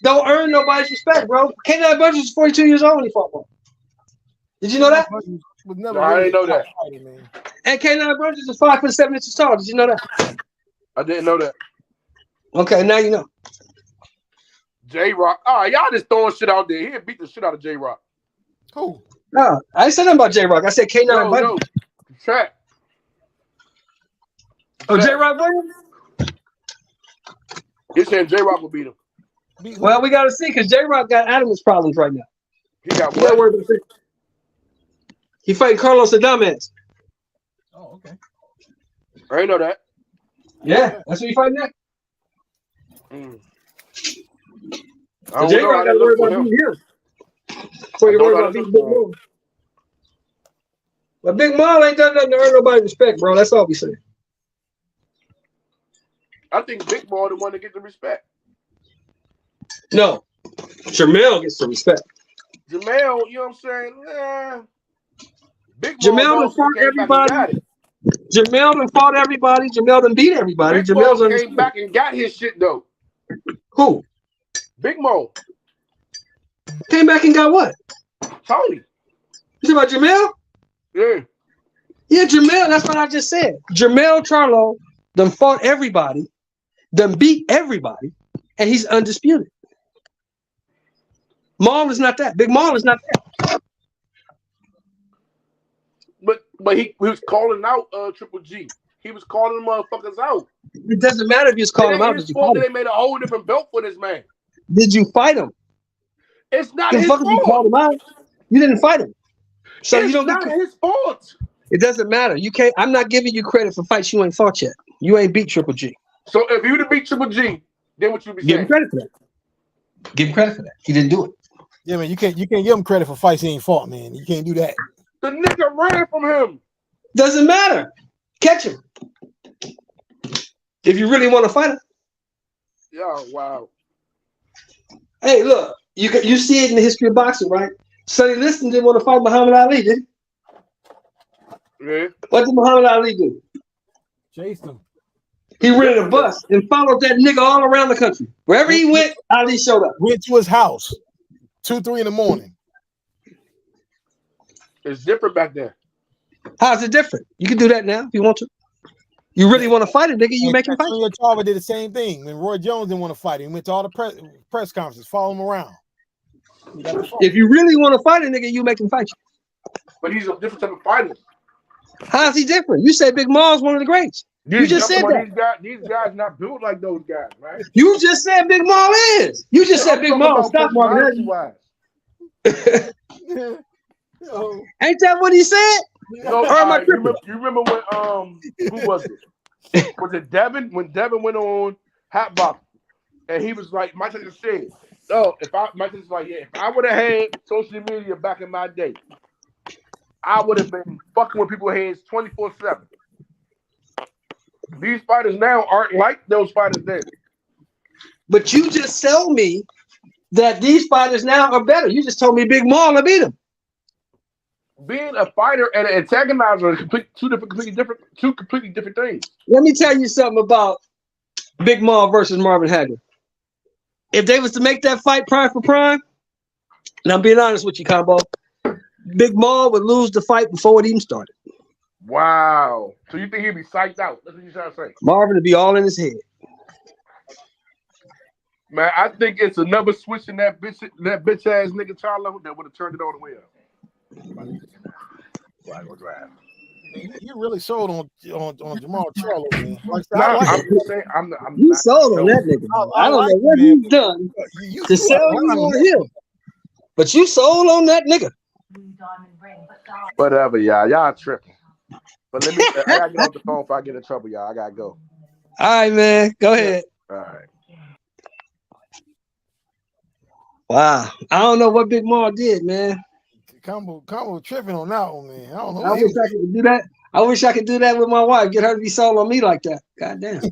don't earn nobody's respect, bro. K9 Bundrich is 42 years old when he fought one. Did you know that? No, I didn't know that. And K9 Bundrich is 5'7" tall. Did you know that? I didn't know that. Okay, now you know. J-Rock. All right, y'all just throwing shit out there. He'll beat the shit out of J-Rock. Who? No, I ain't said nothing about J-Rock. I said K9 Bundrich. No. Trap. Oh, J-Rock Bundrich? You're saying J-Rock will beat him. Well, we got to see because J-Rock got Adam's problems right now. He got what? He fighting Carlos Adames. Oh, okay. I didn't know that. Yeah, that's what he fighting next. I J-Rock got to worry about beating him. Before you worry about beating Big Maul. But Big Maul ain't done nothing to earn nobody's respect, bro. That's all we saying. I think Big Maul the one to get the respect. No. Jamel gets the respect. Jamel, you know what I'm saying? Big Jamel done fought everybody. Jamel done fought everybody. Jamel done beat everybody. Big Maul came back and got his shit though. Who? Big Maul. Came back and got what? Tony. You talking about Jamel? Yeah. Yeah, Jamel, that's what I just said. Jamel Charlo done fought everybody, done beat everybody, and he's undisputed. Maul is not that. Big Maul is not that. But he was calling out Triple G. He was calling motherfuckers out. It doesn't matter if you just call him out. Did you fight him? They made a whole different belt for this man. Did you fight him? It's not his fault. You called him out. You didn't fight him. So it's you don't not get his fault. It doesn't matter. You can't. I'm not giving you credit for fights you ain't fought yet. You ain't beat Triple G. So if you would have beat Triple G, then what you be saying? Give him credit for that. Give him credit for that. He didn't do it. Yeah, man. You can't give him credit for fights he ain't fought, man. You can't do that. The nigga ran from him. Doesn't matter. Catch him. If you really want to fight him. Yeah, wow. Hey, look, you see it in the history of boxing, right? Sonny Liston didn't want to fight Muhammad Ali, did he? Yeah. What did Muhammad Ali do? Chased him. He rented a bus and followed that nigga all around the country. Wherever he went, Ali showed up. Went to his house 2-3 in the morning. It's different back then. How's it different? You can do that now if you want to. You really want to fight a nigga, you make him fight. Chava did the same thing. When Roy Jones didn't want to fight him, he went to all the press conferences, follow him around. If you really want to fight a nigga, you make him fight you. But he's a different type of fighter. How's he different? You say Big Maul's one of the greats. You just said that. These guys not built like those guys, right? You just said Big Maul is. You just said Big Maul. Stop Marvin. Ain't that what he said? No, you remember when who was it? Was it Devin? When Devin went on Hot Box, and he was like, Mike Tyson said, "Oh, if I would have had social media back in my day, I would have been fucking with people's heads 24/7." These fighters now aren't like those fighters then. But you just told me that these fighters now are better. You just told me Big Maul will beat him. Being a fighter and an antagonizer are two completely different things. Let me tell you something about Big Maul versus Marvin Hagler. If they was to make that fight prime for prime, and I'm being honest with you, Combo, Big Maul would lose the fight before it even started. Wow. So you think he'd be psyched out? That's what you're trying to say. Marvin would be all in his head. Man, I think it's another switch in that bitch ass nigga Charlo that would have turned it all the way up. You really sold on Jamal Charlo, man. I'm saying You sold on that nigga. I don't know what he's done to sell you on him, but you sold on that nigga. Whatever, y'all tripping. But let me. I gotta get off the phone before I get in trouble, y'all. I gotta go. All right, man. Go ahead. All right. Wow. I don't know what Big Maul did, man. Combo tripping on that one, man. I don't know. I wish I could do that. I wish I could do that with my wife. Get her to be sold on me like that. God damn.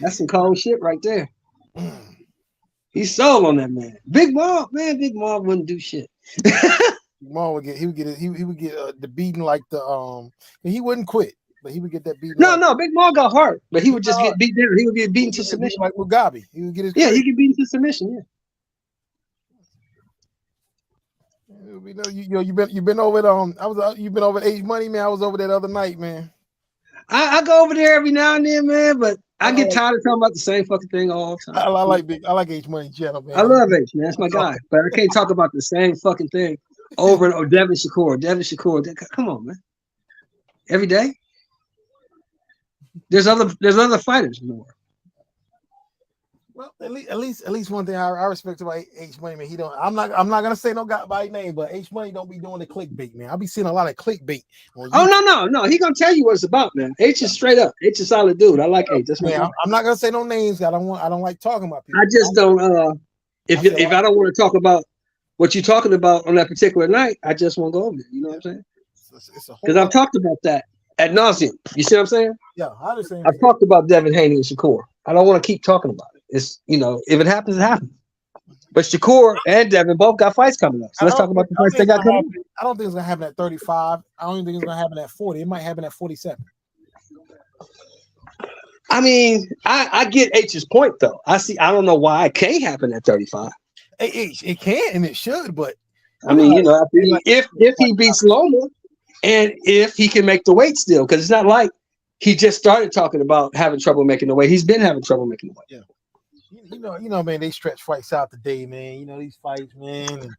That's some cold shit right there. He's sold on that man. Big Maul, man. Big Maul wouldn't do shit. Maul would get the beating like the he wouldn't quit, but he would get that beating. No, Big Maul got hurt, but he would just get beat down. He would get beaten to submission like Mugabe. He would get his he get beaten to submission. Yeah. You've been over it. You've been over at H Money, man. I was over there the other night, man. I go over there every now and then, man, but I get tired of talking about the same fucking thing all the time. I like H Money channel, man. I love H, man. That's my guy, but I can't talk about the same fucking thing over and over. Devin Shakur. Come on, man. Every day. There's other fighters in the world. Well, at least one thing I respect about H Money, man. I'm not gonna say no guy by name, but H Money don't be doing the clickbait, man. I be seeing a lot of clickbait. No. He gonna tell you what it's about, man. H is straight up. H is a solid dude. I like H. That's my man. I'm not gonna say no names. I don't like talking about people. I just don't. If I don't want to talk about what you're talking about on that particular night, I just won't go over it. You know what I'm saying? Because I've talked about that ad nauseum. You see what I'm saying? Yeah, I understand. I've talked about Devin Haney and Shakur. I don't want to keep talking about it. It's if it happens, it happens. But Shakur and Devin both got fights coming up. So let's talk about the fights they got coming up. I don't think it's gonna happen at 35. I don't even think it's gonna happen at 40. It might happen at 47. I mean, I get H's point though. I don't know why it can't happen at 35. It can and it should, but I mean, if he beats Loma and if he can make the weight still, because it's not like he just started talking about having trouble making the weight. He's been having trouble making the weight. Yeah. You know, man, they stretch fights out today, man. You know, these fights, man.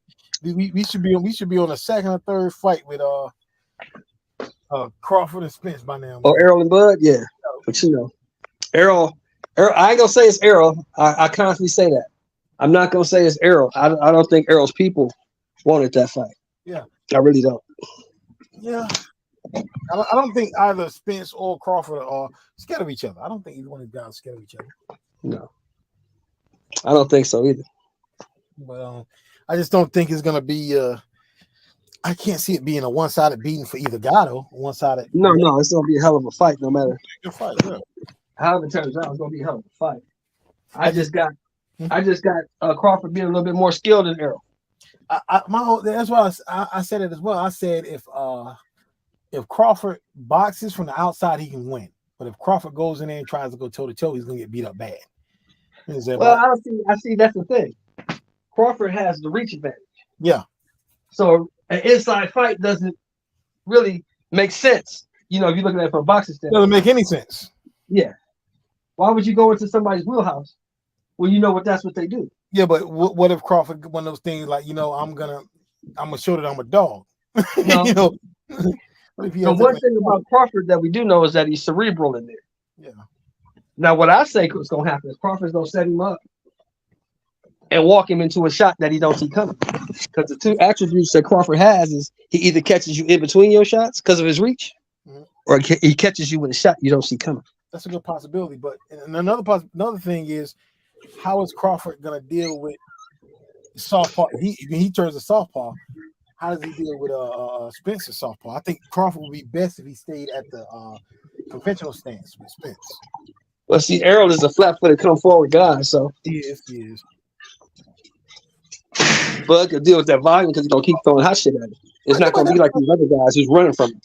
And we should be on a second or third fight with Crawford and Spence by now. Man. Oh, Errol and Bud, yeah. But Errol, I ain't gonna say it's Errol. I constantly say that. I'm not gonna say it's Errol. I don't think Errol's people wanted that fight. Yeah. I really don't. Yeah. I don't think either Spence or Crawford are scared of each other. I don't think either one of these guys are scared of each other. No. I don't think so either. But I just don't think it's gonna be I can't see it being a one-sided beating for either guy though. One-sided. No, it's gonna be a hell of a fight no matter. Good fight, yeah. However it turns out, it's gonna be a hell of a fight. I just got Crawford being a little bit more skilled than Errol. That's why I said it as well. I said if Crawford boxes from the outside, he can win. But if Crawford goes in there and tries to go toe to toe, he's gonna get beat up bad. Well, I see that's the thing. Crawford has the reach advantage. Yeah. So an inside fight doesn't really make sense. You know, if you're looking at it from a boxing standpoint. Doesn't make any sense. Yeah. Why would you go into somebody's wheelhouse when you know that's what they do? Yeah, but what if Crawford one of those things like, I'm gonna show that I'm a dog. No. What if he The ends up one in thing about Crawford that we do know is that he's cerebral in there. Yeah. Now, what I say is going to happen is Crawford's going to set him up and walk him into a shot that he don't see coming. Because the two attributes that Crawford has is he either catches you in between your shots because of his reach, or he catches you with a shot you don't see coming. That's a good possibility. But another thing is, how is Crawford gonna deal with softball? He turns to softball. How does he deal with Spencer softball? I think Crawford would be best if he stayed at the conventional stance with Spence. Well, see, Errol is a flat-footed, come-forward guy, so He is. Bud could deal with that volume because he's gonna keep throwing hot shit at him. It's not gonna be like these other guys who's running from him.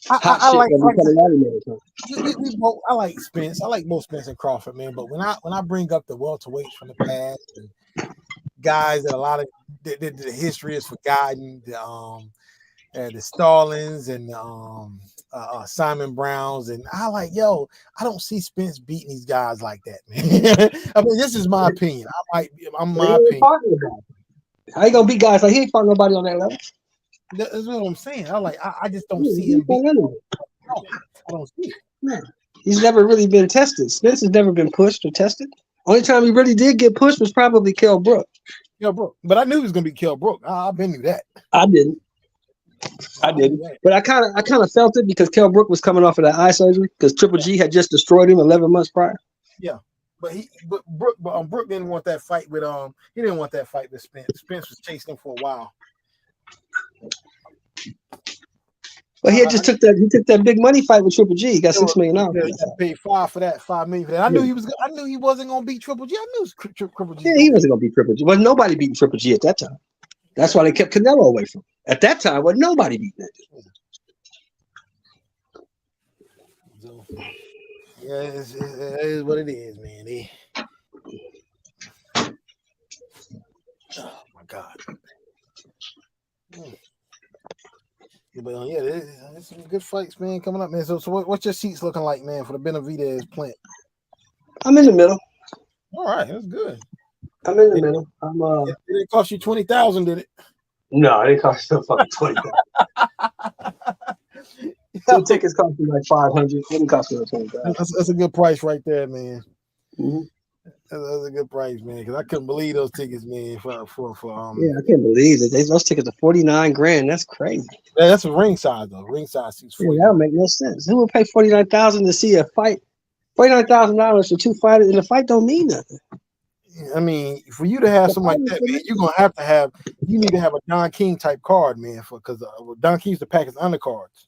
I like Spence. I like both Spence and Crawford, man. But when I bring up the welterweights from the past, and guys that a lot of the history is forgotten, the Stallings and Simon Browns, and I don't see Spence beating these guys like that, man. I mean, this is my opinion. I'm my opinion. How you gonna beat guys like he ain't fought nobody on that level? That's what I'm saying. I just don't see him beating. I don't see it. Man, he's never really been tested. Spence has never been pushed or tested. Only time he really did get pushed was probably Kell Brook. But I knew he was gonna be Kell Brook. I've been knew that. I didn't. But I kind of felt it because Kell Brook was coming off of that eye surgery because Triple G had just destroyed him 11 months prior. Yeah. But Brook didn't want that fight with he didn't want that fight with Spence. Spence was chasing him for a while. But he took that big money fight with Triple G. He got $6 million. He paid $5 million for that. I knew he wasn't gonna beat Triple G. I knew Triple G. Yeah, he wasn't gonna beat Triple G. Well, nobody beat Triple G at that time. That's why they kept Canelo away from him. At that time, wasn't nobody beating that dude. So, yeah, it is what it is, man. Oh my God. But there's some good fights, man, coming up, man. So what's your seats looking like, man, for the Benavidez plant? I'm in the middle. All right, that's good. I'm in the middle. It didn't cost you $20,000, did it? No, it didn't cost you fucking $20,000. Some tickets cost me like $500. It didn't cost me $20,000. That's a good price right there, man. Mm-hmm. That's a good price, man. Because I couldn't believe those tickets, man. Yeah, I can't believe it. Those tickets are $49,000. That's crazy. Yeah, that's a ringside though. Ringside seats. Yeah, that would make no sense. Who would pay $49,000 to see a fight? $49,000 for two fighters in a fight don't mean nothing. I mean, for you to have something like that, man, you're gonna you need to have a Don King type card, man, because Don King used to pack his undercards.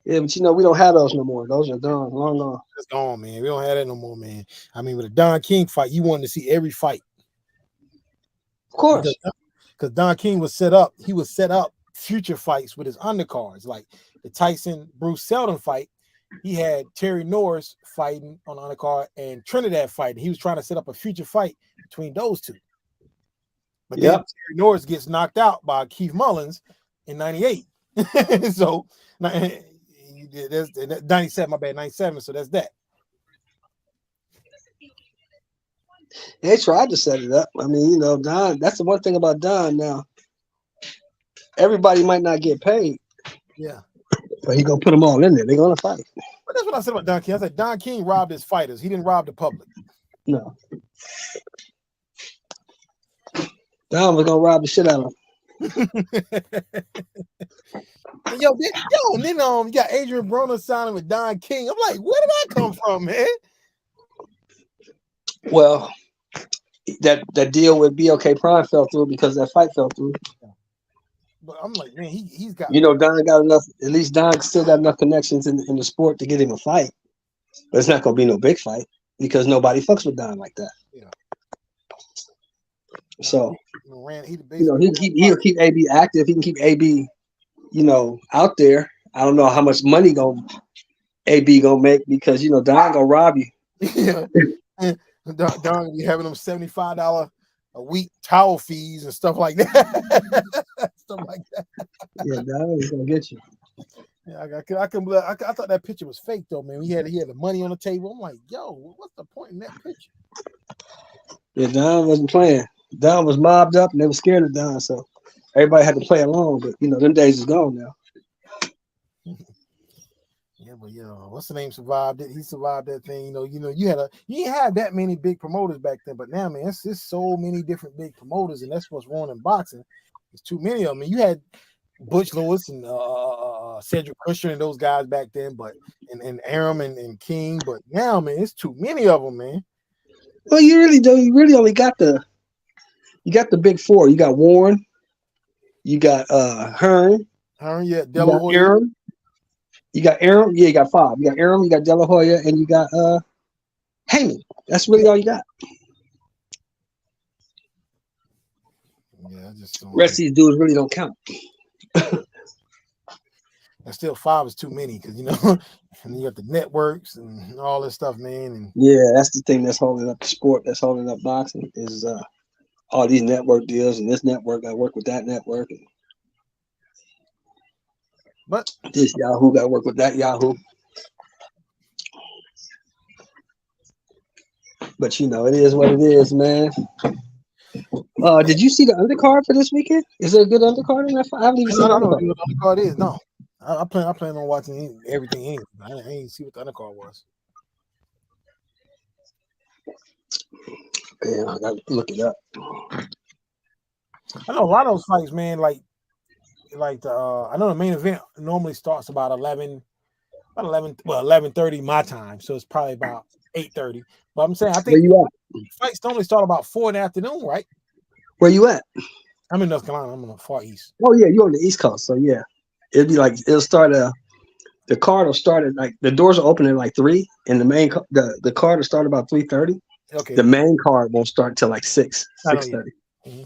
Yeah, but we don't have those no more. Those are gone, long gone. It's gone, man. We don't have that no more, man. I mean, with a Don King fight, you wanted to see every fight. Of course. Because Don King was set up. He would set up future fights with his undercards, like the Tyson Bruce Seldon fight. He had Terry Norris fighting on the undercard and Trinidad fighting. He was trying to set up a future fight between those two. But then Terry Norris gets knocked out by Keith Mullins in '98. So there's 97, my bad, 97. So that's that. They tried to set it up. I mean, Don, that's the one thing about Don now. Everybody might not get paid. Yeah. But he gonna put them all in there. They're gonna fight. But that's what I said about Don King. I said Don King robbed his fighters. He didn't rob the public. No. Don was gonna rob the shit out of him. And then you got Adrian Broner signing with Don King. I'm like, where did that come from, man? Well, that deal with BOK Prime fell through because that fight fell through. But I'm like, man, he's got. Don got enough. At least Don still got enough connections in the sport to get him a fight. But it's not gonna be no big fight because nobody fucks with Don like that. Yeah. So he'll keep AB active. He can keep AB, out there. I don't know how much money AB gonna make because Don gonna rob you. Yeah. Don be having them $75 a week towel fees and stuff like that. Yeah, Don is gonna get you. Yeah, I thought that picture was fake though, man. He had the money on the table. I'm like, yo, what's the point in that picture? Yeah, Don wasn't playing. Don was mobbed up and they were scared of Don, so everybody had to play along. But them days is gone now. but what's the name survived it? He survived that thing. You didn't have that many big promoters back then, but now, man, it's just so many different big promoters, and that's what's wrong in boxing. There's too many of them. You had Butch Lewis and Cedric Kushner and those guys back then, but and Arum and King, but now, man, it's too many of them, man. Well, you really don't. You really only got the big four. You got Warren, you got Hearn, yeah, De La Hoya. Arum. You got Arum. Yeah, you got five. You got Arum, you got De La Hoya, and you got Heyman. That's really all you got. Yeah, I just don't. Rest of these dudes really don't count. And still, 5 is too many because and you got the networks and all this stuff, man. And Yeah, that's the thing that's holding up the sport. That's holding up boxing is all these network deals, and this network got to work with that network, and but this Yahoo got to work with that Yahoo. But it is what it is, man. Did you see the undercard for this weekend? Is there a good undercard in that? I haven't even seen the I don't know undercard. what the undercard is. No, I plan on watching everything anyway. I ain't see what the undercard was. Yeah, I got to look it up. I know a lot of those fights, man. Like I know the main event normally starts about 11:30 my time, so it's probably about 8:30. But I'm saying I Where think you at? fights normally start about 4 in the afternoon, right? Where you at? I'm in North Carolina. I'm in the far east. Oh yeah, you're on the East Coast, so yeah, it'll start the card will start at the doors will open at 3, and the card will start about 3:30. Okay. The main card won't start till 6:30, Mm-hmm.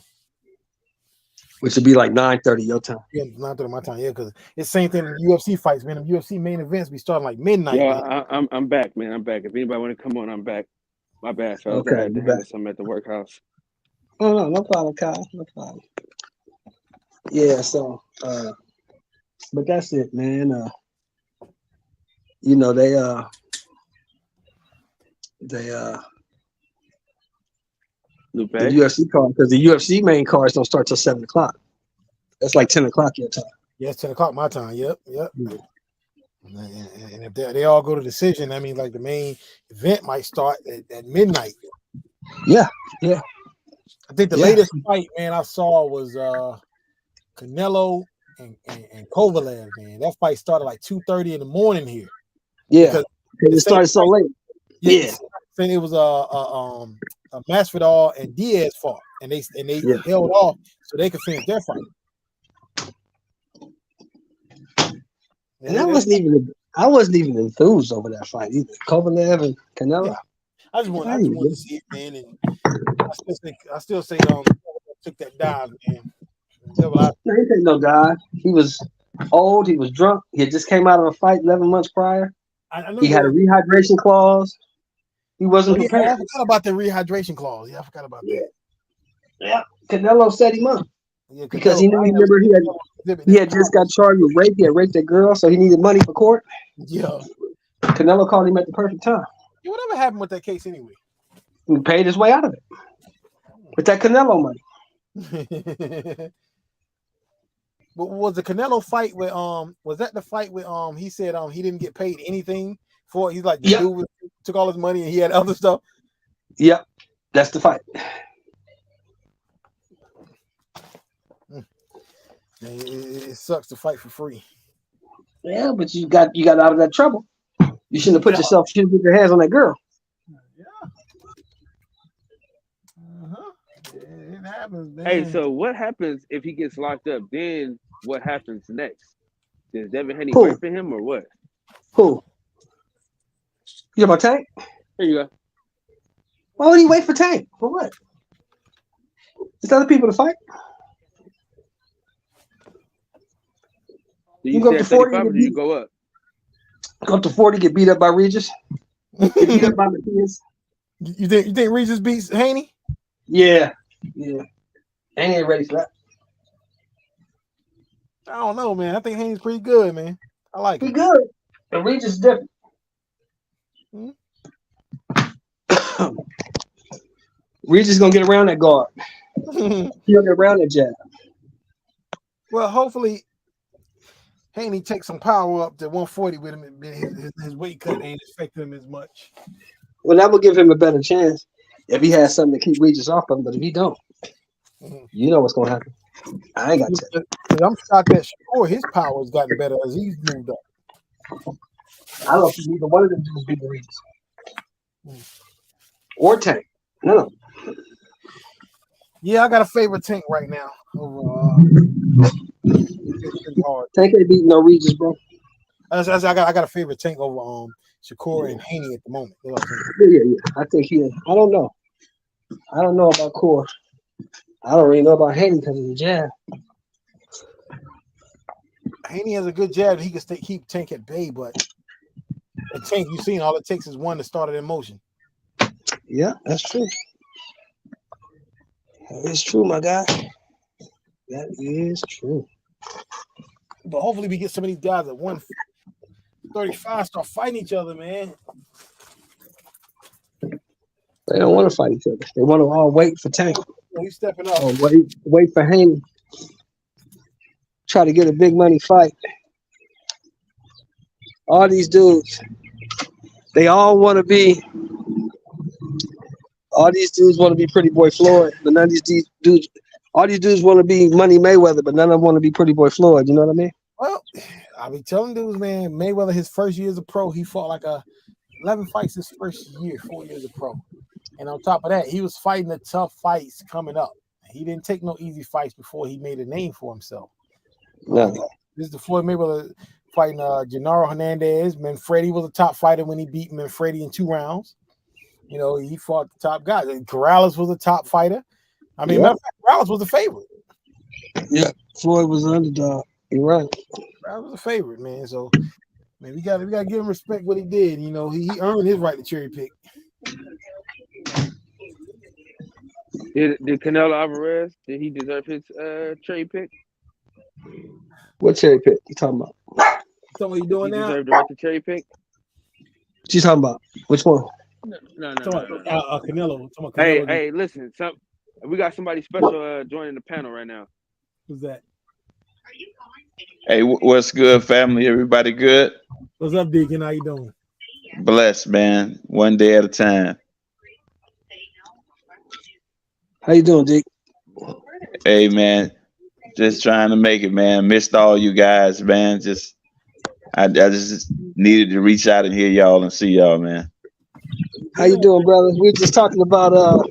which would be 9:30 your time. Yeah, 9:30 my time. Yeah, because it's the same thing in UFC fights, man. The UFC main events be starting midnight. Yeah, man. I'm back, man. I'm back. If anybody want to come on, I'm back. My bad, fellas. Okay, I had to you handle back. something at the workhouse. Oh no problem, Kyle. No problem. Yeah, so but that's it, man. They Lupe? the UFC card, because the UFC main cards don't start till 7:00. That's 10:00 your time. Yeah, it's 10 o'clock my time. Yep. And if they all go to decision, I mean, the main event might start at midnight. Yeah. I think the latest fight, man, I saw was Canelo and Kovalev, man. That fight started 2:30 in the morning here. Yeah, because it started so late. Yeah. Saying it was a Masvidal and Diaz fought, and they held off so they could finish their fight. And I wasn't even enthused over that fight either. Kovalev and Canelo. Yeah. I just wanted to see it, man. And I still say took that dive, man. He didn't take no dive. He was old. He was drunk. He had just came out of a fight 11 months prior. He had a rehydration clause. He wasn't prepared. I forgot about the rehydration clause. Yeah, I forgot about that. Yeah, Canelo set him up. Yeah, because he remember he had just got charged with rape. He had raped that girl, so he needed money for court. Yeah. Canelo called him at the perfect time. Yeah, whatever happened with that case anyway? He paid his way out of it with that Canelo money. But was the Canelo fight with was that the fight with he said he didn't get paid anything for it? He's like the dude took all his money and he had other stuff. Yep, that's the fight. It sucks to fight for free. Yeah, but you got out of that trouble. You shouldn't have put yourself. You shouldn't put your hands on that girl. It happens, man. Hey, so what happens if he gets locked up? Then what happens next? Does Devin Haney wait for him or what? Who? You about Tank? Here you go. Why would he wait for Tank? For what? There's other people to fight. Do you go stay up at to 40 35 or do you go up? Go up to 40, get beat up by Regis. Get beat up by Matthias. You think Regis beats Haney? Yeah. Haney ain't ready for that. I don't know, man. I think Haney's pretty good, man. I like him. He good. And Regis is different. Regis gonna get around that guard. He'll get around that jab. Well, hopefully Haney takes some power up to 140 with him. His weight cut ain't affecting him as much. Well, that will give him a better chance if he has something to keep Regis off of him. But if he don't, you know what's gonna happen. I ain't got to. I'm shocked that Shakur, his power has gotten better as he's moved up. I don't think neither one of them dudes beat the Regis. Or Tank. No. Yeah, I got a favorite Tank right now. Over, Tank ain't beating no Regis, bro. I got a favorite Tank over Shakur and Haney at the moment. Yeah. I think he. I don't know. I don't know about Core. I don't really know about Haney because of the jab. Haney has a good jab. He can keep Tank at bay, but the Tank, you've seen, all it takes is one to start it in motion. Yeah, that's true. That is true, my guy. That is true. But hopefully we get some of these guys at 135 start fighting each other, man. They don't want to fight each other. They want to all wait for Tank. He's stepping up. Or wait for Haney. Try to get a big money fight. All these dudes, they all want to be. All these dudes want to be Pretty Boy Floyd, but none of these dudes. All these dudes want to be Money Mayweather, but none of them want to be Pretty Boy Floyd. You know what I mean? Well, I be telling dudes, man, Mayweather, his first year as a pro, he fought like 11 fights his first year, 4 years of pro. And on top of that, he was fighting the tough fights coming up. He didn't take no easy fights before he made a name for himself. No. This is the Floyd Mayweather fighting Gennaro Hernandez. Manfredi was a top fighter when he beat Manfredi in 2 rounds. You know, he fought the top guys. And Corrales was a top fighter. I mean, matter of fact, Corrales was a favorite. Yeah, Floyd was an underdog. You're right. Corrales was a favorite, man. So, man, we gotta give him respect what he did. You know, he earned his right to cherry pick. Did Canelo Alvarez, did he deserve his cherry pick? What cherry pick you talking about? So what you doing he now? Deserved the right to cherry pick? What you talking about? Which one? No. Canelo. Hey, listen. We got somebody special joining the panel right now. Who's that? Hey, what's good, family? Everybody good? What's up, Deacon? How you doing? Blessed, man. One day at a time. How you doing, Dick? Hey, man. Just trying to make it, man. Missed all you guys, man. I just needed to reach out and hear y'all and see y'all, man. How you doing, brother? We were just talking about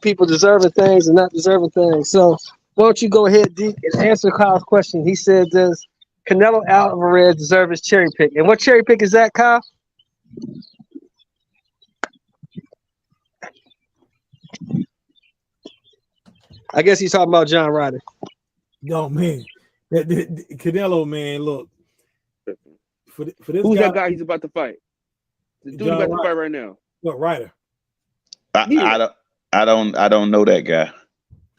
people deserving things and not deserving things. So why don't you go ahead, Deke, and answer Kyle's question? He said, does Canelo Alvarez deserve his cherry pick? And what cherry pick is that, Kyle? I guess he's talking about John Ryder. No, man. Canelo, man, look. For this Who's that guy he's about to fight? The dude about to fight right now. What, Ryder? I don't know that guy.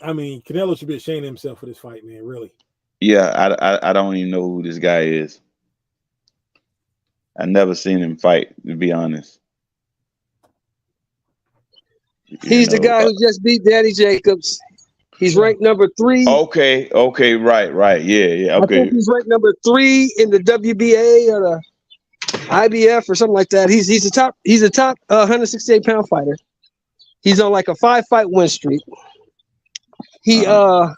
I mean, Canelo should be ashamed of himself for this fight, man. Really. Yeah, I don't even know who this guy is. I never seen him fight, to be honest. He's the guy who just beat Danny Jacobs. He's ranked number 3. Okay, right. Yeah. Okay. I think he's ranked number 3 in the WBA or the IBF or something like that. He's a top 168-pound fighter. He's on like a 5-fight win streak. He's a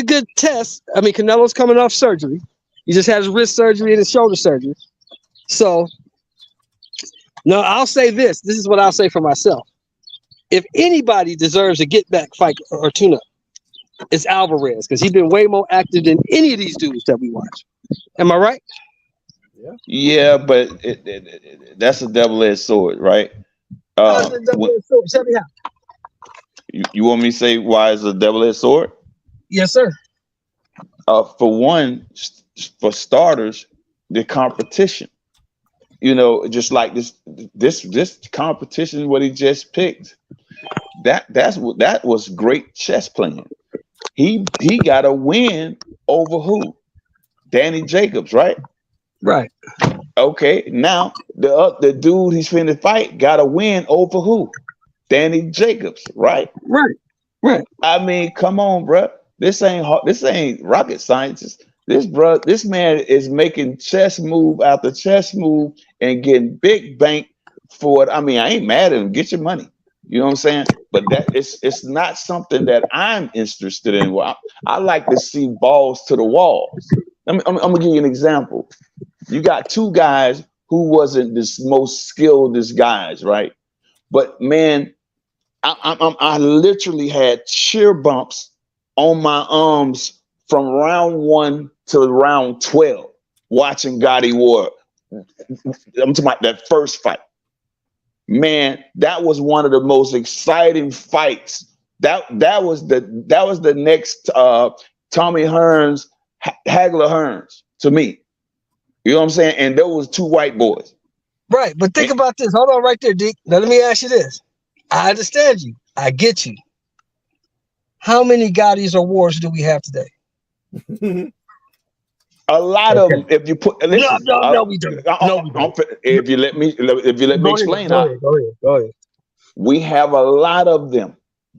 good test. I mean, Canelo's coming off surgery. He just had his wrist surgery and his shoulder surgery. So, no, I'll say this. This is what I'll say for myself. If anybody deserves a get-back fight or tune-up, it's Alvarez, because he's been way more active than any of these dudes that we watch. Am I right? Yeah, but that's a double-edged sword, right? Tell me how. You want me to say why it's a double-edged sword? Yes, sir. For one, for starters, the competition. You know, just like this competition, what he just picked, that was great chess playing. He got a win over who? Danny Jacobs, right? Right. Okay. Now the dude he's finna fight got a win over who? Danny Jacobs, right? Right. I mean, come on, bro. This ain't hard. This ain't rocket science. This man is making chess move after chess move and getting big bank for it. I mean, I ain't mad at him. Get your money. You know what I'm saying? But that it's not something that I'm interested in. Well, I like to see balls to the walls. I'm gonna give you an example. You got two guys who wasn't the most skilled as guys, right? But man, I literally had cheer bumps on my arms from round 1 to round 12 watching Gotti Ward. I'm talking about that first fight. Man, that was one of the most exciting fights. That was the next Tommy Hearns, Hagler Hearns to me. You know what I'm saying? And there was two white boys. Right, but think about this. Hold on right there, Dick. Now let me ask you this. I understand you. I get you. How many Gottis or Wars do we have today? A lot of them. If you put listen, no, we don't. If you let me explain, go ahead. We have a lot of them,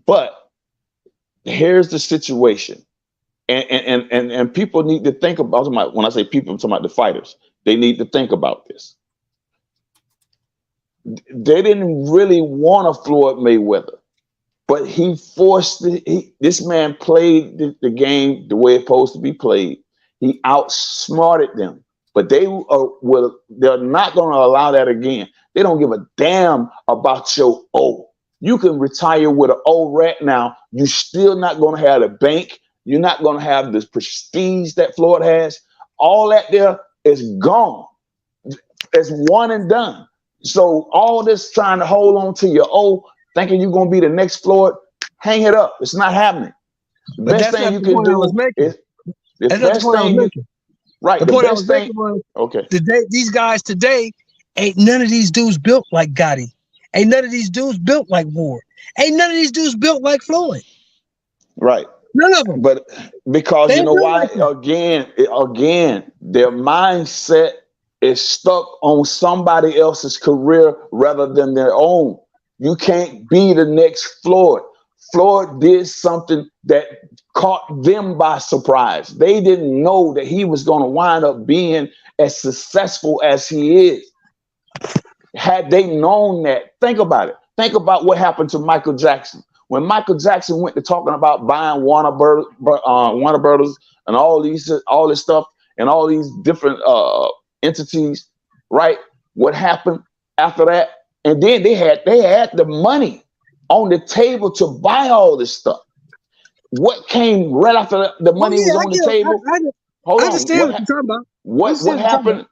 but here's the situation, and people need to think about. When I say people, I'm talking about the fighters. They need to think about this. They didn't really want a Floyd Mayweather, but he forced it. This man played the game the way it's supposed to be played. He outsmarted them, but they're not going to allow that again. They don't give a damn about your O. You can retire with an O right now. You're still not going to have the bank. You're not going to have the prestige that Floyd has. All that there is gone. It's one and done. So all this trying to hold on to your O, thinking you're going to be the next Floyd, hang it up. It's not happening. The best thing you can do is the best thing. Right. The point I was making was, okay. Today, these guys today, ain't none of these dudes built like Gotti. Ain't none of these dudes built like Ward. Ain't none of these dudes built like Floyd. Right. None of them. But because you know why? Again, their mindset is stuck on somebody else's career rather than their own. You can't be the next Floyd. Floyd did something that caught them by surprise. They didn't know that he was going to wind up being as successful as he is. Had they known that, think about it. Think about what happened to Michael Jackson. When Michael Jackson went to talking about buying Warner Brothers and all this stuff and all these different entities, right? What happened after that? And then they had the money on the table to buy all this stuff. What came right after the money was on the table? Hold on. I understand what you're talking about. What happened?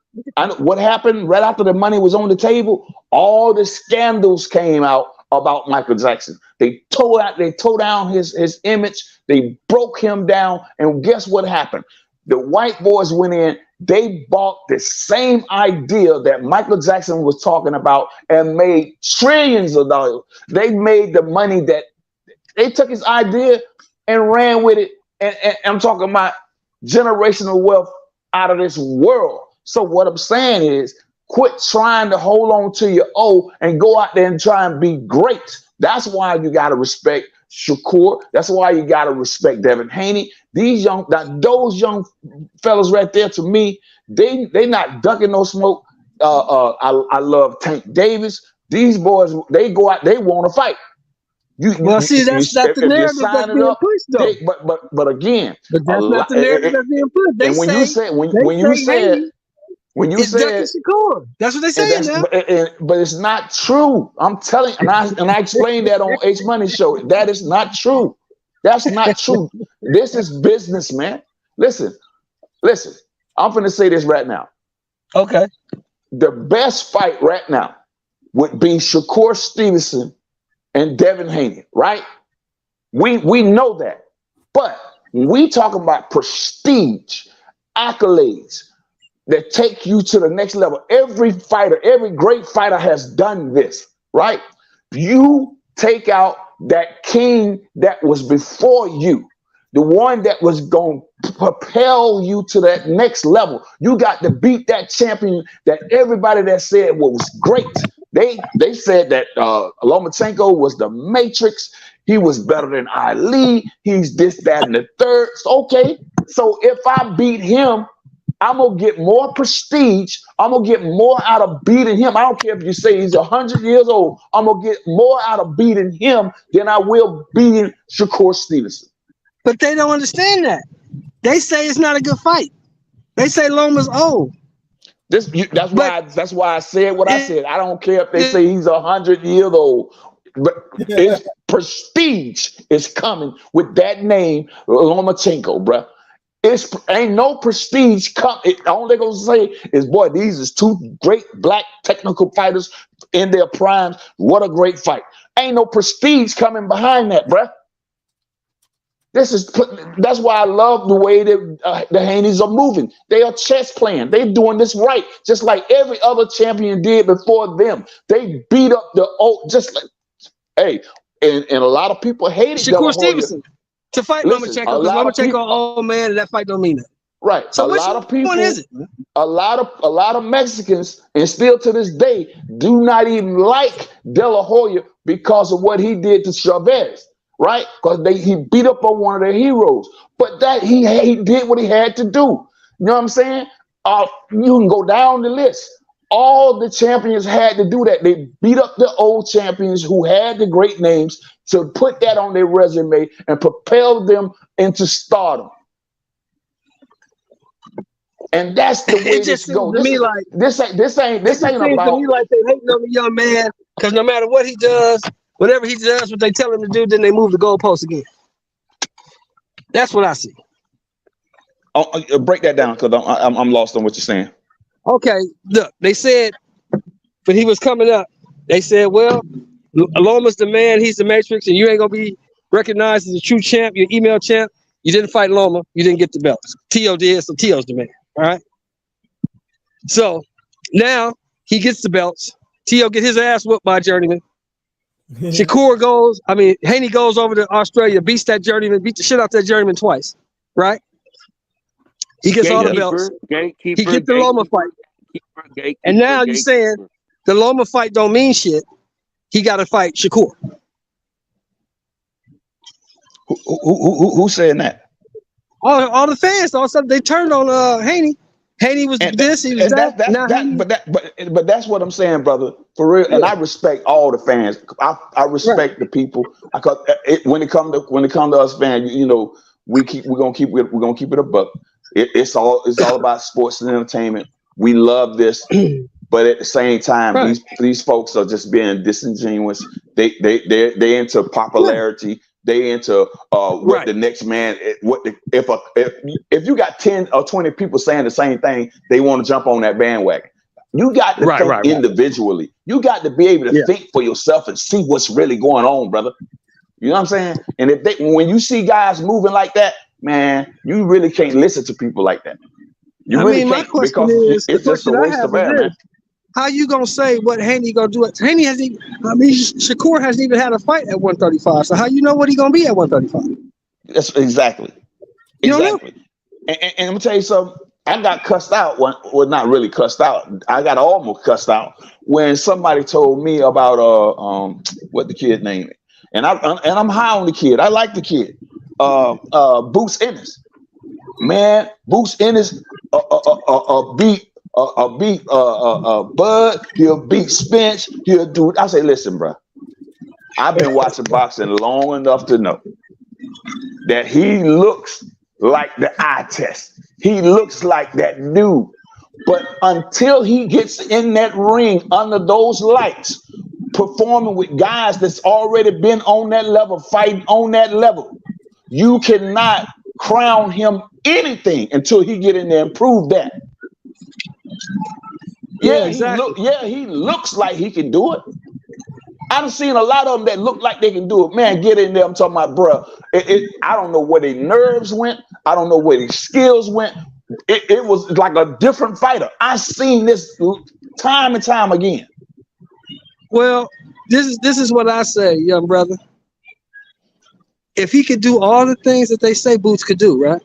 What happened right after the money was on the table? All the scandals came out about Michael Jackson. They tore down his image. They broke him down. And guess what happened? The white boys went in. They bought the same idea that Michael Jackson was talking about and made trillions of dollars. They made the money that they took his idea and ran with it. And I'm talking about generational wealth out of this world. So what I'm saying is quit trying to hold on to your O and go out there and try and be great. That's why you got to respect Shakur. That's why you got to respect Devin Haney. Those young fellas right there, to me, they not ducking no smoke. I love Tank Davis. These boys, they go out, they want to fight. That's the narrative that's being pushed, though. But again, but that's not the narrative that's being pushed. And when you said Shakur, that's what they say now. But it's not true. I'm telling you, and I explained that on H Money Show. That is not true. That's not true. This is business, man. Listen. I'm going to say this right now. Okay. The best fight right now would be Shakur Stevenson and Devin Haney, right? We know that. But when we talk about prestige, accolades that take you to the next level, every great fighter has done this, right? You take out that king that was before you, the one that was going to propel you to that next level. You got to beat that champion that everybody that said was great They said that Lomachenko was the Matrix. He was better than Ali. He's this, that, and the third. Okay, so if I beat him, I'm gonna get more prestige. I'm gonna get more out of beating him. I don't care if you say he's 100 years old. I'm gonna get more out of beating him than I will beating Shakur Stevenson. But they don't understand that. They say it's not a good fight. They say Loma's old. That's why I said what I said. I don't care if they say he's 100 years old. But his prestige is coming with that name, Lomachenko, bruh. Ain't no prestige come. All they're gonna say is, boy, these is two great black technical fighters in their primes. What a great fight. Ain't no prestige coming behind that, bruh. That's why I love the way that the Haney's are moving. They are chess playing. They're doing this right, just like every other champion did before them. They beat up the old, just like, hey, and a lot of people hated Shakur Stevenson to fight Lomachenko, because Lomachenko old man, and that fight don't mean it. Right. So a lot of people, one is it? a lot of Mexicans, and still to this day, do not even like De La Hoya because of what he did to Chavez. Right? Because he beat up on one of their heroes. But that he did what he had to do. You know what I'm saying? You can go down the list. All the champions had to do that. They beat up the old champions who had the great names to put that on their resume and propel them into stardom. And that's the way this goes. This ain't about. To me like they hating on the young man because no matter what he does, whatever he does, what they tell him to do, then they move the goalposts again. That's what I see. Break that down because I'm lost on what you're saying. Okay, look, they said when he was coming up, they said, well, Loma's the man, he's the Matrix, and you ain't gonna be recognized as a true champ. You're email champ. You didn't fight Loma, you didn't get the belts. Tio did, so Tio's the man. All right. So now he gets the belts. Tio get his ass whooped by Journeyman. Haney goes over to Australia, beats that Journeyman, beat the shit out that Journeyman twice, right? He gets all the belts. He gets the Loma fight. And now you're saying the Loma fight don't mean shit. He got to fight Shakur. Who's saying that? All the fans. All of a sudden they turned on Haney. Haney was this, he was that. But that's what I'm saying, brother. For real. Yeah. And I respect all the fans. I respect the people. Because when it come to us fans, you know, we're gonna keep it a buck. It's all about sports and entertainment. We love this, but at the same time, these folks are just being disingenuous. They're into popularity. Yeah. They into what the next man. If you got 10 or 20 people saying the same thing, they want to jump on that bandwagon. You got to think individually. You got to be able to think for yourself and see what's really going on, brother. You know what I'm saying? And when you see guys moving like that, man, you really can't listen to people like that. You really can't, because it's just a waste of air, man. How you gonna say what Haney gonna do? Haney hasn't even. Shakur hasn't even had a fight at 135. So how you know what he gonna be at 135? That's exactly. You don't know? And I'm gonna tell you something. I got cussed out. Well, not really cussed out. I got almost cussed out when somebody told me about what the kid name is. And I'm high on the kid. I like the kid. Boots Ennis. Man, Boots Ennis beat Bud, he'll beat Spence, he'll do. I say, listen, bro, I've been watching boxing long enough to know that he looks like the eye test. He looks like that dude. But until he gets in that ring under those lights, performing with guys that's already been on that level, fighting on that level, you cannot crown him anything until he get in there and prove that. Yeah, exactly. He looks like he can do it. I've seen a lot of them that look like they can do it. Man, get in there. I'm talking about, bro. I don't know where their nerves went. I don't know where their skills went. It was like a different fighter. I've seen this time and time again. Well, this is what I say, young brother. If he could do all the things that they say Boots could do, right?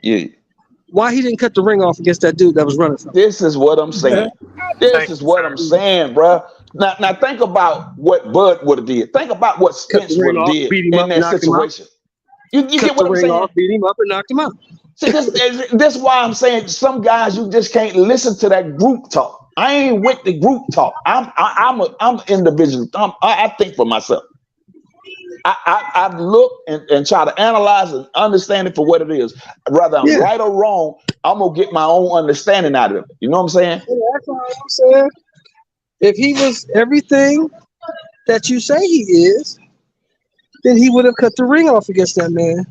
Yeah. Why he didn't cut the ring off against that dude that was running from him? This is what I'm saying. This is what I'm saying, bro. Now think about what Bud would have did. Think about what Cut Spence the ring would have off, did beat him in up, and that knocked him out. situation. You Cut get what the I'm ring saying? off, beat him up, and knocked him out. See, this why I'm saying some guys you just can't listen to that group talk. I ain't with the group talk. I'm individual. I think for myself. I look and try to analyze and understand it for what it is. Whether I'm right or wrong, I'm gonna get my own understanding out of it. You know what I'm saying? Yeah, that's all I'm saying. If he was everything that you say he is, then he would have cut the ring off against that man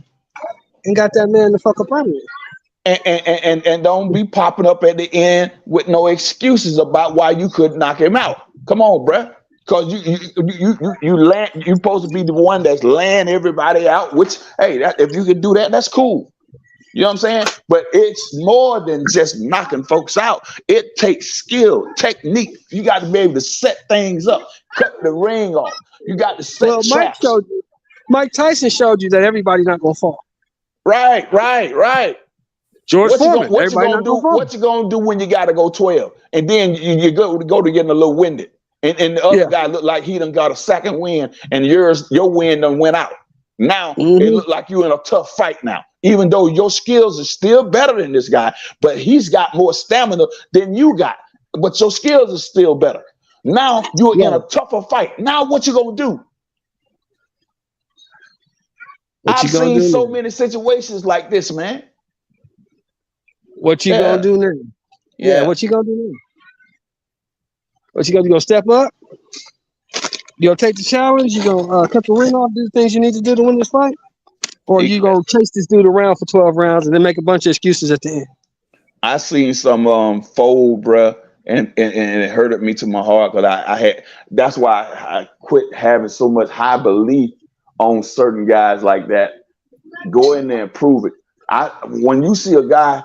and got that man the fuck up out of it. And don't be popping up at the end with no excuses about why you couldn't knock him out. Come on, bruh. Because you're supposed to be the one that's laying everybody out. Which, hey, if you can do that, that's cool. You know what I'm saying? But it's more than just knocking folks out. It takes skill, technique. You got to be able to set things up, cut the ring off. You got to set traps. Mike Tyson showed you that everybody's not gonna fall. Right. George Foreman. What you gonna do when you gotta go 12, and then you go to getting a little winded, and the other guy look like he done got a second win, and your win done went out. Now it look like you in a tough fight now, even though your skills are still better than this guy, but he's got more stamina than you got, but your skills are still better. Now you're in a tougher fight. Now what you gonna do? I've seen so many situations like this, man. What you gonna do now? Yeah, what you gonna do now? What you gonna do? You gonna step up? You gonna take the challenge? You gonna cut the ring off, do the things you need to do to win this fight? Or you gonna chase this dude around for 12 rounds and then make a bunch of excuses at the end? I seen some fold, bruh, and it hurted me to my heart because that's why I quit having so much high belief on certain guys like that. Go in there and prove it. When you see a guy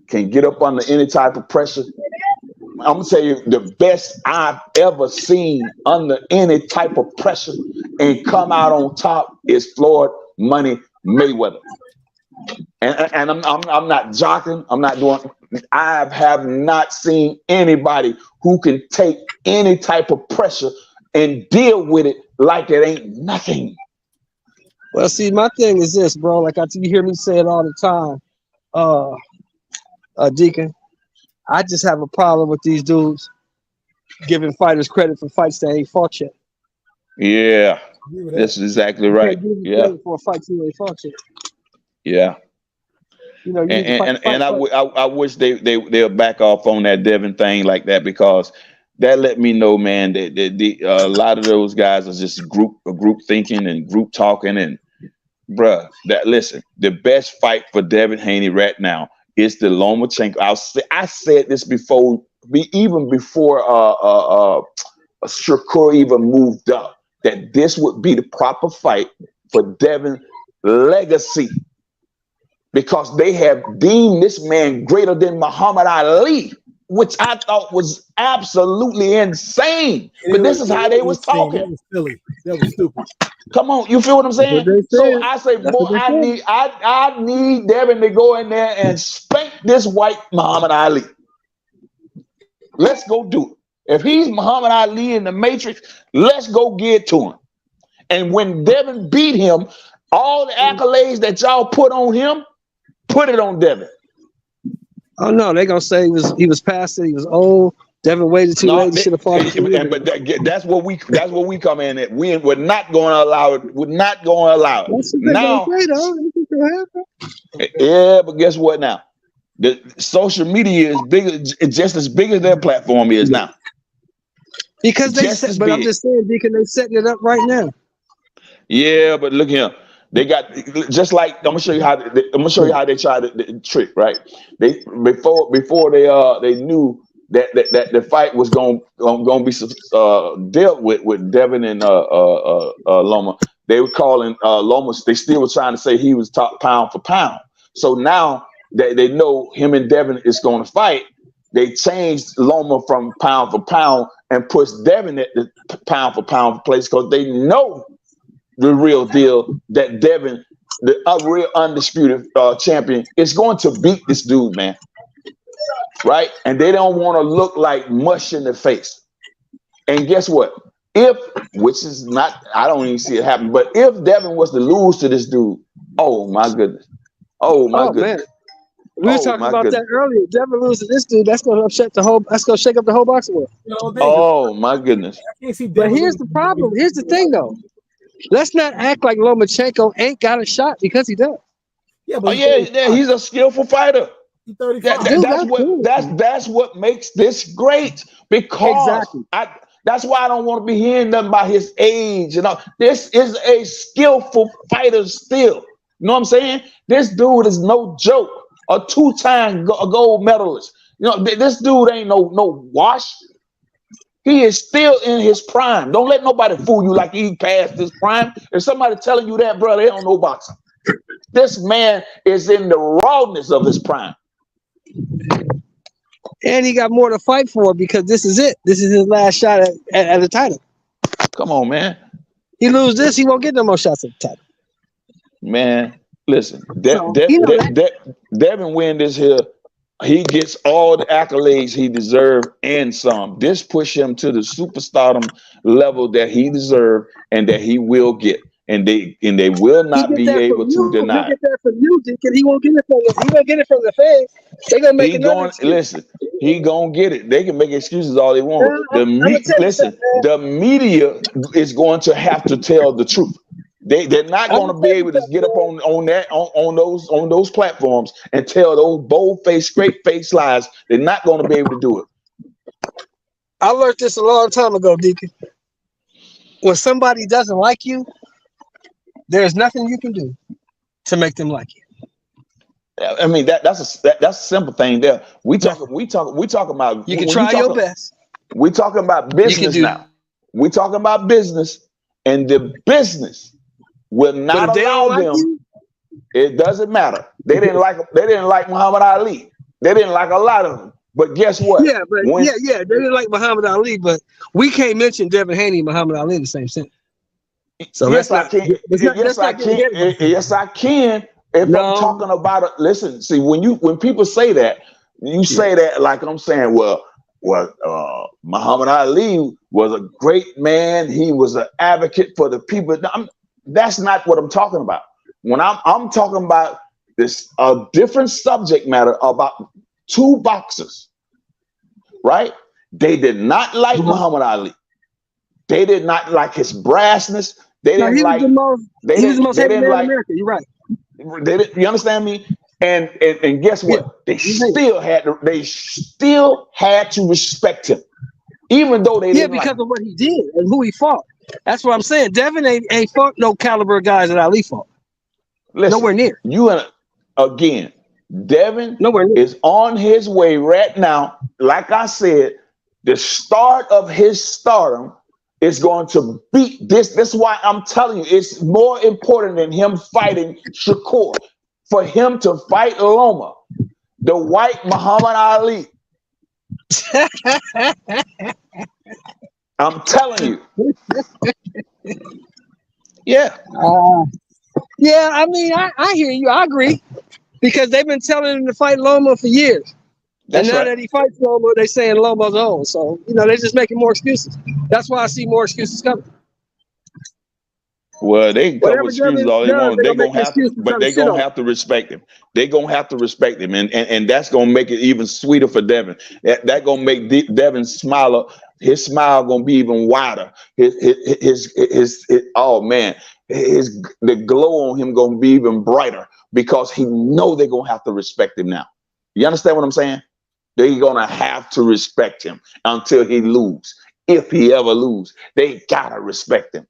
can get up under any type of pressure, I'm gonna tell you the best I've ever seen under any type of pressure and come out on top is Floyd Money Mayweather. And I'm not joking. I'm not doing. I have not seen anybody who can take any type of pressure and deal with it like it ain't nothing. Well, see, my thing is this, bro. Like you hear me say it all the time, Deacon. I just have a problem with these dudes giving fighters credit for fights they ain't fought yet. Yeah, that's exactly right. Yeah, for a fight you ain't fought yet. Yeah. You know, I wish they'll back off on that Devin thing like that, because that let me know, man, that a lot of those guys are just group thinking and group talking. And bruh, listen, the best fight for Devin Haney right now is the Lomachenko. I said this before, even before Shakur even moved up, that this would be the proper fight for Devin's legacy, because they have deemed this man greater than Muhammad Ali, which I thought was absolutely insane. But this is how they was talking. That was silly. That was stupid. Come on, you feel what I'm saying? So I say, boy, I need Devin to go in there and spank this white Muhammad Ali. Let's go do it. If he's Muhammad Ali in the Matrix, let's go get to him. And when Devin beat him, all the accolades that y'all put on him, put it on Devin. Oh no, they're gonna say he was past it. He was old. Devin waited too late. He should have fought. But that's what we come in at. We're not going to allow it. We're not going to allow it. Now, yeah, but guess what? Now, the social media is bigger, just as big as their platform is now. Because but I'm just saying, Deacon, they're setting it up right now. Yeah, but look here. They got just like I'm gonna show you how they tried the trick, right? They before they knew that the fight was gonna be dealt with Devin and Loma. They were calling Loma. They still were trying to say he was top pound for pound. So now that they know him and Devin is going to fight, they changed Loma from pound for pound and pushed Devin at the pound for pound place, because they know the real deal that Devin, the real undisputed champion, is going to beat this dude, man. Right? And they don't want to look like mush in the face. And guess what? Which is not, I don't even see it happen, but if Devin was to lose to this dude, oh my goodness. Oh my goodness. Man. We were talking about that earlier. Devin loses this dude, that's gonna shake up the whole boxing world. Oh my goodness. But here's the problem. Here's the thing though. Let's not act like Lomachenko ain't got a shot because he does. Yeah, but he's a skillful fighter. He's 35. That's what makes this great. Because that's why I don't want to be hearing nothing about his age and all. This is a skillful fighter still. You know what I'm saying? This dude is no joke. A 2-time gold medalist. You know, this dude ain't no wash. He is still in his prime. Don't let nobody fool you like he passed his prime. If somebody telling you that, brother, they don't know boxing. This man is in the rawness of his prime. And he got more to fight for because this is it. This is his last shot at the title. Come on, man. He lose this, he won't get no more shots at the title. Man, listen. Devin win this here. He gets all the accolades he deserved and some. This push him to the superstardom level that he deserved and that he will get. And they will not be able to deny. He get that from you, Deacon. He won't get it from the feds. They gonna make listen. He gonna get it. They can make excuses all they want. The media is going to have to tell the truth. They're not going to be able to get up on those platforms and tell those bold-faced, straight-faced lies. They're not going to be able to do it. I learned this a long time ago, Deacon. When somebody doesn't like you, there's nothing you can do to make them like you. I mean that's a simple thing there. We talk about. You can try your best. We talking about business now. We talking about business, and the business will not allow them. It doesn't matter. They didn't like Muhammad Ali. They didn't like a lot of them. But guess what? Yeah, but they didn't like Muhammad Ali, but we can't mention Devin Haney and Muhammad Ali in the same sentence. So yes, I can. Yes, I can. If I'm talking about it, listen. See, when people say that, you say that like I'm saying, well, Muhammad Ali was a great man. He was an advocate for the people. That's not what I'm talking about. When I'm talking about this different subject matter about two boxers, right? They did not like Muhammad Ali. They did not like his brassness. They didn't like. He was the most hated man in America. You're right. You understand me? And guess what? They still had to respect him, even though they didn't because like of what he did and who he fought. That's what I'm saying. Devin ain't fought no caliber guys that Ali fought. Listen, nowhere near. Devin is on his way right now. Like I said, the start of his stardom is going to beat this. That's why I'm telling you, it's more important than him fighting Shakur. For him to fight Loma, the white Muhammad Ali. I'm telling you. Yeah. I mean, I hear you. I agree. Because they've been telling him to fight Loma for years. That's and now right. that he fights Loma, they're saying Loma's old. So, they're just making more excuses. That's why I see more excuses coming. Well, they can come with excuses all they want. They're gonna have to, but they're gonna have to respect him. They're gonna have to respect him, and that's gonna make it even sweeter for Devin. That gonna make Devin smile. His smile gonna be even wider. Oh man, the glow on him gonna be even brighter because he know they're gonna have to respect him now. You understand what I'm saying? They're gonna have to respect him until he lose. If he ever lose, they gotta respect him.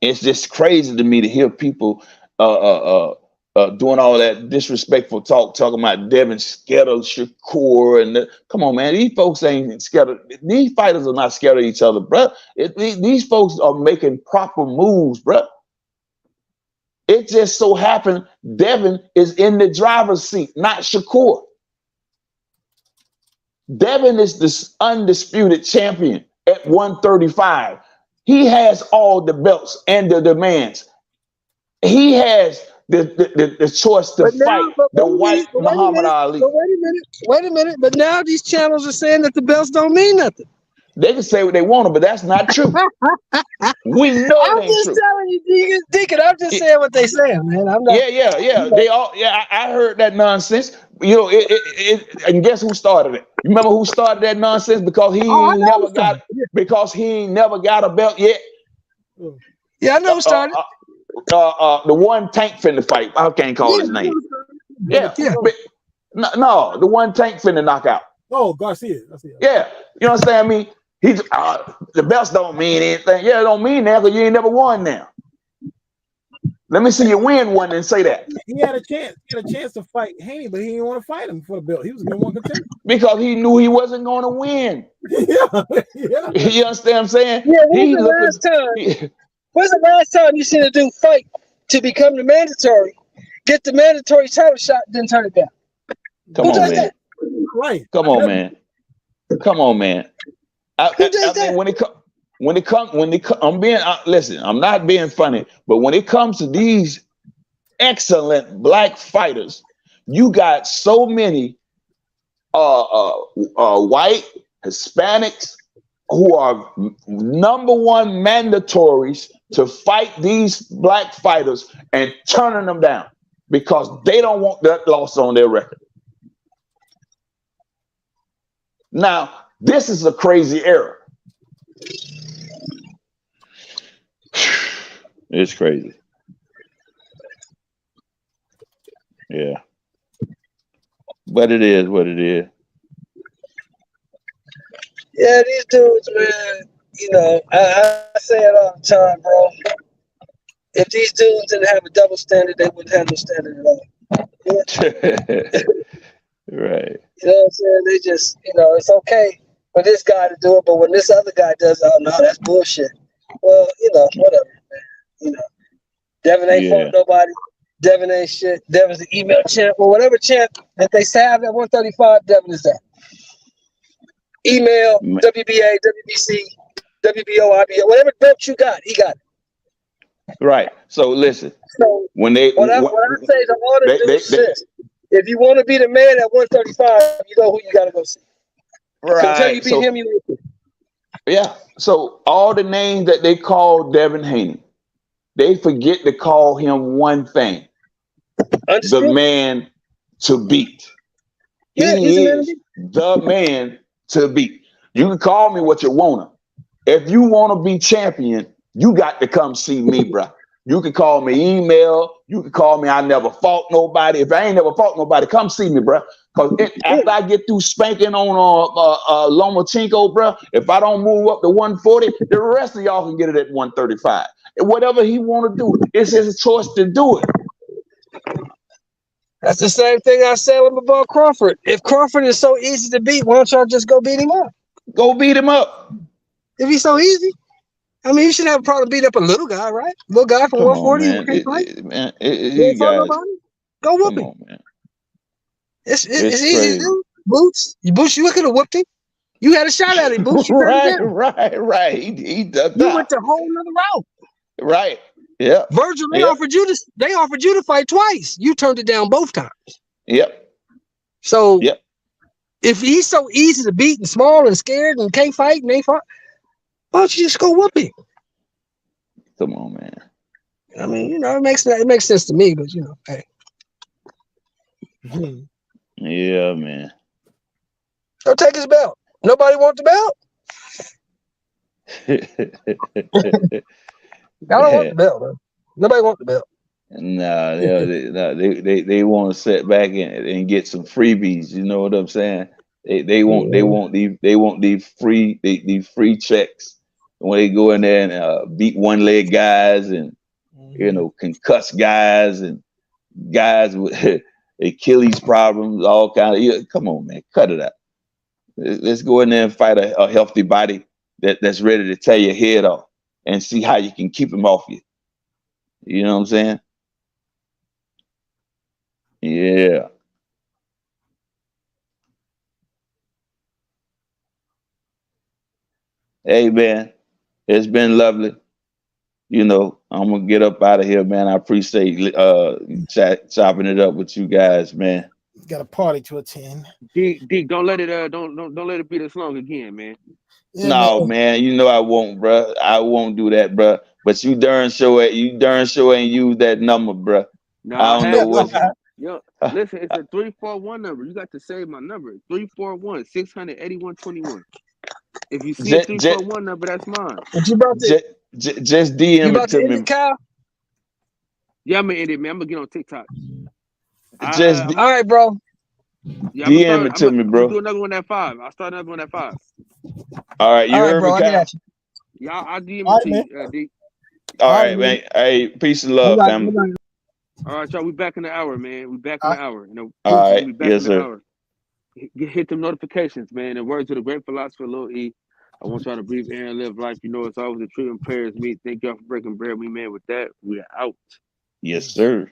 It's just crazy to me to hear people doing all that disrespectful talking about Devin scared of Shakur and come on, man. These folks ain't scared of. These fighters are not scared of each other, bro. These folks are making proper moves, bro. It just so happened Devin is in the driver's seat, not Shakur. Devin is the undisputed champion at 135. He has all the belts and the demands. He has the choice to But now, fight but the wait a white minute, but wait a Muhammad minute, Ali. but wait a minute. But now these channels are saying that the belts don't mean nothing. They can say what they want, but that's not true. We know it I'm ain't just true. telling you, Deacon. I'm just saying what they saying, man. I'm not. Yeah. They all. Yeah, I heard that nonsense. You know, and guess who started it? You remember who started that nonsense? Because he Oh, I ain't know who never started. got. Because he ain't never got a belt yet. Yeah, I know who started. The one Tank finna fight. I can't call his name. Yeah. But, no, the one Tank finna knock out. Oh, Garcia. Yeah, you know what I'm saying? I mean, the belts don't mean anything. Yeah, it don't mean that because you ain't never won now. Let me see you win one and say that. He had a chance. He had a chance to fight Haney, but he didn't want to fight him for the belt. He was going to want contender. Because he knew he wasn't going to win. Yeah. You understand what I'm saying? Yeah, when's the last time you seen a dude fight to become the mandatory, get the mandatory title shot, then turn it down? Come Who on, does man. that? Right. Come on, man. Come on, man. Who does that? Listen, I'm not being funny, but when it comes to these excellent black fighters, you got so many white Hispanics who are number one mandatories to fight these black fighters and turning them down because they don't want that loss on their record. Now, this is a crazy era. It's crazy. Yeah. But it is what it is. Yeah, these dudes, man, you know, I say it all the time, bro. If these dudes didn't have a double standard, they wouldn't have no standard at all. Right. You know what I'm saying? They just, you know, it's okay for this guy to do it, but when this other guy does, oh no, that's bullshit. Well, you know, whatever, man. You know, Devin ain't fought nobody. Devin ain't shit. Devin's the email champ or whatever champ that they have at 135. Devin is that. Email, WBA, WBC, WBO, IBO, whatever belt you got, he got it. Right. So listen, So when I say to all the dudes, this: if you want to be the man at 135, you know who you got to go see. Right. Until you beat him, you will. Yeah. So all the names that they call Devin Haney, they forget to call him one thing: the man to beat. Yeah, he is the man to beat. You can call me what you wanna. If you want to be champion, you got to come see me, bro. You can call me email. You can call me I never fought nobody. If I ain't never fought nobody, come see me, bro. Because after I get through spanking on Lomachenko, bro, if I don't move up to 140, the rest of y'all can get it at 135. And whatever he want to do, it's his choice to do it. That's the same thing I said about Crawford. If Crawford is so easy to beat, why don't y'all just go beat him up? Go beat him up. If he's so easy. I mean, you should have a problem beating up a little guy, right? Little guy from 140 who can't fight. You guys, go whoop him. On, man. It's easy to do. Boots, you could have whooped him. You had a shot at him, Boots. Right. He ducked You out. went the whole nother route. Right. Yeah. Virgil, they offered you to fight twice. You turned it down both times. Yep. So if he's so easy to beat and small and scared and can't fight and ain't fought, why don't you just go whoop him? Come on, man. I mean, you know, it makes sense to me, but you know, hey. Yeah, man. Go take his belt. Nobody want the belt? I don't want the belt, man. Nobody want the belt. Nah, they want to sit back and get some freebies. You know what I'm saying? They want these free checks when they go in there and beat one leg guys and concuss guys and guys with Achilles problems, all kind of. Come on, man, cut it out. Let's go in there and fight a healthy body that's ready to tear your head off and see how you can keep him off you. You know what I'm saying? Yeah. Hey, man, it's been lovely. you know, I'm gonna get up out of here, man. I appreciate chopping it up with you guys, man. Got a party to attend. D, don't let it don't let it be this long again, man. Yeah, No, man, you know I won't, bruh. I won't do that, bruh. But you darn sure ain't use that number, bruh. No, I don't know what. Yo, listen, it's a 341 number. You got to save my number. 341-600-8121. If you see a 341 number, that's mine. What you about to? Just DM You about it to end me. it, Kyle? Yeah, I'm gonna end it, man. I'm gonna get on TikTok. Just all right, bro. Yeah, DM it to me, bro. I'm gonna do another one at 5. I'll start another one at 5. All right, you All right, heard bro. me, I get Kyle? at you. Yeah, I'll DM All it to right, you, D. All right, man. Hey, peace and love, family. All right, y'all. We back in the hour, man. We back in the hour. You know, All right, we back yes, in the sir. hour. Hit them notifications, man. The words of the great philosopher Lil E. I want y'all to breathe air and live life. You know, it's always a tree and prayers meet. Thank y'all for breaking bread. We man with that. We are out. Yes, sir.